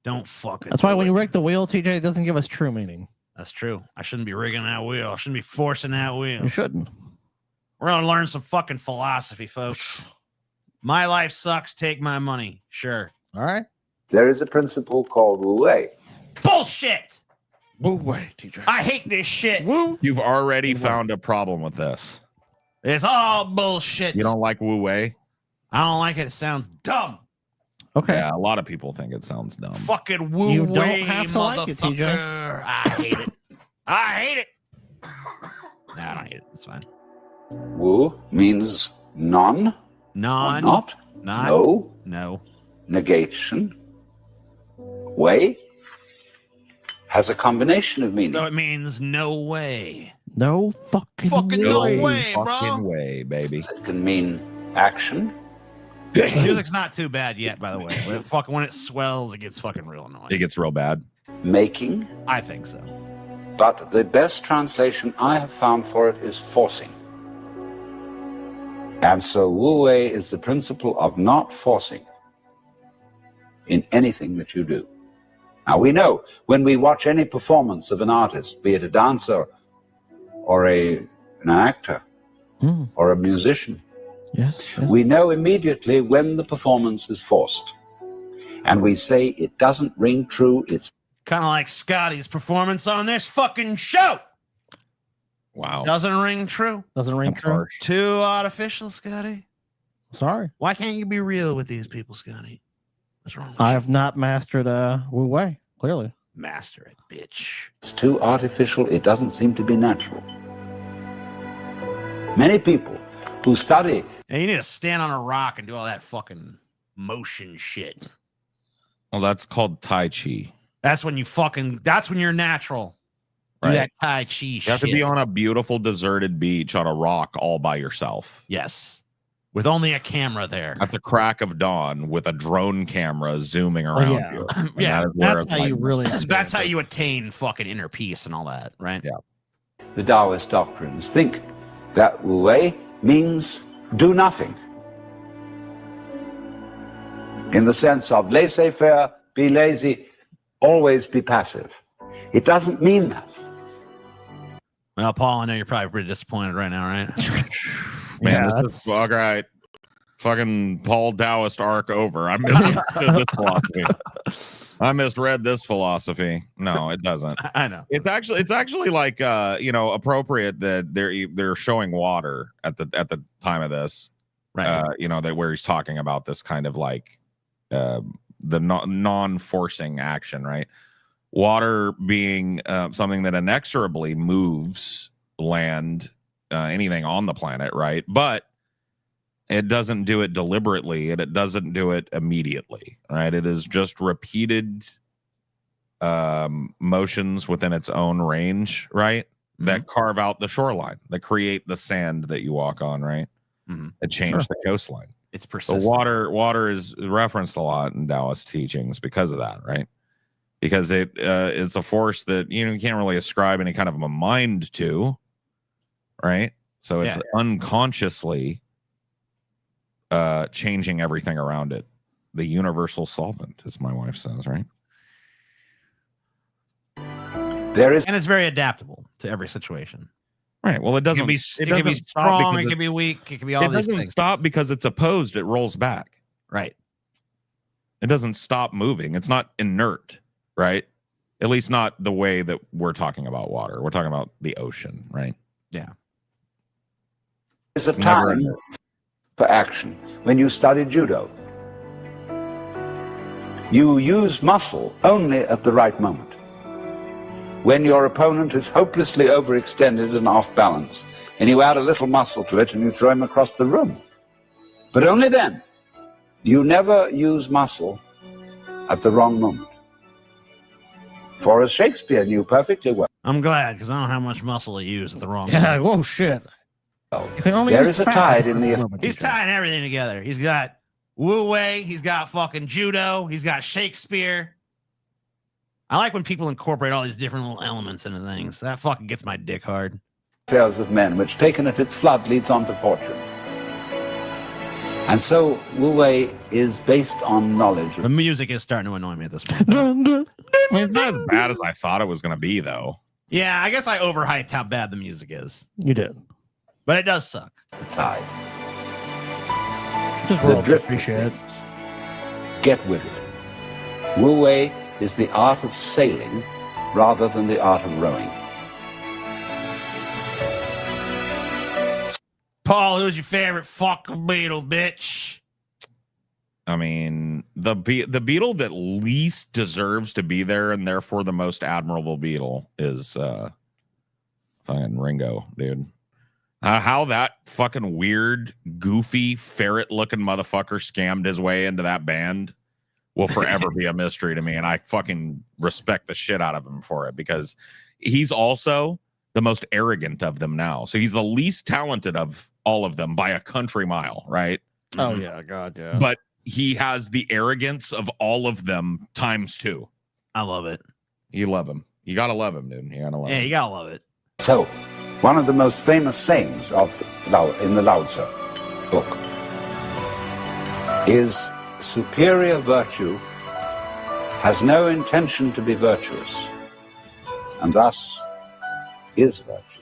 Don't fucking. That's why when you rig the wheel, TJ, it doesn't give us true meaning. That's true. I shouldn't be rigging that wheel. I shouldn't be forcing that wheel. You shouldn't. We're going to learn some fucking philosophy, folks. My life sucks. Take my money. Sure. All right. There is a principle called Wu Wei. Bullshit. Wu Wei, teacher. I hate this shit. You've already found a problem with this. It's all bullshit. You don't like Wu Wei? I don't like it. It sounds dumb. Okay. Yeah, a lot of people think it sounds dumb. Fucking Wu You Wei, don't have to like it, TJ. motherfucker. I hate it. I hate it. No, I don't hate it. It's fine. Wu means none, Non. not, no, No. negation. Wei has a combination of meanings. So it means no way. No fucking no way. way, Fucking bro. way, baby. It can mean action. Music's not too bad yet, by the way. When it swells, it gets fucking real annoying. It gets real bad. Making. I think so. But the best translation I have found for it is forcing. And so Wu Wei is the principle of not forcing in anything that you do. Now we know when we watch any performance of an artist, be it a dancer or an actor or a musician, Yes. we know immediately when the performance is forced. And we say it doesn't ring true, it's Kind of like Scotty's performance on this fucking show. Wow. Doesn't ring true. Doesn't ring That's true. harsh. Too artificial, Scotty. Sorry. Why can't you be real with these people, Scotty? What's wrong with I you? have not mastered Wu Wei, clearly. Master it, bitch. It's too artificial. It doesn't seem to be natural. Many people who study. And you need to stand on a rock and do all that fucking motion shit. Well, that's called Tai Chi. That's when you're natural. Do Right. that Tai Chi shit. You have to be on a beautiful deserted beach on a rock all by yourself. Yes. With only a camera there. At the crack of dawn with a drone camera zooming around yeah. you. Yeah, that is where That's it's how you really. That's how you attain fucking inner peace and all that, right? Yeah. The Taoist doctrines think that Wu Wei means do nothing. In the sense of laissez-faire, be lazy, always be passive. It doesn't mean that. Well, Paul, I know you're probably pretty disappointed right now, right? Man, Yeah, this is all right. Fucking Paul Taoist arc over. I misunderstood this philosophy. I misread this philosophy. No, it doesn't. I know. It's actually like appropriate that they're showing water at the time of this. Right. That where he's talking about this kind of like the non-forcing action, right? Water being something that inexorably moves land, anything on the planet, right? But it doesn't do it deliberately, and it doesn't do it immediately, right? It is just repeated motions within its own range, right? Mm-hmm. That carve out the shoreline, that create the sand that you walk on, right? Mm-hmm. That change the coastline. It's persistent. So water is referenced a lot in Taoist teachings because of that, right? Because it's a force that you can't really ascribe any kind of a mind to, right? So it's unconsciously changing everything around it. The universal solvent, as my wife says, right? And it's very adaptable to every situation. Right. Well, it doesn't. It can be strong. It can be weak. It can be all these things. It doesn't stop because it's opposed. It rolls back. Right. It doesn't stop moving. It's not inert. Right. At least not the way that we're talking about water. We're talking about the ocean. Right. Yeah. There's a time for action. When you study judo, you use muscle only at the right moment. When your opponent is hopelessly overextended and off balance, and you add a little muscle to it and you throw him across the room. But only then. You never use muscle at the wrong moment. For as Shakespeare knew perfectly well. I'm glad, because I don't know how much muscle to use at the wrong Yeah, moment. whoa, shit. There is a tide in the... He's tying everything together. He's got Wu Wei. He's got fucking judo. He's got Shakespeare. I like when people incorporate all these different little elements into things. That fucking gets my dick hard. Affairs of men, which taken at its flood leads on to fortune. And so Wu Wei is based on knowledge. The music is starting to annoy me at this point. I mean, it's not as bad as I thought it was going to be, though. Yeah, I guess I overhyped how bad the music is. You did. But it does suck. Tide. Just The roll drift free of shit. things. Get with it. Wu Wei is the art of sailing rather than the art of rowing. Paul, who's your favorite fucking beetle, bitch? I mean, the beetle that least deserves to be there and therefore the most admirable beetle is fucking Ringo, dude. How that fucking weird, goofy, ferret-looking motherfucker scammed his way into that band will forever be a mystery to me, and I fucking respect the shit out of him for it, because he's also the most arrogant of them now. So he's the least talented of all of them by a country mile, right? Oh yeah, God, yeah. But he has the arrogance of all of them times 2. I love it. You love him. You gotta love him, dude. You gotta love him. You gotta love it. So, one of the most famous sayings in the Lao Tzu book is superior virtue has no intention to be virtuous, and thus is virtue.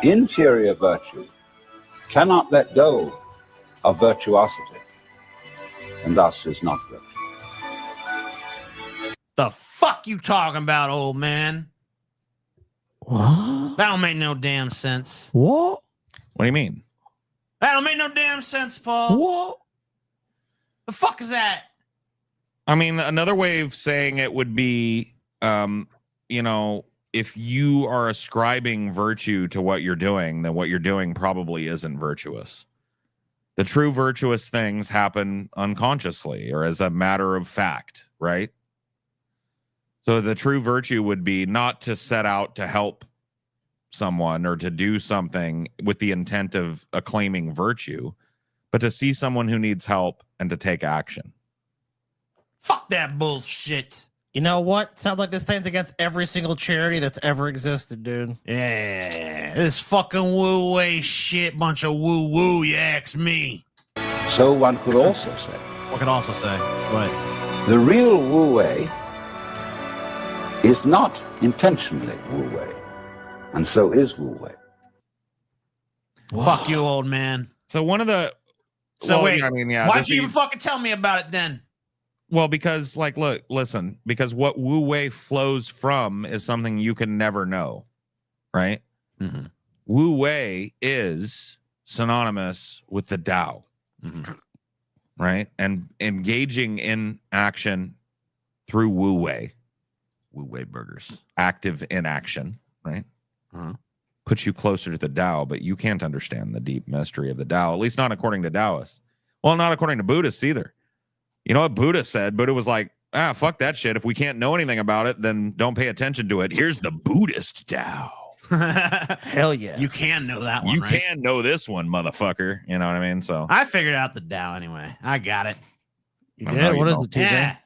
Inferior virtue cannot let go of virtuosity, and thus is not virtue. The fuck you talking about, old man? What? That don't make no damn sense. What? What do you mean? That don't make no damn sense, Paul. What? The fuck is that? I mean, another way of saying it would be, you know, if you are ascribing virtue to what you're doing, then what you're doing probably isn't virtuous. The true virtuous things happen unconsciously or as a matter of fact, right? So the true virtue would be not to set out to help someone or to do something with the intent of acclaiming virtue, but to see someone who needs help and to take action. Fuck that bullshit. You know what? Sounds like this stands against every single charity that's ever existed, dude. Yeah, this fucking woo-way shit, bunch of woo-woo, you ask me. So one could also say, What could also say? What? the real Wu Wei is not intentionally Wu Wei, and so is Wu Wei. Fuck you, old man. So one of the... So well, wait, yeah, I mean, yeah, why'd you even fucking tell me about it then? Well, because, like, look, listen, because what Wu Wei flows from is something you can never know, right? Mm-hmm. Wu Wei is synonymous with the Tao, right? And engaging in action through Wu Wei burgers, active inaction, right? Puts you closer to the Tao, but you can't understand the deep mystery of the Tao, at least not according to Taoists. Well, not according to Buddhists either. You know what Buddha said? Buddha was like, fuck that shit. If we can't know anything about it, then don't pay attention to it. Here's the Buddhist Tao. Hell yeah. You can know that one, You right? can know this one, motherfucker. You know what I mean? So I figured out the Tao anyway. I got it. You did? What is it, TJ? Yeah.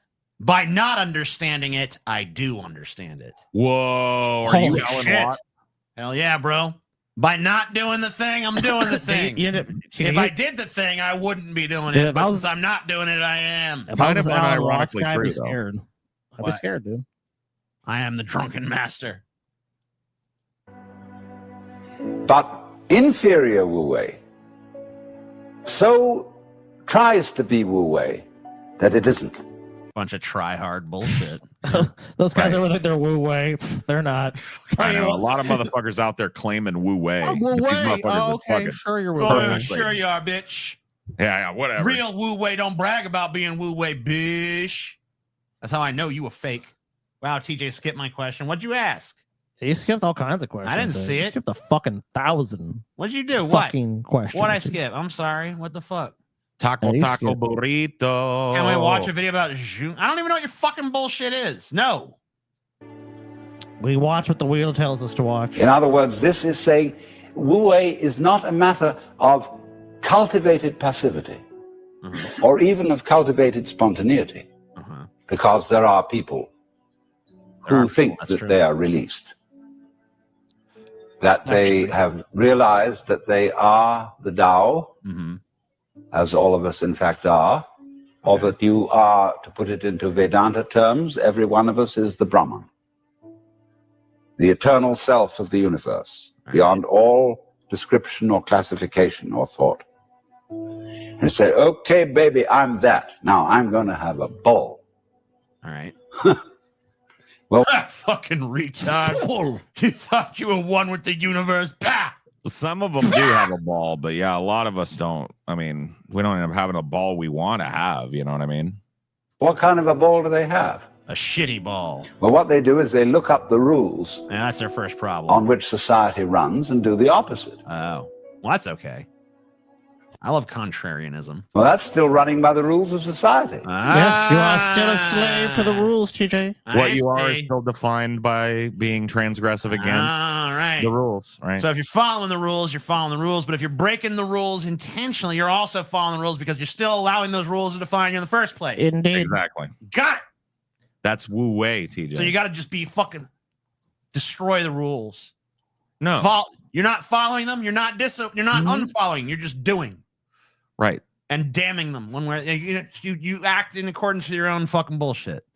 By not understanding it, I do understand it. Whoa. Are Holy you Alan shit. Watt? Hell yeah, bro. By not doing the thing, I'm doing the thing. If I did the thing, I wouldn't be doing Dude, it. if But I was- since I'm not doing it, I am. If I was Kind of Alan Watts unironically guy, I'd be true, though. scared. I'd be What? scared, dude. I am the drunken master. But inferior Wu Wei so tries to be Wu Wei that it isn't. Bunch of try-hard bullshit. Those guys over there, they're Wu Wei. They're not. I know. A lot of motherfuckers out there claiming Wu Wei. Oh, Wu But these Wei. motherfuckers Oh, are okay. fucking- Sure, you're Wu Oh, Wei. yeah, sure you are, bitch. Yeah, whatever. Real Wu Wei don't brag about being Wu Wei, bitch. That's how I know you a fake. Wow, TJ skipped my question. What'd you ask? He skipped all kinds of questions. I didn't dude. see He it. skipped a fucking 1,000 What'd you do? What? fucking questions. What'd I skip? I'm sorry. What the fuck? Taco, you taco, skipped. burrito. Can we watch a video about June? I don't even know what your fucking bullshit is. No. We watch what the wheel tells us to watch. In other words, this is saying Wu Wei is not a matter of cultivated passivity or even of cultivated spontaneity, because there are people who think that they are released, that they have realized that they are the Tao, as all of us in fact are, or that you are, to put it into Vedanta terms, every one of us is the Brahman, the eternal self of the universe, beyond all description or classification or thought. And say, okay, baby, I'm that. Now I'm going to have a ball. All right. Well, fucking retard. You thought you were one with the universe. Bah! Some of them do have a ball, but yeah, a lot of us don't. I mean, we don't end up having a ball we want to have. You know what I mean? What kind of a ball do they have? A shitty ball. Well, what they do is they look up the rules And that's their first problem. on which society runs and do the opposite. Oh, well, that's okay. I love contrarianism. Well, that's still running by the rules of society. Yes, you are still a slave to the rules, TJ. What you are is still defined by being transgressive against All right. the rules, right? So if you're following the rules, you're following the rules. But if you're breaking the rules intentionally, you're also following the rules because you're still allowing those rules to define you in the first place. Indeed. Exactly. Got it. That's Wu Wei, TJ. So you got to just be fucking destroy the rules. No. You're not following them. You're not unfollowing. You're just doing. Right. And damning them one way. You act in accordance with your own fucking bullshit.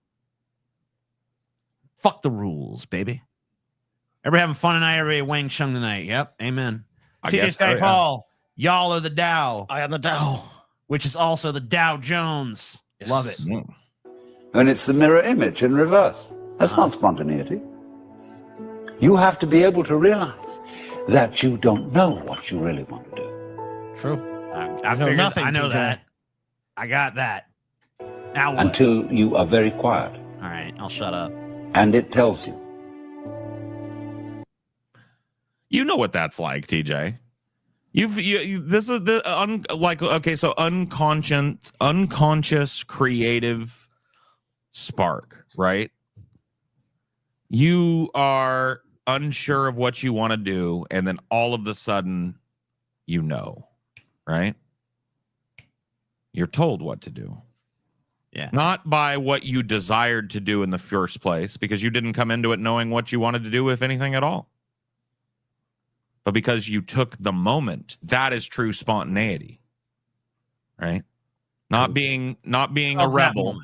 Fuck the rules, baby. Everybody having fun tonight. Everybody Wang Chung tonight. Yep. Amen. TJ Sky Paul. Y'all are the Dow. I am the Dow. Which is also the Dow Jones. Yes. Love it. And it's the mirror image in reverse. That's not spontaneity. You have to be able to realize that you don't know what you really want to do. True. I know figured, nothing, I know TJ. that. I got that. Now what? Until you are very quiet. All right, I'll shut up. And it tells you. You know what that's like, TJ. This is the so unconscious creative spark, right? You are unsure of what you want to do, and then all of a sudden, you know, right? You're told what to do. Yeah. Not by what you desired to do in the first place, because you didn't come into it knowing what you wanted to do, if anything at all. But because you took the moment. That is true spontaneity. Right? Not being a rebel.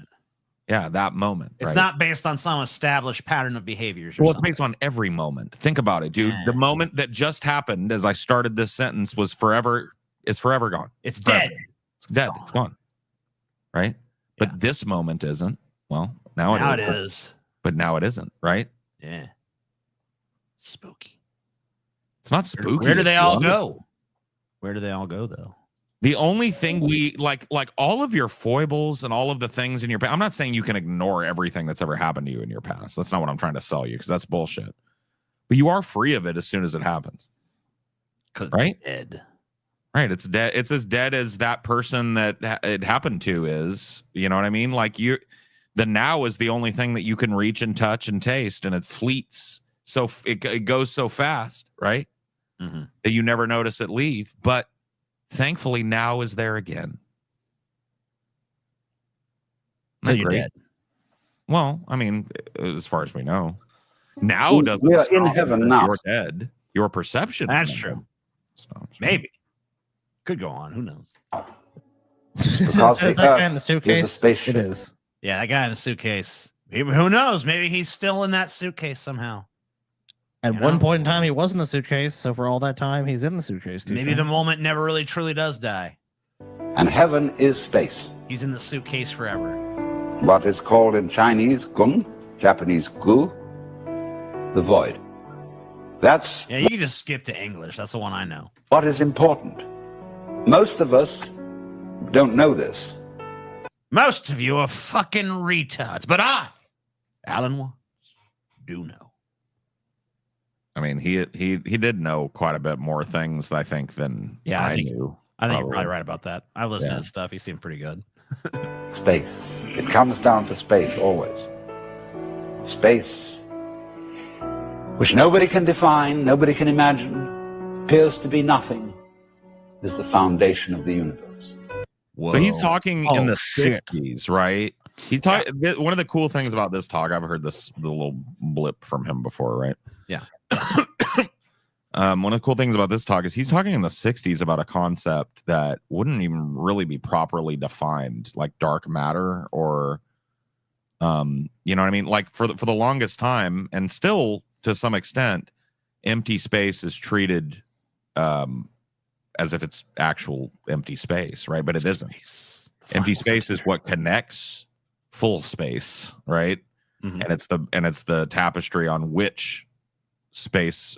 Yeah, that moment. It's right? not based on some established pattern of behaviors. Well, it's based on every moment. Think about it, dude. Yeah. The moment that just happened as I started this sentence is forever gone. It's forever. dead. It's dead. It's gone. Right? But this moment isn't. Well, now it is. But now it isn't, right? Yeah. Spooky. It's not spooky. Where do they all wonderful. go? Where do they all go, though? The only thing we like all of your foibles and all of the things in your past. I'm not saying you can ignore everything that's ever happened to you in your past. That's not what I'm trying to sell you, because that's bullshit. But you are free of it as soon as it happens. Right? It's dead. Right. It's dead. It's as dead as that person that it happened to is. You know what I mean? Like the now is the only thing that you can reach and touch and taste, and it fleets. So it goes so fast, right? Mm-hmm. That you never notice it leave. But thankfully, now is there again. So you're dead. Well, I mean, as far as we know, now See, doesn't. we are in stop heaven because now. You're dead. Your perception. That's is true. So, Maybe. Could go on. Who knows? Because the That guy in the earth suitcase? is a spaceship. It is. Yeah, that guy in the suitcase. Who knows? Maybe he's still in that suitcase somehow. At You one know? point in time, he was in the suitcase. So for all that time, he's in the suitcase. TJ. Maybe the moment never really truly does die. And heaven is space. He's in the suitcase forever. What is called in Chinese gung, Japanese gu, the void. That's Yeah, you can just skip to English. That's the one I know. what is important. Most of us don't know this. Most of you are fucking retards, but I, Alan Watts, do know. I mean, he did know quite a bit more things, I think, than I knew. I think you're probably. probably right about that. I've listened to Yeah. his stuff. He seemed pretty good. Space. It comes down to space always. Space, which nobody can define, nobody can imagine, appears to be nothing, is the foundation of the universe. So he's talking in the shit. 60s, right? He's talking. One of the cool things about this talk, I've heard the little blip from him before, right? Yeah. One of the cool things about this talk is he's talking in the 60s about a concept that wouldn't even really be properly defined, like dark matter or, you know what I mean? Like for the longest time, and still to some extent, empty space is treated as if it's actual empty space, right? But it isn't. Empty space is what connects full space, right? Mhm. And it's the tapestry on which space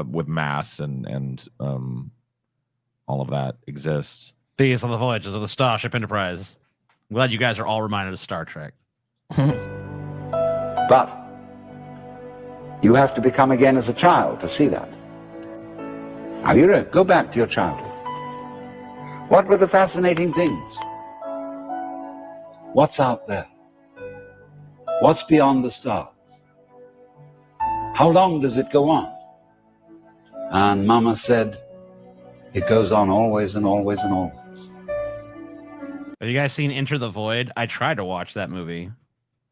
with mass and all of that exists. These are the voyages of the Starship Enterprise. I'm glad you guys are all reminded of Star Trek. But you have to become again as a child to see that. Now, you go back to your childhood. What were the fascinating things? What's out there? What's beyond the stars? How long does it go on? And Mama said, it goes on always and always and always. Have you guys seen Enter the Void? I tried to watch that movie.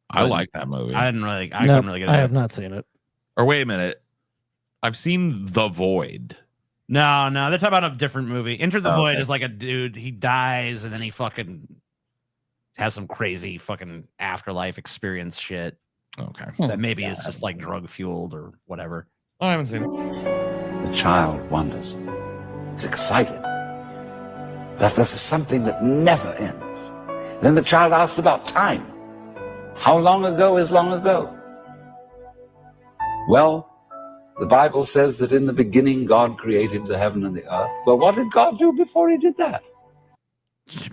I like that movie. I couldn't really get it. I have not seen it. Or wait a minute. I've seen The Void. No, they're talking about a different movie. Enter the Void Okay. is like a dude, he dies and then he fucking has some crazy fucking afterlife experience shit. Okay. That maybe is just like drug fueled or whatever. I haven't seen it. The child wonders. He's excited. That this is something that never ends. Then the child asks about time. How long ago is long ago? Well, the Bible says that in the beginning God created the heaven and the earth. Well, what did God do before he did that?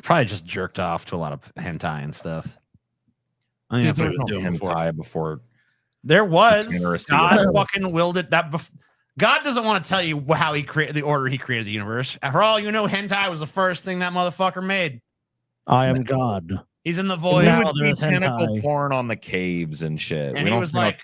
Probably just jerked off to a lot of hentai and stuff. I think that's what he was doing before. There was. Generous God together. fucking willed it. God doesn't want to tell you how he created the order he created the universe. For all you know, hentai was the first thing that motherfucker made. I am God. He's in the void. We Now would see there's tentacle hentai. porn on the caves and shit. And we he don't was see no like,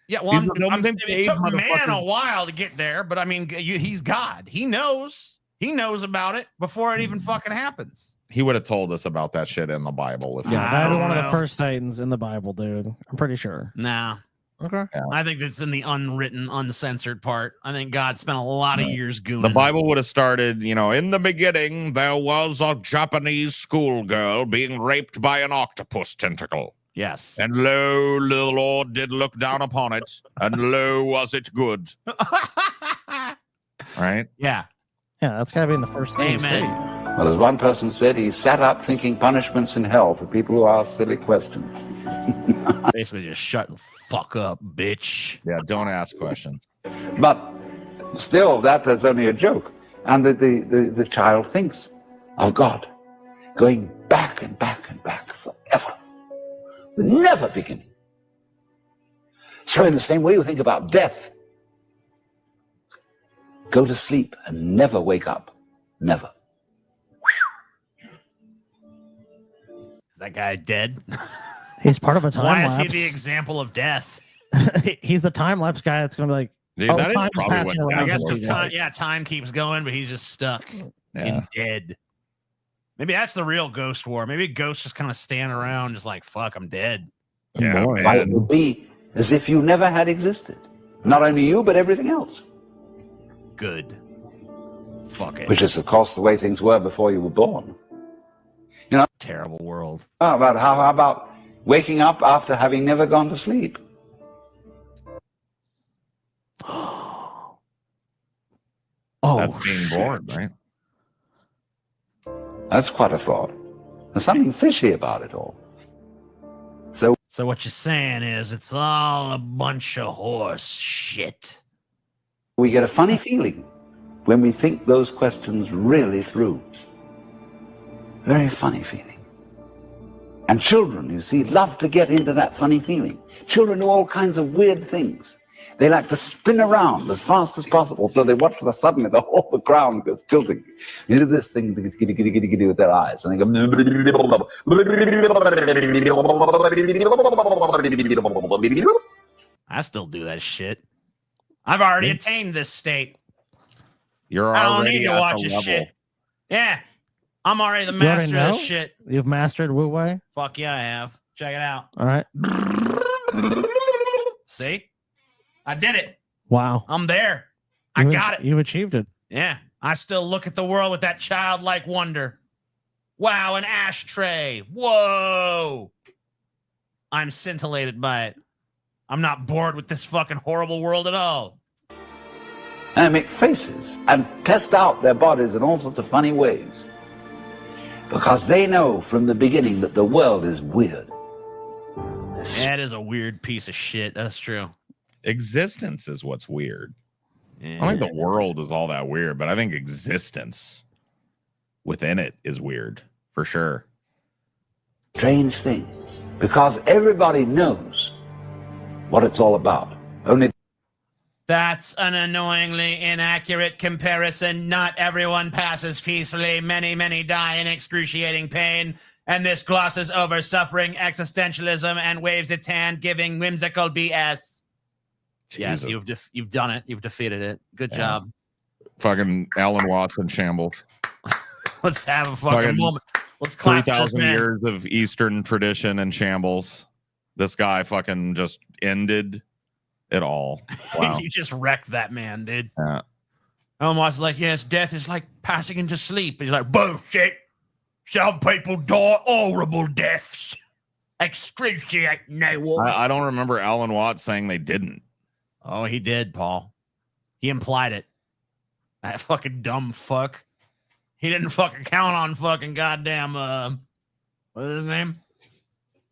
yeah, well, it took man a while to get there, but I mean, he's God. He knows. He knows about it before it even fucking happens. He would have told us about that shit in the Bible. If Yeah, I that'd be don't one of the know. first Titans in the Bible, dude. I'm pretty sure. Nah. Okay. I think it's in the unwritten, uncensored part. I think God spent a lot of years gooning. The Bible would have started, in the beginning, there was a Japanese schoolgirl being raped by an octopus tentacle. Yes. And lo, the Lord did look down upon it, and lo, was it good. Right? Yeah. Yeah, that's gotta be in the first thing. Amen. Well, as one person said, he sat up thinking punishments in hell for people who ask silly questions. Basically, just shut the fuck up, bitch. Yeah, don't ask questions. But still, that's only a joke. And the child thinks of God going back and back and back forever, never beginning. So in the same way, you think about death. Go to sleep and never wake up. Never. Is that guy dead? He's part of a time Why is lapse. he the example of death? He's the time lapse guy that's gonna be like, Dude, oh, that is time's probably passing what around I guess this because way. time keeps going, but he's just stuck and dead. Maybe that's the real ghost war. Maybe ghosts just kind of stand around, just like, fuck, I'm dead. Yeah, But it will be as if you never had existed. Not only you, but everything else. Good. Fuck it. Which is, of course, the way things were before you were born. Terrible world. How about waking up after having never gone to sleep? That's being born, right? That's quite a thought. There's something fishy about it all. So what you're saying is it's all a bunch of horse shit. we get a funny feeling when we think those questions really through. Very funny feeling. And children, you see, love to get into that funny feeling. Children do all kinds of weird things. They like to spin around as fast as possible, so they watch suddenly the whole ground goes tilting. They do this thing with their eyes, and they go. I still do that shit. I've already attained this state. You're I don't already need to at watch the this level. shit. Yeah. I'm already the You already master of know? this shit. You've mastered Wu Wei? Fuck yeah, I have. Check it out. All right. See? I did it. Wow. I'm there. I got it. You achieved it. Yeah. I still look at the world with that childlike wonder. Wow, an ashtray. Whoa. I'm scintillated by it. I'm not bored with this fucking horrible world at all. And make faces and test out their bodies in all sorts of funny ways. Because they know from the beginning that the world is weird. That is a weird piece of shit. That's true. Existence is what's weird. I don't think the world is all that weird, but I think existence within it is weird for sure. Strange thing, because everybody knows what it's all about. Only That's an annoyingly inaccurate comparison. Not everyone passes peacefully. Many die in excruciating pain. And this glosses over suffering existentialism and waves its hand, giving whimsical BS. Jesus. Yes, you've done it. You've defeated it. Good job. Fucking Alan Watts in shambles. Let's have a fucking moment. Let's clap this 3,000 man. years of Eastern tradition and shambles. This guy fucking just ended it all. Wow. You just wrecked that man, dude. Yeah. Alan Watts is like, yes, death is like passing into sleep. He's like, bullshit. Some people die horrible deaths. Excruciate no one. I don't remember Alan Watts saying they didn't. Oh, he did, Paul. He implied it. That fucking dumb fuck. He didn't fucking count on fucking goddamn, what is his name?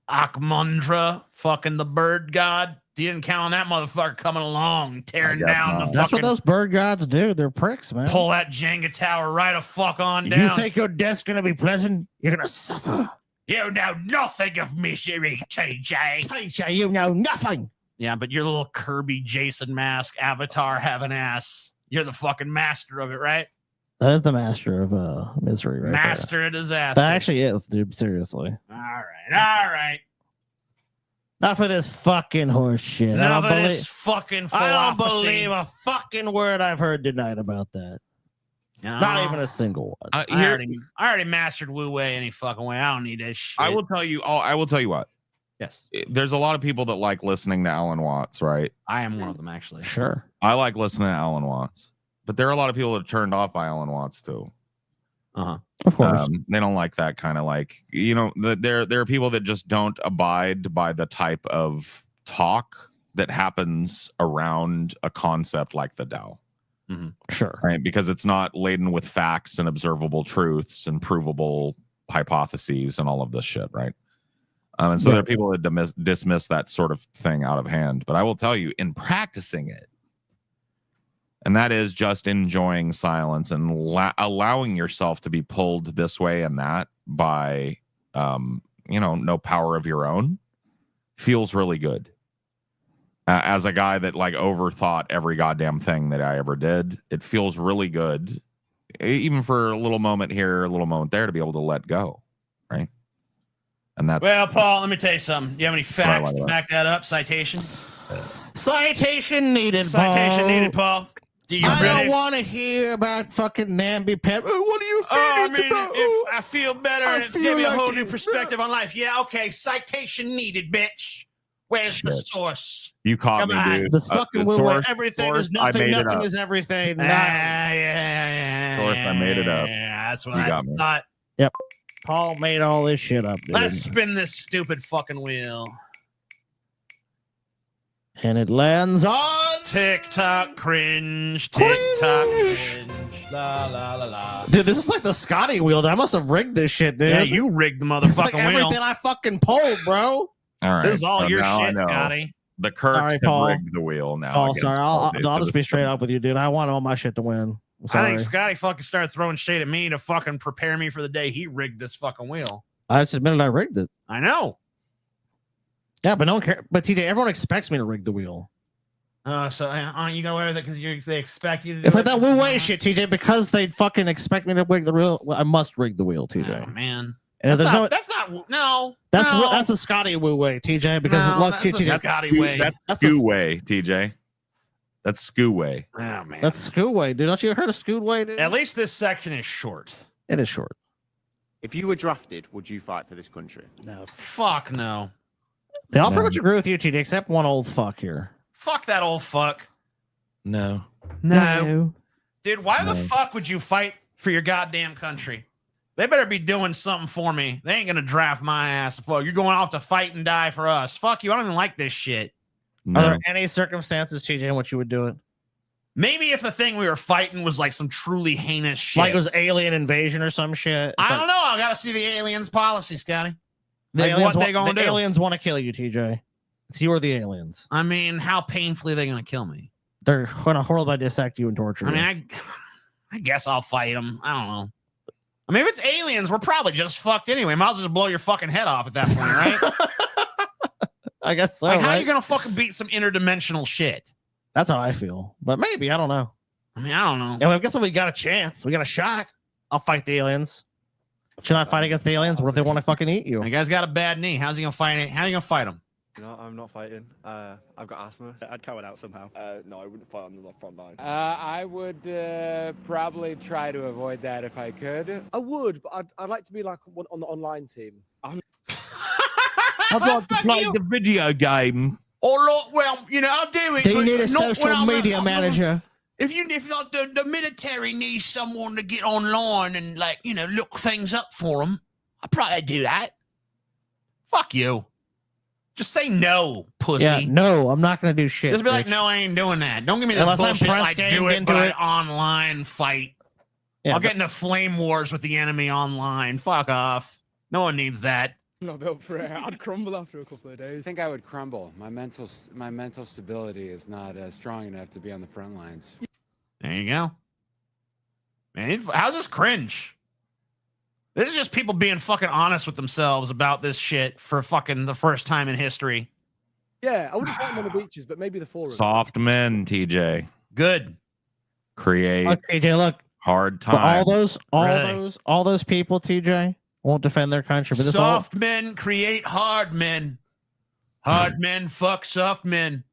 Akmundra, fucking the bird god. He didn't count on that motherfucker coming along, tearing down the fucking... That's what those bird gods do. They're pricks, man. Pull that Jenga tower right a fuck on down. You think your death's going to be pleasant? You're going to suffer. You know nothing of misery, TJ. TJ, you know nothing. Yeah, but your little Kirby Jason mask avatar have an ass. You're the fucking master of it, right? That is the master of misery, right? Master of disaster. That actually is, dude. Seriously. All right. Not for this fucking horse shit. Not for this fucking philosophy. I don't believe a fucking word I've heard tonight about that. No. Not even a single one. I already mastered Wu Wei any fucking way. I don't need that shit. I will tell you what. Yes. There's a lot of people that like listening to Alan Watts, right? I am one of them, actually. Sure. I like listening to Alan Watts. But there are a lot of people that are turned off by Alan Watts too. Uh-huh. Of course. They don't like that kind of like, you know, there are people that just don't abide by the type of talk that happens around a concept like the Tao. Mm-hmm. Sure. Right? Because it's not laden with facts and observable truths and provable hypotheses and all of this shit, right? And so there are people that dismiss that sort of thing out of hand. But I will tell you, in practicing it, and that is just enjoying silence and allowing yourself to be pulled this way and that by, no power of your own, feels really good. As a guy that like overthought every goddamn thing that I ever did, it feels really good, even for a little moment here, a little moment there, to be able to let go, right? And that's Well, Paul, let me tell you something. Do you have any facts like to that. back that up? Citation? Citation needed, Citation Paul. needed, Paul. I don't want to hear about fucking namby-pamby. What do you think? I mean, if I feel better and it feel gave me a like whole new perspective on life. Yeah, okay. Citation needed, bitch. Where's the source? You caught Come me, on. dude. This fucking the will where source- everything source, is nothing, I made it nothing up. is everything. Yeah. Source, I made it up. Yeah, that's what You I got me. thought. Yep. Paul made all this shit up, dude. Let's spin this stupid fucking wheel. And it lands on TikTok cringe. TikTok cringe. La la la la. Dude, this is like the Scotty wheel. I must have rigged this shit, dude. Yeah, you rigged the It's like motherfucking wheel. everything I fucking pulled, bro. All right. This is all so your now I shit, know. Scotty. The Kirks Sorry, have Paul. rigged the wheel now. Oh, against sorry. Paul Dave I'll for just be this straight thing. up with you, dude. I want all my shit to win. I Sorry. think Scotty fucking started throwing shade at me to fucking prepare me for the day he rigged this fucking wheel. I just admitted I rigged it. I know. Yeah, but no one cares. But TJ, everyone expects me to rig the wheel. So you go away with it because they expect you to do It's like it? that Wu Wei shit, TJ. Because they fucking expect me to rig the wheel, well, I must rig the wheel, TJ. Oh, man. And if That's there's that's that's the Scotty Wu Wei, TJ. Because No, look, that's the TJ, Scotty way. That's Skoo Way, TJ. That's Skoo Way. Oh, man. that's Skoo Wei, dude. Don't you heard of Skoo Wei, dude? At least this section is short. It is short. If you were drafted, would you fight for this country? No. Fuck no. They all pretty much agree with you, TJ, except one old fuck here. Fuck that old fuck. No. No. Dude, why the No. fuck would you fight for your goddamn country? They better be doing something for me. They ain't gonna draft my ass. Fuck, you're going off to fight and die for us. Fuck you. I don't even like this shit. No. Are there any circumstances, TJ, in which you would do it? Maybe if the thing we were fighting was like some truly heinous shit. Like it was alien invasion or some shit? It's I like, don't know. I gotta see the aliens' policy, Scotty. What they gonna the do? aliens want to kill you, TJ. It's you or the aliens. I mean, how painfully are they gonna kill me? They're gonna horribly dissect you and torture I you. mean, I guess I'll fight them. I don't know. I mean, if it's aliens, we're probably just fucked anyway. Might as well just blow your fucking head off at that point, right? I guess so. Like, how are right? you gonna fucking beat some interdimensional shit? That's how I feel. But maybe, I don't know. I mean, I don't know. Yeah, well, I guess if we got a chance, we got a shot, I'll fight the aliens. Should I fight against the aliens? What if they want to fucking eat you? The guy's got a bad knee. How's he gonna fight it? How are you gonna fight him? No, I'm not fighting. I've got asthma. I'd cow it out somehow. No, I wouldn't fight on the front line. I would probably try to avoid that if I could. I would, but I'd like to be like on the online team. I'd like to play the video game. Oh, look, well, you know, I'll do it. Do you but need a not when social I'm media manager? If like the military needs someone to get online and like, you know, look things up for them, I'd probably do that. Fuck you. Just say no, pussy. Yeah, no, I'm not gonna do shit. Just be like, bitch. no, I ain't doing that. Don't give me this Unless I'm bullshit press like game, do get it, into but it. online fight. Yeah, I'll get into flame wars with the enemy online. Fuck off. No one needs that. Not built for it. I'd crumble after a couple of days. I think I would crumble. My mental stability is not strong enough to be on the front lines. There you go. Man, how's this cringe? This is just people being fucking honest with themselves about this shit for fucking the first time in history. Yeah, I wouldn't fight them on the beaches, but maybe the forum. Soft men, TJ. Good. Create Look, TJ, look. hard But times. all those people, TJ, won't defend their country. But this all, Soft men create hard men. Hard men fuck soft men.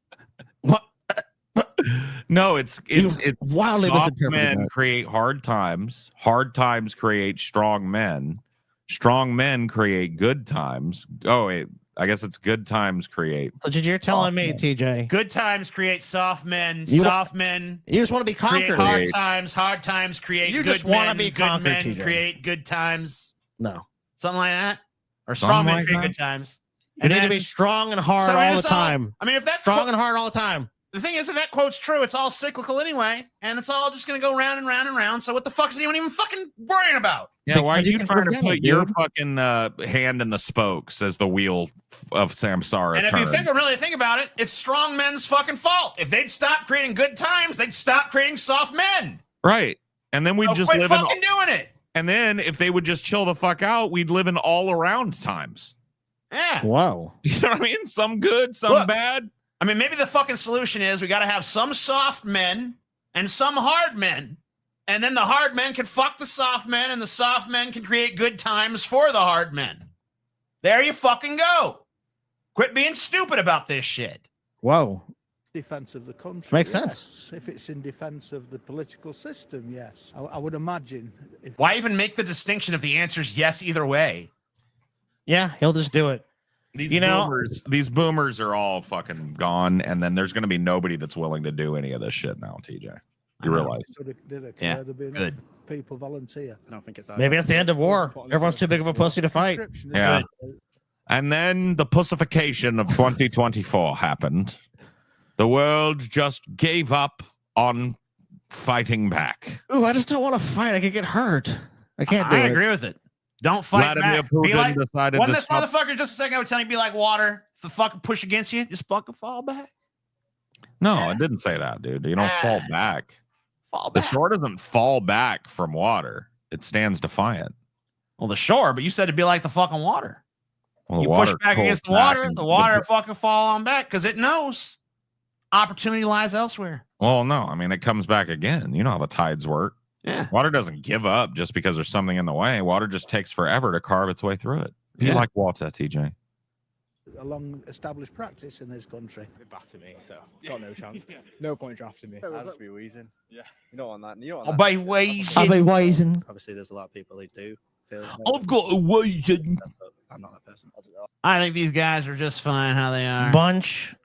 No, it's wildly soft misinterpreted men that. create hard times. Hard times create strong men. Strong men create good times. Oh wait, I guess it's good times create. so you're telling me, TJ, Good times create soft men. You- Soft men you just want to be create conquered. hard times. Hard times create You good just wanna men. be Good conquered, men TJ. create good times. No, Something like that. Or Something strong men like create that? good times. you need to be strong and hard So all the it's time. I mean, if that's Strong and hard all the time. the thing is, if that quote's true, it's all cyclical anyway, and it's all just going to go round and round and round. So what the fuck is anyone even fucking worrying about? Yeah, why are Because you you can trying to prevent put it, your dude. fucking hand in the spokes as the wheel of Samsara And if turns? you really think about it, it's strong men's fucking fault. If they'd stop creating good times, they'd stop creating soft men. Right. And then we'd So just quit live in fucking doing it. and then if they would just chill the fuck out, we'd live in all around times. Yeah. Whoa. You know what I mean? Some good, some Look. bad. I mean, maybe the fucking solution is we got to have some soft men and some hard men. And then the hard men can fuck the soft men, and the soft men can create good times for the hard men. There you fucking go. Quit being stupid about this shit. Whoa. Defense of the country. Makes yes. sense. If it's in defense of the political system, yes. I would imagine. If Why even make the distinction if the answer is yes either way? Yeah, he'll just do it. These boomers are all fucking gone, and then there's going to be nobody that's willing to do any of this shit now, TJ. You realize? did occur, Yeah, there'd be enough good. people volunteer. I don't think it's Maybe that's the end of war. Everyone's too big of a pussy to fight. Yeah. And then the pussification of 2024 happened. The world just gave up on fighting back. Ooh, I just don't want to fight. I could get hurt. I can't do I it. agree with it. Don't fight Vladimir back. Putin Be like, decided wasn't to this stop- motherfucker just a second ago telling you be like water? If the fucking push against you, just fucking fall back. No, I didn't say that, dude. You don't fall back. Fall The back. shore doesn't fall back from water. It stands defiant. Well, the shore, but you said it'd be like the fucking water. Well, the You water push back pulls against the back water, and the water fucking fall on back because it knows opportunity lies elsewhere. Well, no, I mean it comes back again. You know how the tides work. Yeah. Water doesn't give up just because there's something in the way. Water just takes forever to carve its way through it. You Yeah. like water, TJ? A long established practice in this country. They batter me, so got no chance. No point drafting me. I'll just be wheezing. Yeah. You don't want that. You don't want I'll that. be wheezing. I'll be wheezing. Obviously, there's a lot of people who do feel. I've got a wheezing. I'm not that person. I think these guys are just fine how they are. Bunch.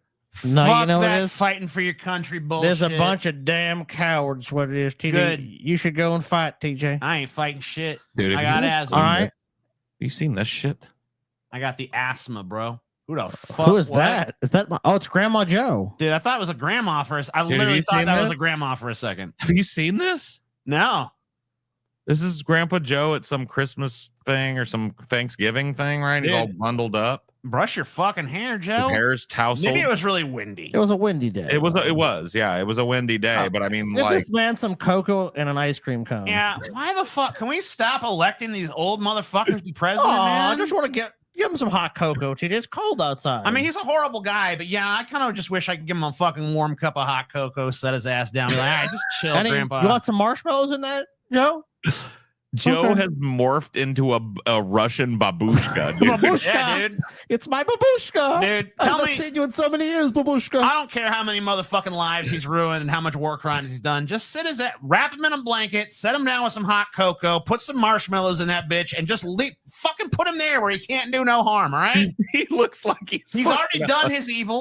No, Fuck you know what that it is? fighting for your country bullshit. There's a bunch of damn cowards. What it is, TJ? Good. You should go and fight, TJ. I ain't fighting shit. Dude, I have got you asthma. All right. You seen this shit? I got the asthma, bro. Who the fuck? Who is what? that? Is that? Oh, it's Grandma Joe. Dude, I thought it was a grandma for a second. I Dude, have literally you thought seen that was that? a grandma for a second. Have you seen this? No. This is Grandpa Joe at some Christmas thing or some Thanksgiving thing, right? He's all bundled up. Brush your fucking hair, Joe. His hair's tousled. Maybe it was really windy. It was a windy day. It was, yeah. It was a windy day, but I mean, Give like, this man some cocoa and an ice cream cone. Yeah, why the fuck? Can we stop electing these old motherfuckers to be president, Oh, man? I just want to give him some hot cocoa, TJ. It's cold outside. I mean, he's a horrible guy, but yeah, I kind of just wish I could give him a fucking warm cup of hot cocoa, set his ass down, be like, "All right, just chill, Grandpa." You want some marshmallows in that, Joe? Joe has morphed into a Russian babushka. Dude. Babushka. Yeah, dude. It's my babushka. Dude, I've tell not me, seen you in so many years, babushka. I don't care how many motherfucking lives he's ruined and how much war crimes he's done. Just sit his wrap him in a blanket, set him down with some hot cocoa, put some marshmallows in that bitch, and just fucking put him there where he can't do no harm. All right? He looks like he's already done his evil.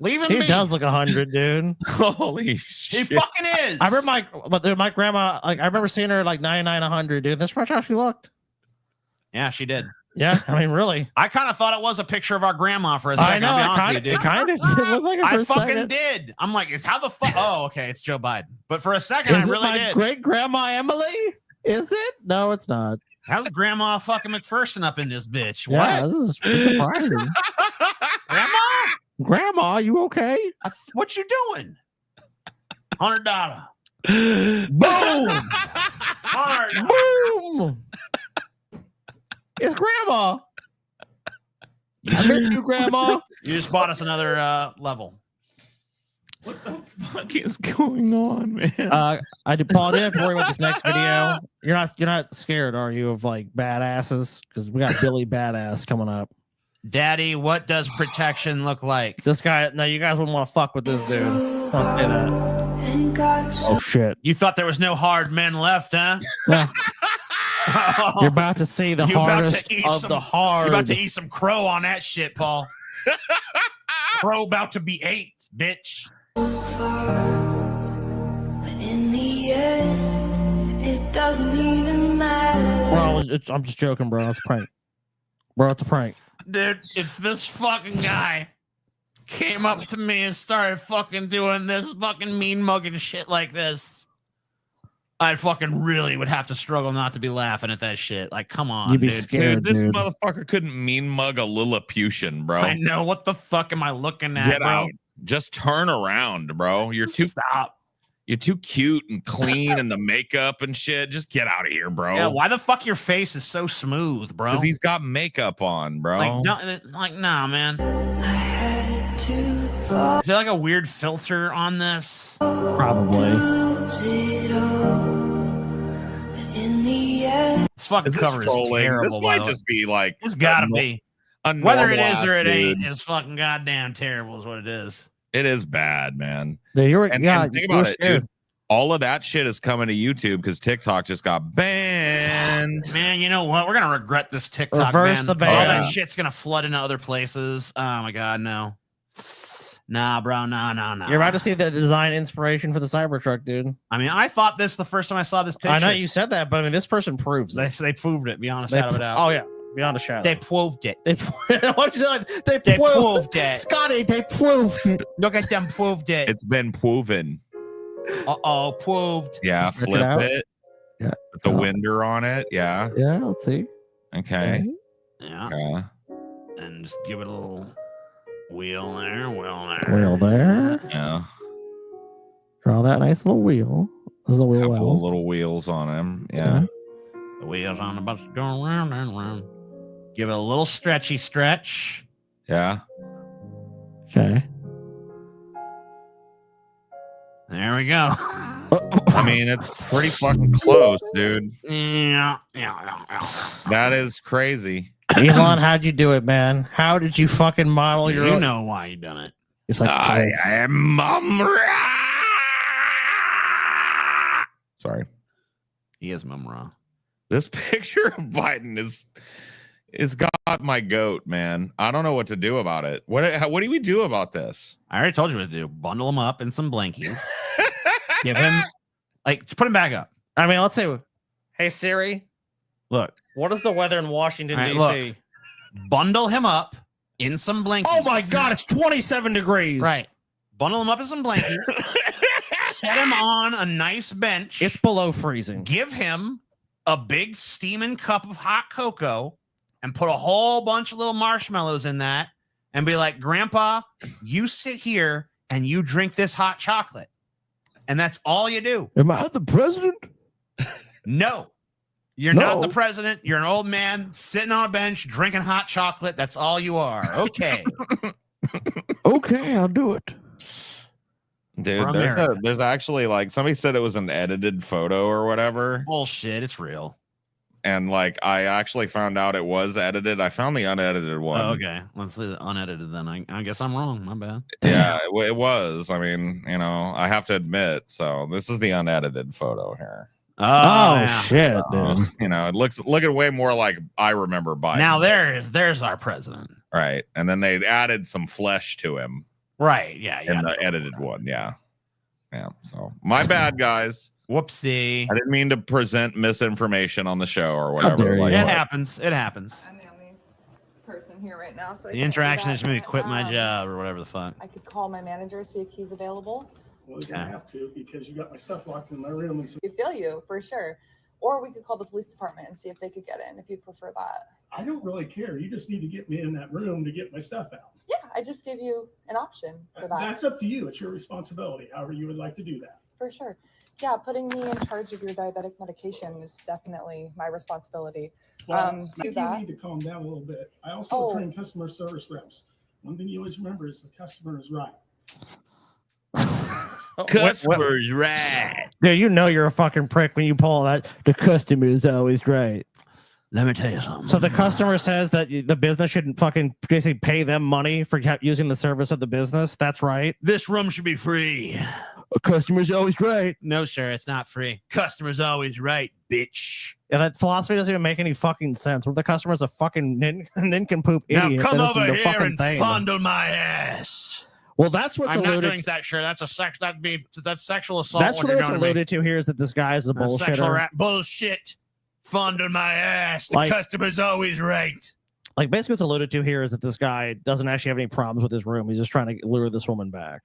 Leave him He be. does look 100, dude. Holy shit. He fucking is. I remember my grandma, like, I remember seeing her like 99, 100, dude. That's how she looked. Yeah, she did. Yeah, I mean, really. I kind of thought it was a picture of our grandma for a second. I know, I'll be honest with you, it dude. kind of did look like it for I a fucking second. did. I'm like, is how the fuck? Oh, okay, it's Joe Biden. But for a second, Is I it really my did. great grandma Emily? Is it? No, it's not. How's Grandma fucking McPherson up in this bitch? Yeah, What? this is surprising. Grandma? Grandma, you okay? What you doing? $100. Boom! Hard. Boom! It's Grandma. I miss you, Grandma. You just bought us another level. What the fuck is going on, man? I do, Paul. Didn't have to worry about this next video. You're not scared, are you, of like badasses? Because we got Billy Badass coming up. Daddy, what does protection look like? This guy. No, you guys wouldn't want to fuck with this dude. I'll say that. Oh shit! You thought there was no hard men left, huh? Yeah. You're about to see the You about to hardest eat of some- the hard. You're about to eat some crow on that shit, Paul. Crow about to be ate, bitch. In the end, it doesn't even matter. Bro, I'm just joking, bro. It's a prank. Bro, it's a prank. Dude, if this fucking guy came up to me and started fucking doing this fucking mean mugging shit like this, I fucking really would have to struggle not to be laughing at that shit. Like, come on, You'd be dude. scared, Dude, this dude. motherfucker couldn't mean mug a Lilliputian, bro. I know. What the fuck am I looking at, Get bro? out. Just turn around, bro. You're too Stop. You're too cute and clean and the makeup and shit. Just get out of here, bro. Yeah, why the fuck your face is so smooth, bro? Because he's got makeup on, bro. Like, nah, man. Is there like a weird filter on this? Probably. This fucking Is this cover is trolling? terrible. This by might the way. just be like It's gotta a be. a Whether it is normal or it ass ain't, dude. it's fucking goddamn terrible, is what it is. It is bad, man. Yeah, you're And, yeah, and think you're about it, scared. dude. All of that shit is coming to YouTube because TikTok just got banned. Man, you know what? We're gonna regret this TikTok Reverse ban. the ban. All that shit's gonna flood into other places. Oh my god, no. Nah, bro, no. You're about to see the design inspiration for the Cybertruck, dude. I mean, I thought this the first time I saw this picture. I know you said that, but I mean, this person proves it. They proved it beyond a They shadow of a pro- doubt. Oh yeah, beyond a shadow. They proved it. They what you said? They They proved proved it. Scotty, they proved it. Look at them proved it. It's been proven. Uh-oh, proved. Yeah, Stretch it flip out. it. Yeah. Put the winder on it. Yeah. Yeah, let's see. Okay. Yeah. Okay. And just give it a little wheel there, wheel there. Wheel there. Yeah. Draw that nice little wheel. There's the wheel Couple of wells. little wheels on him. Yeah. The wheels on the bus go round and round. Give it a little stretchy stretch. Yeah. Okay. There we go. I mean, it's pretty fucking close, dude. Yeah. That is crazy. Elon, how'd you do it, man? How did you fucking model your You own? know why you done it. It's like I am Sorry. He is Mumra. This picture of Biden is got my goat, man. I don't know what to do about it. What do we do about this? I already told you what to do. Bundle him up in some blankies. Give him, like, put him back up. I mean, let's say, hey Siri, Look. what is the weather in Washington All right, D.C.? look. Bundle him up in some blankies. Oh my God, it's 27 degrees. Right. Bundle him up in some blankies. set him on a nice bench. It's below freezing. Give him a big steaming cup of hot cocoa and put a whole bunch of little marshmallows in that and be like, Grandpa, you sit here and you drink this hot chocolate. And that's all you do. Am I the president? No. You're not the president. You're an old man sitting on a bench drinking hot chocolate. That's all you are. Okay. Okay, I'll do it. Dude, there's actually like somebody said it was an edited photo or whatever. Bullshit. It's real. And like I actually found out it was edited. I found the unedited one. Oh, okay. Let's see the unedited then. I guess I'm wrong. My bad. Yeah, it was. I mean, you know, I have to admit. So this is the unedited photo here. Oh shit, dude. You know, it looking way more like I remember Biden. Now there's our president. Right. And then they added some flesh to him. Right. Yeah. In the edited one. Yeah. Yeah. So my bad, guys. Whoopsie. I didn't mean to present misinformation on the show or whatever. It happens. It happens. I'm the only person here right now, so The interaction is me to quit my job or whatever the fuck. I could call my manager, see if he's available. Well, you're gonna have to because you got my stuff locked in my room. And so We feel you for sure. Or we could call the police department and see if they could get in if you prefer that. I don't really care. You just need to get me in that room to get my stuff out. Yeah, I just give you an option for that. That's up to you. It's your responsibility. However you would like to do that. For sure. Yeah, putting me in charge of your diabetic medication is definitely my responsibility. Well, Do maybe you that. need to calm down a little bit. I also train customer service reps. One thing you always remember is the customer is right. Customer's right. Dude, you know you're a fucking prick when you pull that. The customer is always right. Let me tell you something. So the customer says that the business shouldn't fucking basically pay them money for using the service of the business. That's right. This room should be free. A customer's always right. No, sir, it's not free. Customer's always right, bitch. Yeah, that philosophy doesn't even make any fucking sense. Where the customer's a fucking nincompoop Now idiot. come that isn't over the here fucking and thing. fondle my ass. Well, that's what's I'm not alluded. doing that, sure. That's sexual assault. That's what it's alluded to here is that this guy is a bullshitter. Bullshit. Fondle my ass. The Like- customer's always right. Like basically, what's alluded to here is that this guy doesn't actually have any problems with his room. He's just trying to lure this woman back.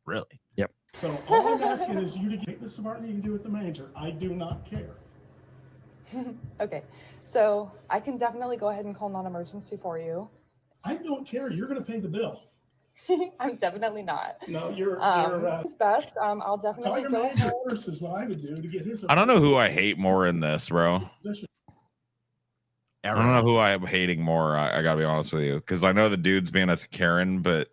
Really? Yep. So all I'm asking is you to get this department. You can do with the manager. I do not care. Okay, so I can definitely go ahead and call non-emergency for you. I don't care. You're going to pay the bill. I'm definitely not. No, you're. It's best. I'll Call definitely your go manager ahead. first is what I would do to get his. I don't know who I hate more in this, bro. I don't know who I am hating more. I gotta be honest with you, because I know the dude's being a Karen, but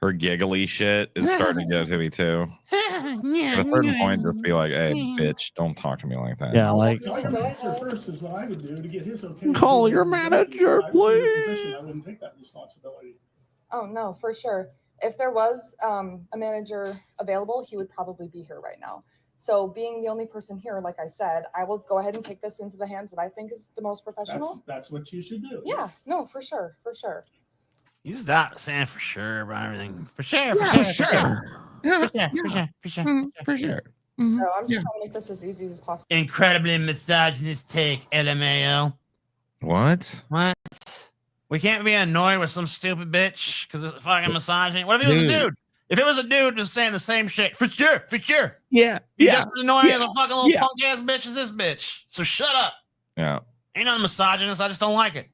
her giggly shit is starting to get to me too. At a certain point, just be like, "Hey, bitch, don't talk to me like that." Yeah, like Call your manager first is what I would do to get his okay. Call your manager, If I was in your position, please. I wouldn't take that responsibility. Oh no, for sure. If there was a manager available, he would probably be here right now. So being the only person here, like I said, I will go ahead and take this into the hands that I think is the most professional. That's what you should do. Yeah, yes. no, for sure, for sure. You stop saying for sure about everything. For sure. Yeah, For for sure. sure. For sure. For sure. So I'm just trying to make this as easy as possible. Incredibly misogynist take, LMAO. What? What? We can't be annoyed with some stupid bitch because it's fucking misogyny. What if it was a dude? If it was a dude just saying the same shit, for sure, for sure. Yeah. He's Yeah. just as annoying Yeah. as a fucking little Yeah. punk ass bitch as this bitch. So shut up. Yeah. Ain't nothing misogynist. I just don't like it.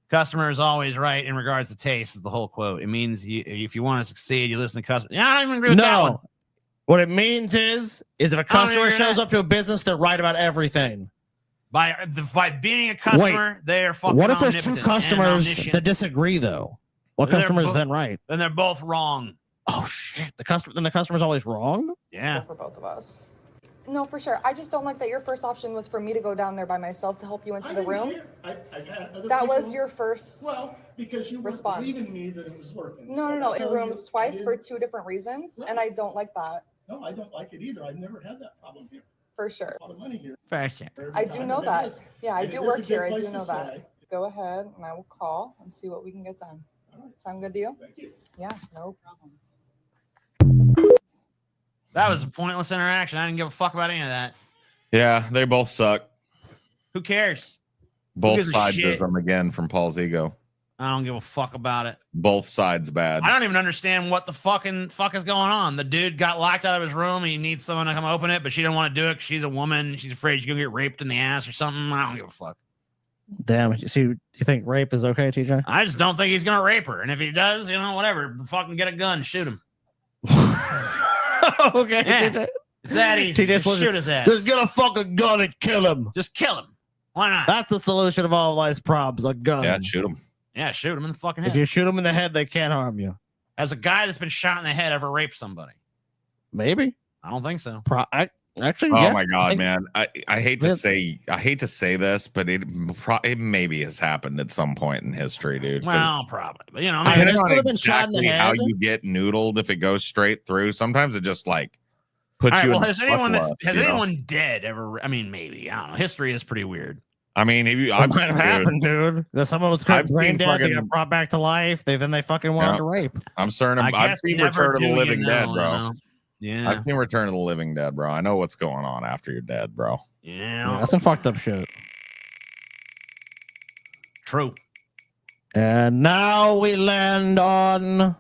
Customer is always right in regards to taste is the whole quote. It means if you want to succeed, you listen to customer. Yeah, I don't even agree with that one. No. What it means is if a customer agree with shows that. up to a business, they're right about everything. By being a customer, they are fucking What if there's two omnipotent and customers omniscient. that disagree though? What They're customer is bo- then right? Then they're both wrong. Oh shit! The customer's always wrong. Yeah. For both of us. No, for sure. I just don't like that your first option was for me to go down there by myself to help you into the room. I've had other That was people- your first because you response. weren't believing me that it was working. No, So no, no. that's In how rooms you- twice I for didn't- two different reasons, Right. and I don't like that No, I don't like it either. I've never had that problem here. for sure. A lot of money here. For sure. I do know that. Yeah, I And do it is work a good here. I place do to know that. stay. Go ahead, and I will call and see what we can get done. Sound good to you? Thank you. Yeah, no problem. That was a pointless interaction. I didn't give a fuck about any of that. Yeah, they both suck. Who cares? Both gives a sides shit? of them again from Paul's ego. I don't give a fuck about it. Both sides bad. I don't even understand what the fuck is going on. The dude got locked out of his room. He needs someone to come open it, but she didn't want to do it because she's a woman. She's afraid she's gonna get raped in the ass or something. I don't give a fuck. Damn. So you think rape is okay, TJ? I just don't think he's gonna rape her. And if he does, whatever. Fucking get a gun, shoot him. Okay. Yeah. TJ. It's that easy. Just shoot his ass. Just get a fucking gun and kill him. Just kill him. Why not? That's the solution of all life's problems. A gun. Yeah, shoot him. Yeah, shoot him in the fucking head. If you shoot him in the head, they can't harm you. Has a guy that's been shot in the head ever raped somebody? Maybe. I don't think so. Actually, oh yeah, my god, man! I hate to say this, but it maybe has happened at some point in history, dude. 'cause Well, probably, but I don't know exactly how you get noodled if it goes straight through. Sometimes it just like puts you. Well, in has the anyone fuck has left, anyone dead ever? I mean, maybe I don't know. History is pretty weird. I mean, It might have happened, dude. That someone was I've brain seen dead, they fucking- got brought back to life. Then they fucking wanted to rape. I'm certain. I I've guess seen never Return of the do, Living you Dead, know, bro. you know. Yeah. I've seen Return of the Living Dead, bro. I know what's going on after you're dead, bro. Yeah. That's some fucked up shit. True. And now we land on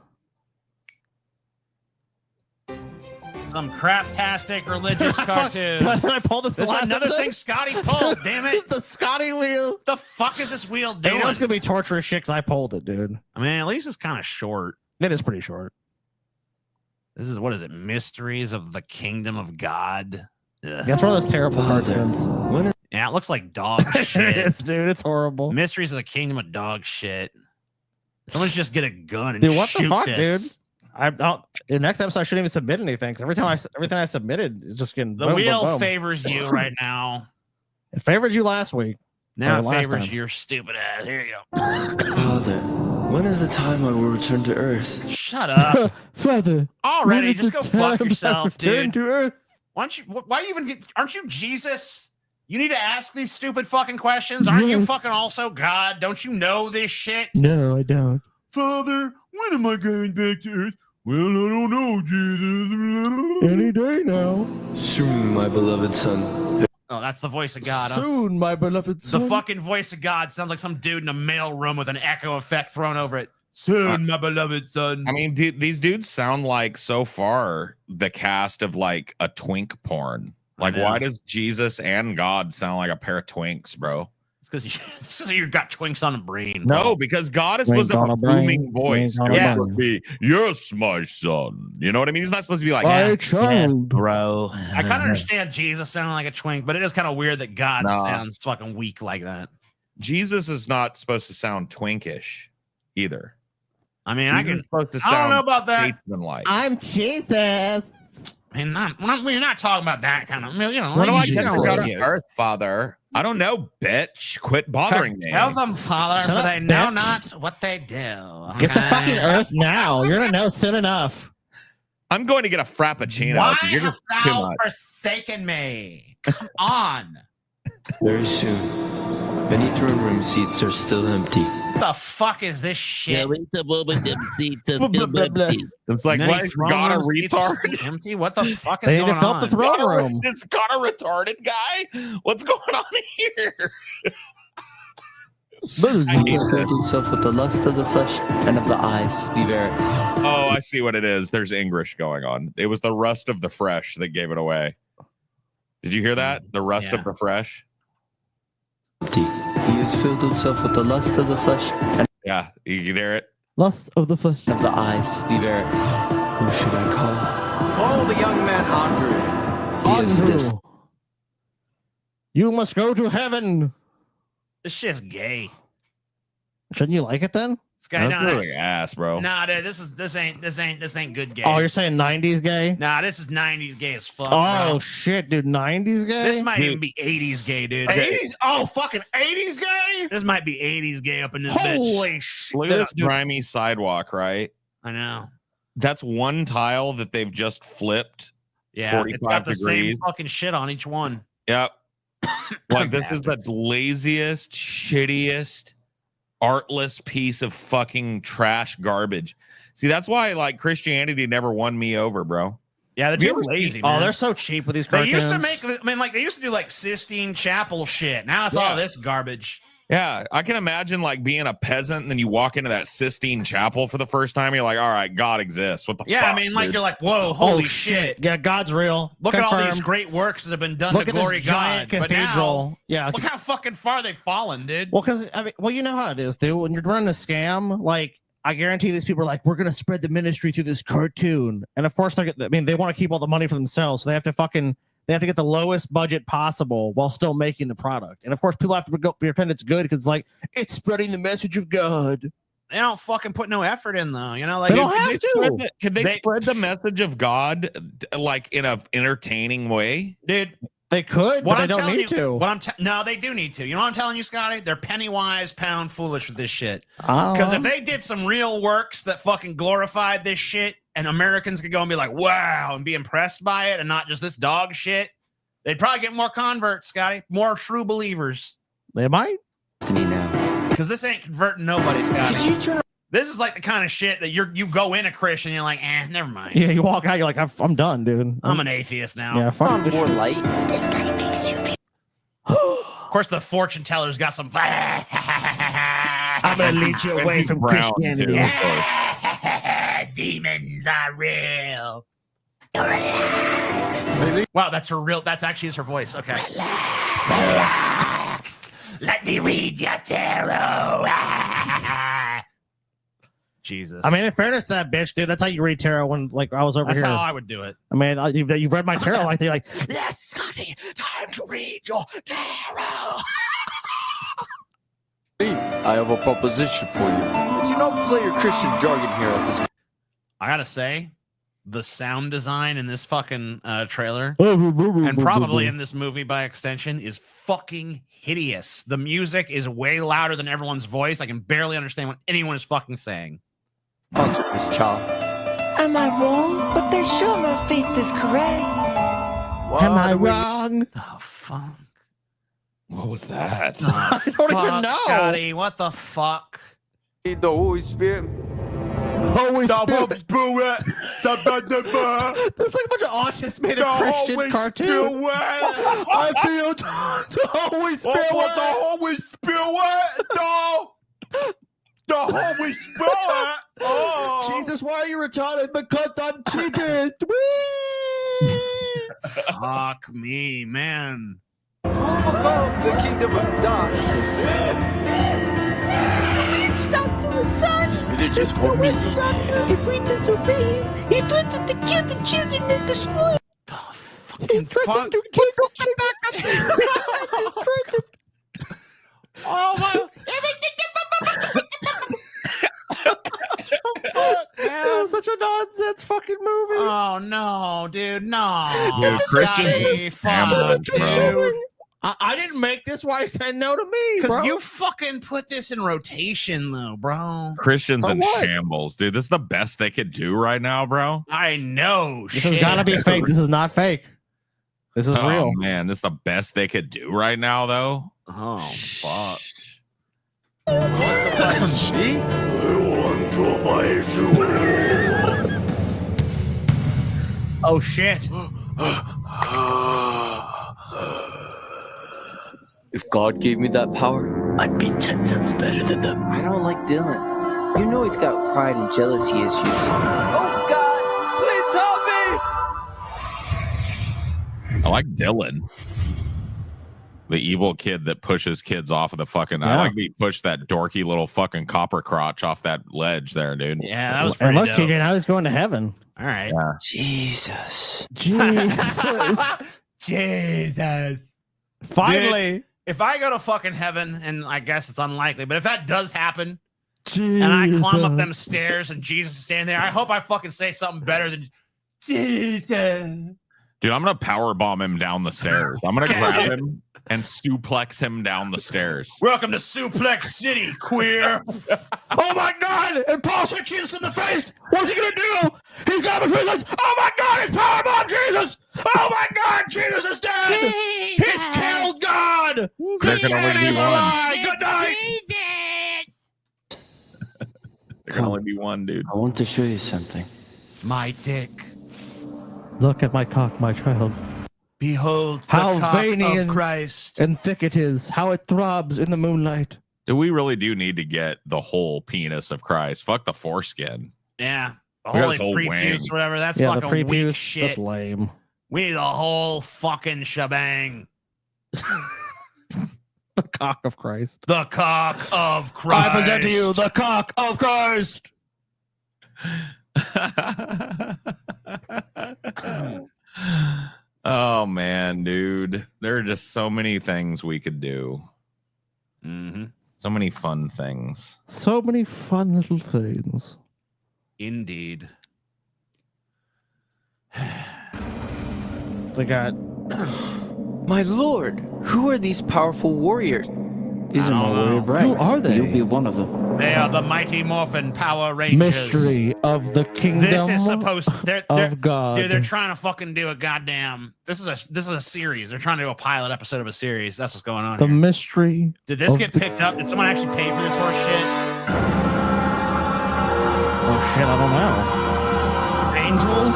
Some craptastic religious cartoon. Did I pull this There's last another episode? thing Scotty pulled. Damn it! The Scotty wheel. The fuck is this wheel Hey, doing? you know it's gonna be torturous shit because I pulled it, dude. I mean, at least it's kind of short. It is pretty short. This is what is it? Mysteries of the Kingdom of God. Ugh. That's one of those terrible cartoons. Yeah, it looks like dog shit. It is, dude. It's horrible. Mysteries of the Kingdom of Dog shit. Someone should just get a gun and Dude, what shoot the fuck, this. dude? I don't. The next episode, I shouldn't even submit anything. 'Cause everything I submitted is just getting The boom, wheel boom, boom. favors you right now. It favored you last week. Now Or it last favors time. your stupid ass. Here you go. Father, when is the time I will return to Earth? Shut up. Father. Already, when is just the go fuck time I yourself, return dude. to Earth? Why don't you? Why you even get? Aren't you Jesus? You need to ask these stupid fucking questions. Aren't you Yes. fucking also God? Don't you know this shit? No, I don't. Father, when am I going back to Earth? Well, I don't know, Jesus. Any day now. Soon, my beloved son. Oh, that's the voice of God. Huh? Soon, my beloved The son. fucking voice of God sounds like some dude in a mail room with an echo effect thrown over it. Soon, my beloved son. I mean, these dudes sound like so far the cast of like a twink porn. Like, know. why does Jesus and God sound like a pair of twinks, bro? It's because you got twinks on the brain. No, because God is supposed to have a booming voice. Twink on a He's brain. supposed to be, yes, my son. You know what I mean? He's not supposed to be like, My "Yeah, child." bro. I kind of understand Jesus sounding like a twink, but it is kind of weird that God Nah. sounds fucking weak like that. Jesus is not supposed to sound twinkish either. I mean, Jesus is supposed to I don't know sound about that. like. I'm Jesus. I mean, we're not talking about that kind of, you know. What do like I you get sound to go like to you. Earth, Father? I don't know, bitch. Quit bothering me. Tell them, Father, Shut for up, they know bitch. not what they do. Get the okay? fucking Earth now. You're gonna know soon enough. I'm going to get a frappuccino. Why 'cause You're have just too thou much. forsaken me? Come on. Very soon. Many throne room seats are still empty. What the fuck is this shit? It's like, Many what? throne God a room seats are retard? still empty? What the fuck is They need going to fill on? the throne room. It's got a retarded guy? What's going on here? He filled himself with the lust of the flesh and of the eyes. Oh, I see what it is. There's English going on. It was the rust of the fresh that gave it away. Did you hear that? The rust Yeah. of the fresh? He has filled himself with the lust of the flesh and Yeah, you can hear it. Lust of the flesh. of the eyes. Who should I call? Call the young man Andrew. He is this. Andrew. You must go to heaven. This shit's gay. Shouldn't you like it then? This guy, That's nah, really ass, bro. nah, dude, this ain't good gay. Oh, you're saying 90s gay? Nah, this is 90s gay as fuck. Oh bro. shit, dude, 90s gay? This might Dude. even be 80s gay, dude. 80s? Oh, fucking 80s gay? This might be 80s gay up in this bitch. Holy shit. Look at this grimy sidewalk, right? I know. That's one tile that they've just flipped. Yeah, 45 it's got the degrees. same fucking shit on each one. Yep. Like, this is the laziest, shittiest, artless piece of fucking trash garbage. See, that's why like Christianity never won me over, bro. Yeah, they're Have you too ever seen- lazy, Oh, man. they're so cheap with these They cartoons. used to make, I mean, like they used to do like Sistine Chapel shit. Now it's Yeah. all this garbage. Yeah, I can imagine like being a peasant and then you walk into that Sistine Chapel for the first time. You're like, all right, God exists. What the fuck? I mean, like dude? you're like, whoa, holy shit. Yeah, God's real. Look at all these Confirmed. great works that have been done Look to at this glory giant God. But cathedral. now, Yeah. look how fucking far they've fallen, dude. Well, because I mean, well, you know how it is, dude. When you're running a scam, like I guarantee these people are like, we're gonna spread the ministry through this cartoon, and of course, I mean, they want to keep all the money for themselves, so they have to get the lowest budget possible while still making the product. And of course, people have to pretend it's good because like it's spreading the message of God. They don't fucking put no effort in though, you know. Like They don't have to. Could they spread the message of God like in a entertaining way, dude? They could, but they don't telling need to. No, they do need to. You know what I'm telling you, Scotty? They're penny wise, pound foolish with this shit. Oh. Because if they did some real works that fucking glorified this shit, and Americans could go and be like, wow, and be impressed by it, and not just this dog shit, they'd probably get more converts, Scotty. More true believers. They might. Because this ain't converting nobody, Scotty. This is like the kind of shit that you go in a Christian, and you're like, never mind. Yeah, you walk out, you're like, I'm done, dude. I'm an atheist now. Yeah, fuck this more shit. light. This light makes you feel. Of course, the fortune teller's got some. I'm gonna lead you away from Christianity. Demons are real. Relax. Wow, that's her real. That's actually her voice. Okay. Relax. Let me read your tarot. Jesus. I mean, in fairness to that bitch, dude, that's how you read tarot when, like, I was over That's here. how I would do it. I mean, you've read my tarot, like, they're like, yes, Scotty, time to read your tarot. I have a proposition for you. But you don't play your Christian jargon here at this. I gotta say, the sound design in this fucking trailer, and probably in this movie by extension, is fucking hideous. The music is way louder than everyone's voice. I can barely understand what anyone is fucking saying. Am I wrong? But they sure my faith is correct. Am I wrong? Oh, fuck. What was that? I don't even know. Scotty, what the fuck? The Holy Spirit. Holy Spirit. That's like a bunch of autists made a Christian cartoon. I feel the Holy Spirit. What the Holy Spirit? The Holy Spirit. Oh. Jesus, why are you retarded? Because I'm cheated. Fuck me, man. The kingdom of darkness. Stop doing such. Is it just for me? If we disobey him, he threatened to kill the children and destroy. Fucking fuck. Oh my. That was such a nonsense fucking movie. Oh no, dude, no. Dude, Scotty, fuck, dude. I didn't make this. Why said no to me, bro? Because you fucking put this in rotation, though, bro. Christians For in what? shambles, dude. This is the best they could do right now, bro. I know. This has got to be fake. This is not fake. This is Oh real. man, this is the best they could do right now, though. Oh fuck. Oh shit. If God gave me that power, I'd be 10 times better than them. I don't like Dylan. You know he's got pride and jealousy issues. Oh God, please help me! I like Dylan, the evil kid that pushes kids off of the fucking. I Yeah. like he pushed that dorky little fucking copper crotch off that ledge there, dude. Yeah, that was And pretty look, dope. TJ, now he's going to heaven. All right. Yeah. Jesus. Jesus. Jesus. Finally. Dude, if I go to fucking heaven, and I guess it's unlikely, but if that does happen, and I climb up them stairs and Jesus is standing there, I hope I fucking say something better than Jesus. Dude, I'm gonna power bomb him down the stairs. I'm gonna grab him and suplex him down the stairs. Welcome to Suplex City, queer. Oh my God! And Paul hit Jesus in the face. What's he gonna do? He's got between us. Oh my God! He's powerbomb Jesus. Oh my God! Jesus is dead. He's killed God. There can only be one. Alive. Good night. There can only be one, dude. I want to show you something. My dick. Look at my cock, my child. Behold the How cock veiny of and Christ. and thick it is. How it throbs in the moonlight. Do we really do need to get the whole penis of Christ? Fuck the foreskin. Yeah. The We got whole his whole prepuce, wang. whatever. That's Yeah, the fucking weak prepuce. shit. That's lame. We need the whole fucking shebang. The cock of Christ. The cock of Christ. I present to you the cock of Christ. Oh man, dude. There are just so many things we could do. Mm-hmm. So many fun things. So many fun little things. Indeed. We got. My lord, who are these powerful warriors? These are my warrior brides. Who are they? You'll be one of them. They are the Mighty Morphin Power Rangers. Mystery of the kingdom. This is supposed of God. Dude, they're trying to fucking do a goddamn. This is a series. They're trying to do a pilot episode of a series. That's what's going on. The here. mystery. Did this get picked up? Did someone actually pay for this horse shit? Oh shit, I don't know. Angels?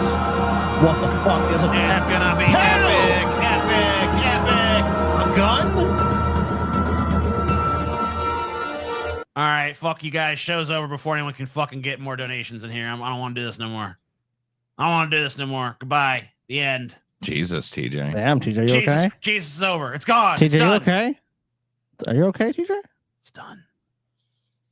What the fuck is it? It's gonna be epic. A gun? All right, fuck you guys. Show's over before anyone can fucking get more donations in here. I don't want to do this no more. I don't want to do this no more. Goodbye. The end. Jesus, TJ. Damn, TJ, you okay? Jesus is over. It's gone. TJ, It's you done. okay? Are you okay, TJ? It's done.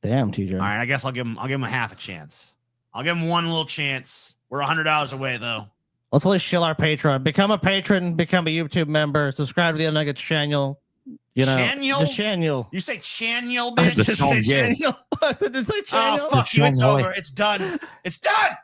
Damn, TJ. All right, I guess I'll give him a half a chance. I'll give him one little chance. We're $100 away though. Let's at least shill our Patreon. Become a patron, become a YouTube member, subscribe to the Nuggetz channel. You know, Channel? the channel. You say channel, bitch? Channel. Did it say channel? Oh, fuck you. It's over. It's done. It's done.